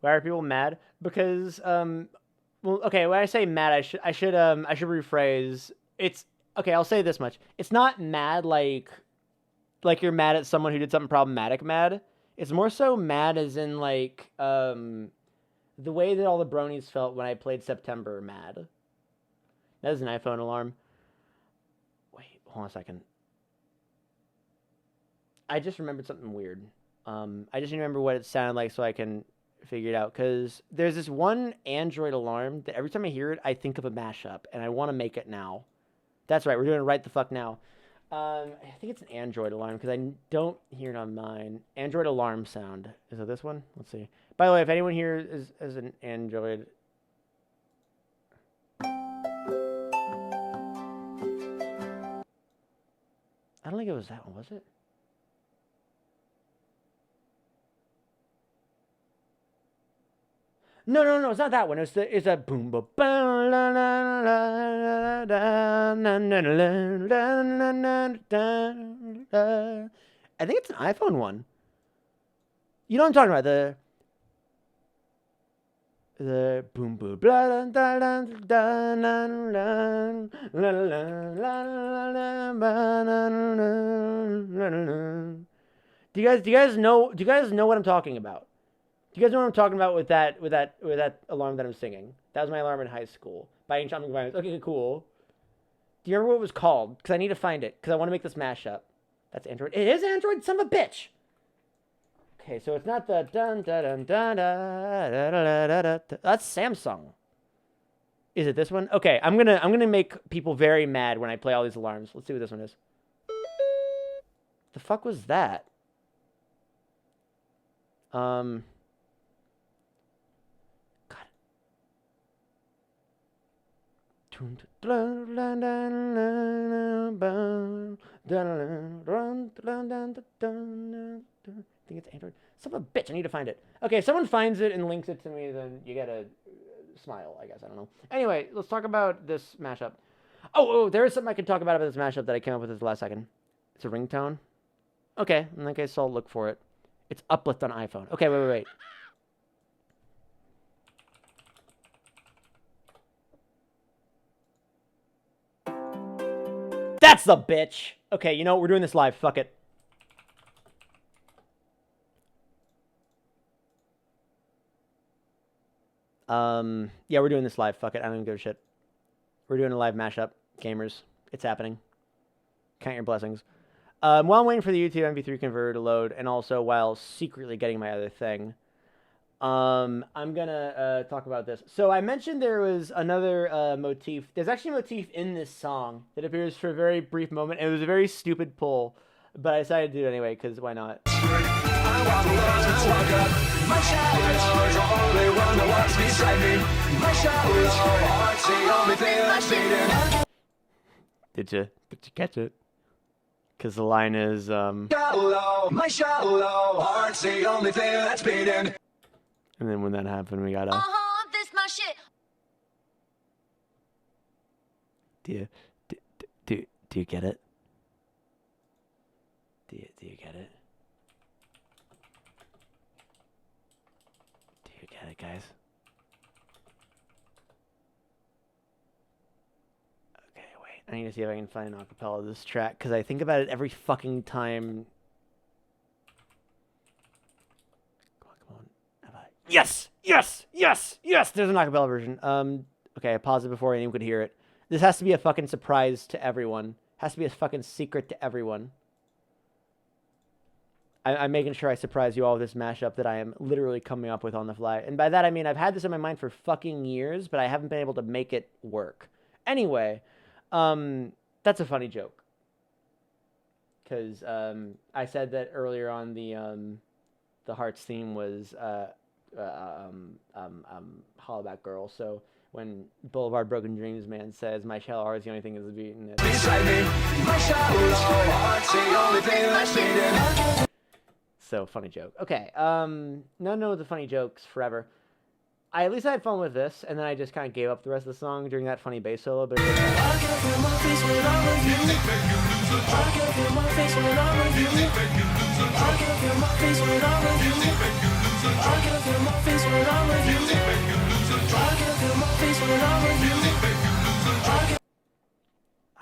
Why are people mad? Because well, okay, when I say mad, I should rephrase. It's okay. I'll say this much: it's not mad like you're mad at someone who did something problematic. Mad. It's more so mad as in like the way that all the bronies felt when I played September. Mad. That is an iPhone alarm. Wait, hold on a second. I just remembered something weird. I just remember what it sounded like so I can figure it out. Because there's this one Android alarm that every time I hear it, I think of a mashup. And I want to make it now. That's right. We're doing it right the fuck now. I think it's an Android alarm because I don't hear it on mine. Android alarm sound. Is it this one? Let's see. By the way, if anyone here is an Android... I don't think it was that one, was it? No, it's not that one. It's a boom boom. I think it's an iPhone one. You know what I'm talking about? The boom boom. Do you guys know what I'm talking about? Do you guys know what I'm talking about with that alarm that I'm singing? That was my alarm in high school. By Enchanting Violence. Okay, cool. Do you remember what it was called? Because I need to find it. Because I want to make this mashup. That's Android. It is Android? Son of a bitch! Okay, so it's not the dun dun dun dun dun. That's Samsung. Is it this one? Okay, I'm gonna make people very mad when I play all these alarms. Let's see what this one is. The fuck was that? God. I think it's Android. Son of a bitch, I need to find it. Okay, if someone finds it and links it to me, then you get a smile, I guess. I don't know. Anyway, let's talk about this mashup. Oh, there is something I can talk about this mashup that I came up with at the last second. It's a ringtone. Okay, in that case, I'll look for it. It's Uplift on iPhone. Okay, wait. That's the bitch! Okay, you know what? We're doing this live. Fuck it. Yeah, we're doing this live. Fuck it. I don't even give a shit. We're doing a live mashup. Gamers. It's happening. Count your blessings. While I'm waiting for the YouTube MP3 converter to load, and also while secretly getting my other thing, I'm gonna talk about this. So I mentioned there was another motif. There's actually a motif in this song that appears for a very brief moment. It was a very stupid pull, but I decided to do it anyway, because why not? Did you catch it? Because the line is, my shallow heart's the only thing that's beating. And then when that happened, we got a... this my shit. Do you get it? Do you get it? Do you get it, guys? Okay, wait. I need to see if I can find an acapella of this track, because I think about it every fucking time. Come on. Yes! There's an acapella version. Okay, I paused it before anyone could hear it. This has to be a fucking surprise to everyone. Has to be a fucking secret to everyone. I'm making sure I surprise you all with this mashup that I am literally coming up with on the fly. And by that I mean I've had this in my mind for fucking years, but I haven't been able to make it work. Anyway, that's a funny joke. Because I said that earlier on the Hearts theme was Hollaback Girl. So when Boulevard Broken Dreams man says my shallow heart's the only thing that's beating it. Beside me, my shallow heart's the only thing that's beating. So funny joke. Okay, none of the funny jokes forever. At least I had fun with this, and then I just kind of gave up the rest of the song during that funny bass solo. But I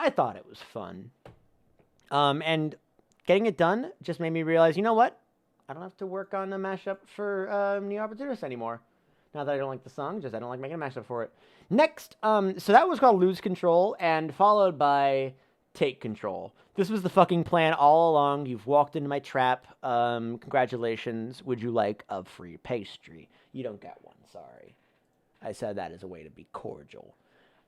I thought it was fun. And getting it done just made me realize, you know what? I don't have to work on a mashup for New Opportunist anymore. Not that I don't like the song, just I don't like making a mashup for it. Next, so that was called Lose Control, and followed by Take Control. This was the fucking plan all along. You've walked into my trap. Congratulations. Would you like a free pastry? You don't get one, sorry. I said that as a way to be cordial.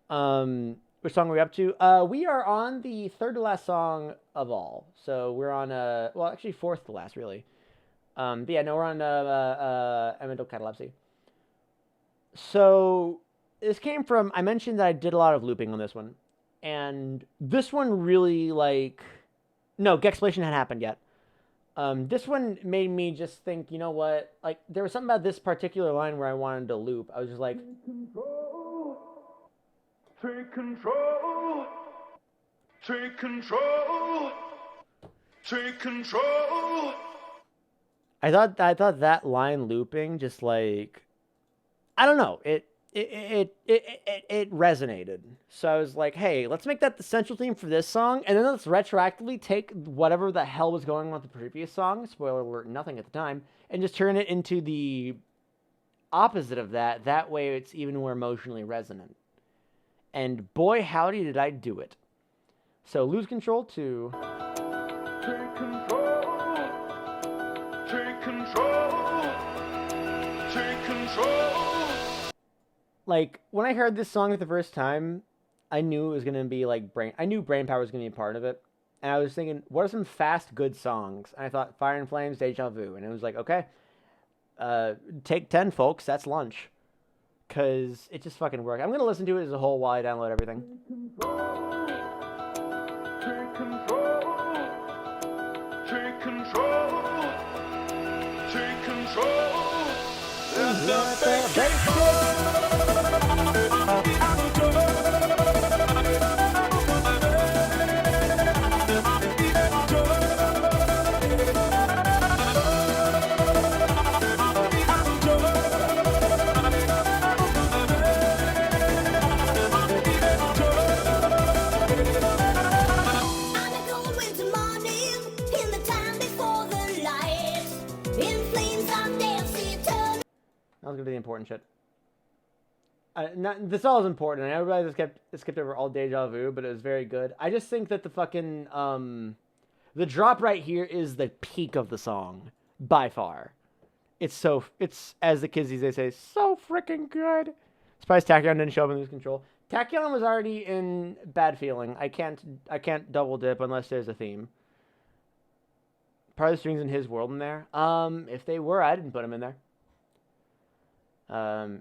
Which song are we up to? We are on the third to last song of all. So we're on, well, actually fourth to last, really. But yeah, no, we're on Emmental Catalepsy. So this came from, I mentioned that I did a lot of looping on this one. And this one really, like, no, Gexplosion hadn't happened yet. This one made me just think, you know what? Like, there was something about this particular line where I wanted to loop. I was just like, Take control. Take control. Take control. I thought that line looping just like, I don't know, it resonated. So I was like, hey, let's make that the central theme for this song, and then let's retroactively take whatever the hell was going on with the previous song, spoiler alert, nothing at the time, and just turn it into the opposite of that. That way it's even more emotionally resonant. And boy, howdy did I do it. So Lose Control to... Take control. Take control. Take control. Like, when I heard this song for the first time, I knew it was going to be like I knew Brain Power was going to be a part of it. And I was thinking, what are some fast, good songs? And I thought Fire and Flames, Deja Vu. And it was like, okay, take 10, folks. That's lunch. Because it just fucking worked. I'm going to listen to it as a whole while I download everything. Take control. Take control. Take control. Let the bass That was gonna be the important shit. This all is important. I realize I skipped over all Deja Vu, but it was very good. I just think that the fucking the drop right here is the peak of the song by far. It's as the kids these days say, so freaking good. Surprised Tachyon didn't show up in Lose Control. Tachyon was already in Bad Feeling. I can't double dip unless there's a theme. Probably the strings in his world in there. If they were, I didn't put them in there.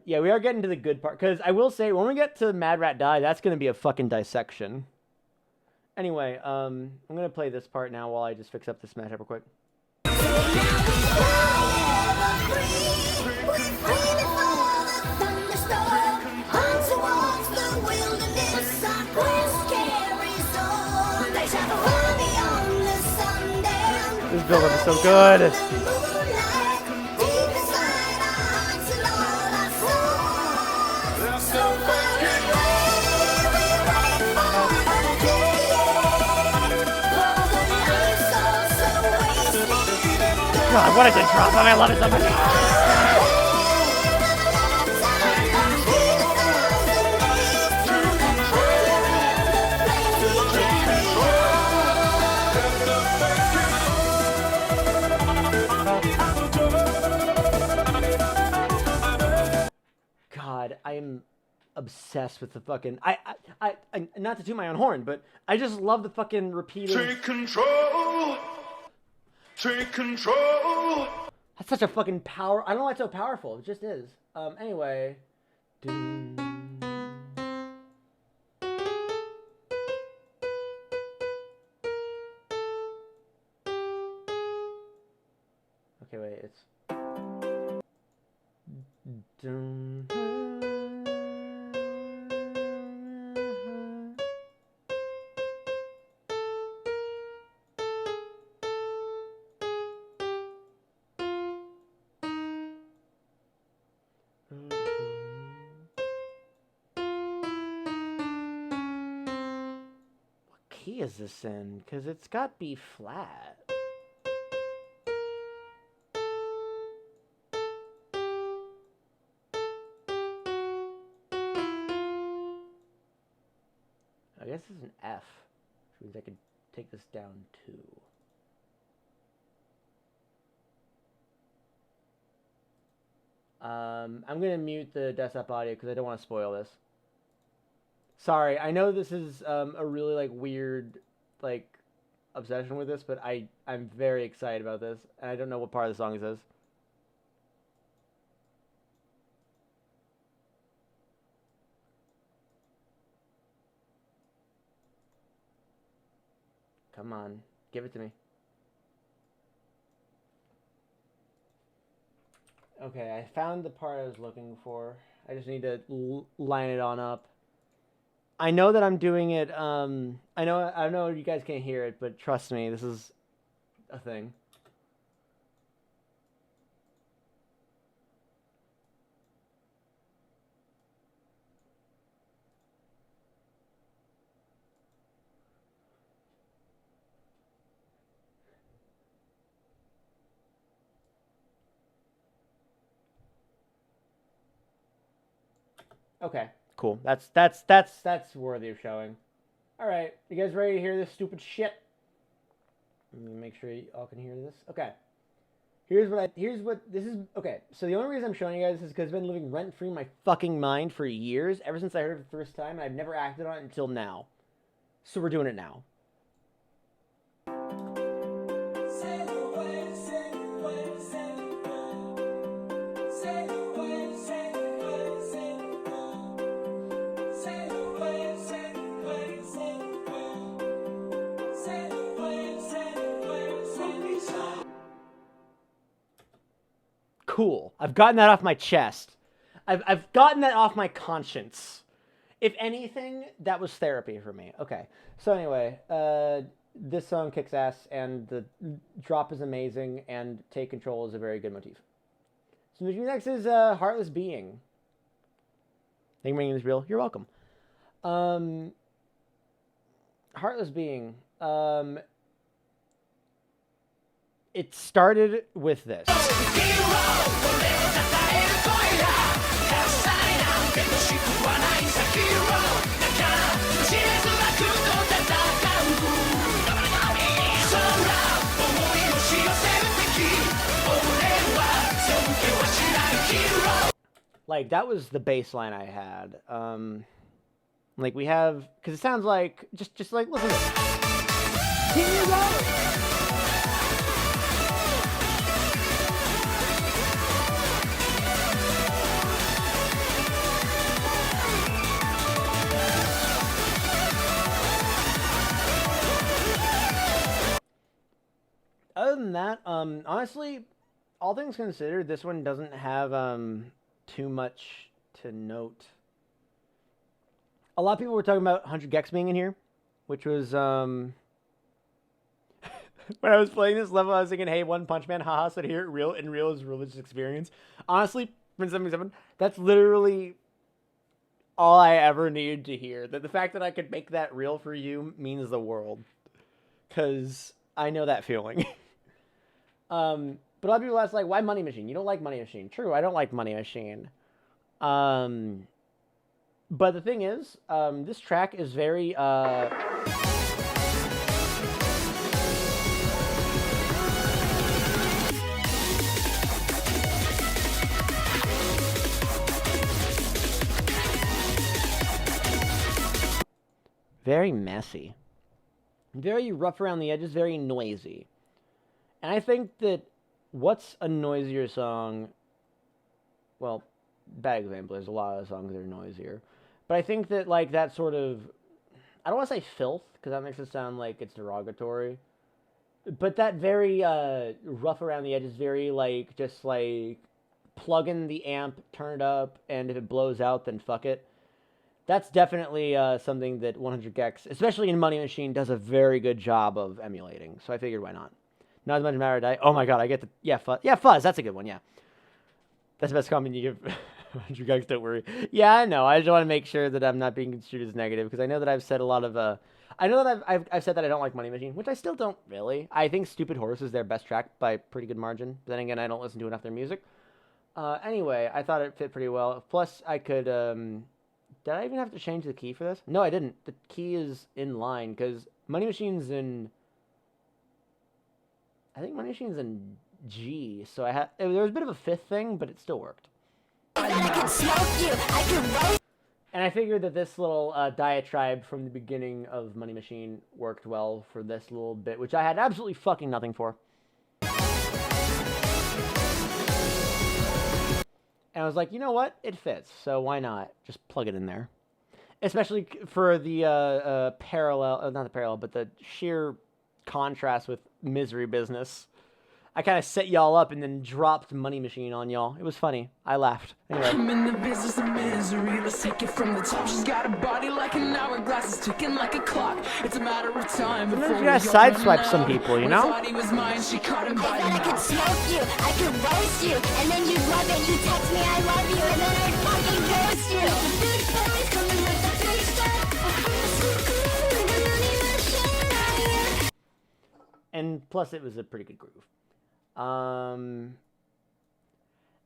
Yeah, we are getting to the good part. Because I will say, when we get to Mad Rat Die, that's going to be a fucking dissection. Anyway, I'm going to play this part now while I just fix up this mashup real quick. This build-up is so good. God, what a good drop. I love it so much. God, I am obsessed with the fucking... I not to toot my own horn, but I just love the fucking repeated... Take control. Take control. That's such a fucking power... I don't know why it's so powerful. It just is. Anyway... Okay, wait, it's... key is this in? Because it's got B flat. I guess this is an F, which means I could take this down too. I'm going to mute the desktop audio because I don't want to spoil this. Sorry, I know this is a really like weird like obsession with this, but I'm very excited about this, and I don't know what part of the song this is. Come on, give it to me. Okay, I found the part I was looking for. I just need to line it on up. I know that I'm doing it, I know you guys can't hear it, but trust me, this is a thing. Okay, cool. That's worthy of showing. All right, you guys ready to hear this stupid shit? Let me make sure you all can hear this. Okay. Here's what this is. Okay, so the only reason I'm showing you guys is because I've been living rent-free in my fucking mind for years, ever since I heard it the first time, and I've never acted on it until now. So we're doing it now. Cool. I've gotten that off my chest. I've gotten that off my conscience. If anything, that was therapy for me. Okay. So anyway, this song kicks ass, and the drop is amazing, and Take Control is a very good motif. So next is Heartless Being. Thank you for making this real. You're welcome. Heartless Being. It started with this. Like, that was the bass line I had. Like, we have, because it sounds like, just like, listen to this. Hero! Other than that, honestly, all things considered, this one doesn't have too much to note. A lot of people were talking about 100 Gex being in here, which was when I was playing this level, I was thinking, hey, One Punch Man, haha, so to hear it in real is religious experience. Honestly, Prince 77, that's literally all I ever needed to hear. That the fact that I could make that real for you means the world, because I know that feeling. But a lot of people ask, like, why Money Machine? You don't like Money Machine. True, I don't like Money Machine. But the thing is, this track is very, very messy. Very rough around the edges, very noisy. And I think that what's a noisier song? Well, bad example. There's a lot of songs that are noisier. But I think that, like, that sort of, I don't want to say filth, because that makes it sound like it's derogatory. But that very rough around the edges, very, like, just, like, plug in the amp, turn it up, and if it blows out, then fuck it. That's definitely something that 100 Gex, especially in Money Machine, does a very good job of emulating. So I figured, why not? Not as much matter die. Oh my god, I get the... Yeah, Fuzz. Yeah, Fuzz. That's a good one, yeah. That's the best comment you give 100 Gex, don't worry. Yeah, I know. I just want to make sure that I'm not being construed as negative, because I know that I've said a lot of... I know that I've said that I don't like Money Machine, which I still don't really. I think Stupid Horse is their best track by a pretty good margin. But then again, I don't listen to enough of their music. Anyway, I thought it fit pretty well. Plus, I could... did I even have to change the key for this? No, I didn't. The key is in line, because Money Machine's in... I think Money Machine's in G, so I had... There was a bit of a fifth thing, but it still worked. And I figured that this little diatribe from the beginning of Money Machine worked well for this little bit, which I had absolutely fucking nothing for. And I was like, you know what? It fits, so why not? Just plug it in there. Especially for the parallel, not the parallel, but the sheer contrast with Misery Business. I kind of set y'all up and then dropped Money Machine on y'all. It was funny. I laughed. Anyway. I'm in the business of misery. Let's take it from the top. She's got a body like an hourglass. It's ticking like a clock. It's a matter of time. Sometimes you gotta sideswipe some people, you know? Body was mine. She caught him by I could smoke you, I could roast you, and then you love it. You text me, I love you, and then I fucking ghost you. Big boys coming with the big stuff. And plus, it was a pretty good groove.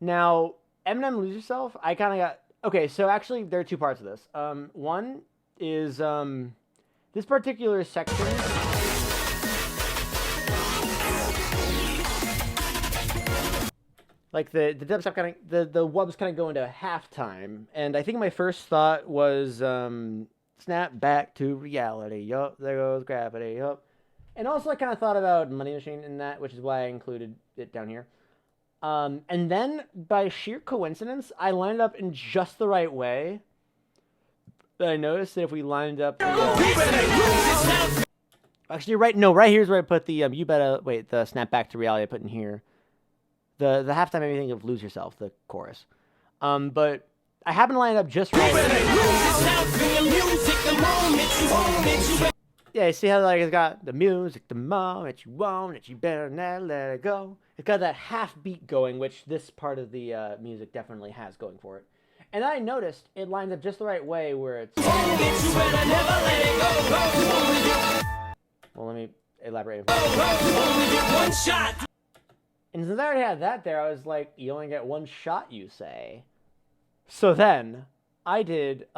Now, Eminem Lose Yourself, I kind of got... Okay, so actually, there are two parts of this. One is, this particular section... Like, the dubstep kind of... The wubs kind of go into halftime. And I think my first thought was, snap back to reality. Yup, there goes gravity. Yup. And also, I kind of thought about Money Machine in that, which is why I included it down here. And then, by sheer coincidence, I lined up in just the right way. But I noticed that if we lined up... Actually, right here's where I put the, the snap back to reality I put in here. The halftime made me think of Lose Yourself, the chorus. But I happened to line it up just right. Yeah, you see how like it's got the music, the moment you want it, you better not let it go. It's got that half beat going, which this part of the music definitely has going for it. And I noticed it lines up just the right way where it's... Well, let me elaborate. One shot. And since I already had that there, I was like, you only get one shot, you say. So then, I did,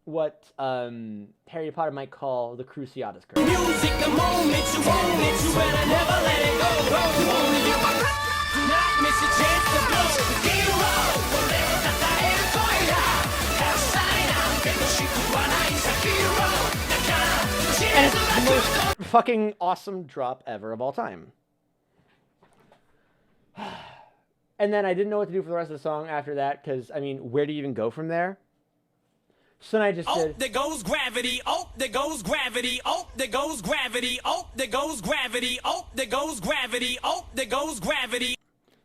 what Harry Potter might call the Cruciatus curve. Music, the moment you want it, you better never let it go. You only get one do not miss a chance to blow. Hero, whatever that I am for ya. Have sign out, get the shit to one eyes a hero. And it's the most fucking awesome drop ever of all time. And then I didn't know what to do for the rest of the song after that, because, I mean, where do you even go from there? So then I just did... Oh, there goes gravity. Oh, there goes gravity. Oh, there goes gravity. Oh, there goes gravity. Oh, there goes gravity. Oh, there goes gravity.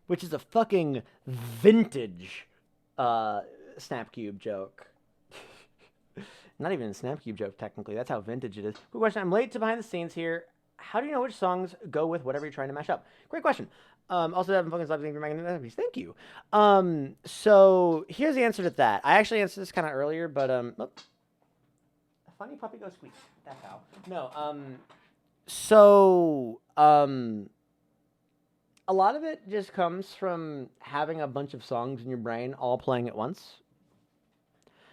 Which is a fucking vintage Snapcube joke. Not even a Snapcube joke, technically. That's how vintage it is. Quick question. I'm late to behind the scenes here. How do you know which songs go with whatever you're trying to mash up? Great question. Also, haven't fucking stopped thinking for magazines. Thank you. So here's the answer to that. I actually answered this kind of earlier, but a funny puppy goes squeak. That's how. No. A lot of it just comes from having a bunch of songs in your brain all playing at once.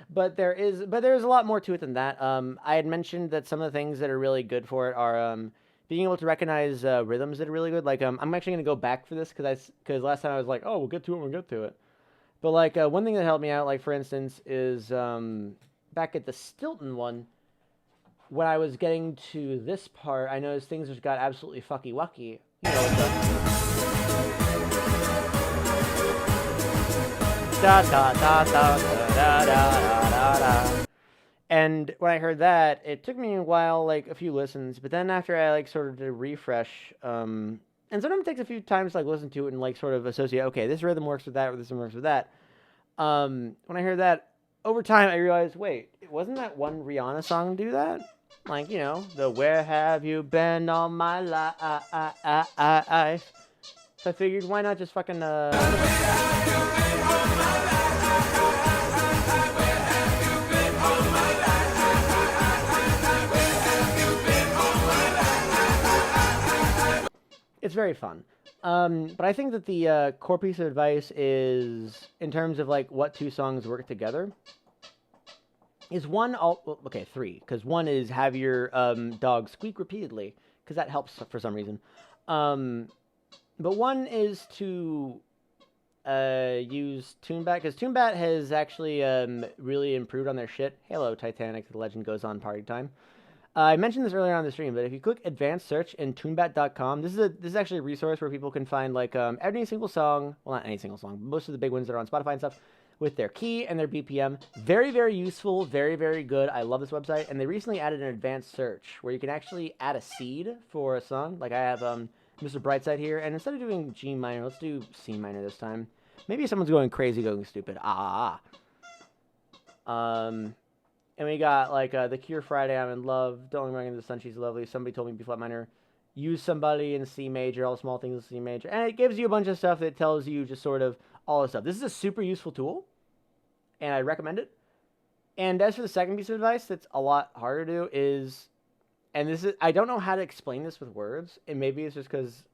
But there's a lot more to it than that. I had mentioned that some of the things that are really good for it are being able to recognize rhythms that are really good. Like, I'm actually going to go back for this because last time I was like, oh, we'll get to it. But, like, one thing that helped me out, like, for instance, is back at the Stilton one, when I was getting to this part, I noticed things just got absolutely fucky-wucky. You know, da-da-da-da-da-da-da-da. And when I heard that, it took me a while, like a few listens, but then after I like sort of did a refresh, and sometimes it takes a few times to like listen to it and like sort of associate, okay, this rhythm works with that, or this rhythm works with that. When I heard that, over time I realized, wait, wasn't that one Rihanna song do that? Like, you know, the where have you been all my life? So I figured, why not just fucking, It's very fun. But I think that the core piece of advice is, in terms of like what two songs work together, is one, okay, three, because one is have your dog squeak repeatedly, because that helps for some reason. But one is to use TuneBat, because TuneBat has actually really improved on their shit. Halo Titanic, the legend goes on, party time. I mentioned this earlier on the stream, but if you click advanced search in tunebat.com, this is actually a resource where people can find like any single song, well, not any single song, but most of the big ones that are on Spotify and stuff, with their key and their BPM. Very, very useful, very, very good. I love this website, and they recently added an advanced search where you can actually add a seed for a song. Like I have Mr. Brightside here, and instead of doing G minor, let's do C minor this time. Maybe someone's going crazy, going stupid. And we got like The Cure, Friday, I'm in Love, Don't Run Into the Sun, She's Lovely, Somebody Told Me B flat minor, Use Somebody in C major, All Small Things in C major, and it gives you a bunch of stuff that tells you just sort of all this stuff. This is a super useful tool, and I recommend it. And as for the second piece of advice, that's a lot harder to do is, and this is, I don't know how to explain this with words, and maybe it's just because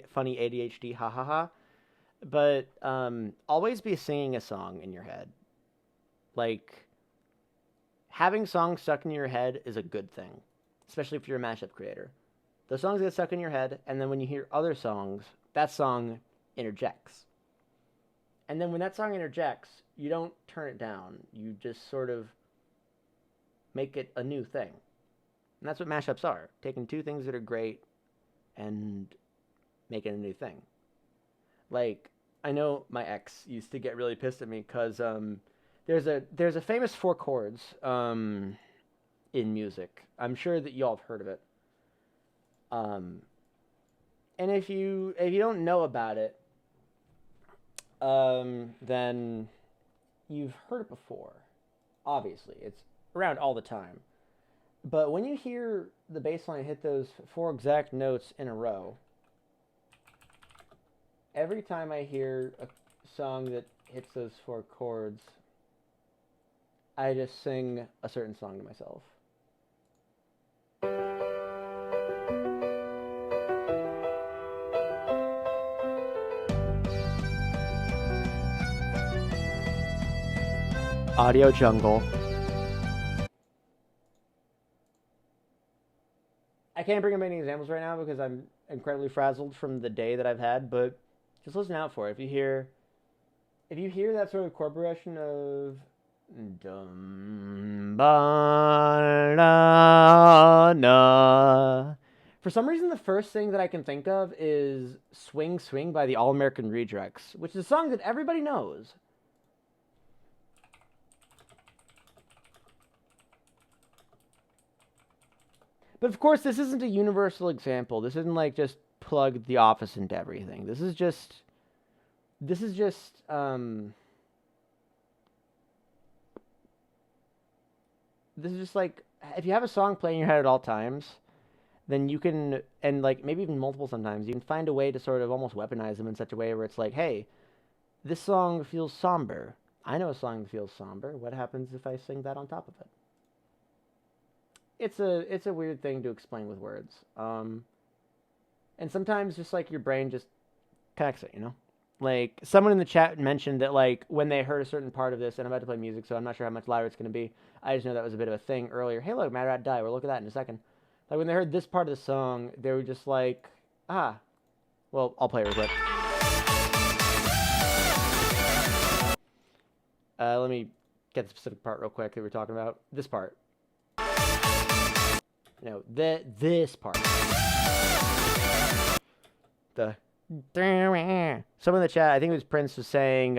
funny ADHD, ha ha ha, but always be singing a song in your head. Like, having songs stuck in your head is a good thing, especially if you're a mashup creator. The songs get stuck in your head, and then when you hear other songs, that song interjects. And then when that song interjects, you don't turn it down. You just sort of make it a new thing. And that's what mashups are. Taking two things that are great and making a new thing. Like, I know my ex used to get really pissed at me because there's a famous four chords in music. I'm sure that y'all have heard of it. And if you don't know about it, then you've heard it before. Obviously, it's around all the time. But when you hear the bass line hit those four exact notes in a row, every time I hear a song that hits those four chords, I just sing a certain song to myself. Audio Jungle. I can't bring up any examples right now because I'm incredibly frazzled from the day that I've had, but just listen out for it. If you hear that sort of chord progression of dum ba da na, for some reason the first thing that I can think of is Swing Swing by the All American Rejects, which is a song that everybody knows. But of course, this isn't a universal example. This isn't like just plug The Office into everything. This is just like, if you have a song playing in your head at all times, then you can, and like maybe even multiple sometimes, you can find a way to sort of almost weaponize them in such a way where it's like, hey, this song feels somber. I know a song that feels somber. What happens if I sing that on top of it? It's a weird thing to explain with words. And sometimes just like your brain just connects it, you know? Like someone in the chat mentioned that like when they heard a certain part of this, and I'm about to play music, so I'm not sure how much louder it's going to be. I just know that was a bit of a thing earlier. Hey, look, Mad Rat Die. We'll look at that in a second. Like when they heard this part of the song, they were just like, well, I'll play it real quick. Let me get the specific part real quick that we're talking about. This part. No, this part. Someone in the chat, I think it was Prince, was saying,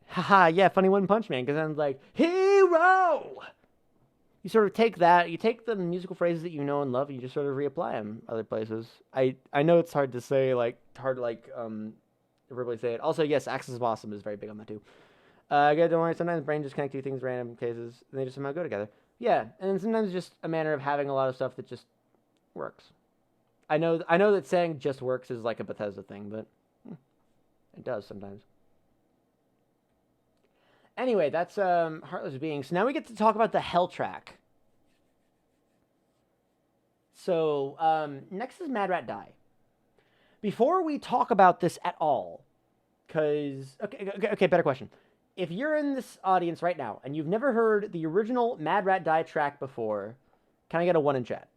haha, yeah, funny One Punch Man, because then like, hero! You sort of take that, you take the musical phrases that you know and love, and you just sort of reapply them other places. I know it's hard to say, like, verbally say it. Also, yes, Axis of Awesome is very big on that too. Don't worry, sometimes brain just connect two things, random cases, and they just somehow go together. Yeah, and sometimes it's just a matter of having a lot of stuff that just works. I know that saying just works is like a Bethesda thing, but it does sometimes. Anyway, that's Heartless Being. So now we get to talk about the Hell track. So next is Mad Rat Die. before we talk about this at all, because okay, better question. If you're in this audience right now and you've never heard the original Mad Rat Die track before, can I get a 1 in chat?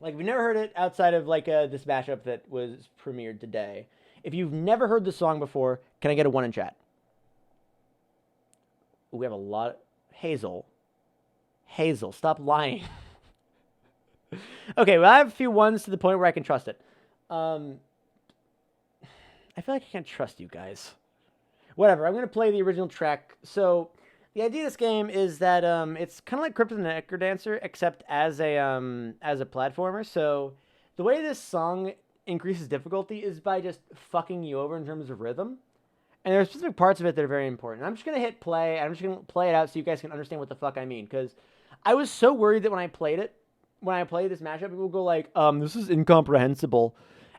Like, if you've never heard it outside of like this mashup that was premiered today, if you've never heard the song before, can I get a 1 in chat? We have a lot. Hazel, stop lying. Okay, well, I have a few ones to the point where I can trust it. I feel like I can't trust you guys. Whatever, I'm going to play the original track. So, the idea of this game is that it's kind of like Crypt of the Necrodancer, except as a platformer. So, the way this song increases difficulty is by just fucking you over in terms of rhythm. And there are specific parts of it that are very important. I'm just going to hit play. I'm just going to play it out so you guys can understand what the fuck I mean. Because I was so worried that when I played this mashup, people would go like, this is incomprehensible.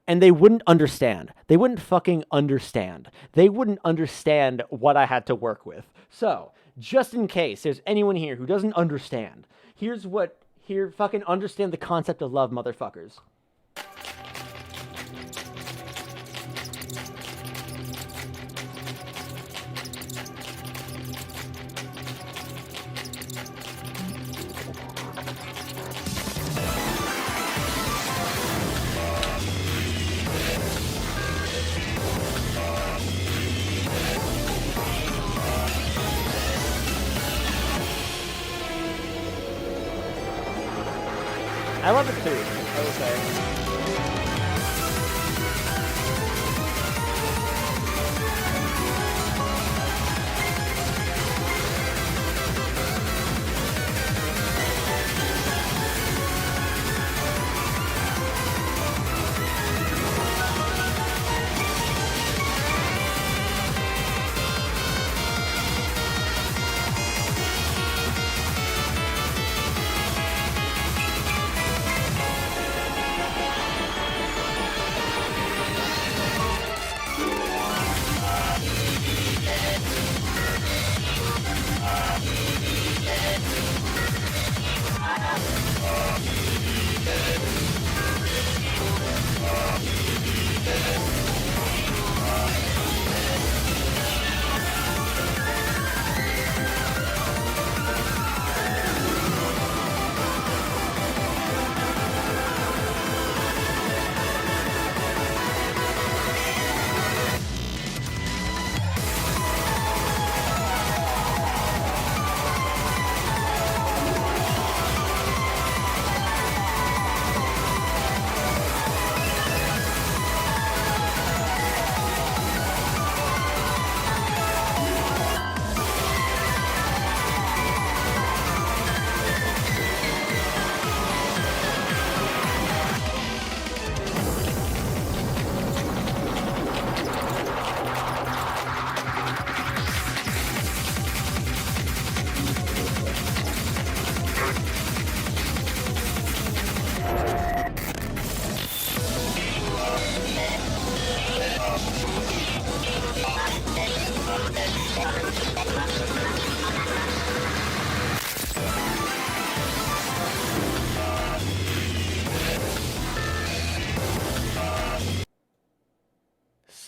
And they wouldn't understand. They wouldn't fucking understand. They wouldn't understand what I had to work with. So, just in case there's anyone here who doesn't understand, fucking understand the concept of love, motherfuckers. I love it too, I will say.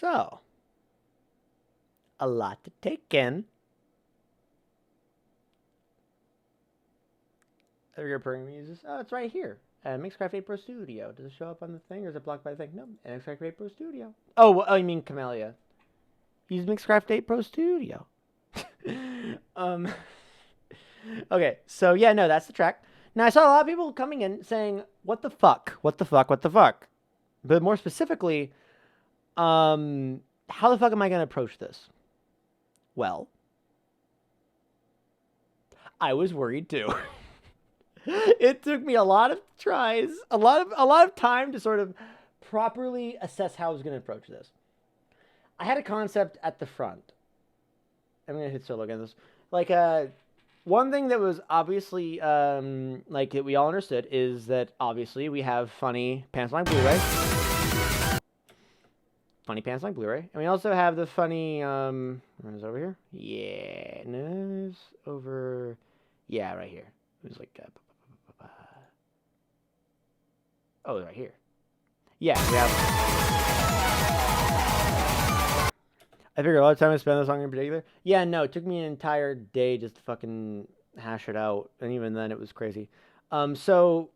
So, a lot to take in. Your program uses, oh, it's right here. Mixcraft 8 Pro Studio. Does it show up on the thing or is it blocked by the thing? No, Mixcraft 8 Pro Studio. Oh, you mean Camellia. Use Mixcraft 8 Pro Studio. Okay, so yeah, no, that's the track. Now, I saw a lot of people coming in saying, what the fuck? What the fuck? What the fuck? But more specifically, how the fuck am I going to approach this? Well, I was worried too. It took me a lot of tries, a lot of time to sort of properly assess how I was going to approach this. I had a concept at the front. I'm going to hit solo again. This like one thing that was obviously like that we all understood is that obviously we have funny Pants Line Blu-ray. Funny Pants Line Blu-ray. And we also have the funny where is it over here? Yeah, no, it's over. Yeah, right here. It was like oh, right here. Yeah, we have. I figured a lot of time I spent on this song in particular. Yeah, no, it took me an entire day just to fucking hash it out, and even then it was crazy. So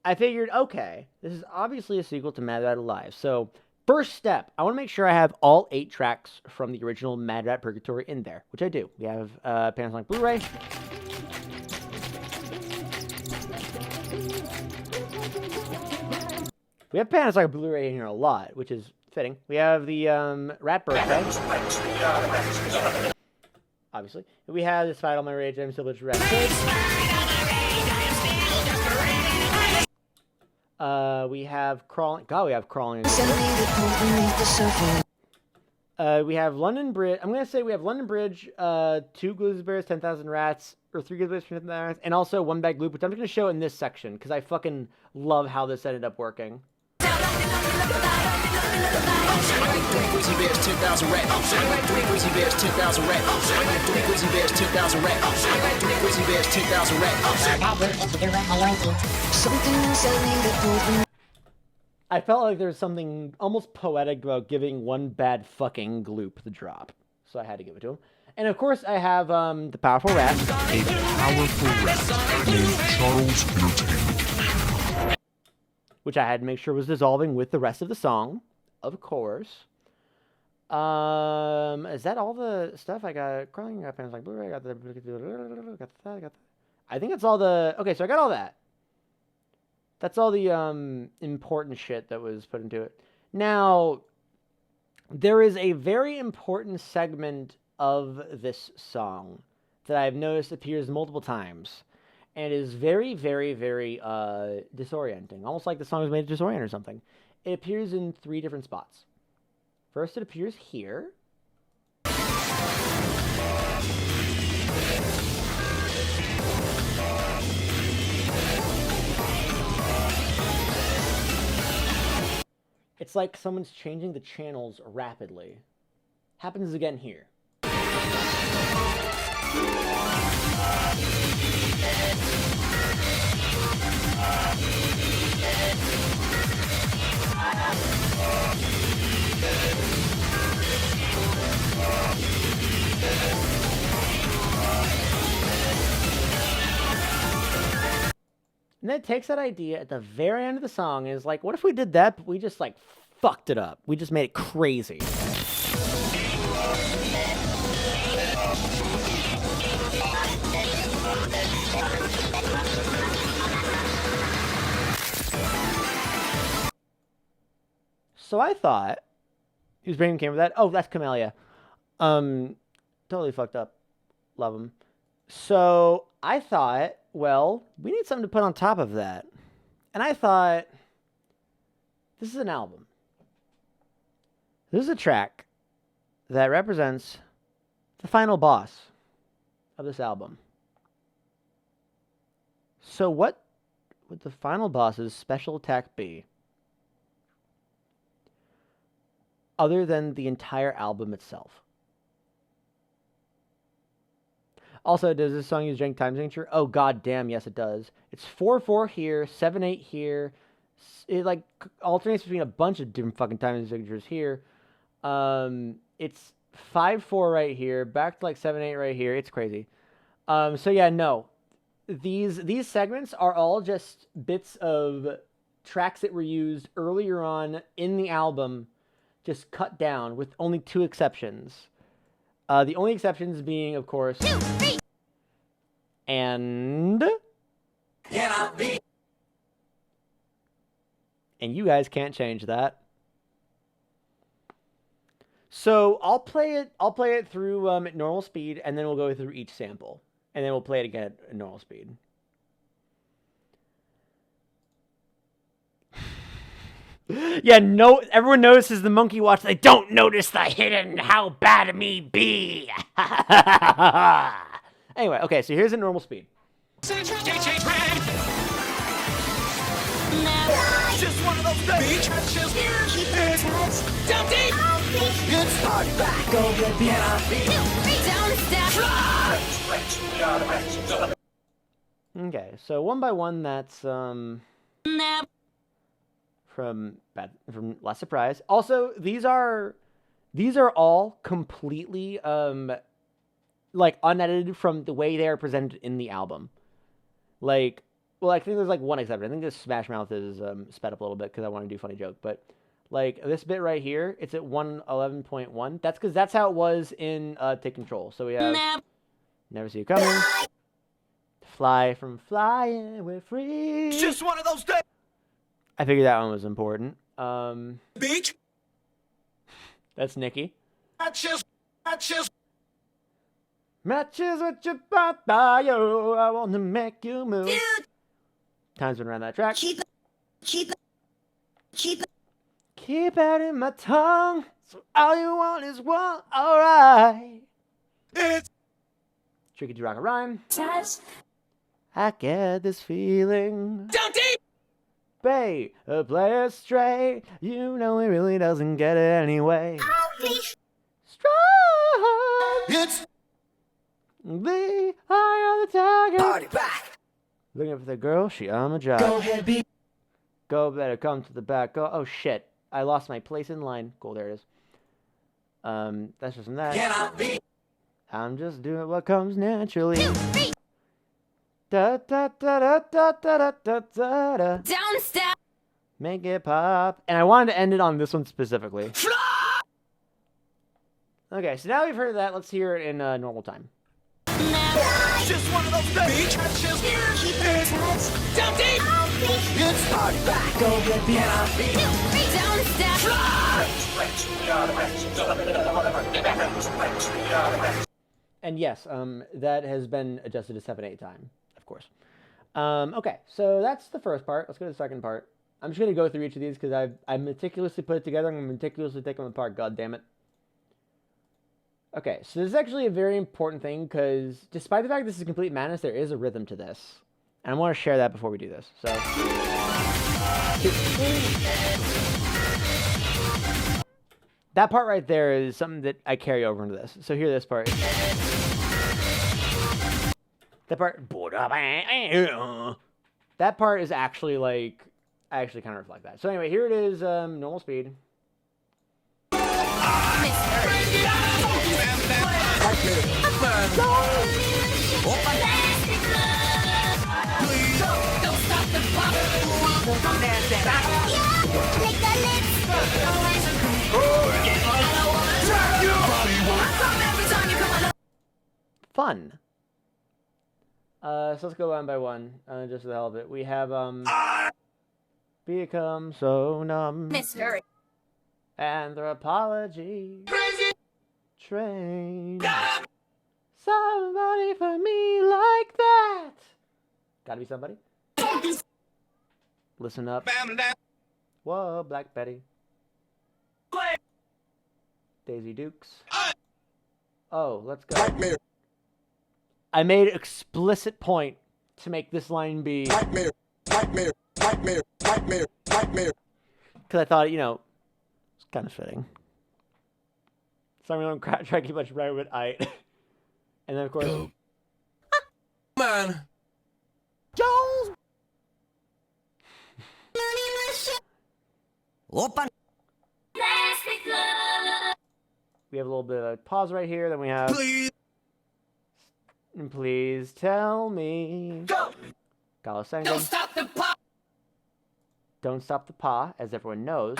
I figured, okay, this is obviously a sequel to Mad Rat Alive. So first step, I want to make sure I have all 8 tracks from the original Mad Rat Purgatory in there, which I do. We have Panasonic Blu-ray. We have Panasonic Blu-ray in here a lot, which is fitting. We have the Rat Birthday. Obviously. We have the Spider My Rage, I'm Still Bitch Rat Kid. We have Crawling. God, we have Crawling. We have London Bridge. I'm going to say we have London Bridge, 2 Grizzly Bears, 10,000 Rats, or 3 Grizzly Bears, 10,000 Rats, and also One Bag Loop, which I'm just going to show in this section, because I fucking love how this ended up working. 3 Grizzly Bears, 10,000 rats. 3 Grizzly Bears, 10,000 rats. 3 Grizzly Bears, 10,000 rats. 3 Grizzly Bears, 10,000 rats. Something inside me that pulls me. I felt like there's something almost poetic about giving One Bad Fucking Gloop the drop. So I had to give it to him. And of course I have the Powerful Rat. A powerful rat named Charles Entertainment. Which I had to make sure was dissolving with the rest of the song. Of course. Is that all the stuff? I got Crawling, I got Panasonic Blu-ray, I got the... I think that's all the... Okay, so I got all that. That's all the important shit that was put into it. Now, there is a very important segment of this song that I've noticed appears multiple times. And is very, very, very disorienting. Almost like the song was made to disorient or something. It appears in 3 different spots. First, it appears here. It's like someone's changing the channels rapidly. Happens again here. And then it takes that idea at the very end of the song and is like, what if we did that, but we just like fucked it up. We just made it crazy. So I thought, whose brain came with that? Oh, that's Camellia. Totally fucked up. Love him. So I thought, well, we need something to put on top of that. And I thought, this is an album. This is a track that represents the final boss of this album. So what would the final boss's special attack be? Other than the entire album itself. Also, does this song use jank time signature? Oh, god damn, yes it does. It's 4/4 here, 7/8 here. It like alternates between a bunch of different fucking time signatures here. It's 5/4 right here, back to like 7/8 right here. It's crazy. So yeah, no. These segments are all just bits of tracks that were used earlier on in the album, just cut down with only 2 exceptions. The only exceptions being, of course, and you guys can't change that. So I'll play it through at normal speed, and then we'll go through each sample, and then we'll play it again at normal speed. Yeah, no, everyone notices the monkey watch. They don't notice the hidden how bad me be. Anyway, okay, so here's a normal speed. Just one of those days. Keep it touch. Down deep. Good start. Back over the down. Okay, so one by one, that's from from Last Surprise. Also, these are all completely like unedited from the way they are presented in the album. Like, well, I think there's like one exception. I think this Smash Mouth is sped up a little bit because I want to do a funny joke. But like this bit right here, it's at 111.1. That's because that's how it was in Take Control. So we have Never See You Coming, Fly From Flying, We're Free. It's just one of those days. I figured that one was important. Beach. That's Nicki. Matches. Matches with your bio. I want to make you move. Time's been around that track. Keep it in my tongue. So all you want is one. Alright. It's Tricky to rock a rhyme. I get this feeling. down deep. Bay, play it straight. You know he really doesn't get it anyway. Strong. It's The eye of the tiger. party back. Looking for the girl, she on a job. Go ahead, B. Go, better come to the back. Go. Oh shit, I lost my place in line. Cool, there it is. That's just from that. Can I be? I'm just doing what comes naturally. Da da da da da da da da da. Don't stop. Make it pop. And I wanted to end it on this one specifically. Okay, so now we've heard that. Let's hear it in normal time. Just one of those days. Keep it down deep. It's party back. Go ahead, B. Can I be? Don't stop. And yes, that has been adjusted to 7/8 time, of course. Okay, so that's the first part. Let's go to the second part. I'm just going to go through each of these because I meticulously put it together. I'm going to meticulously take them apart. God damn it. Okay, so this is actually a very important thing because despite the fact this is complete madness, there is a rhythm to this. And I want to share that before we do this. So that part right there is something that I carry over into this. So hear this part. That part. That part is actually like, I actually kind of reflect that. So anyway, here it is, normal speed. Fun. So let's go one by one, just for the hell of it. We have, become so numb. Mystery. Anthropology. Train. Somebody for me like that. Gotta be somebody. Listen up. Whoa, Black Betty. Daisy Dukes. Oh, let's go. I made explicit point to make this line be. Because I thought, you know, it's kind of fitting. So I'm going to try to keep much right with I. And then, of course. Man. Jones! Open. We have a little bit of a pause right here. Then we have. Please. And please tell me. Go. Galo Sangam. Don't stop the pop. Don't stop the pa, as everyone knows.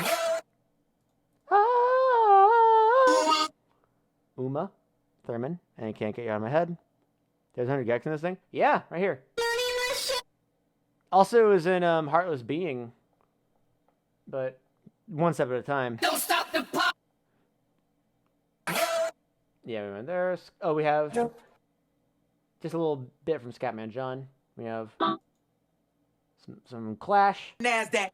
Uma Thurman, and I can't get you out of my head. There's 100 gex in this thing? Yeah, right here. Also, it was in Heartless Being, but one step at a time. Don't stop the pop. Yeah, we went there. Oh, we have just a little bit from Scatman John. We have some Clash. Nasdaq.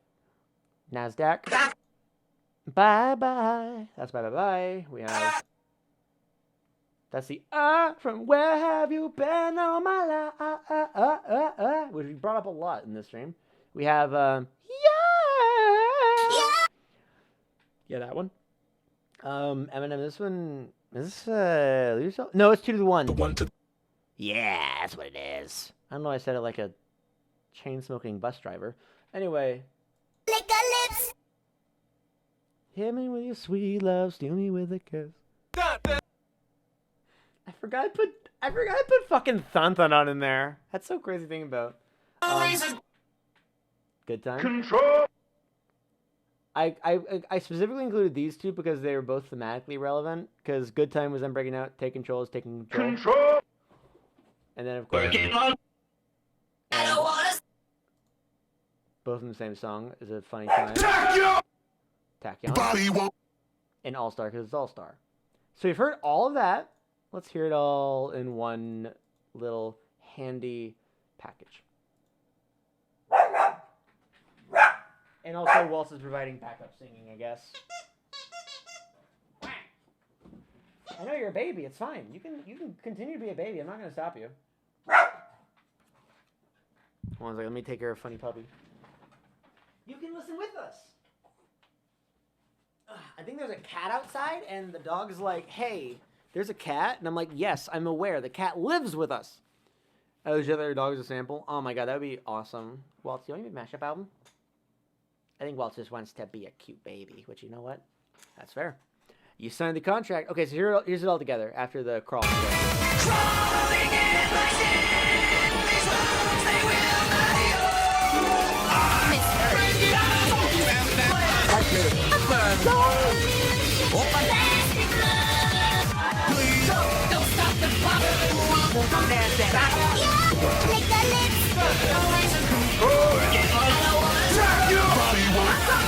Bye bye. That's bye bye bye. We have. That's the from Where Have You Been All My Life, which we brought up a lot in this stream. We have yeah, that one. Eminem, this one is this Lose Yourself? No, it's 2 to 1. Yeah, that's what it is. I don't know. I said it like a chain smoking bus driver. Anyway. Hit me with your sweet love, steal me with a kiss. I forgot I put fucking Thanthanon in there. That's so crazy to think about. Good time. Control. I specifically included these two because they were both thematically relevant. Because Good Time was them breaking out, Take Control is taking control. Control. And then of course, both in the same song is a funny time. Tachyon. And All Star because it's All Star. So you've heard all of that. Let's hear it all in one little handy package. And also, Waltz is providing backup singing, I guess. I know you're a baby. It's fine. You can continue to be a baby. I'm not going to stop you. Hold on a second. Let me take care of Funny Puppy. You can listen with us. I think there's a cat outside, and the dog's like, hey, there's a cat? And I'm like, yes, I'm aware. The cat lives with us. Oh, the other dog is a sample? Oh my god, that would be awesome. Waltz, you want to make a mashup album? I think Waltz just wants to be a cute baby, which, you know what? That's fair. You signed the contract. Okay, so here's it all together after the crawl. Crawling in my skin, these lungs, they will not heal. Don't stop the pop. Make the lips. Come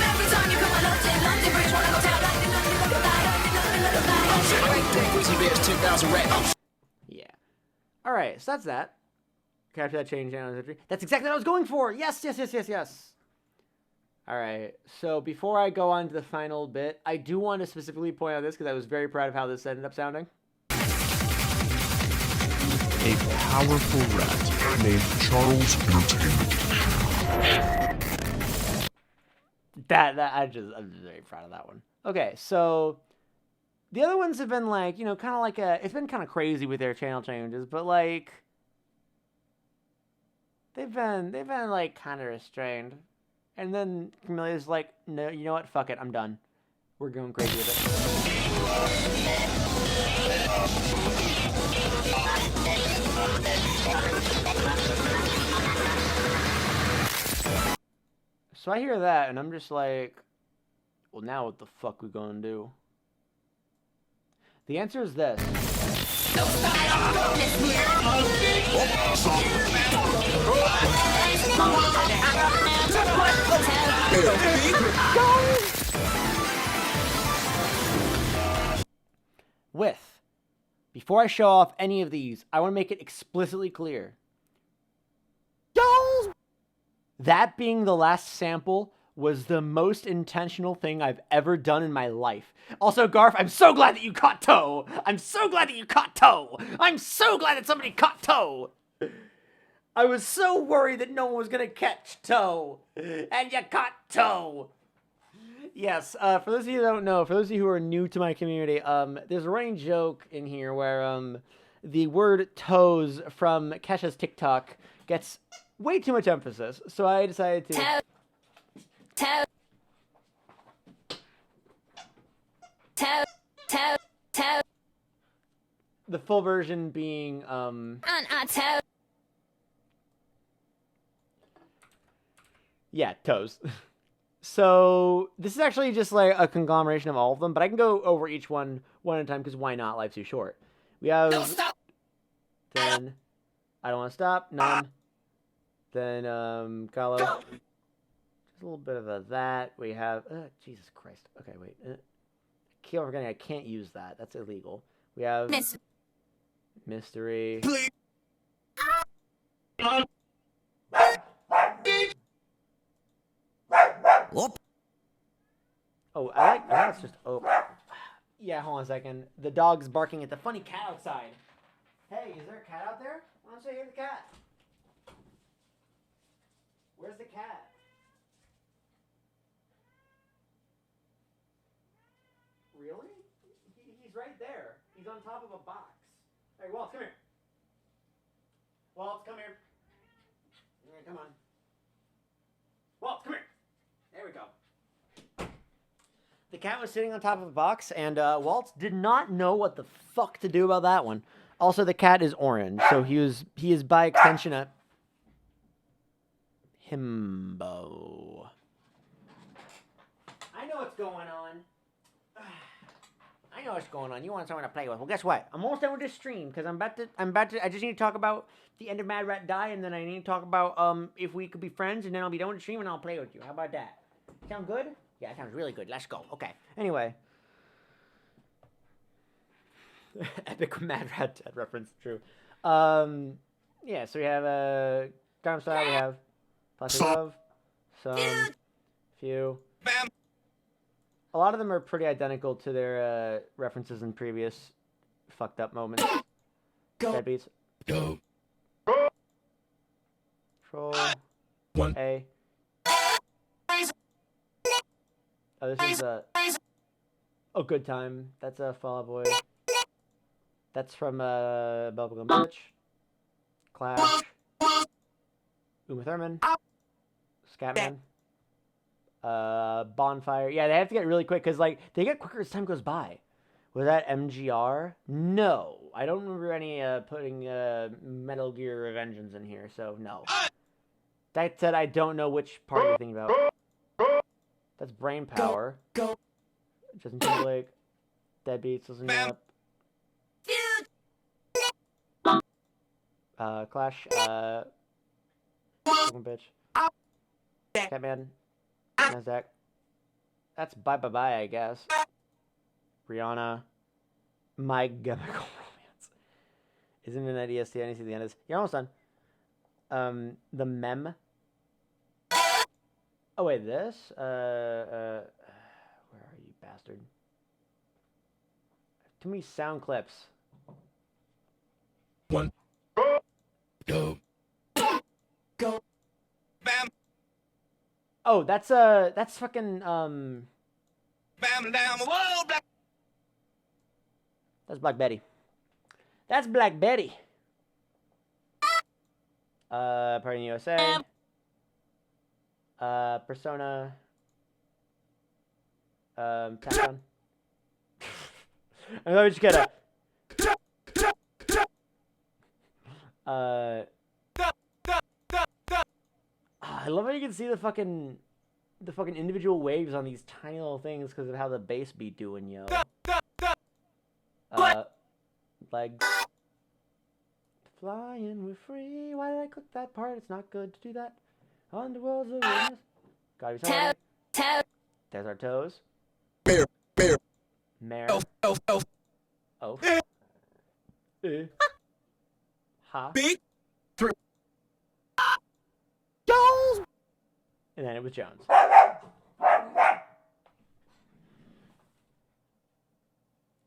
every time you come on London Bridge, wanna go down Yeah. All right, so that's that. Capture that change channel history. That's exactly what I was going for. Yes. All right. So before I go on to the final bit, I do want to specifically point out this because I was very proud of how this ended up sounding. A powerful rat named Charles Entertainment. I'm just very proud of that one. Okay, so the other ones have been like, you know, kind of like it's been kind of crazy with their channel changes, but like they've been like kind of restrained. And then Camille's like, no, you know what? Fuck it, I'm done. We're going crazy with it. So I hear that, and I'm just like, well, now what the fuck we gonna do? The answer is this. Before I show off any of these, I want to make it explicitly clear. That being the last sample was the most intentional thing I've ever done in my life. Also, Garf, I'm so glad that you caught Toe. I'm so glad that you caught Toe. I'm so glad that somebody caught Toe. I was so worried that no one was going to catch Toe. And you caught Toe. Yes, for those of you who don't know, for those of you who are new to my community, there's a running joke in here where the word toes from Kesha's TikTok gets way too much emphasis. So I decided to... Toe. The full version being, yeah, toes. So this is actually just like a conglomeration of all of them, but I can go over each one at a time because why not? Life's too short. We have... Don't stop. Then, I don't want to stop. None. Then, Kalo. Just a little bit of that. We have... Jesus Christ. Okay, wait. Keep forgetting I can't use that. That's illegal. We have... Mystery. Please. Oh, I think it's just open. Yeah, hold on a second. The dog's barking at the funny cat outside. Hey, is there a cat out there? Why don't you hear the cat? Where's the cat? Really? He's right there. He's on top of a box. Hey, Walt, come here. Walt, come here. Yeah, come on. Walt, come here. There we go. The cat was sitting on top of a box, and Waltz did not know what the fuck to do about that one. Also, the cat is orange, so he is by extension a himbo. I know what's going on. I know what's going on. You want someone to play with? Well, guess what? I'm almost done with this stream because I'm about to. I just need to talk about the end of Mad Rat Die, and then I need to talk about if we could be friends, and then I'll be done with the stream and I'll play with you. How about that? Sound good? Yeah, it sounds really good. Let's go. Okay. Anyway. Epic Mad Rat Dead reference, true. Yeah, so we have Gangnam Style, we have Plastic Love, some, few. A lot of them are pretty identical to their references in previous fucked up moments. Deadbeats. Go. Control. A. Oh, this is a good time. That's a Fall Out Boy. That's from Bubblegum Bitch. Clash. Uma Thurman. Scatman. Bonfire. Yeah, they have to get really quick because like they get quicker as time goes by. Was that MGR? No, I don't remember any putting Metal Gear Revengeance in here, so no. That said, I don't know which part you're thinking about. That's Brain Power. Justin Timberlake. Deadbeats. Listen me up. Clash. Bitch. Catman. Nasdaq. That's Bye Bye Bye, I guess. Rihanna. My Chemical Romance. Isn't it an EST? I need to see the end of this. You're almost done. The Mem. Oh, wait, this? Where are you, bastard? Too many sound clips. One. Go. Go. Bam. Oh, that's fucking, Bam down the world, Black. That's Black Betty. That's Black Betty. Party in USA. Persona. Tap I thought we just get a. I love how you can see the fucking individual waves on these tiny little things because of how the bass beat doing, yo. Legs. Flying, we're free. Why did I click that part? It's not good to do that. Underworld's a witness. Gotta be sorry. There's our toes. Mare. Oh. Ha. Jones! And then it was Jones.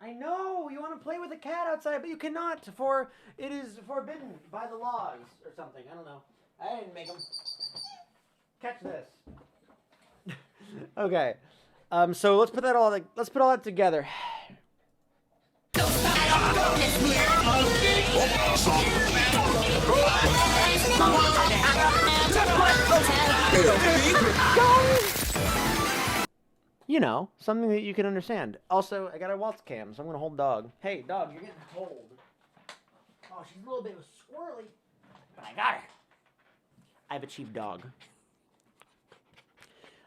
I know! You want to play with a cat outside, but you cannot, for it is forbidden by the laws or something. I don't know. I didn't make them. Catch this. Okay. So let's put all that together. You know, something that you can understand. Also, I got a Waltz cam, so I'm gonna hold dog. Hey, dog, you're getting cold. Oh, she's a little bit squirrely, but I got her. I have achieved dog.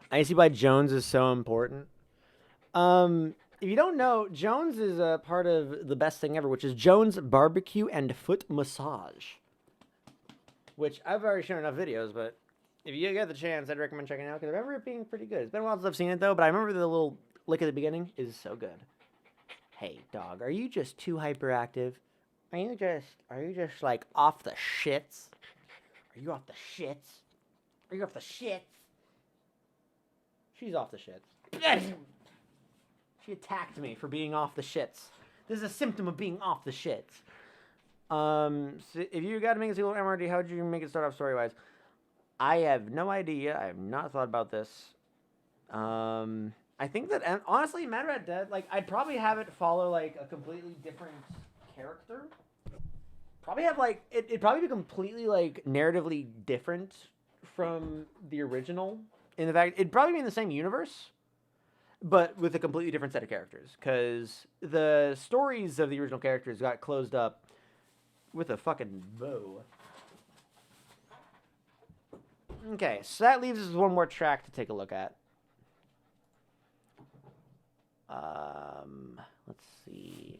I see why Jones is so important. If you don't know, Jones is a part of the best thing ever, which is Jones Barbecue and Foot Massage. Which I've already shown enough videos, but if you get the chance, I'd recommend checking it out because I remember it being pretty good. It's been a while since I've seen it though, but I remember the little lick at the beginning is so good. Hey, dog, are you just too hyperactive? Are you just like off the shits? Are you off the shits? Are you off the shits? She's off the shits. She attacked me for being off the shits. This is a symptom of being off the shits. So if you got to make a single MRD, how would you make it start off story-wise? I have no idea. I have not thought about this. I think that, honestly, Mad Rat Dead, like, I'd probably have it follow, like, a completely different character. Probably have, like, it'd probably be completely, like, narratively different from the original. In the fact, it'd probably be in the same universe. but with a completely different set of characters. Because the stories of the original characters got closed up with a fucking bow. Okay, so that leaves us one more track to take a look at. Let's see.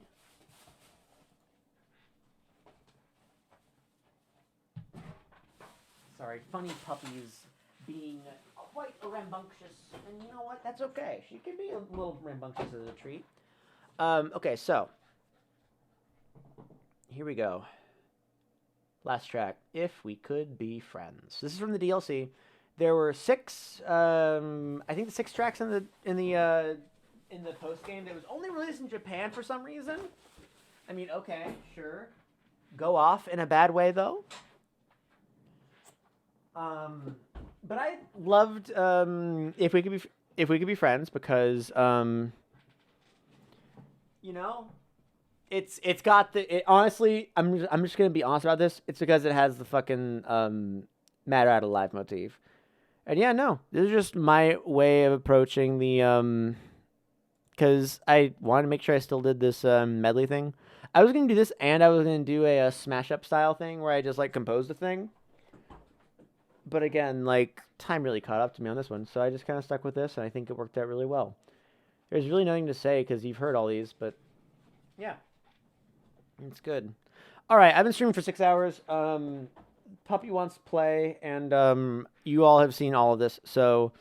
Sorry, funny puppies being quite rambunctious. And you know what? That's okay. She can be a little rambunctious as a treat. Okay, so. Here we go. Last track. If We Could Be Friends. This is from the DLC. There were 6, I think 6 tracks in the post game that was only released in Japan for some reason. I mean, okay, sure. Go off in a bad way though. But I loved If We Could Be Friends because you know, it's got the honestly, I'm just gonna be honest about this. It's because it has the fucking Mad Rat Alive motif. And yeah, no, this is just my way of approaching the because I wanted to make sure I still did this medley thing. I was gonna do this, and I was gonna do a smash up style thing where I just like composed a thing. But again, like time really caught up to me on this one, so I just kind of stuck with this, and I think it worked out really well. There's really nothing to say because you've heard all these, but yeah, it's good. All right, I've been streaming for 6 hours. Puppy wants to play, and you all have seen all of this, so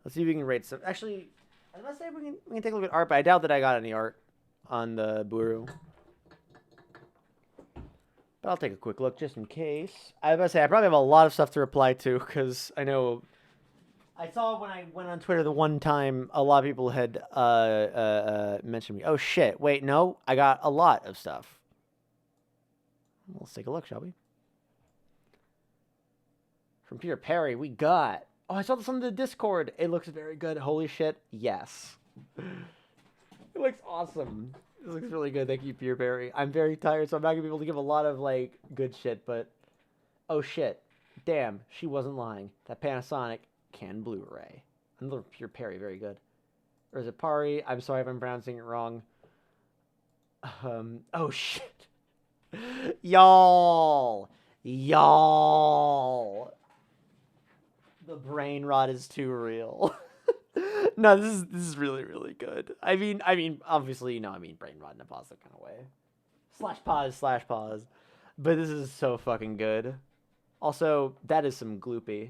let's see if we can rate some. Actually, I was gonna say we can take a look at art, but I doubt that I got any art on the Buru. But I'll take a quick look just in case. I was about to say I probably have a lot of stuff to reply to because I know I saw when I went on Twitter the one time a lot of people had mentioned me. Oh shit! Wait, no, I got a lot of stuff. Let's take a look, shall we? From Peter Perry, we got. Oh, I saw this on the Discord. It looks very good. Holy shit! Yes, it looks awesome. This looks really good. Thank you, Peter Perry. I'm very tired, so I'm not gonna be able to give a lot of like good shit. But oh shit, damn, she wasn't lying. That Panasonic can Blu-ray. Another Peter Perry, very good. Or is it Pari? I'm sorry if I'm pronouncing it wrong. Oh shit, y'all. The brain rot is too real. No, this is really, really good. I mean, obviously, brain rot in a positive kind of way. /pause. But this is so fucking good. Also, that is some gloopy,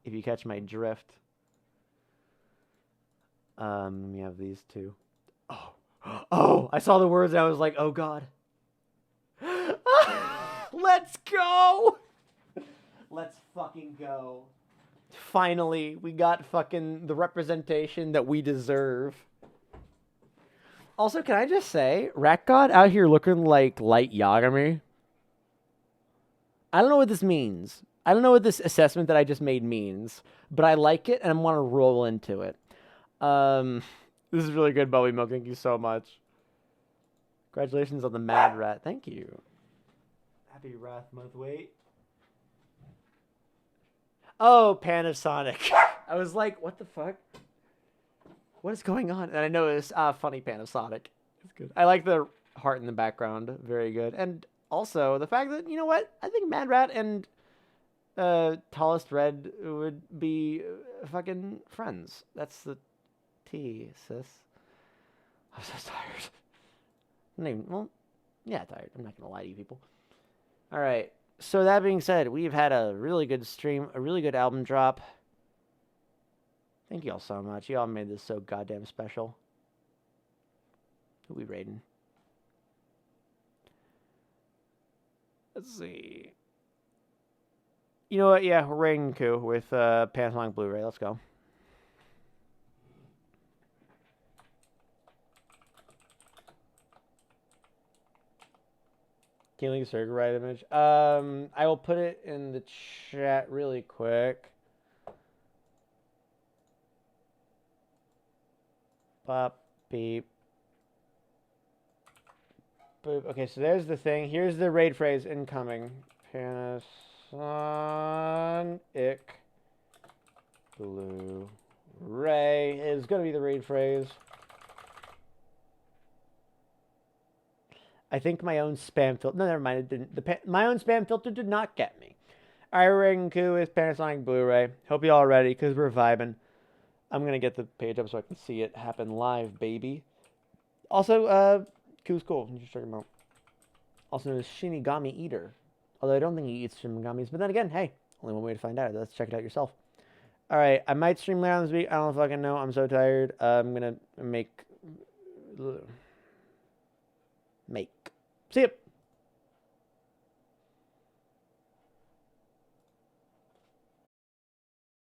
if you catch my drift. Let me have these two. Oh, I saw the words and I was like, oh god. Let's go! Let's fucking go. Finally, we got fucking the representation that we deserve. Also, can I just say, Rat God out here looking like Light Yagami? I don't know what this means. I don't know what this assessment that I just made means, but I like it and I want to roll into it. This is really good, Bowie Milk. Thank you so much. Congratulations on the Mad Rat. Thank you. Happy Wrath Month. Wait. Oh, Panasonic. I was like, what the fuck? What is going on? And I know it's funny Panasonic. It's good. I like the heart in the background. Very good. And also the fact that, you know what? I think Mad Rat and Tallest Red would be fucking friends. That's the T, sis. I'm so tired. Well, yeah, tired. I'm not going to lie to you people. All right. So that being said, we've had a really good stream, a really good album drop. Thank you all so much. You all made this so goddamn special. Who we rating? Let's see. You know what? Yeah, we're rating Ku with Panasonic Blu-ray. Let's go. Can you link a circle right image? I will put it in the chat really quick. Pop, beep. Boop. Okay, so there's the thing. Here's the raid phrase incoming. Panasonic Blu-ray. Ray is going to be the raid phrase. I think my own spam filter... No, never mind. It didn't. My own spam filter did not get me. Alright, Renku is Panasonic Blu-ray. Hope you all ready, because we're vibing. I'm going to get the page up so I can see it happen live, baby. Also, Ku's cool. Just talking about. Also known as Shinigami Eater. Although I don't think he eats Shinigamis. But then again, hey, only one way to find out. Let's check it out yourself. Alright, I might stream later on this week. I don't fucking know. I'm so tired. I'm going to make... See ya.